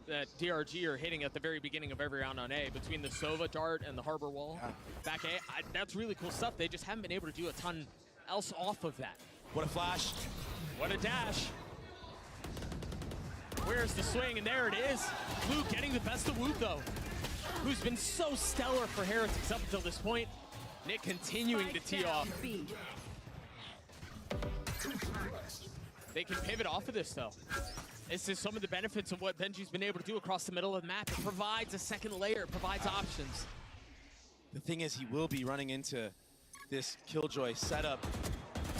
that DRG are hitting at the very beginning of every round on A between the Sova dart and the Harbor Wall. Yeah. Back A, that's really cool stuff. They just haven't been able to do a ton else off of that. What a flash. What a dash. Where's the swing? And there it is. Luke getting the best of Woot, though, who's been so stellar for Heretics up until this point. Nick continuing to tee off. They can pivot off of this, though. This is some of the benefits of what Gen.G's been able to do across the middle of the map. It provides a second layer, it provides options. The thing is, he will be running into this Killjoy setup.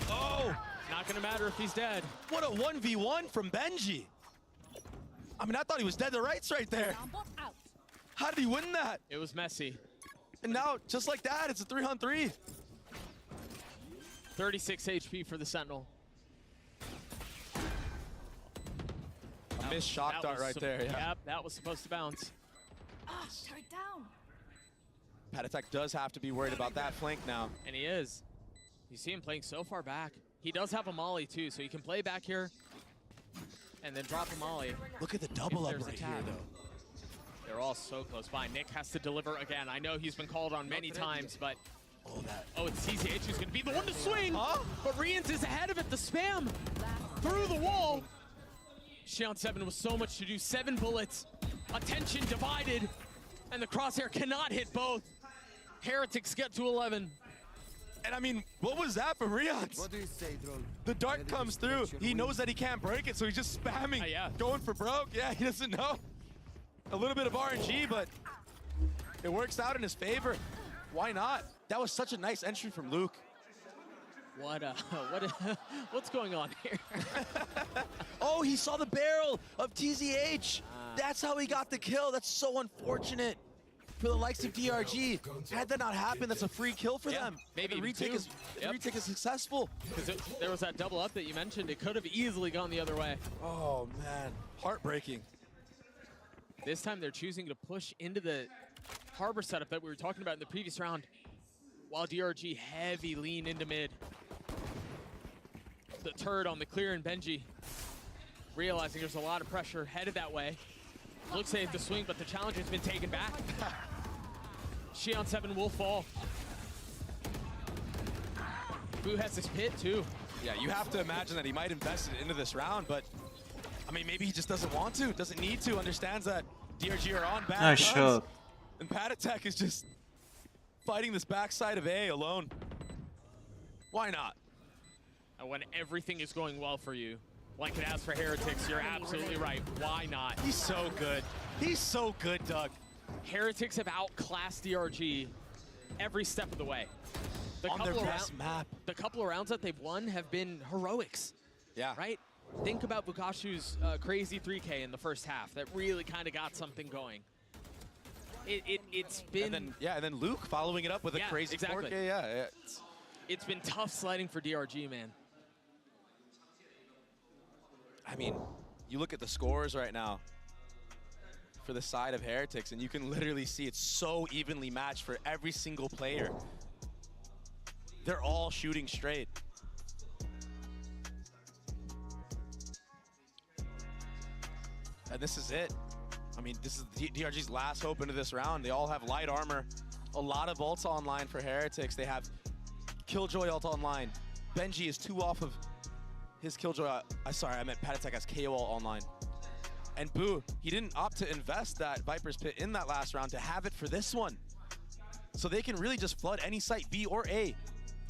Oh! Not gonna matter if he's dead. What a 1v1 from Gen.G. I mean, I thought he was dead to rights right there. How did he win that? It was messy. And now, just like that, it's a 3-on-3. 36 HP for the Sentinel. A missed shock dart right there, yeah. Yep, that was supposed to bounce. Turret down. Patatek does have to be worried about that flank now. And he is. You see him playing so far back. He does have a molly too, so he can play back here and then drop a molly. Look at the double up right here, though. They're all so close by. Nick has to deliver again. I know he's been called on many times, but... Oh, it's TZH who's going to be the one to swing. Huh? But Rians is ahead of it. The spam through the wall. Xian7 with so much to do. 7 bullets. Attention divided. And the crosshair cannot hit both. Heretics get to 11. And I mean, what was that from Rians? What do you say, Drone? The dart comes through. He knows that he can't break it, so he's just spamming. Going for broke. Yeah, he doesn't know. A little bit of RNG, but it works out in his favor. Why not? That was such a nice entry from Luke. What's going on here? Oh, he saw the barrel of TZH. That's how he got the kill. That's so unfortunate for the likes of DRG. Had that not happened, that's a free kill for them. Maybe the retake is retake is successful. Because there was that double up that you mentioned. It could have easily gone the other way. Oh man, heartbreaking. This time they're choosing to push into the harbor setup that we were talking about in the previous round, while DRG heavy lean into mid. The turret on the clear and Gen.G realizing there's a lot of pressure headed that way. Looks safe to swing, but the challenge has been taken back. Xian7 will fall. Boo has his pit too. Yeah, you have to imagine that he might invest it into this round, but I mean, maybe he just doesn't want to, doesn't need to, understands that DRG are on bad Nice guns. shot. And Patatek is just fighting this backside of A alone. Why not? And when everything is going well for you, like it has for Heretics, you're absolutely right. Why not? He's so good. He's so good, Doug. Heretics have outclassed DRG every step of the way. The On their best map. The couple of rounds that they've won have been heroics. Yeah. Right? Think about Bukashu's crazy 3K in the first half. That really kind of got something going. It's been... And then Luke following it up with a crazy 4K. Yeah, it's been tough sledding for DRG, man. I mean, you look at the scores right now for the side of Heretics, and you can literally see it's so evenly matched for every single player. They're all shooting straight. And this is it. I mean, this is DRG's last hope into this round. They all have light armor. A lot of ults online for Heretics. They have Killjoy ult online. Gen.G is 2 off of his Killjoy. Sorry, I meant Patatek has KO ult online. And Boo, he didn't opt to invest that Viper's Pit in that last round to have it for this one. So they can really just flood any site, B or A,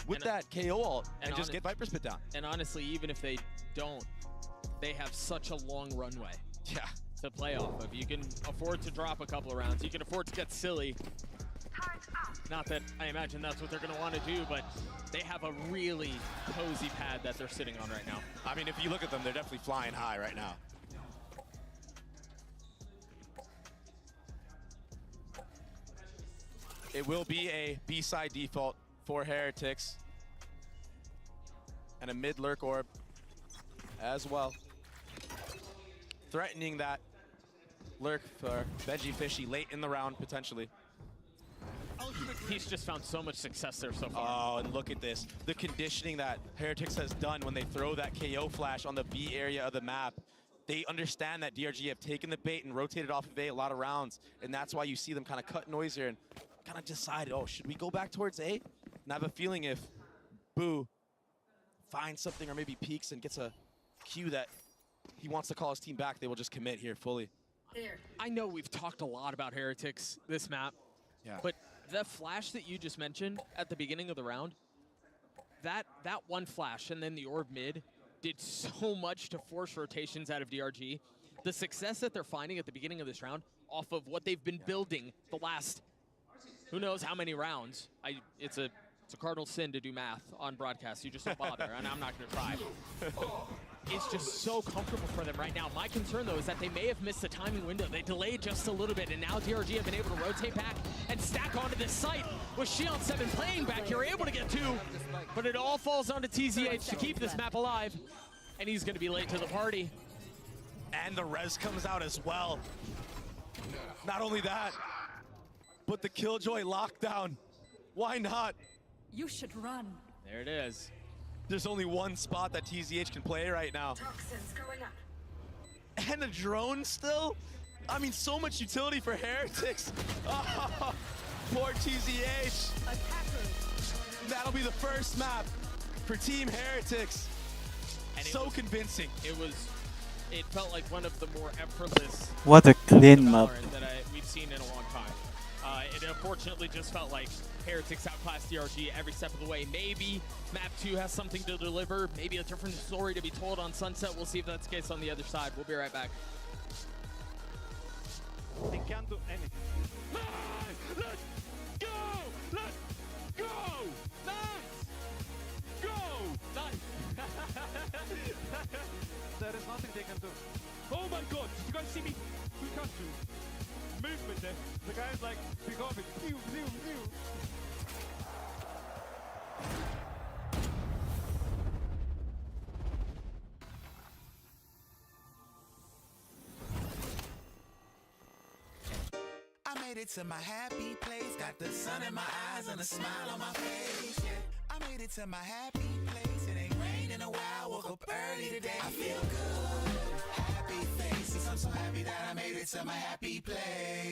with that KO ult and just get Viper's Pit down. And honestly, even if they don't, they have such a long runway. Yeah. To play off of. You can afford to drop a couple of rounds. You can afford to get silly. Not that I imagine that's what they're going to want to do, but they have a really cozy pad that they're sitting on right now. I mean, if you look at them, they're definitely flying high right now. It will be a B-side default for Heretics. And a mid-lurk orb as well. Threatening that lurk for Veggie Fishy late in the round, potentially. He's just found so much success there so far. Oh, and look at this. The conditioning that Heretics has done when they throw that KO flash on the B area of the map. They understand that DRG have taken the bait and rotated off of A a lot of rounds. And that's why you see them kind of cut noise here and kind of decide, oh, should we go back towards A? And I have a feeling if Boo finds something or maybe peeks and gets a cue that he wants to call his team back, they will just commit here fully. I know we've talked a lot about Heretics this map, but the flash that you just mentioned at the beginning of the round, that one flash and then the orb mid did so much to force rotations out of DRG. The success that they're finding at the beginning of this round off of what they've been building the last who knows how many rounds. It's a cardinal sin to do math on broadcast. You just don't bother, and I'm not going to try. It's just so comfortable for them right now. My concern, though, is that they may have missed the timing window. They delayed just a little bit, and now DRG have been able to rotate back and stack onto this site. With Shion7 playing back, you're able to get two, but it all falls onto TZH to keep this map alive, and he's going to be late to the party. And the res comes out as well. Not only that, but the Killjoy lockdown. Why not? You should run. There it is. There's only one spot that TZH can play right now. Toxins going up. And a drone still? I mean, so much utility for Heretics. Oh, poor TZH. That'll be the first map for Team Heretics. And so convincing. It felt like one of the more effortless What a clean map. that we've seen in a long time. It unfortunately just felt like Heretics outclassed DRG every step of the way. Maybe map 2 has something to deliver, maybe a different story to be told on Sunset. We'll see if that's the case on the other side. We'll be right back. They can't do anything. Nice! Let's go! Let's go! Nice! Go! Nice! There is nothing they can do. Oh my god! You guys see me? We can't do movement there. The guy's like, pick off it. Pew, pew, pew. I made it to my happy place. Got the sun in my eyes and a smile on my face. Yeah. I made it to my happy place. It ain't rained in a while. Woke up early today. I feel good. Happy faces. I'm so happy that I made it to my happy place.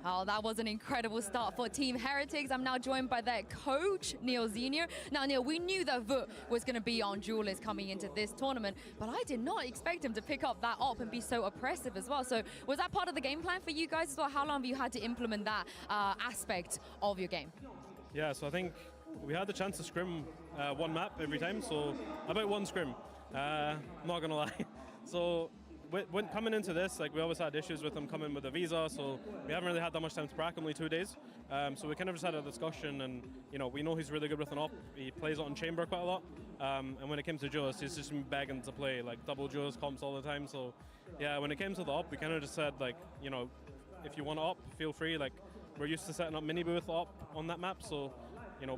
Oh, that was an incredible start for Team Heretics. I'm now joined by their coach, Neil Zenio. Now, Neil, we knew that Vut was going to be on Duelist coming into this tournament, but I did not expect him to pick up that op and be so oppressive as well. So was that part of the game plan for you guys as well? How long have you had to implement that aspect of your game? Yeah, so I think we had the chance to scrim one map every time, so about one scrim. I'm not going to lie. So when coming into this, like we always had issues with him coming with a visa, so we haven't really had that much time to practice, only 2 days. So we kind of just had a discussion, and we know he's really good with an op. He plays it on chamber quite a lot, and when it came to duelist, he's just been begging to play like double duelist comps all the time. So yeah, when it came to the op, we kind of just said like, if you want to op, feel free. Like we're used to setting up mini booth op on that map, so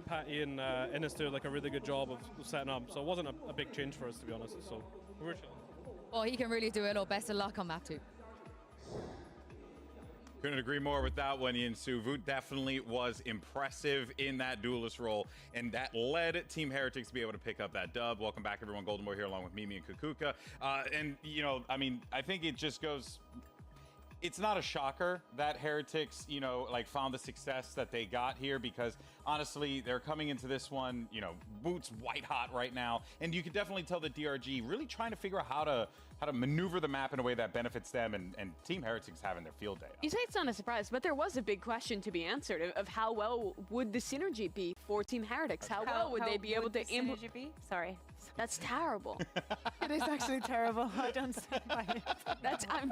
Patty and Innes do like a really good job of setting up. So it wasn't a big change for us, to be honest. So we were chilling. Well, he can really do it all. Best of luck on map 2. Couldn't agree more with that one, Yinsu. Vut definitely was impressive in that duelist role, and that led Team Heretics to be able to pick up that dub. Welcome back, everyone. Golden Boy here along with Mimi and Kukuka. And, I think it just goes... It's not a shocker that Heretics, found the success that they got here, because honestly, they're coming into this one, Vut's white hot right now, and you can definitely tell the DRG really trying to figure out how to maneuver the map in a way that benefits them, and Team Heretics having their field day. You say it's not a surprise, but there was a big question to be answered of how well would the synergy be for Team Heretics? How well would they be able to synergy be? Sorry. That's terrible. It is actually terrible. I don't stand by it. I'm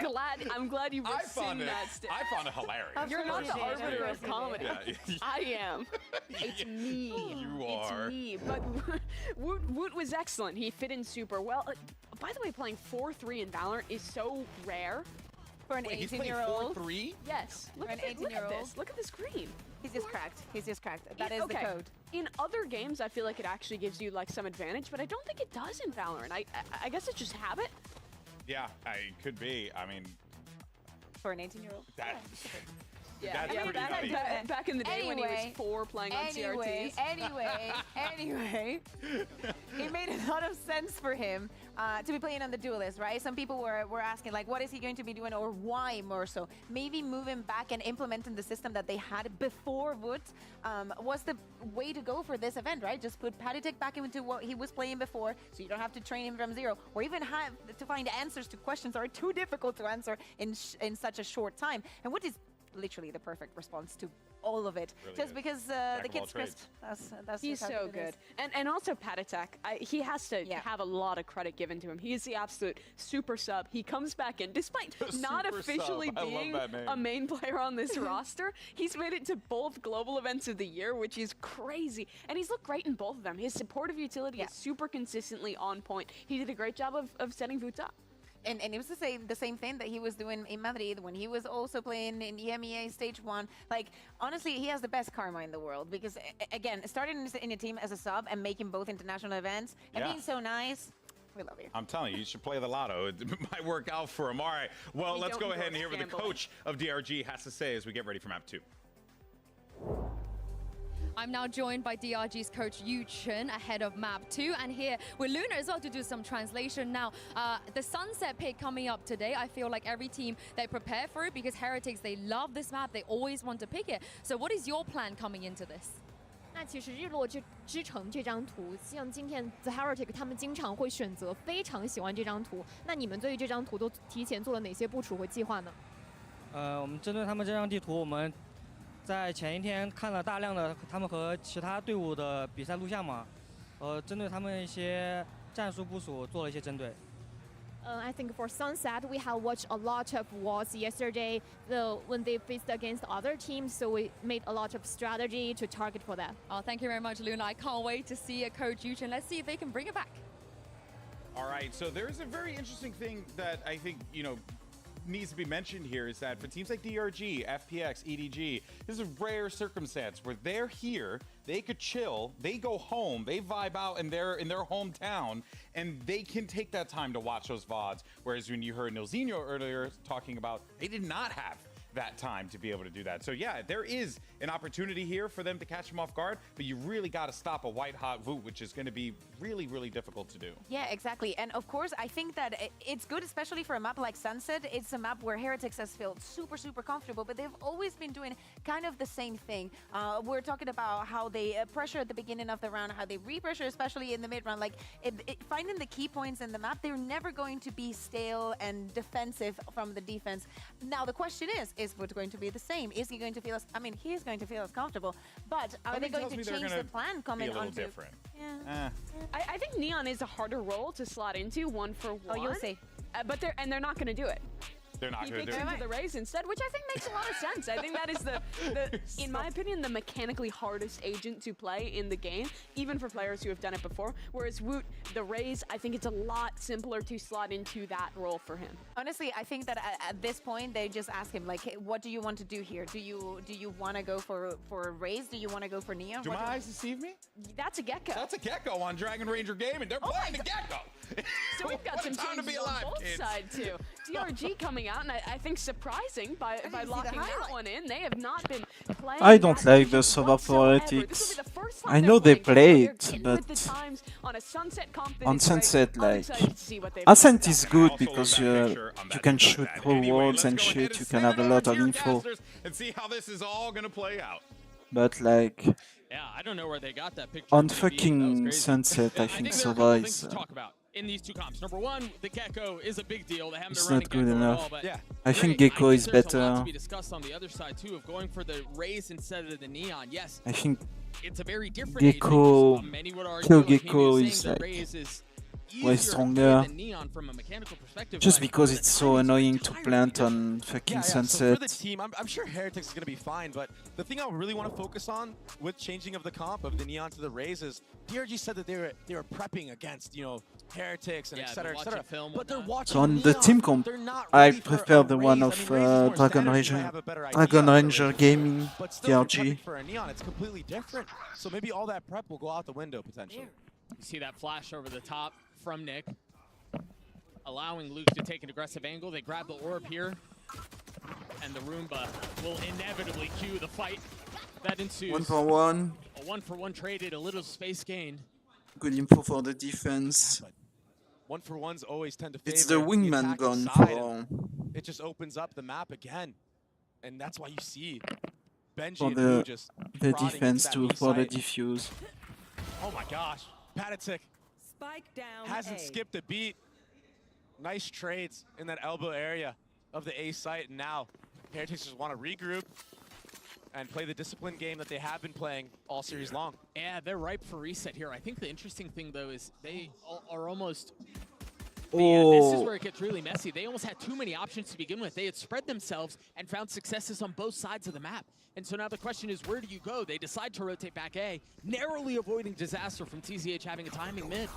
glad you rescind that. I found it hilarious. You're not the arbiter of comedy. Yeah. I am. It's me. You are. It's me. But Woot was excellent. He fit in super well. By the way, playing 4-3 in Valorant is so rare. For an 18-year-old. 4-3? Yes. Look at this. Look at the screen. He's just cracked. He's just cracked. That is the code. In other games, I feel like it actually gives you like some advantage, but I don't think it does in Valorant. I guess it's just habit. Yeah, it could be. I mean, for an 18-year-old. That's pretty nutty. Back in the day when he was 4 playing on CRTs. Anyway, it made a lot of sense for him to be playing on the duelist, right? Some people were asking, like, what is he going to be doing, or why more so? Maybe moving back and implementing the system that they had before Wood was the way to go for this event, right? Just put Patty back into what he was playing before, so you don't have to train him from zero, or even have to find answers to questions that are too difficult to answer in such a short time. And what is literally the perfect response to all of it, really just because the kid's crisp. He's so good. And also Patatek, he has to have a lot of credit given to him. He is the absolute super sub. He comes back in, despite not officially being a main player on this roster, he's made it to both global events of the year, which is crazy. And he's looked great in both of them. His supportive utility is super consistently on point. He did a great job of setting Vut up. And it was the same thing that he was doing in Madrid when he was also playing in EMEA Stage 1. Like, honestly, he has the best karma in the world, because, again, starting in a team as a sub and making both international events and being so nice, we love you. I'm telling you, you should play the lotto. It might work out for him. All right, well, let's go ahead and hear what the coach of DRG has to say as we get ready for map 2. I'm now joined by DRG's coach Yu Chen ahead of map 2, and here with Luna as well to do some translation. Now, the Sunset pick coming up today, I feel like every team, they prepare for it, because Heretics, they love this map, they always want to pick it. So what is your plan coming into this? 那其实日落之城这张图，像今天 The Heretic 他们经常会选择，非常喜欢这张图。那你们对于这张图都提前做了哪些部署和计划呢？我们针对他们这张地图，我们在前一天看了大量的他们和其他队伍的比赛录像嘛，针对他们一些战术部署做了一些针对。I think for Sunset, we have watched a lot of WOS yesterday when they faced against other teams, so we made a lot of strategy to target for that. Oh, thank you very much, Luna. I can't wait to see a coach Yu Chen. Let's see if they can bring it back. All right, so there's a very interesting thing that I think, needs to be mentioned here, is that for teams like DRG, FPX, EDG, this is a rare circumstance where they're here, they could chill, they go home, they vibe out in their hometown, and they can take that time to watch those VODs. Whereas when you heard Nilzinho earlier talking about, they did not have that time to be able to do that. So yeah, there is an opportunity here for them to catch him off guard, but you really got to stop a white hot Voot, which is going to be really, really difficult to do. Yeah, exactly. And of course, I think that it's good, especially for a map like Sunset. It's a map where Heretics has felt super, super comfortable, but they've always been doing kind of the same thing. We're talking about how they pressure at the beginning of the round, how they re-pressure, especially in the mid-round. Like, finding the key points in the map, they're never going to be stale and defensive from the defense. Now, the question is Voot going to be the same? Is he going to feel as, I mean, he is going to feel as comfortable, but are they going to change the plan coming onto? Different. Yeah. I think Neon is a harder role to slot into 1-for-1. Oh, you'll see. But they're not going to do it. They're not He going to picks do it. into the Raze instead, which I think makes a lot of sense. I think that is the in my opinion, the mechanically hardest agent to play in the game, even for players who have done it before. Whereas Woot, the Raze, I think it's a lot simpler to slot into that role for him. Honestly, I think that at this point, they just ask him, like, hey, what do you want to do here? Do you want to go for Raze? Do you want to go for Neon? Do my eyes deceive me? That's a Gecko. That's a Gecko on Dragon Ranger Gaming. They're playing the Gecko. So we've got some time to changes be alive, on both kids. sides too. DRG coming out, and I think surprising by locking that one in. They have not been playing. I don't that like the Sova for whatsoever. This will be Heretics. the first time I they're know they playing played, They're getting but with the times on a Sunset comp that on is great. Sunset, I'm like, excited to see what they've Ascent done. is good because you can shoot through walls and shit. You can have a lot of info. And see how this is all going to play out. But like Yeah, I don't know where they got that picture. on of BB. That was fucking crazy. Sunset, I I think there are a couple Sova things is to talk about in these two comps. Number one, the Gecko is a big deal. They haven't it's been running not good Gecko at all, enough. but Yeah. I think great. Gecko is there's a lot to better. be discussed on the other side too of going for the Raze instead of the Neon. Yes, I think it's a very different Gecko, agent. Many would argue, Kill like Mimi Gecko was is saying, the like Raze is way easier to play stronger. than Neon from a mechanical perspective. Just but because the it's so timings are annoying to entirely plant on different. fucking So for the Sunset. team, I'm sure Heretics is going to be fine, but the thing I really want to focus on with changing of the comp of the Neon to the Raze is DRG said that they were prepping against, you know, Heretics and Yeah, et cetera, they're et cetera. watching film, But they're whatnot. watching So on the Neon. team comp, They're not I ready for prefer a the one Raze. of I mean, Raze is more Dragon standard, so you might Ranger, have a better idea Dragon of what Ranger Raze is. Gaming, But still, if you're DRG. prepping for a Neon, it's completely different. So maybe all that prep will go out the window potentially. You see that flash over the top from Nick, allowing Luke to take an aggressive angle. They grab the orb here, and the Roomba will inevitably cue the fight that ensues. 1-for-1. A 1-for-1 traded, a little space gained. Good info for the defense. 1-for-1s always tend to favor It's the wingman attacking gun side, for and it just opens up the map again. And that's why you see Benji for and Blue the just the prodding defense into that too for the B site. defuse. Oh my gosh. Patatic Spike down. hasn't A. skipped a beat. Nice trades in that elbow area of the A site. And now Heretics just want to regroup and play the disciplined game that they have been playing all series long. Yeah, they're ripe for reset here. I think the interesting thing, though, is they are almost... This is where it gets really messy. They almost had too many options to begin with. They had spread themselves and found successes on both sides of the map. And so now the question is, where do you go? They decide to rotate back A, narrowly avoiding disaster from TZH having a timing mid.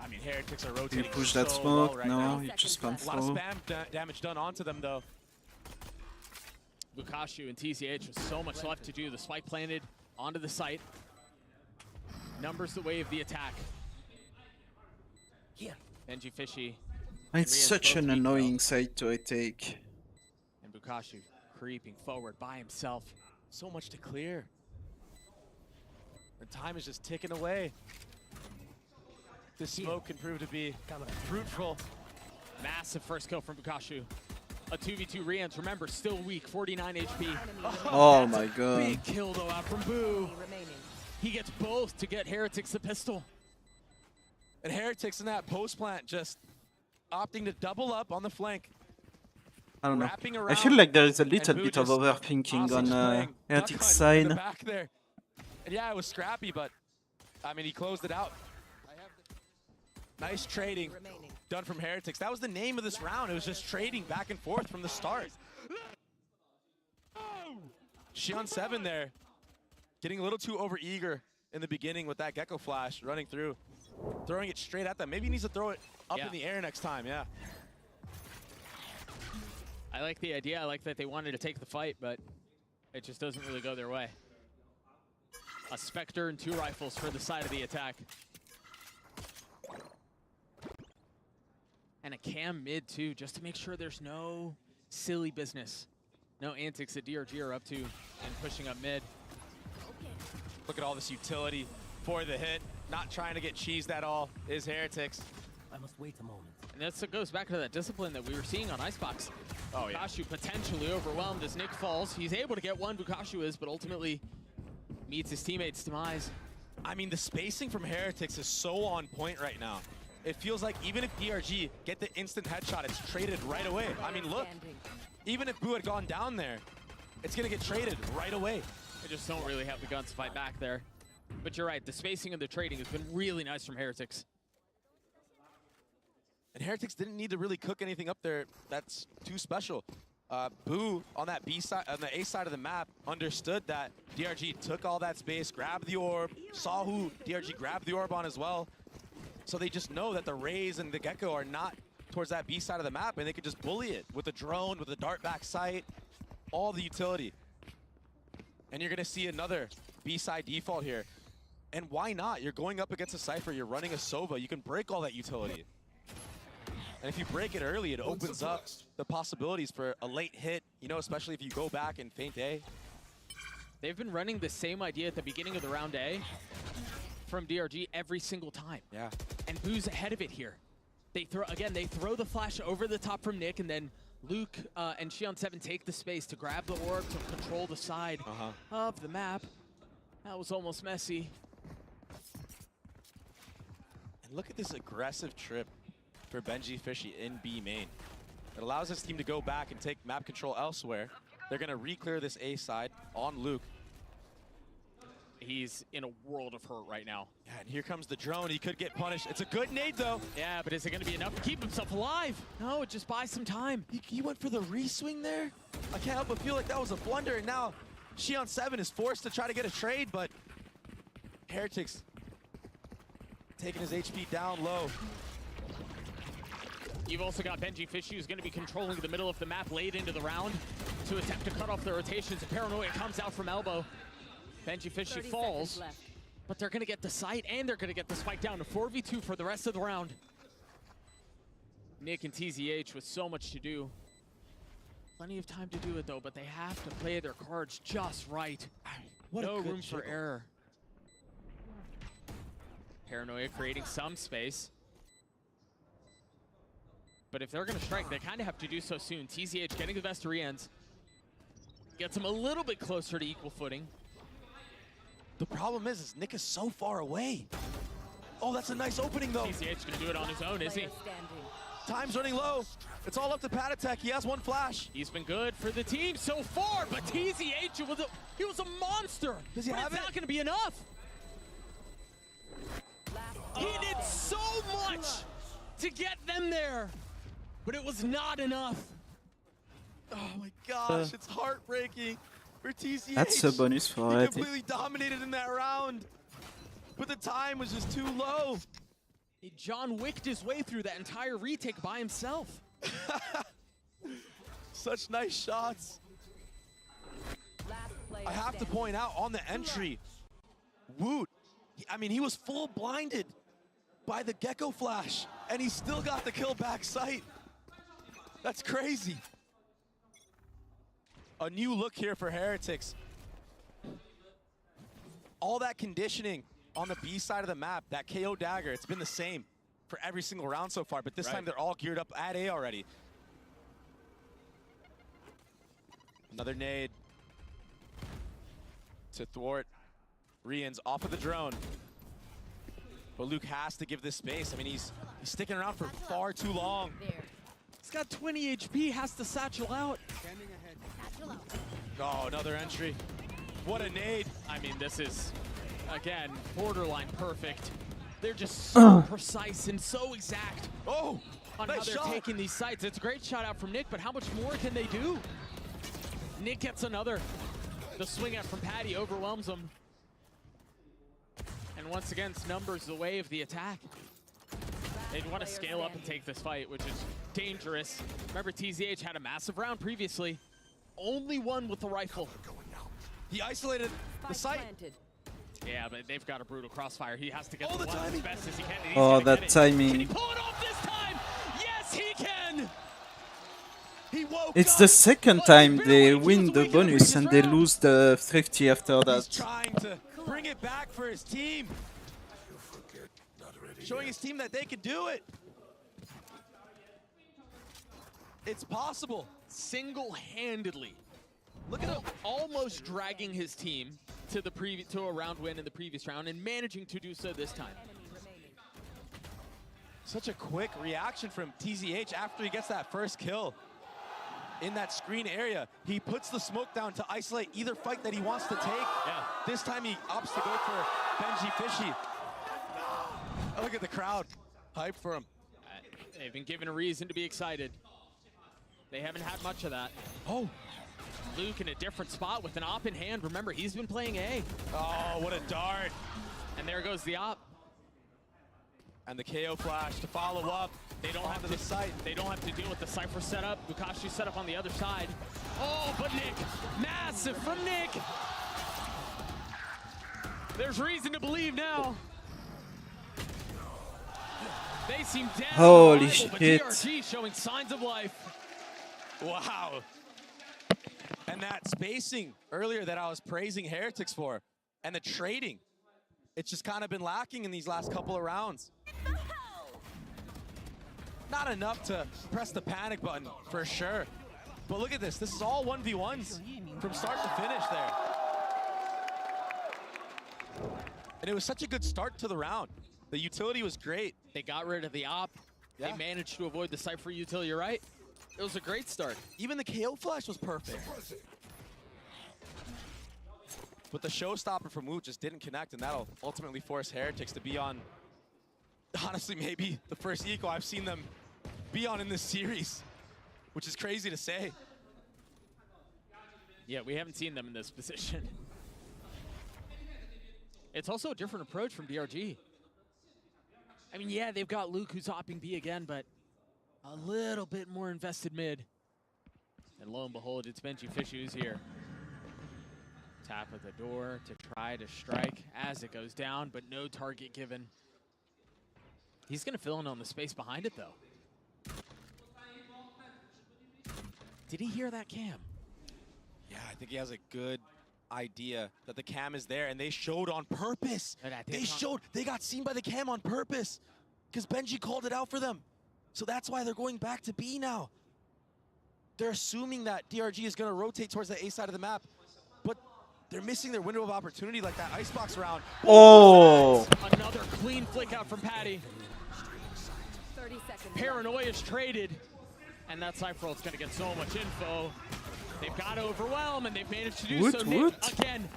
I mean, Heretics are Do rotating you push that so smoke? well right No, now. you just spam A lot of through. spam damage done onto them, though. Bukashu and TZH with so much left to do. The spike planted onto the site. Numbers the way of the attack. Yeah. Benji Fishy. It's such an annoying side to take. And Bukashu creeping forward by himself. So much to clear. The time is just ticking away. This smoke can prove to be fruitful. Massive first kill from Bukashu. A 2v2 Rians, remember, still weak, 49 HP. Oh my god. Big kill though out from Boo. He gets both to get Heretics the pistol. And Heretics in that post plant just opting to double up on the flank. I don't know. Wrapping I feel around, like there is a and little Boo bit of just overthinking hostage on playing Heretics duck hunt in side. the back there. And yeah, it was scrappy, but I mean, he closed it out. Nice trading done from Heretics. That was the name of this round. It was just trading back and forth from the start. Xion 7 there, getting a little too over-eager in the beginning with that Gecko flash running through, throwing it straight at them. Maybe he needs to throw it up in the air next time, yeah. I like the idea. I like that they wanted to take the fight, but it just doesn't really go their way. A Spectre and 2 rifles for the side of the attack. And a cam mid too, just to make sure there's no silly business No antics that DRG are up to and pushing up mid. Look at all this utility for the hit. Not trying to get cheesed at all is Heretics. I must wait a moment. And that goes back to that discipline that we were seeing on Icebox. Oh, yeah. Bukashu potentially overwhelmed as Nick falls. He's able to get one, Bukashu is, but ultimately meets his teammate's demise. I mean, the spacing from Heretics is so on point right now. It feels like even if DRG get the instant headshot, it's traded right away. I mean, look, even if Boo had gone down there, it's going to get traded right away. They just don't really have the guns to fight back there. But you're right, the spacing of the trading has been really nice from Heretics. And Heretics didn't need to really cook anything up there that's too special. Boo on that B side, on the A side of the map, understood that DRG took all that space, grabbed the orb, saw who DRG grabbed the orb on as well. So they just know that the Rays and the Gecko are not towards that B side of the map, and they could just bully it with the drone, with the dart back sight, all the utility. And you're gonna see another B side default here. And why not? You're going up against a Cypher, you're running a Sova, you can break all that utility. And if you break it early, it opens up the possibilities for a late hit, you know, especially if you go back and feint A. They've been running the same idea at the beginning of the round A from DRG every single time. Yeah. And Boo's ahead of it here. They throw the flash over the top from Nick, and then Luke and Xion7 take the space to grab the orb to control the side of the map. That was almost messy. And look at this aggressive trip for Gen.G Fishy in B main. It allows his team to go back and take map control elsewhere. They're gonna re-clear this A side on Luke. He's in a world of hurt right now. Yeah, and here comes the drone. He could get punished. It's a good nade, though. Yeah, but is it going to be enough to keep himself alive? No, it just buys some time. He went for the re-swing there? I can't help but feel like that was a blunder, and now Xion7 is forced to try to get a trade, but Heretics taking his HP down low. You've also got Gen.G Fishy, who's going to be controlling the middle of the map late into the round to attempt to cut off the rotations. Paranoia comes out from elbow. Gen.G Fishy falls, but they're going to get the sight and they're going to get the spike down to 4v2 for the rest of the round. Nick and TZH with so much to do. Plenty of time to do it though, but they have to play their cards just right. No room for error. Paranoia creating some space. But if they're going to strike, they kind of have to do so soon. TZH getting the best of Rians. Gets him a little bit closer to equal footing. The problem is Nick is so far away. Oh, that's a nice opening, though. TZH gonna do it on his own, is he? Time's running low. It's all up to Patatek. He has one flash. He's been good for the team so far, but TZH, he was a monster. Does he have it? It's not gonna be enough. He did so much to get them there, but it was not enough. Oh my gosh, it's heartbreaking. For TZH. That's a bonus for He Heretics. completely dominated in that round, but the time was just too low. He John Wicked his way through that entire retake by himself. Such nice shots. I have to point out on the entry, Woot, he was full blinded by the Gecko flash, and he still got the kill back sight. That's crazy. A new look here for Heretics. All that conditioning on the B side of the map, that KO dagger, it's been the same for every single round so far, but this time they're all geared up at A already. Another nade to thwart Rians off of the drone. But Luke has to give this space. I mean, he's sticking around for far too long. He's got 20 HP, has to satchel out. Oh, another entry. What a nade. I mean, this is, again, borderline perfect. They're just so precise and so exact on how nice they're shot. taking these sites. It's a great shot out from Nick, but how much more can they do? Nick gets another. The swing out from Patty overwhelms him. And once again, numbers the way of the attack. They'd want to scale up and take this fight, which is dangerous. Remember, TZH had a massive round previously. Only one with the rifle. He isolated the site. Yeah, but they've got a brutal crossfire. He has to get Oh, the the one as timing. best as he can. and he's Oh, gonna that get it. timing. Can he pull it off this time? Yes, he can! He It's the second time they win the bonus and they lose the thrifty after He's that. trying to bring it back for his team. Showing his team that they can do it. It's possible. Single-handedly. Look at him almost dragging his team to a round win in the previous round and managing to do so this time. Such a quick reaction from TZH after he gets that first kill. In that screen area, he puts the smoke down to isolate either fight that he wants to take. Yeah. This time he opts to go for Gen.G Fishy. Oh, look at the crowd. Hype for him. They've been given a reason to be excited. They haven't had much of that. Oh. Luke in a different spot with an op in hand. Remember, he's been playing A. Oh, what a dart. And there goes the op. And the KO flash to follow up. They don't have the site. They don't have to deal with the Cypher setup. Bukashi set up on the other side. Oh, but Nick, massive from Nick. There's reason to believe now. They seem down. Holy but shit. DRG showing signs of life. Wow. And that spacing earlier that I was praising Heretics for, and the trading, it's just kind of been lacking in these last couple of rounds. Not enough to press the panic button, for sure. But look at this. This is all 1v1s from start to finish there. And it was such a good start to the round. The utility was great. They got rid of the op. Yeah. They managed to avoid the Cypher utility, you're right. It was a great start. Even the KO flash was perfect. But the showstopper from Woot just didn't connect, and that'll ultimately force Heretics to be on, honestly, maybe the first eco I've seen them be on in this series, which is crazy to say. Yeah, we haven't seen them in this position. It's also a different approach from DRG. I mean, yeah, they've got Luke who's hopping B again, but a little bit more invested mid. And lo and behold, it's Gen.G Fishy who's here. Tap at the door to try to strike as it goes down, but no target given. He's going to fill in on the space behind it, though. Did he hear that cam? Yeah, I think he has a good idea that the cam is there, and they showed on purpose. They got seen by the cam on purpose because Gen.G called it out for them. So that's why they're going back to B now. They're assuming that DRG is going to rotate towards the A side of the map, but they're missing their window of opportunity like that icebox round. Oh! Another clean flick out from Patty. 30 seconds. Paranoia is traded, and that Cypher is going to get so much info. They've got to overwhelm, and they've managed to do so. Nick, again,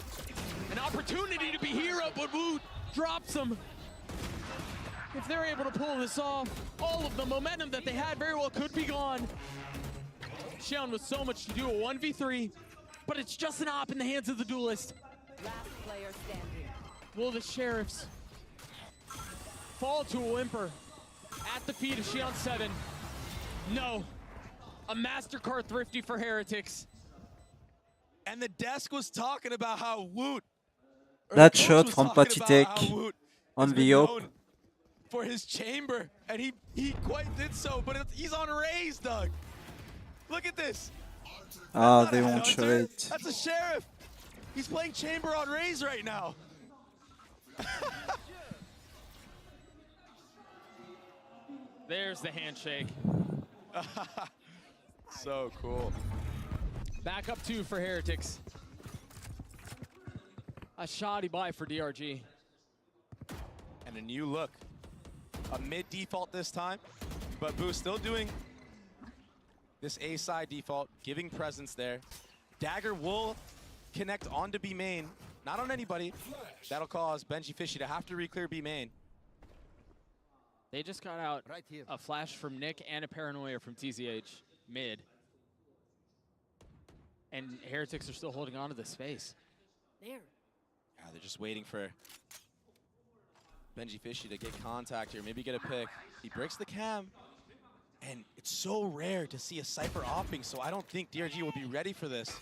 an opportunity to be hero, but Woot drops them. If they're able to pull this off, all of the momentum that they had very well could be gone. Xion with so much to do, a 1v3, but it's just an op in the hands of the duelist. Last player standing. Will the Sheriffs fall to a whimper at the feet of Xion 7? No. A MasterCard thrifty for Heretics. And the desk was talking about how Woot. That shot from Patitek on the op. For his chamber, and he quite did so, but he's on raise, Doug. Look at this. Ah, they won't show it. That's a Sheriff. He's playing chamber on raise right now. There's the handshake. So cool. Back up 2 for Heretics. A shoddy buy for DRG. And a new look. A mid default this time, but Boo still doing this A side default, giving presence there. Dagger will connect onto B main, not on anybody. That'll cause Gen.G Fishy to have to re-clear B main. They just got out a flash from Nick and a paranoia from TZH mid. And Heretics are still holding on to the space. There. Yeah, they're just waiting for Gen.G Fishy to get contact here, maybe get a pick. He breaks the cam, and it's so rare to see a Cypher opping, so I don't think DRG will be ready for this.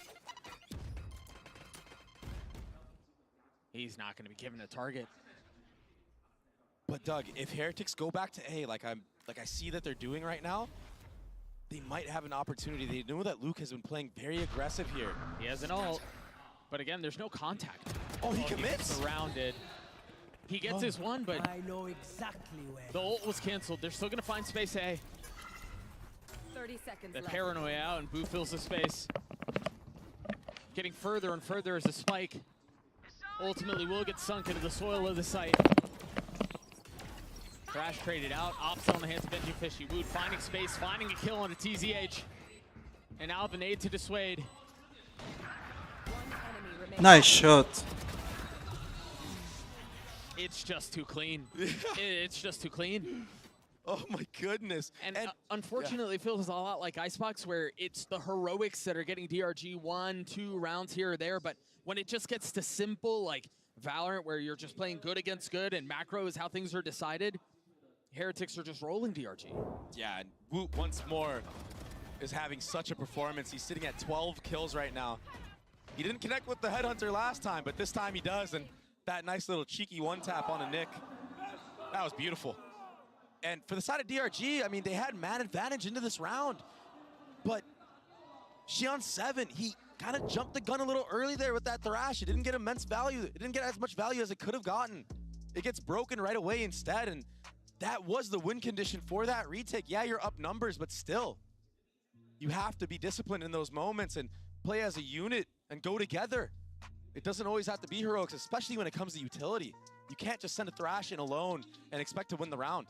He's not going to be given a target. But Doug, if Heretics go back to A, like I see that they're doing right now, they might have an opportunity. They know that Luke has been playing very aggressive here. He has an ult, but again, there's no contact. Oh, he commits? He's surrounded. He gets his one, but I know exactly where. the ult was canceled. They're still gonna find space A. 30 seconds The left. paranoia out, and Boo fills the space. Getting further and further as the spike ultimately will get sunk into the soil of the site. Thrash traded out. Ops on the hands of Gen.G Fishy. Wood finding space, finding a kill on a TZH. And now the nade to dissuade. Nice shot. It's just too clean. It's just too clean. Oh my goodness. And unfortunately, it feels a lot like Icebox, where it's the heroics that are getting DRG 1-2 rounds here or there, but when it just gets to simple, like Valorant, where you're just playing good against good and macro is how things are decided, Heretics are just rolling DRG. Yeah, and Woot once more is having such a performance. He's sitting at 12 kills right now. He didn't connect with the Headhunter last time, but this time he does, and that nice little cheeky one-tap on a Nick, that was beautiful. And for the side of DRG, I mean, they had man advantage into this round, but Xian7, he kind of jumped the gun a little early there with that Thrash. It didn't get immense value. It didn't get as much value as it could have gotten. It gets broken right away instead, and that was the win condition for that retake. Yeah, you're up numbers, but still, you have to be disciplined in those moments and play as a unit and go together. It doesn't always have to be heroics, especially when it comes to utility. You can't just send a Thrash in alone and expect to win the round.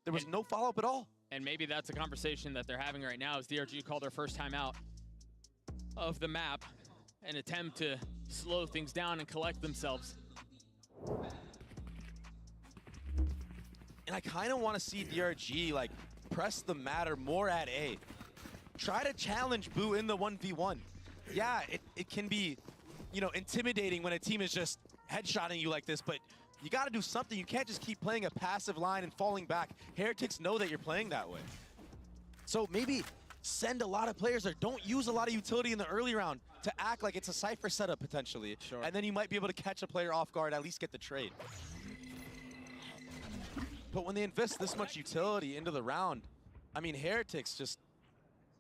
There was no follow-up at all. And maybe that's a conversation that they're having right now as DRG called their first time out of the map, an attempt to slow things down and collect themselves. And I kind of want to see DRG like press the matter more at A. Try to challenge Boo in the 1v1. Yeah, it can be, you know, intimidating when a team is just headshotting you like this, but you got to do something. You can't just keep playing a passive line and falling back. Heretics know that you're playing that way. So maybe send a lot of players there. Don't use a lot of utility in the early round to act like it's a Cypher setup potentially. Sure. And then you might be able to catch a player off guard, at least get the trade. But when they invest this much utility into the round, I mean, Heretics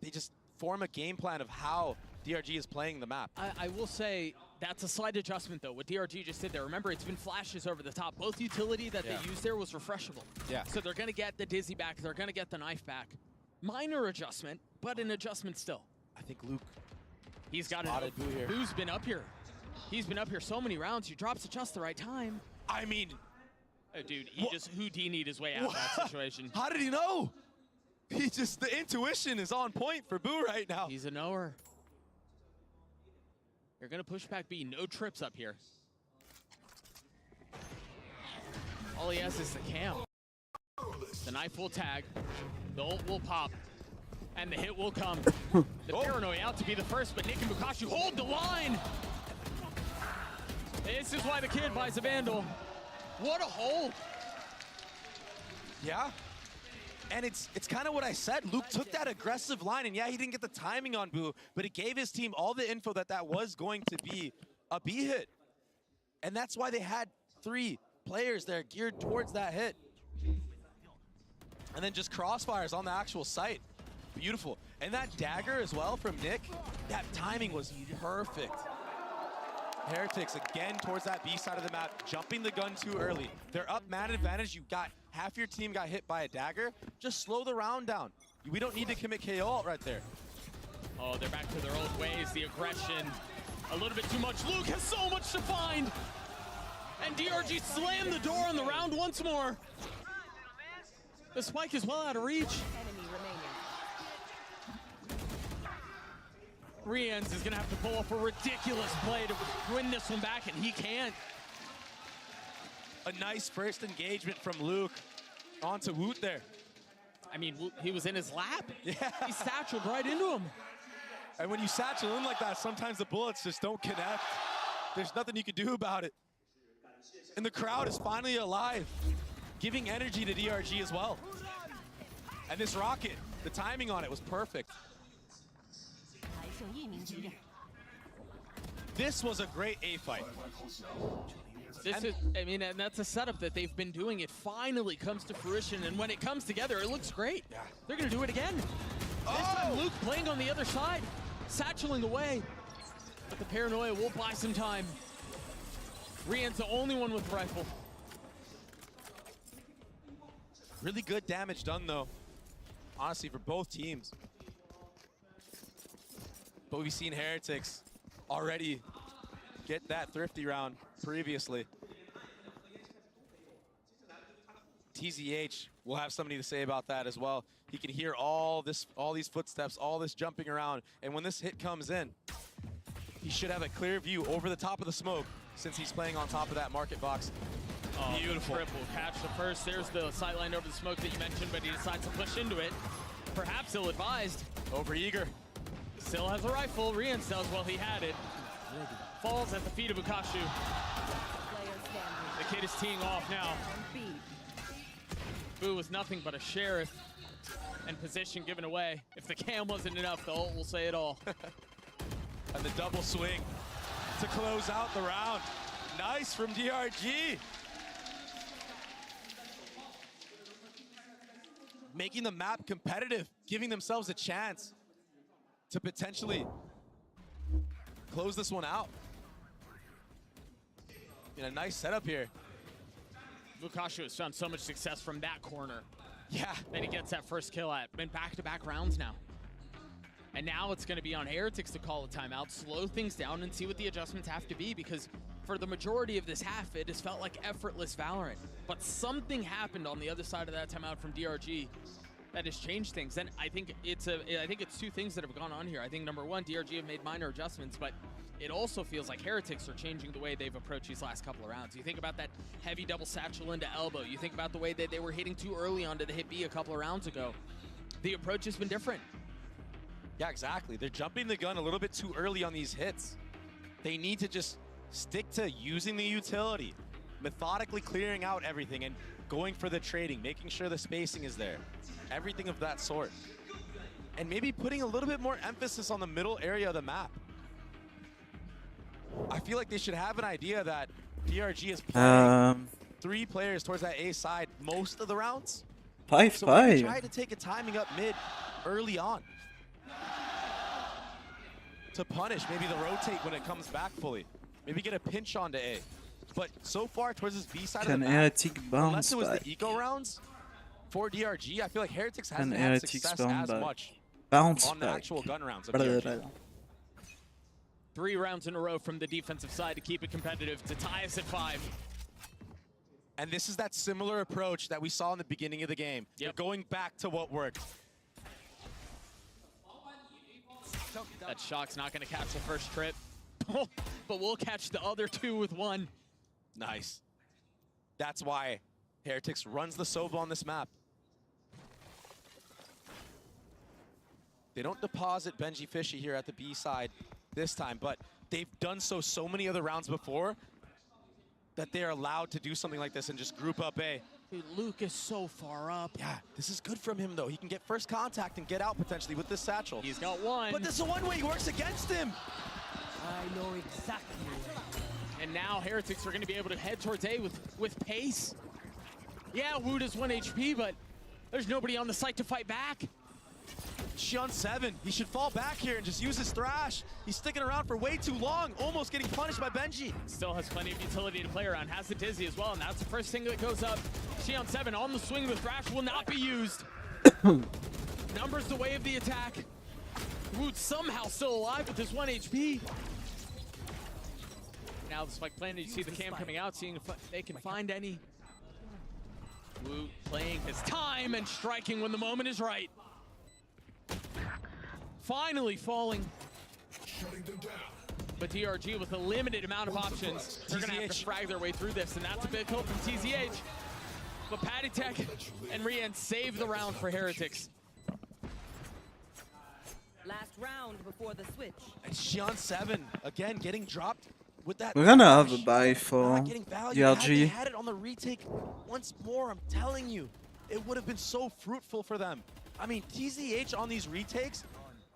they just form a game plan of how DRG is playing the map. I will say that's a slight adjustment though, what DRG just did there. Remember, it's been flashes over the top. Both utility that they used there was refreshable. Yeah. So they're gonna get the Dizzy back, they're gonna get the knife back. Minor adjustment, but an adjustment still. I think Luke He's got spotted Boo here. Boo's been up here. He's been up here so many rounds. He drops at just the right time. I mean, oh, dude, he just Houdini'd his way out of that situation. How did he know? The intuition is on point for Boo right now. He's a knower. They're gonna push back B, no trips up here. All he has is the cam. The knife will tag, the ult will pop, and the hit will come. The paranoia out to be the first, but Nick and Bukashu hold the line. This is why the kid buys a Vandal. What a hold. Yeah. And it's kind of what I said. Luke took that aggressive line, and yeah, he didn't get the timing on Boo, but it gave his team all the info that was going to be a B hit. And that's why they had 3 players there geared towards that hit. And then just crossfires on the actual site. Beautiful. And that dagger as well from Nick, that timing was perfect. Heretics again towards that B side of the map, jumping the gun too early. They're up man advantage. You got half your team got hit by a dagger. Just slow the round down. We don't need to commit KO ult right there. Oh, they're back to their old ways. The aggression, a little bit too much. Luke has so much to find. And DRG slammed the door on the round once more. The spike is well out of reach. Enemy remaining. Riens is gonna have to pull off a ridiculous play to win this one back, and he can't. A nice first engagement from Luke onto Woot there. I mean, he was in his lap. Yeah. He satcheled right into him. And when you satchel in like that, sometimes the bullets just don't connect. There's nothing you can do about it. And the crowd is finally alive, giving energy to DRG as well. And this rocket, the timing on it was perfect. This was a great A fight. I mean, and that's a setup that they've been doing. It finally comes to fruition, and when it comes together, it looks great. Yeah. They're gonna do it again. This time Luke playing on the other side, satcheling away. But the paranoia will buy some time. Rian's the only one with rifle. Really good damage done though, honestly, for both teams. But we've seen Heretics already get that thrifty round previously. TZH will have something to say about that as well. He can hear all these footsteps, all this jumping around, and when this hit comes in, he should have a clear view over the top of the smoke since he's playing on top of that market box. Oh, beautiful. Triple catch the first. There's the sightline over the smoke that you mentioned, but he decides to push into it. Perhaps ill-advised. Over-eager. Still has a rifle. Rian tells well he had it. Falls at the feet of Ukashu. The kid is teeing off now. Boo was nothing but a sheriff and position given away. If the cam wasn't enough, the ult will say it all. And the double swing to close out the round. Nice from DRG. Making the map competitive, giving themselves a chance to potentially close this one out. In a nice setup here. Ukashu has found so much success from that corner. Yeah. Then he gets that first kill at been back-to-back rounds now. And now it's going to be on Heretics to call a timeout, slow things down, and see what the adjustments have to be, because for the majority of this half, it has felt like effortless Valorant. But something happened on the other side of that timeout from DRG that has changed things. And I think it's two things that have gone on here. I think number one, DRG have made minor adjustments, but it also feels like Heretics are changing the way they've approached these last couple of rounds. You think about that heavy double satchel into elbow. You think about the way that they were hitting too early onto the hit B a couple of rounds ago. The approach has been different. Yeah, exactly. They're jumping the gun a little bit too early on these hits. They need to just stick to using the utility, methodically clearing out everything and going for the trading, making sure the spacing is there, everything of that sort. And maybe putting a little bit more emphasis on the middle area of the map. I feel like they should have an idea that DRG is playing 3 players towards that A side most of the rounds. 5-5. So maybe try to take a timing up mid early on to punish maybe the rotate when it comes back fully. Maybe get a pinch onto A. But so far towards this B side of the map, unless it was the eco rounds for DRG, I feel like Heretics hasn't had success as much on the actual gun rounds of DRG. 3 rounds in a row from the defensive side to keep it competitive, to tie us at 5. And this is that similar approach that we saw in the beginning of the game. Yep. They're going back to what worked. That shock's not going to catch the first trip, but we'll catch the other 2 with 1. Nice. That's why Heretics runs the Sova on this map. They don't deposit Benji Fishy here at the B side this time, but they've done so many other rounds before that they are allowed to do something like this and just group up A. Dude, Luke is so far up. Yeah, this is good from him though. He can get first contact and get out potentially with this satchel. He's got 1. But this is one way he works against him. I know exactly. And now Heretics are going to be able to head towards A with pace. Yeah, Wu does 1 HP, but there's nobody on the site to fight back. Xion 7, he should fall back here and just use his thrash. He's sticking around for way too long, almost getting punished by Benji. Still has plenty of utility to play around, has the Dizzy as well, and that's the first thing that goes up. Xion 7 on the swing with thrash will not be used. Numbers the way of the attack. Wood somehow still alive with his 1 HP. Now the spike planted, you see the cam coming out, seeing if they can find any. Wu playing his time and striking when the moment is right. Finally falling. But DRG with a limited amount of options, they're gonna have to frag their way through this, and that's a big hope from TZH. But Patty Tech and Rian save the round for Heretics. Last round before the switch. And Xion 7 again getting dropped with that. We're gonna have a buy for Had they DRG. had it on the retake once more, I'm telling you, it would have been so fruitful for them. I mean, TZH on these retakes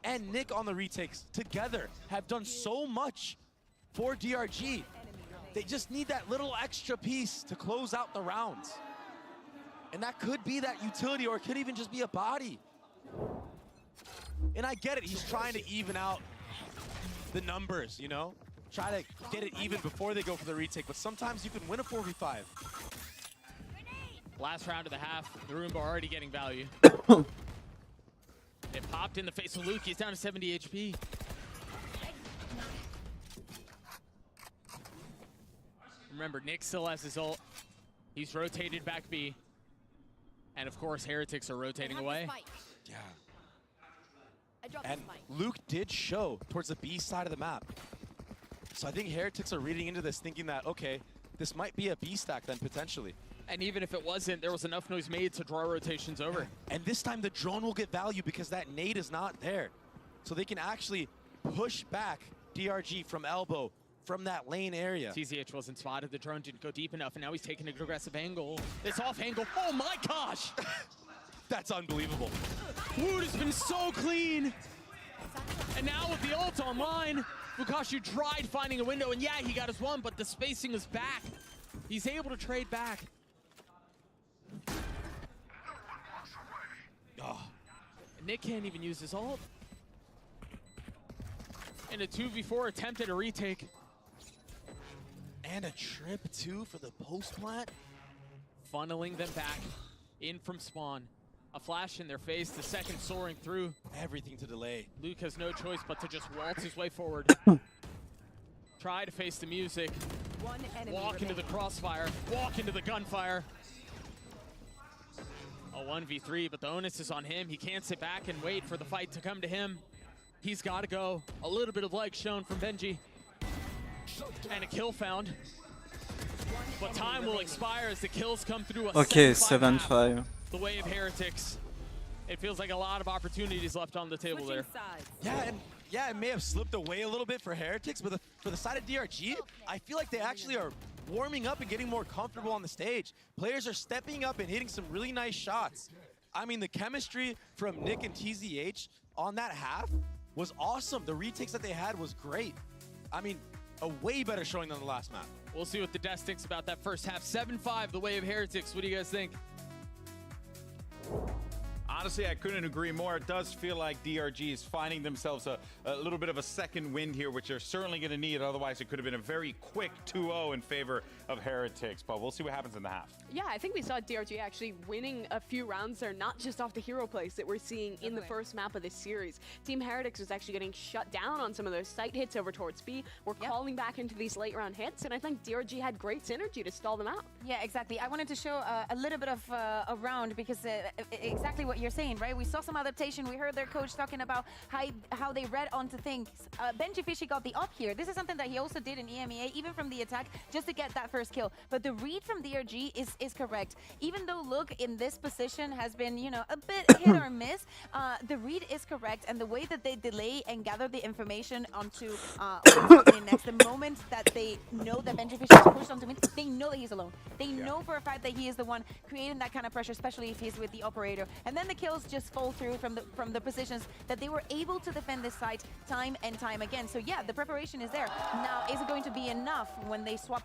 and Nick on the retakes together have done so much for DRG. They just need that little extra piece to close out the rounds. And that could be that utility, or it could even just be a body. And I get it, he's trying to even out the numbers, you know? Try to get it even before they go for the retake, but sometimes you can win a 4v5. Last round of the half, the Roomba already getting value. It popped in the face of Luke, he's down to 70 HP. Remember, Nick still has his ult. He's rotated back B. And of course, Heretics are rotating away. Yeah. And Luke did show towards the B side of the map. So I think Heretics are reading into this thinking that, okay, this might be a B stack then potentially. And even if it wasn't, there was enough noise made to draw rotations over. And this time the drone will get value because that nade is not there. So they can actually push back DRG from elbow, from that lane area. TZH wasn't spotted, the drone didn't go deep enough, and now he's taking an aggressive angle. This off angle, oh my gosh! That's unbelievable. Wood has been so clean. And now with the ult online, Lukashu tried finding a window, and yeah, he got his one, but the spacing is back. He's able to trade back. Oh. Nick can't even use his ult. And a 2v4 attempt at a retake. And a trip too for the post plant. Funneling them back in from spawn. A flash in their face, the second soaring through. Everything to delay. Luke has no choice but to just waltz his way forward. Try to face the music. Walk into the crossfire. Walk into the gunfire. A 1v3, but the onus is on him. He can't sit back and wait for the fight to come to him. He's got to go. A little bit of leg shown from Gen.G. And a kill found. But time will expire as the kills come through. Okay, 7-5. The way of Heretics. It feels like a lot of opportunities left on the table there. Yeah, it may have slipped away a little bit for Heretics, but for the side of DRG, I feel like they actually are warming up and getting more comfortable on the stage. Players are stepping up and hitting some really nice shots. I mean, the chemistry from Nick and TZH on that half was awesome. The retakes that they had was great. I mean, a way better showing than the last map. We'll see what the Desk thinks about that first half. 7-5, the way of Heretics. What do you guys think? Honestly, I couldn't agree more. It does feel like DRG is finding themselves a little bit of a second wind here, which they're certainly going to need. Otherwise, it could have been a very quick 2-0 in favor of Heretics. But we'll see what happens in the half. Yeah, I think we saw DRG actually winning a few rounds there, not just off the hero plays that we're seeing in the first map of this series. Team Heretics was actually getting shut down on some of those sight hits over towards B. We're calling back into these late round hits, and I think DRG had great synergy to stall them out. Yeah, exactly. I wanted to show a little bit of a round because exactly what you're saying, right? We saw some adaptation. We heard their coach talking about how they read onto things. Benji Fishy got the up here. This is something that he also did in EMEA, even from the attack, just to get that first kill. But the read from DRG is correct. Even though Luke in this position has been, you know, a bit hit or miss, the read is correct. And the way that they delay and gather the information onto what's happening next, the moment that they know that Benji Fishy is pushed onto mid, they know that he's alone. They know for a fact that he is the one creating that kind of pressure, especially if he's with the operator. And then the kills just fall through from the positions that they were able to defend this site time and time again. So yeah, the preparation is there. Now, is it going to be enough when they swap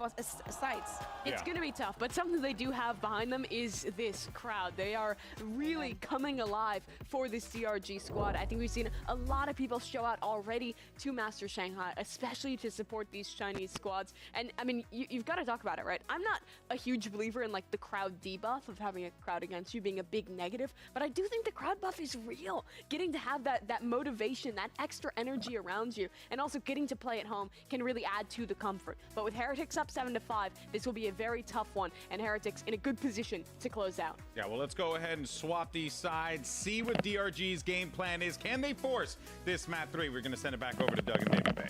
sites? It's going to be tough, but something they do have behind them is this crowd. They are really coming alive for this DRG squad. I think we've seen a lot of people show out already to Master Shanghai, especially to support these Chinese squads. And I mean, you've got to talk about it, right? I'm not a huge believer in like the crowd debuff of having a crowd against you being a big negative, but I do think the crowd buff is real. Getting to have that motivation, that extra energy around you, and also getting to play at home can really add to the comfort. But with Heretics up 7-5, this will be a very tough one, and Heretics in a good position to close out. Yeah, well, let's go ahead and swap these sides, see what DRG's game plan is. Can they force this map 3? We're going to send it back over to Doug and David Bay.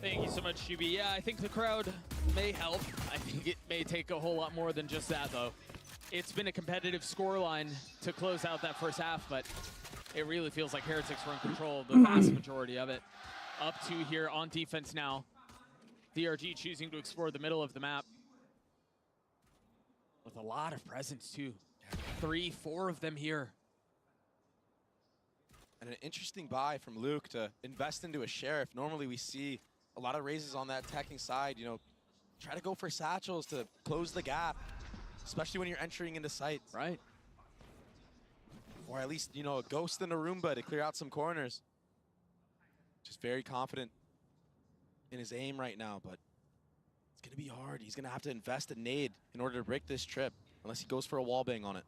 Thank you so much, QB. Yeah, I think the crowd may help. I think it may take a whole lot more than just that, though. It's been a competitive scoreline to close out that first half, but it really feels like Heretics were in control of the vast majority of it. Up 2 here on defense now. DRG choosing to explore the middle of the map. With a lot of presence, too. 3, 4 of them here. And an interesting buy from Luke to invest into a Sheriff. Normally we see a lot of raises on that attacking side, you know, try to go for satchels to close the gap, especially when you're entering into sight. Right. or at least, you know, a ghost in a Roomba to clear out some corners. Just very confident in his aim right now, but it's going to be hard. He's going to have to invest a nade in order to break this trip, unless he goes for a wallbang on it.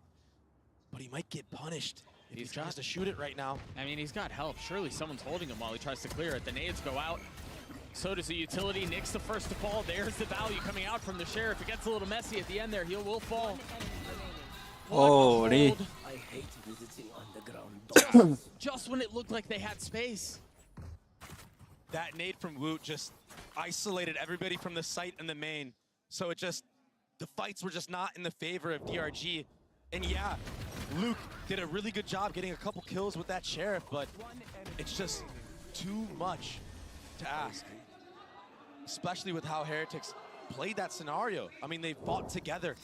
But he might get punished if he tries to shoot it right now. I mean, he's got help. Surely someone's holding him while he tries to clear it. The nades go out. So does the utility. Nick's the first to fall. There's the value coming out from the Sheriff. It gets a little messy at the end there. He will fall. Holy. I hate visiting underground. Just when it looked like they had space. That nade from Woot just isolated everybody from the site and the main. So it just, the fights were just not in the favor of DRG. And yeah, Luke did a really good job getting a couple kills with that Sheriff, but it's just too much to ask. Especially with how Heretics played that scenario. I mean, they fought together.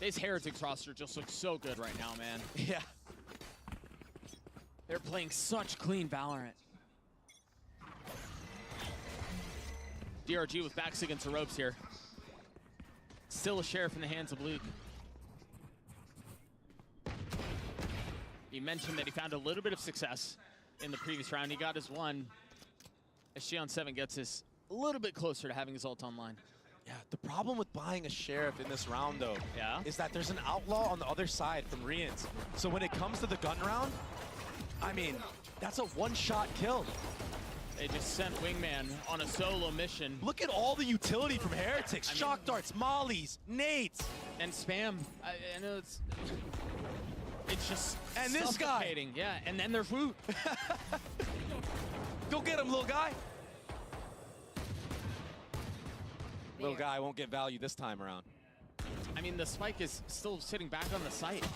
This Heretics roster just looks so good right now, man. Yeah. They're playing such clean Valorant. DRG with backs against the ropes here. Still a Sheriff in the hands of Luke. He mentioned that he found a little bit of success in the previous round. He got his one as Xion7 gets us a little bit closer to having his ult online. Yeah, the problem with buying a Sheriff in this round, though, is that there's an outlaw on the other side from Rians. So when it comes to the gun round, I mean, that's a one-shot kill. They just sent Wingman on a solo mission. Look at all the utility from Heretics. Shock darts, mollies, nades. And spam. I know it's just and this guy. Suffocating. Yeah, and then there's Woot. Go get him, little guy. Little guy won't get value this time around. I mean, the spike is still sitting back on the site.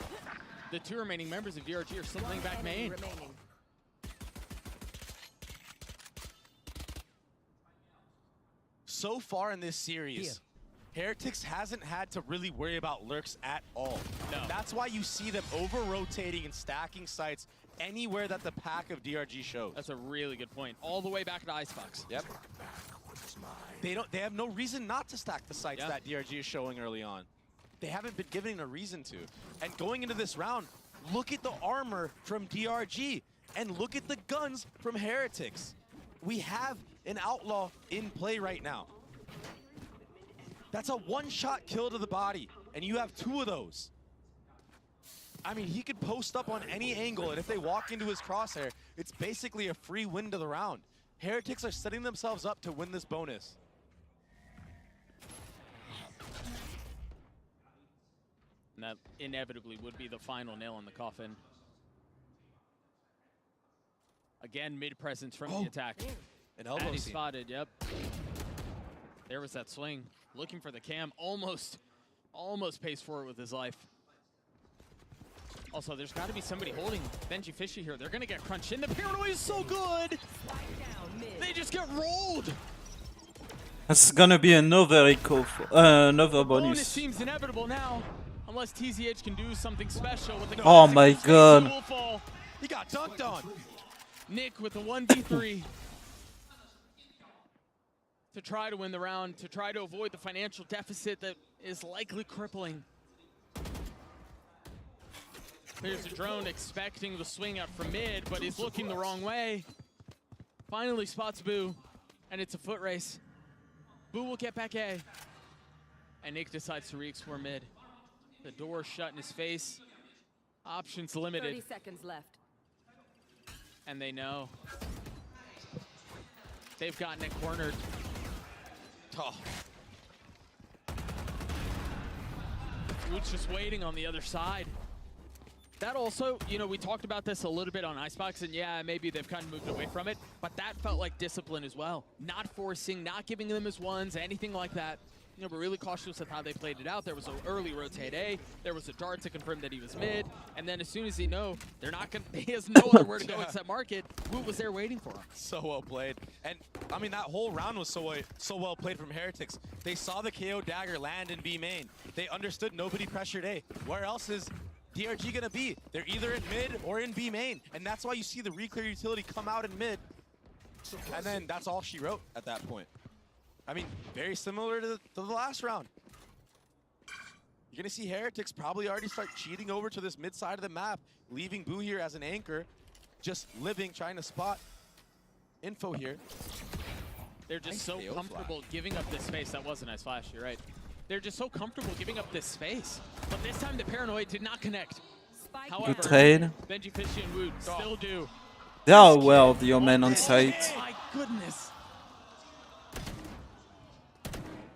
The two remaining members of DRG are still playing back main. So far in this series, Heretics hasn't had to really worry about lurks at all. No. That's why you see them over-rotating and stacking sites anywhere that the pack of DRG shows. That's a really good point. All the way back to Icebox. Yep. They have no reason not to stack the sites that DRG is showing early on. They haven't been given a reason to. And going into this round, look at the armor from DRG and look at the guns from Heretics. We have an outlaw in play right now. That's a one-shot kill to the body, and you have two of those. I mean, he could post up on any angle, and if they walk into his crosshair, it's basically a free win to the round. Heretics are setting themselves up to win this bonus. And that inevitably would be the final nail in the coffin. Again, mid-presence from the attack. An elbow and he seam. spotted, yep. There was that swing. Looking for the cam, almost pays forward with his life. Also, there's got to be somebody holding Benji Fishy here. They're going to get crunched in. The paranoia is so good. They just get rolled. That's gonna be another echo, another Bonus bonus. seems inevitable now, unless TZH can do something special with the Oh my god. He got dunked on. Nick with the 1v3 to try to win the round, to try to avoid the financial deficit that is likely crippling. There's a drone expecting the swing out from mid, but he's looking the wrong way. Finally spots Boo, and it's a foot race. Boo will get back A, and Nick decides to re-explore mid. The door shut in his face. Options limited. 30 seconds left. And they know. They've gotten it cornered. Oh. Woot's just waiting on the other side. That also, you know, we talked about this a little bit on Icebox, and yeah, maybe they've kind of moved away from it, but that felt like discipline as well. Not forcing, not giving them as ones, anything like that. You know, but really cautious with how they played it out. There was an early rotate A, there was a dart to confirm that he was mid, and then as soon as he he has no other where to go except market, Woot was there waiting for him. So well played. And I mean, that whole round was so well played from Heretics. They saw the KO dagger land in B main. They understood nobody pressured A. Where else is DRG gonna be? They're either in mid or in B main. And that's why you see the reclear utility come out in mid. And then that's all she wrote at that point. I mean, very similar to the last round. You're going to see Heretics probably already start cheating over to this mid side of the map, leaving Boo here as an anchor, just living, trying to spot info here. They're just Nice so KO comfortable flash. giving up this space. That was a nice flash, you're right. They're just so comfortable giving up this space. But this time the Paranoid did not connect. However, Good trade. Benji Fishy and Wood still do. They are aware of your man on site. My goodness.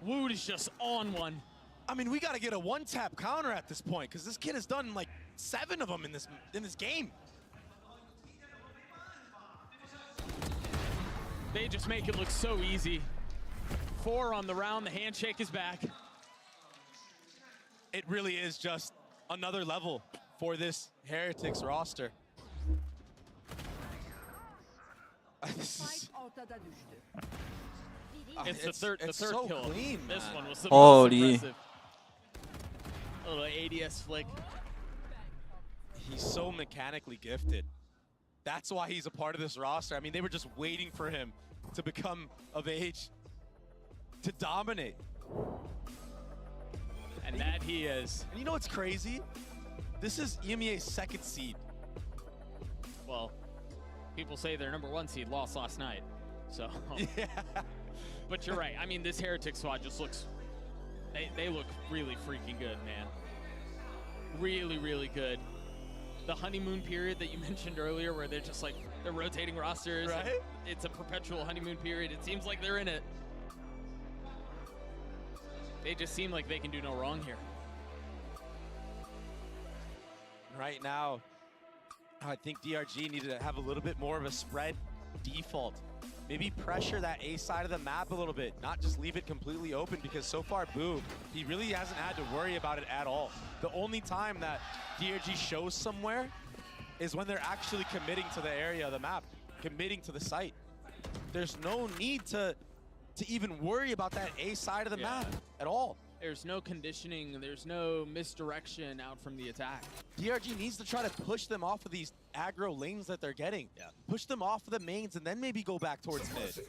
Wood is just on one. I mean, we got to get a one-tap counter at this point, because this kid has done like 7 of them in this game. They just make it look so easy. 4 on the round, the handshake is back. It really is just another level for this Heretics roster. It's the third so kill. clean, This man. one was the Holy. most impressive. A little ADS flick. He's so mechanically gifted. That's why he's a part of this roster. I mean, they were just waiting for him to become of age to dominate. And that he is. And you know what's crazy? This is EMEA's 2nd seed. Well, people say their #1 seed lost last night. So, yeah. But you're right. I mean, this Heretic squad just looks, they look really freaking good, man. Really, really good. The honeymoon period that you mentioned earlier where they're just like, they're rotating rosters. Right? It's a perpetual honeymoon period. It seems like they're in it. They just seem like they can do no wrong here. Right now, I think DRG needed to have a little bit more of a spread default. Maybe pressure that A side of the map a little bit, not just leave it completely open, because so far, Boo, he really hasn't had to worry about it at all. The only time that DRG shows somewhere is when they're actually committing to the area of the map, committing to the site. There's no need to even worry about that A side of the map at all. There's no conditioning, there's no misdirection out from the attack. DRG needs to try to push them off of these aggro lanes that they're getting. Yeah. Push them off of the mains and then maybe go back towards mid.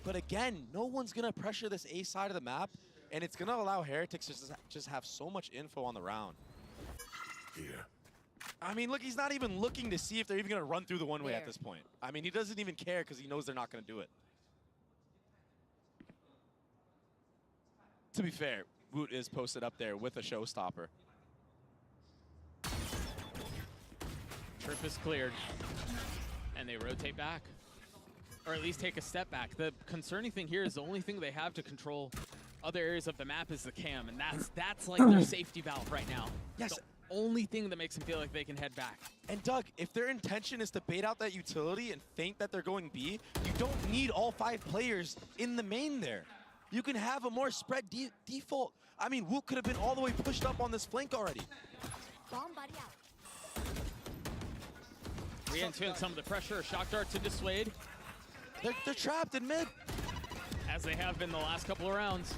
But again, no one's gonna pressure this A side of the map, and it's gonna allow Heretics to just have so much info on the round. Here. I mean, look, he's not even looking to see if they're even gonna run through the one-way at this point. I mean, he doesn't even care because he knows they're not gonna do it. To be fair, Woot is posted up there with a showstopper. Trip is cleared. And they rotate back. Or at least take a step back. The concerning thing here is the only thing they have to control other areas of the map is the cam, and that's like their safety valve right now. Yes. The only thing that makes them feel like they can head back. And Doug, if their intention is to bait out that utility and think that they're going B, you don't need all 5 players in the main there. You can have a more spread default. I mean, Woot could have been all the way pushed up on this flank already. Re-entering some of the pressure, shock dart to dissuade. They're trapped in mid. As they have been the last couple of rounds.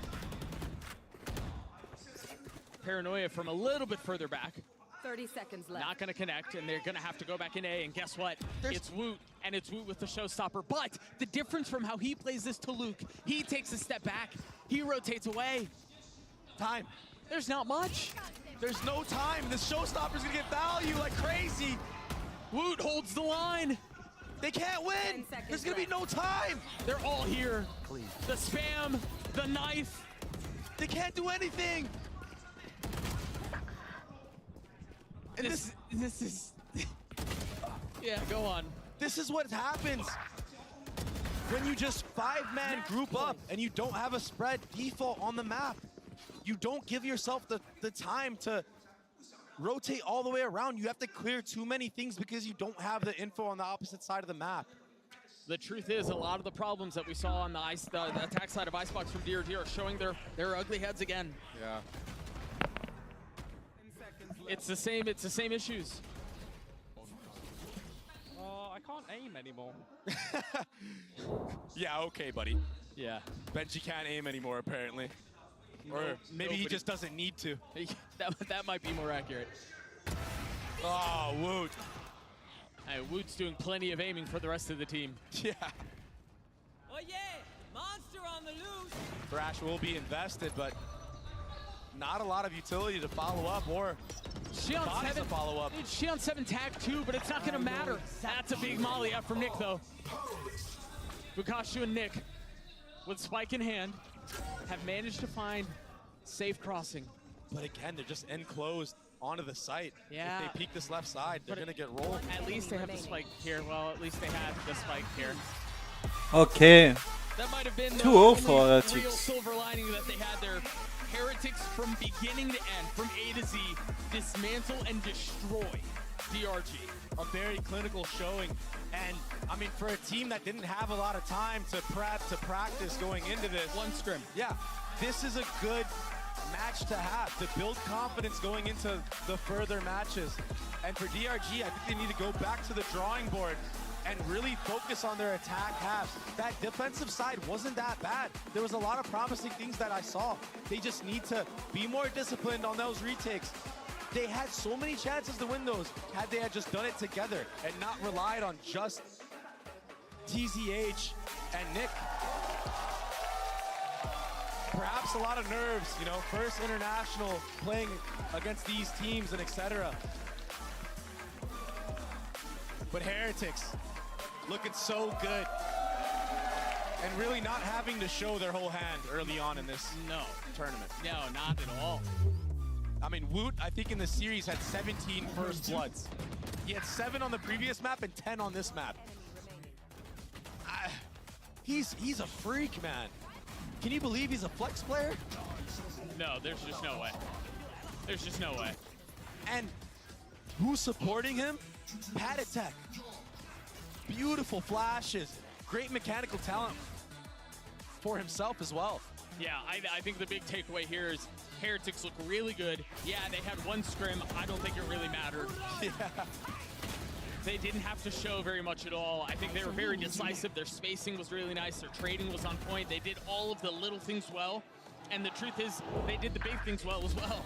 Paranoia from a little bit further back. 30 seconds left. Not gonna connect, and they're gonna have to go back in A, and guess what? It's Woot, and it's Woot with the showstopper. But the difference from how he plays this to Luke, he takes a step back, he rotates away. Time. There's not much. There's no time. This showstopper's gonna get value like crazy. Woot holds the line. They can't win. There's gonna be no time. They're all here. Please. The spam, the knife. They can't do anything. And this is yeah, go on. This is what happens when you just 5-man group up and you don't have a spread default on the map. You don't give yourself the time to rotate all the way around. You have to clear too many things because you don't have the info on the opposite side of the map. The truth is, a lot of the problems that we saw on the attack side of Icebox from DRG are showing their ugly heads again. Yeah. It's the same issues. I can't aim anymore. Yeah, okay, buddy. Yeah. Benji can't aim anymore, apparently. Or maybe he just doesn't need to. that might be more accurate. Oh, Woot. Hey, Woot's doing plenty of aiming for the rest of the team. Yeah. Oh yeah, monster on the loose. Thrash will be invested, but not a lot of utility to follow up or bodies to follow up. Xion 7 tag too, but it's not going to matter. That's a big molly out from Nick, though. Bukashu and Nick, with spike in hand, have managed to find safe crossing. But again, they're just enclosed onto the site. Yeah. If they peek this left side, they're going to get rolled. At least they have the spike here. Well, at least they had the spike here. Okay. That might have been the 2-0 for only real Heretics. silver lining that they had there. Heretics from beginning to end, from A to Z, dismantle and destroy DRG. A very clinical showing. And I mean, for a team that didn't have a lot of time to prep, to practice going into this. One scrim. Yeah, this is a good match to have, to build confidence going into the further matches. And for DRG, I think they need to go back to the drawing board and really focus on their attack halves. That defensive side wasn't that bad. There was a lot of promising things that I saw. They just need to be more disciplined on those retakes. They had so many chances to win those had they had just done it together and not relied on just TZH and Nick. Perhaps a lot of nerves, you know, first international, playing against these teams and etc. But Heretics looking so good and really not having to show their whole hand early on in this tournament. No, not at all. I mean, Woot, I think in the series had 17 first bloods. He had 7 on the previous map and 10 on this map. He's a freak, man. Can you believe he's a flex player? No, there's just no way. There's just no way. And who's supporting him? Patatek. Beautiful flashes. Great mechanical talent for himself as well. Yeah, I think the big takeaway here is Heretics look really good. Yeah, they had one scrim. I don't think it really mattered. Yeah. They didn't have to show very much at all. I think they were very decisive. Their spacing was really nice. Their trading was on point. They did all of the little things well. And the truth is, they did the big things well as well.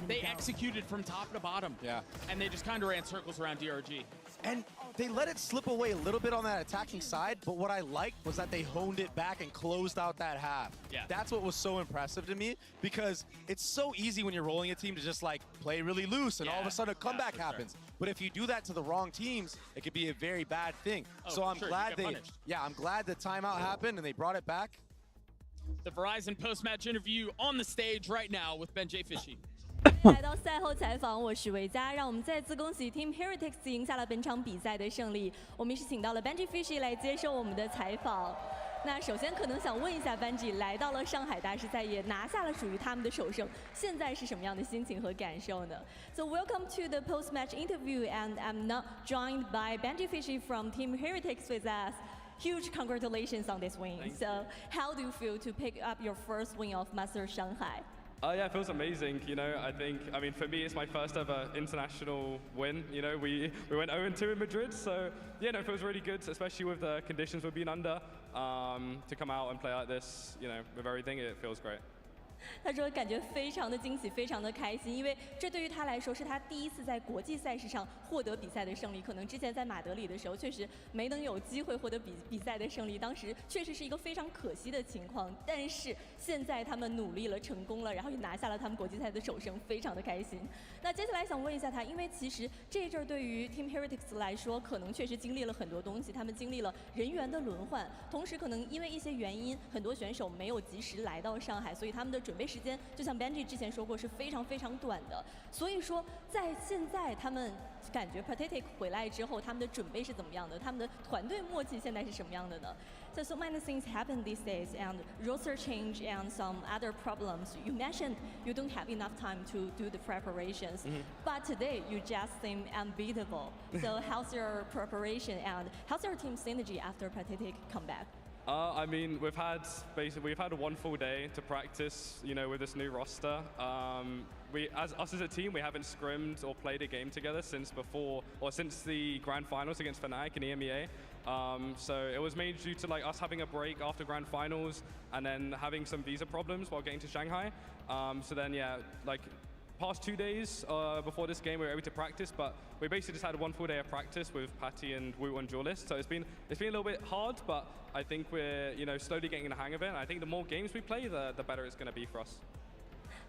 They executed from top to bottom. Yeah. And they just kind of ran circles around DRG. And they let it slip away a little bit on that attacking side, but what I liked was that they honed it back and closed out that half. Yeah. That's what was so impressive to me, because it's so easy when you're rolling a team to just like play really loose and all of a sudden a comeback happens. Sure. But if you do that to the wrong teams, it could be a very bad thing. So I'm glad I'm glad the timeout happened and they brought it back. The Verizon post-match interview on the stage right now with Ben J. Fishy. 来到赛后采访，我是维嘉，让我们再次恭喜 Team Heretics 赢下了本场比赛的胜利。我们是请到了 Benji Fishy 来接受我们的采访。那首先可能想问一下 Benji， 来到了上海大师赛，也拿下了属于他们的首胜，现在是什么样的心情和感受呢 ？So welcome to the post-match interview, and I'm not joined by Benji Fishy from Team Heretics with us. Huge congratulations on this win. So how do you feel to pick up your first win of Master Shanghai? Yeah, it feels amazing. You know, I mean, for me, it's my first ever international win. You know, we went 0-2 in Madrid, so yeah, no, it feels really good, especially with the conditions we've been under. To come out and play like this, you know, with everything, it feels great. 他说感觉非常的惊喜，非常的开心，因为这对于他来说是他第一次在国际赛事上获得比赛的胜利。可能之前在马德里的时候确实没能有机会获得比赛的胜利，当时确实是一个非常可惜的情况。但是现在他们努力了，成功了，然后也拿下了他们国际赛的首胜，非常的开心。那接下来想问一下他，因为其实这一阵对于 Team Heretics 来说，可能确实经历了很多东西，他们经历了人员的轮换，同时可能因为一些原因，很多选手没有及时来到上海，所以他们的准备时间就像 Benji 之前说过是非常非常短的。所以说在现在他们感觉 Pathetic 回来之后，他们的准备是怎么样的？他们的团队默契现在是什么样的呢？ So many things happen these days, and roster change and some other problems. You mentioned you don't have enough time to do the preparations, but today you just seem unbeatable. So how's your preparation and how's your team synergy after Pathetic comeback? I mean, we've had a one full day to practice, you know, with this new roster. Us as a team, we haven't scrimmed or played a game together since the grand finals against Fnatic and EMEA. So it was mainly due to like us having a break after grand finals and then having some visa problems while getting to Shanghai. So then yeah, like past 2 days before this game we were able to practice, but we basically just had one full day of practice with Patty and Wu on duelist. So it's been a little bit hard, but I think we're slowly getting the hang of it. And I think the more games we play, the better it's going to be for us.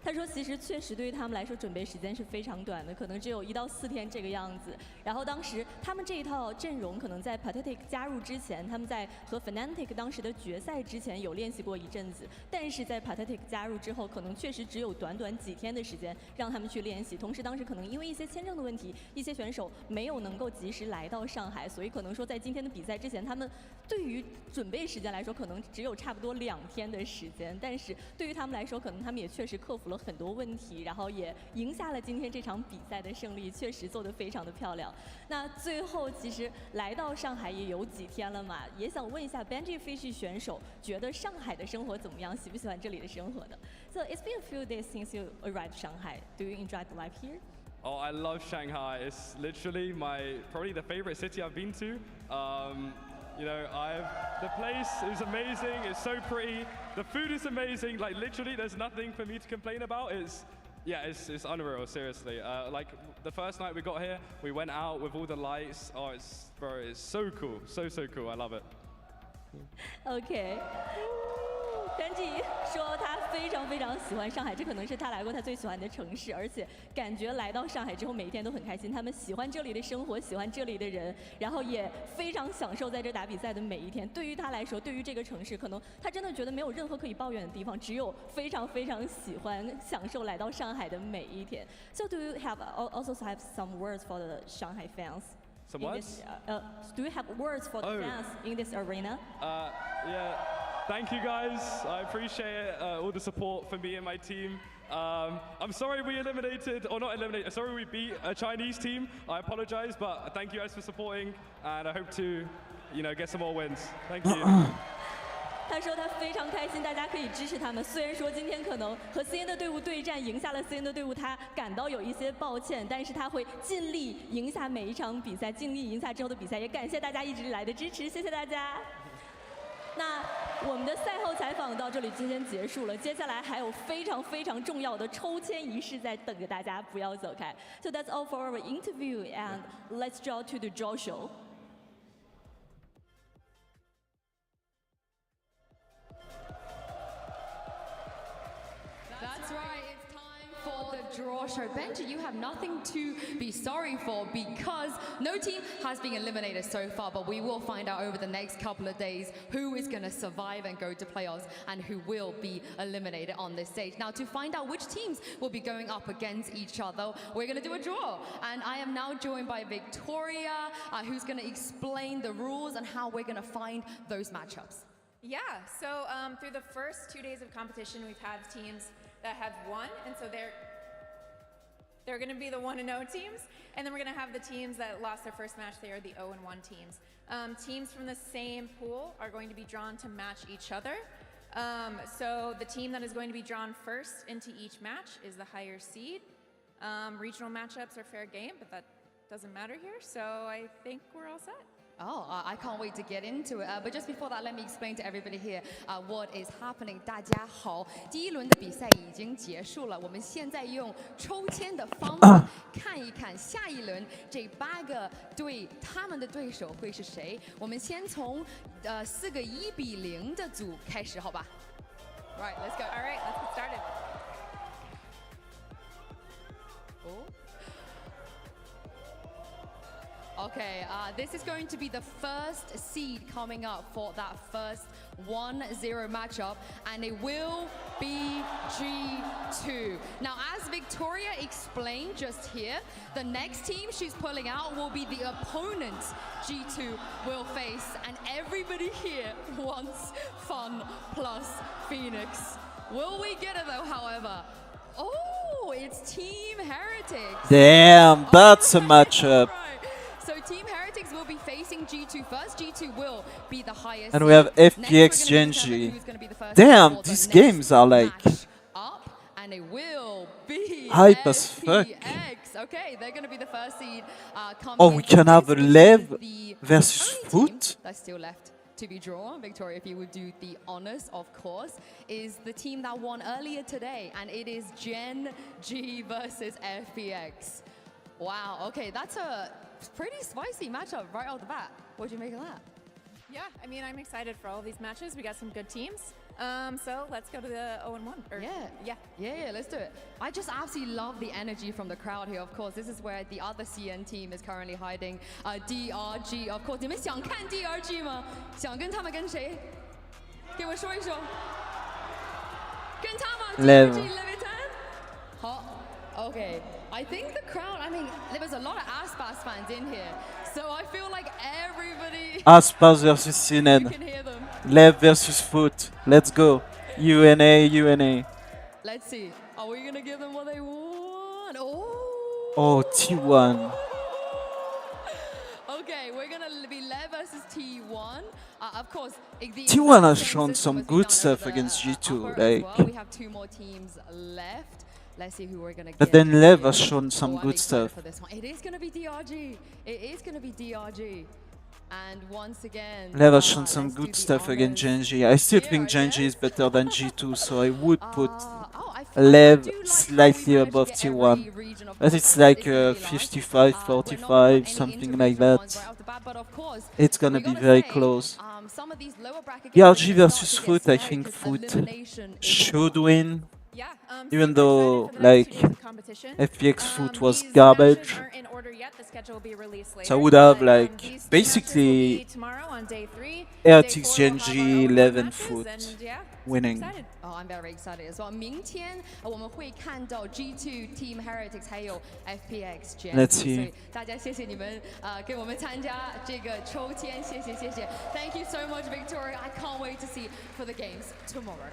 他说其实确实对于他们来说准备时间是非常短的，可能只有1到4天这个样子。然后当时他们这一套阵容可能在 Pathetic 加入之前，他们在和 Fnatic 当时的决赛之前有练习过一阵子，但是在 Pathetic 加入之后，可能确实只有短几天的时间让他们去练习。同时当时可能因为一些签证的问题，一些选手没有能够及时来到上海，所以可能说在今天的比赛之前，他们对于准备时间来说，可能只有差不多2天的时间。但是对于他们来说，可能他们也确实克服了很多问题，然后也赢下了今天这场比赛的胜利，确实做得非常的漂亮。那最后其实来到上海也有几天了嘛，也想问一下 Gen.G 飞系选手，觉得上海的生活怎么样？喜不喜欢这里的生活的 ？So it's been a few days since you arrived Shanghai. Do you enjoy the life here? Oh, I love Shanghai. It's literally probably the favorite city I've been to. You know, the place is amazing. It's so pretty. The food is amazing. Like literally, there's nothing for me to complain about. It's unreal. Seriously. Like the first night we got here, we went out with all the lights. Oh, it's so cool. So cool. I love it. OK。Gen.G 说他非常喜欢上海，这可能是他来过他最喜欢的城市，而且感觉来到上海之后每一天都很开心。他们喜欢这里的生活，喜欢这里的人，然后也非常享受在这打比赛的每一天。对于他来说，对于这个城市，可能他真的觉得没有任何可以抱怨的地方，只有非常喜欢享受来到上海的每一天。So do you also have some words for the Shanghai fans? Some words? Do you have words for the fans in this arena? Yeah. Thank you guys. I appreciate all the support for me and my team. I'm sorry we eliminated, or not eliminated, sorry we beat a Chinese team. I apologize, but thank you guys for supporting, and I hope to, get some more wins. Thank you. 他说他非常开心，大家可以支持他们。虽然说今天可能和 CN 的队伍对战赢下了 CN 的队伍，他感到有一些抱歉，但是他会尽力赢下每一场比赛，尽力赢下之后的比赛。也感谢大家一直以来的支持，谢谢大家。那我们的赛后采访到这里就先结束了，接下来还有非常重要的抽签仪式在等着大家，不要走开。So that's all for our interview, and let's draw to the draw show. That's right, it's time for the draw show. Gen.G, you have nothing to be sorry for because no team has been eliminated so far, but we will find out over the next couple of days who is going to survive and go to playoffs and who will be eliminated on this stage. Now, to find out which teams will be going up against each other, we're going to do a draw. And I am now joined by Victoria, who's going to explain the rules and how we're going to find those matchups. Yeah, so through the first 2 days of competition, we've had teams that have won, and so they're going to be the 1-0 teams, and then we're going to have the teams that lost their first match. They are the 0-1 teams. Teams from the same pool are going to be drawn to match each other. So the team that is going to be drawn first into each match is the higher seed. Regional matchups are fair game, but that doesn't matter here, so I think we're all set. Oh, I can't wait to get into it. But just before that, let me explain to everybody here what is happening. 大家好，第一轮的比赛已经结束了，我们现在用抽签的方法看一看下一轮这8个队他们的对手会是谁。我们先从4个1-0的组开始，好吧 ？Right, let's go. All right, let's get started. Okay, this is going to be the first seed coming up for that first 1-0 matchup, and it will be G2. Now, as Victoria explained just here, the next team she's pulling out will be the opponent G2 will face, and everybody here wants Fun plus Phoenix. Will we get it though, however? Oh, it's Team Heretics. Damn, that's a matchup. So Team Heretics will be facing G2 first. G2 will be the highest. And we have FPX Gen.G. Damn, these games are like and it will be hype as fuck. Okay, they're going to be the first seed. Oh, we can have a LEV versus Foot? That's still left to be drawn. Victoria, if you would do the honors, of course, is the team that won earlier today, and it is Gen.G versus FPX. Wow, okay, that's a pretty spicy matchup right off the bat. What do you make of that? Yeah, I mean, I'm excited for all of these matches. We got some good teams. So let's go to the 0-1. Yeah, let's do it. I just absolutely love the energy from the crowd here. Of course, this is where the other CN team is currently hiding. DRG, of course. 你们想看 DRG 吗？想跟他们跟谁？给我说一说。跟他们 LEV. DRG Levitan. Hot. Okay. I think the crowd. I mean, there was a lot of Aspas fans in here, so I feel like everybody. Aspas versus CNN. You can hear them. LEV versus Foot. Let's go. UNA, UNA. Let's see. Are we gonna give them what they want? Oh. Oh, T1. Okay, we're gonna be LEV versus T1. Of course, T1 has shown some good stuff against G2. Like, we have 2 more teams left. Let's see who we're gonna get. but then LEV has shown some I'm good excited stuff. for this one. It is gonna be DRG. It is gonna be DRG. And once again, LEV has shown some good stuff against Gen.G. I still think Gen.G is better than G2, so I would put LEV slightly above T1. But it's like 55-45, something like that. It's gonna be very close. DRG versus Foot, I think Foot should win. Even though, like, FPX Foot was garbage. So I would have, like, basically Heretics, Gen.G, LEV and Foot winning. Oh, I'm very excited as well. 明天我们会看到 G2 Team Heretics 还有 FPX Gen.G. Let's see. 所以大家谢谢你们跟我们参加这个秋天，谢谢。Thank you so much, Victoria. I can't wait to see for the games tomorrow.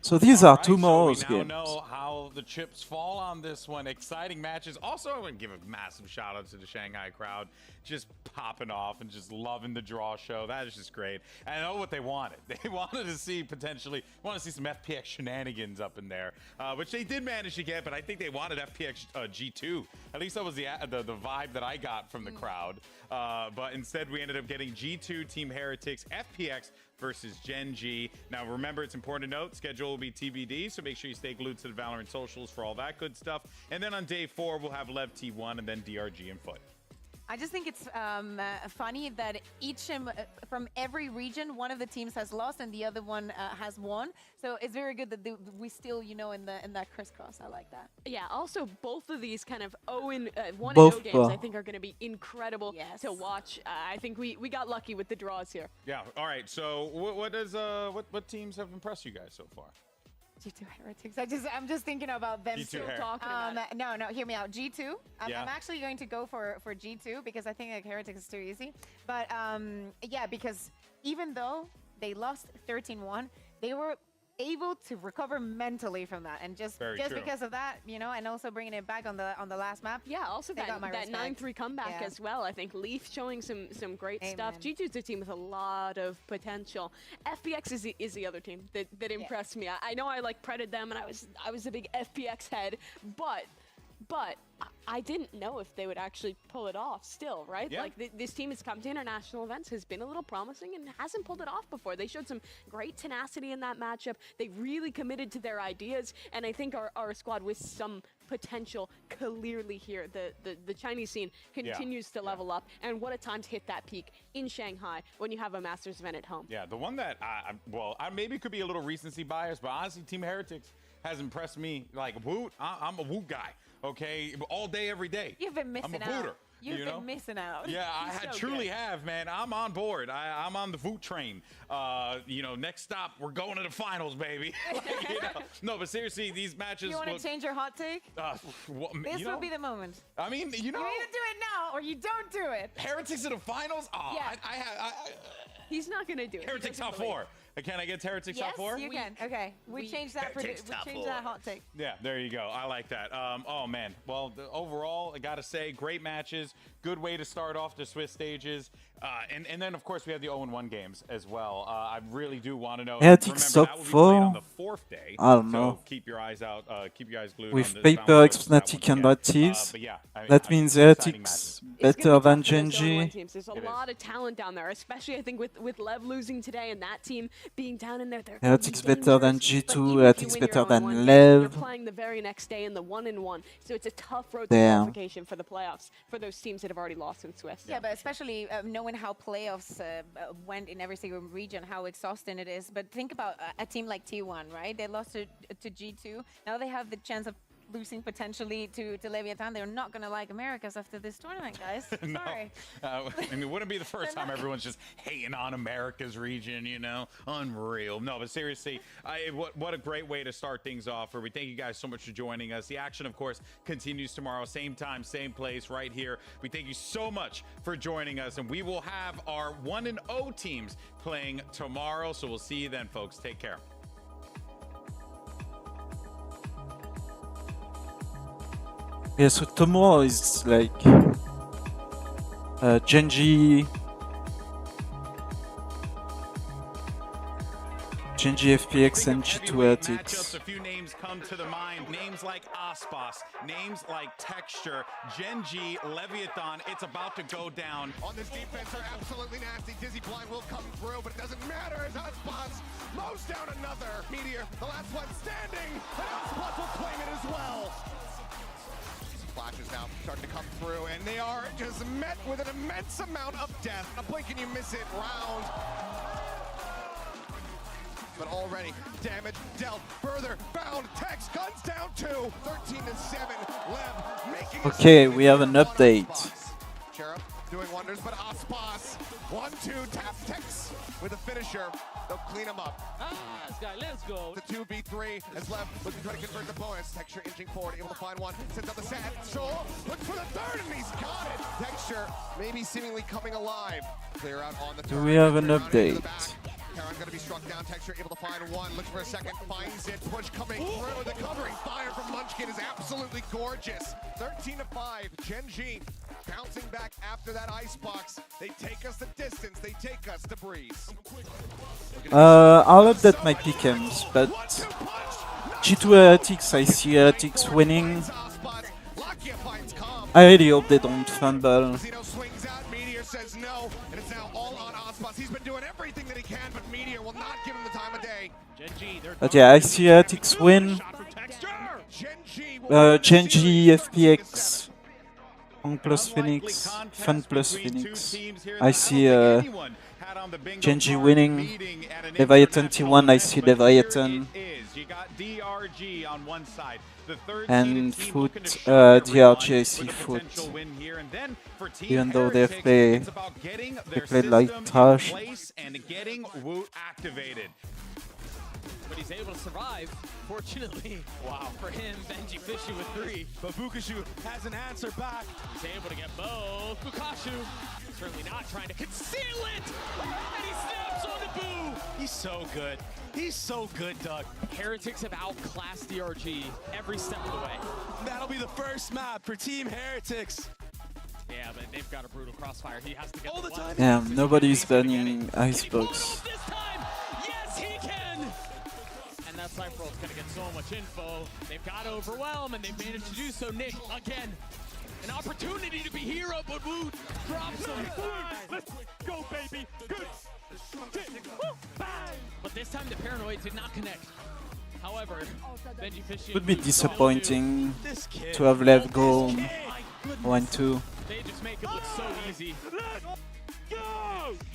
So these are All right, tomorrow's so we now games. know how the chips fall on this one. Exciting matches. Also, I want to give a massive shout out to the Shanghai crowd. Just popping off and just loving the draw show. That is just great. And I know what they wanted. They wanted to see some FPX shenanigans up in there, which they did manage to get, but I think they wanted FPX G2. At least that was the vibe that I got from the crowd. But instead, we ended up getting G2 Team Heretics FPX versus Gen.G. Now, remember, it's important to note, schedule will be TBD, so make sure you stay glued to the Valorant socials for all that good stuff. And then on day 4, we'll have LEV T1 and then DRG and Foot. I just think it's funny that each from every region, one of the teams has lost and the other one has won. So it's very good that we still, in that crisscross. I like that. Yeah. Also, both of these kind of 1-0 games, I think, are going to be incredible to watch. I think we got lucky with the draws here. Yeah. All right. So what teams have impressed you guys so far? G2 Heretics. I'm just thinking about them G2 still talking about it. No, hear me out. G2. I'm actually going to go for G2 because I think like Heretics is too easy. But yeah, because even though they lost 13-1, they were able to recover mentally from that, and just because of that, and also bringing it back on the last map. Yeah, also that 9-3 comeback as well. I think LEV showing some great stuff. G2's a team with a lot of potential. FPX is the other team that impressed me. I know I predded them, and I was a big FPX head, but I didn't know if they would actually pull it off still, right? Yeah. This team has come to international events, has been a little promising, and hasn't pulled it off before. They showed some great tenacity in that matchup. They really committed to their ideas, and I think our squad with some potential clearly here. The Chinese scene continues to level up, and what a time to hit that peak in Shanghai when you have a Masters event at home. Yeah, the one that, I maybe could be a little recency bias, but honestly, Team Heretics has impressed me. Like, Woot, I'm a Woot guy. Okay, all day, every day. You've been missing out. I'm a Vooter. You've been missing out. Yeah, I truly have, man. I'm on board. I'm on the Voot train. Next stop, we're going to the finals, baby. No, but seriously, these matches. You want to change your hot take? This will be the moment. I mean, you either do it now or you don't do it. Heretics in the finals? Oh, yeah. He's not going to do it. Heretics top 4. Can I get Heretics top 4? Yes, you can. Okay, we changed that. We changed that hot take. Yeah, there you go. I like that. Oh man. Well, overall, I gotta say, great matches. Good way to start off the Swiss stages. And then of course we have the 0-1 games as well. I really do want to know. Heretics top 4. On the 4th day. I don't know. So keep your eyes out. Keep your eyes glued. With Paper, X, Fnatic, and Red Thieves. That means Heretics better than Gen.G. There's a lot of talent down there, especially I think with LEV losing today and that team being down in there. Heretics better than G2, Heretics better than You're LEV. playing the very next day in the 1-1, so it's a tough road to qualification for the playoffs for those teams that have have already lost in Swiss. Yeah, but especially knowing how playoffs went in every single region, how exhausting it is. But think about a team like T1, right? They lost to G2. Now they have the chance of losing potentially to Leviathan. They're not going to like Americas after this tournament, guys. No. Sorry. I mean, it wouldn't be the first time everyone's just hating on America's region, you know? Unreal. No, but seriously, what a great way to start things off. We thank you guys so much for joining us. The action, of course, continues tomorrow. Same time, same place, right here. We thank you so much for joining us, and we will have our 1-0 teams playing tomorrow. So we'll see you then, folks. Take care. Yeah, so tomorrow is like Gen.G, FPX, and G2 Heretics. A few names come to the mind. Names like Aspas, names like Texture, Gen.G, Leviathan. It's about to go down. On this defense are absolutely nasty. Dizzy Blind will come through, but it doesn't matter as Aspas mows down another. Meteor, the last one standing, and Aspas will claim it as well. Flashes now start to come through, and they are just met with an immense amount of death. A blink and you miss it round. But already damage dealt further. Bound Tex guns down 2. 13-7. Lev making Okay, we have an update. Cherub doing wonders, but Aspas 1-2 tap Tex with a finisher. They'll clean him up. Sky, let's go. The 2v3 as Lev looking to try to convert the bonus. Texture inching forward, able to find one. Sends out the sad soul. Looks for the third, and he's got it. Texture maybe seemingly coming alive. Clear out on the turn. Do we have an update? Karen's gonna be struck down. Texture able to find one. Looks for a second. Finds it. Push coming through. The covering fire from Munchkin is absolutely gorgeous. 13-5. Gen.G bouncing back after that icebox. They take us the distance. They take us to Breeze. I'll update my pick'ems, but G2 Heretics, I see Heretics winning. I really hope they don't fumble. Says no, and it's now all on Aspas. He's been doing everything that he can, but Meteor will not give him the time of day. But yeah, I see Heretics win. Gen.G, FPX, Fun plus Phoenix, Fun plus Phoenix. I see Gen.G winning. Leviathan T1, I see Leviathan. You got DRG on one side. And Foot, DRG, I see Foot. Even though they played like trash. And getting Woot activated. But he's able to survive, fortunately. Wow, for him, Benji Fishy with 3. But Bukashu has an answer back. He's able to get both. Bukashu certainly not trying to conceal it. And he snaps on the Boo. He's so good. He's so good, Doug. Heretics have outclassed DRG every step of the way. That'll be the first map for Team Heretics. Yeah, but they've got a brutal crossfire. He has to get all the time. Damn, nobody's banning Icebox. This time, yes, he can. And that Cypher's gonna get so much info. They've got to overwhelm, and they've managed to do so. Nick, again, an opportunity to be hero, but Woot drops him. Let's go, baby. Good. But this time the Paranoid did not connect. However, Benji Fishy Would be disappointing to have LEV go 1-2. They just make it look so easy.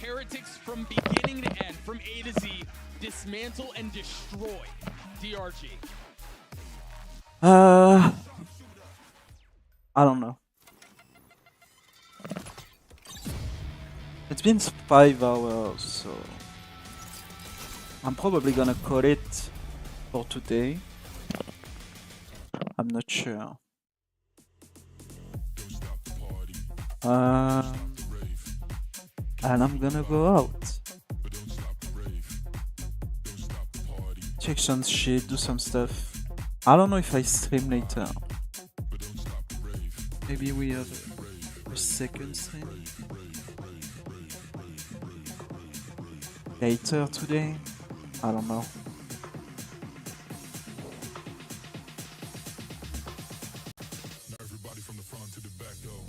Heretics from beginning to end, from A to Z, dismantle and destroy DRG. I don't know. It's been 5 hours, so I'm probably gonna call it for today. I'm not sure. And I'm gonna go out. Check some shit, do some stuff. I don't know if I stream later. Maybe we have a second stream later today. I don't know. Everybody from the front to the back, though.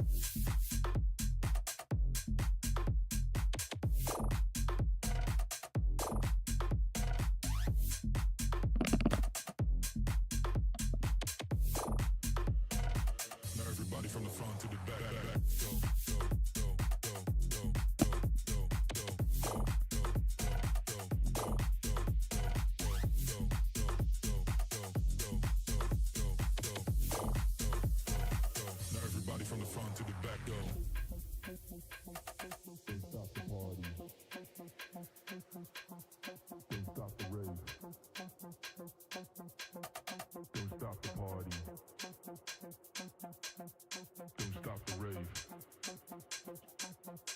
Everybody from the front to the back, go.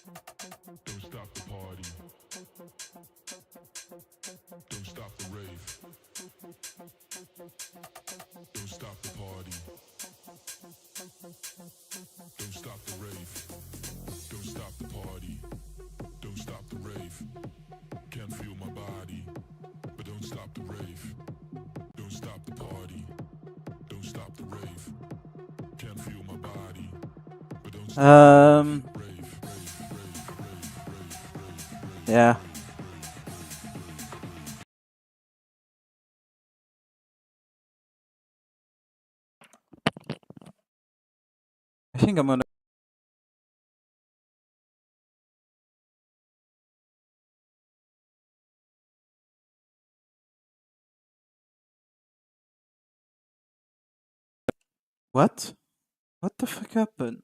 Don't stop the party. Don't stop the rave. Don't stop the party. Don't stop the rave. Don't stop the party. Don't stop the rave. Can't feel my body, but don't stop the rave. Don't stop the party. Don't stop the rave. Can't feel my body, but don't stop the rave. Yeah. I think I'm gonna. What? What the fuck happened?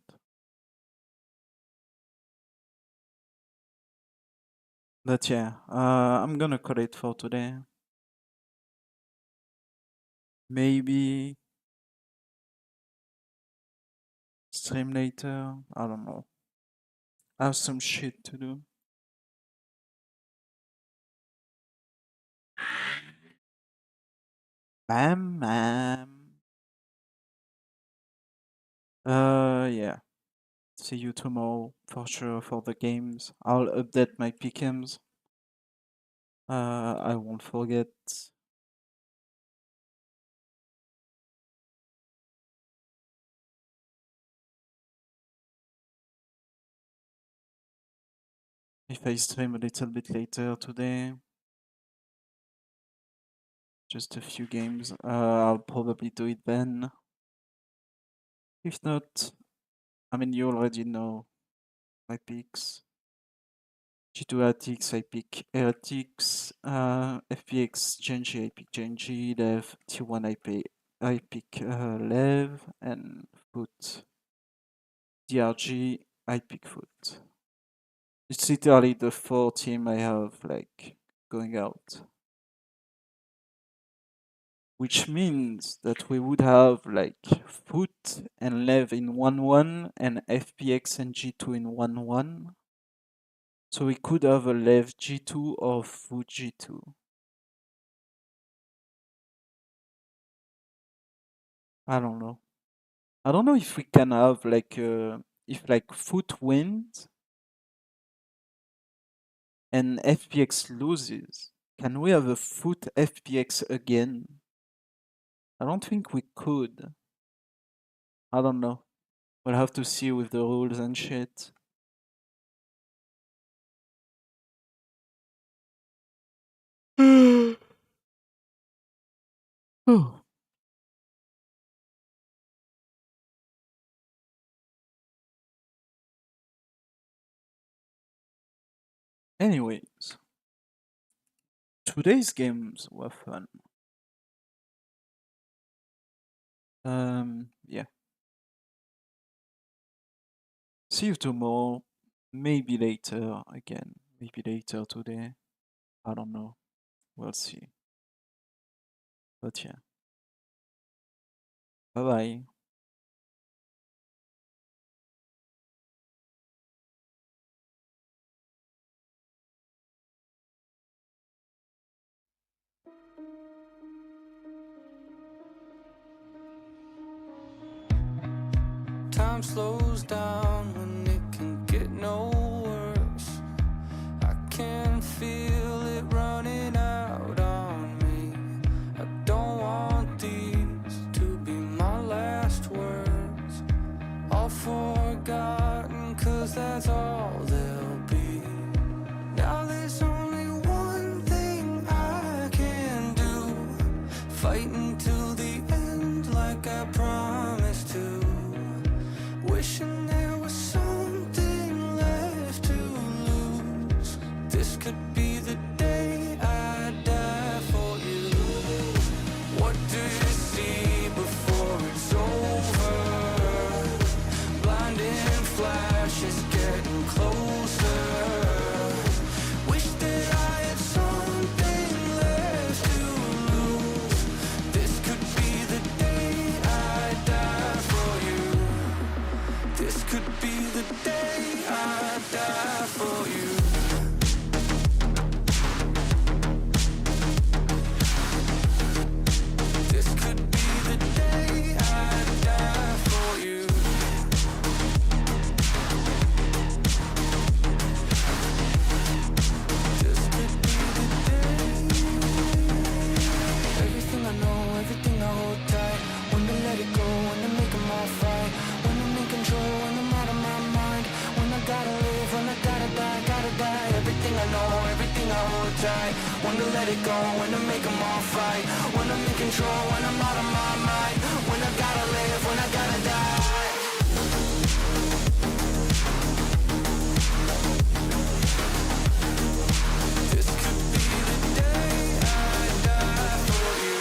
But yeah, I'm gonna call it for today. Maybe stream later. I don't know. I have some shit to do. Bam. Yeah. See you tomorrow for sure for the games. I'll update my pick'ems. I won't forget. If I stream a little bit later today, just a few games, I'll probably do it then. If not, I mean, you already know my picks. G2 Heretics, I pick Heretics. FPX, Gen.G, I pick Gen.G. LEV, T1, I pick LEV. And Foot. DRG, I pick Foot. It's literally the 4 team I have, like, going out. Which means that we would have, like, Foot and LEV in 1-1, and FPX and G2 in 1-1. So we could have a LEV G2 or Foot G2. I don't know. I don't know if we can have, like, if, like, Foot wins and FPX loses. Can we have a Foot FPX again? I don't think we could. I don't know. We'll have to see with the rules and shit. Anyways, today's games were fun. Yeah. See you tomorrow. Maybe later again. Maybe later today. I don't know. We'll see. But yeah. Bye bye. Time slows down when it can get no worse. I can feel it running out on me. I don't want these to be my last words. All forgotten, 'cause that's all they'll be. Now there's only one thing I can do. Fight until the end like I promised to. Wishing there was something left to lose. This could be the day I die for you. What do you see before it's over? Blinding flashes getting closer. Wish that I had something left to lose. This could be the day I die for you. This could be the day I die. tight. When to let it go, when to make them all fight. When I'm in control, when I'm out of my mind. When I gotta live, when I gotta die. This could be the day I die for you.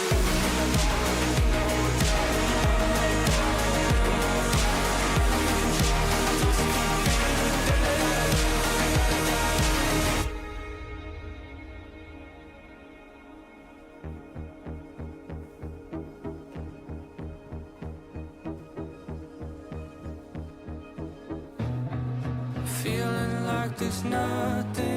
Feeling like there's nothing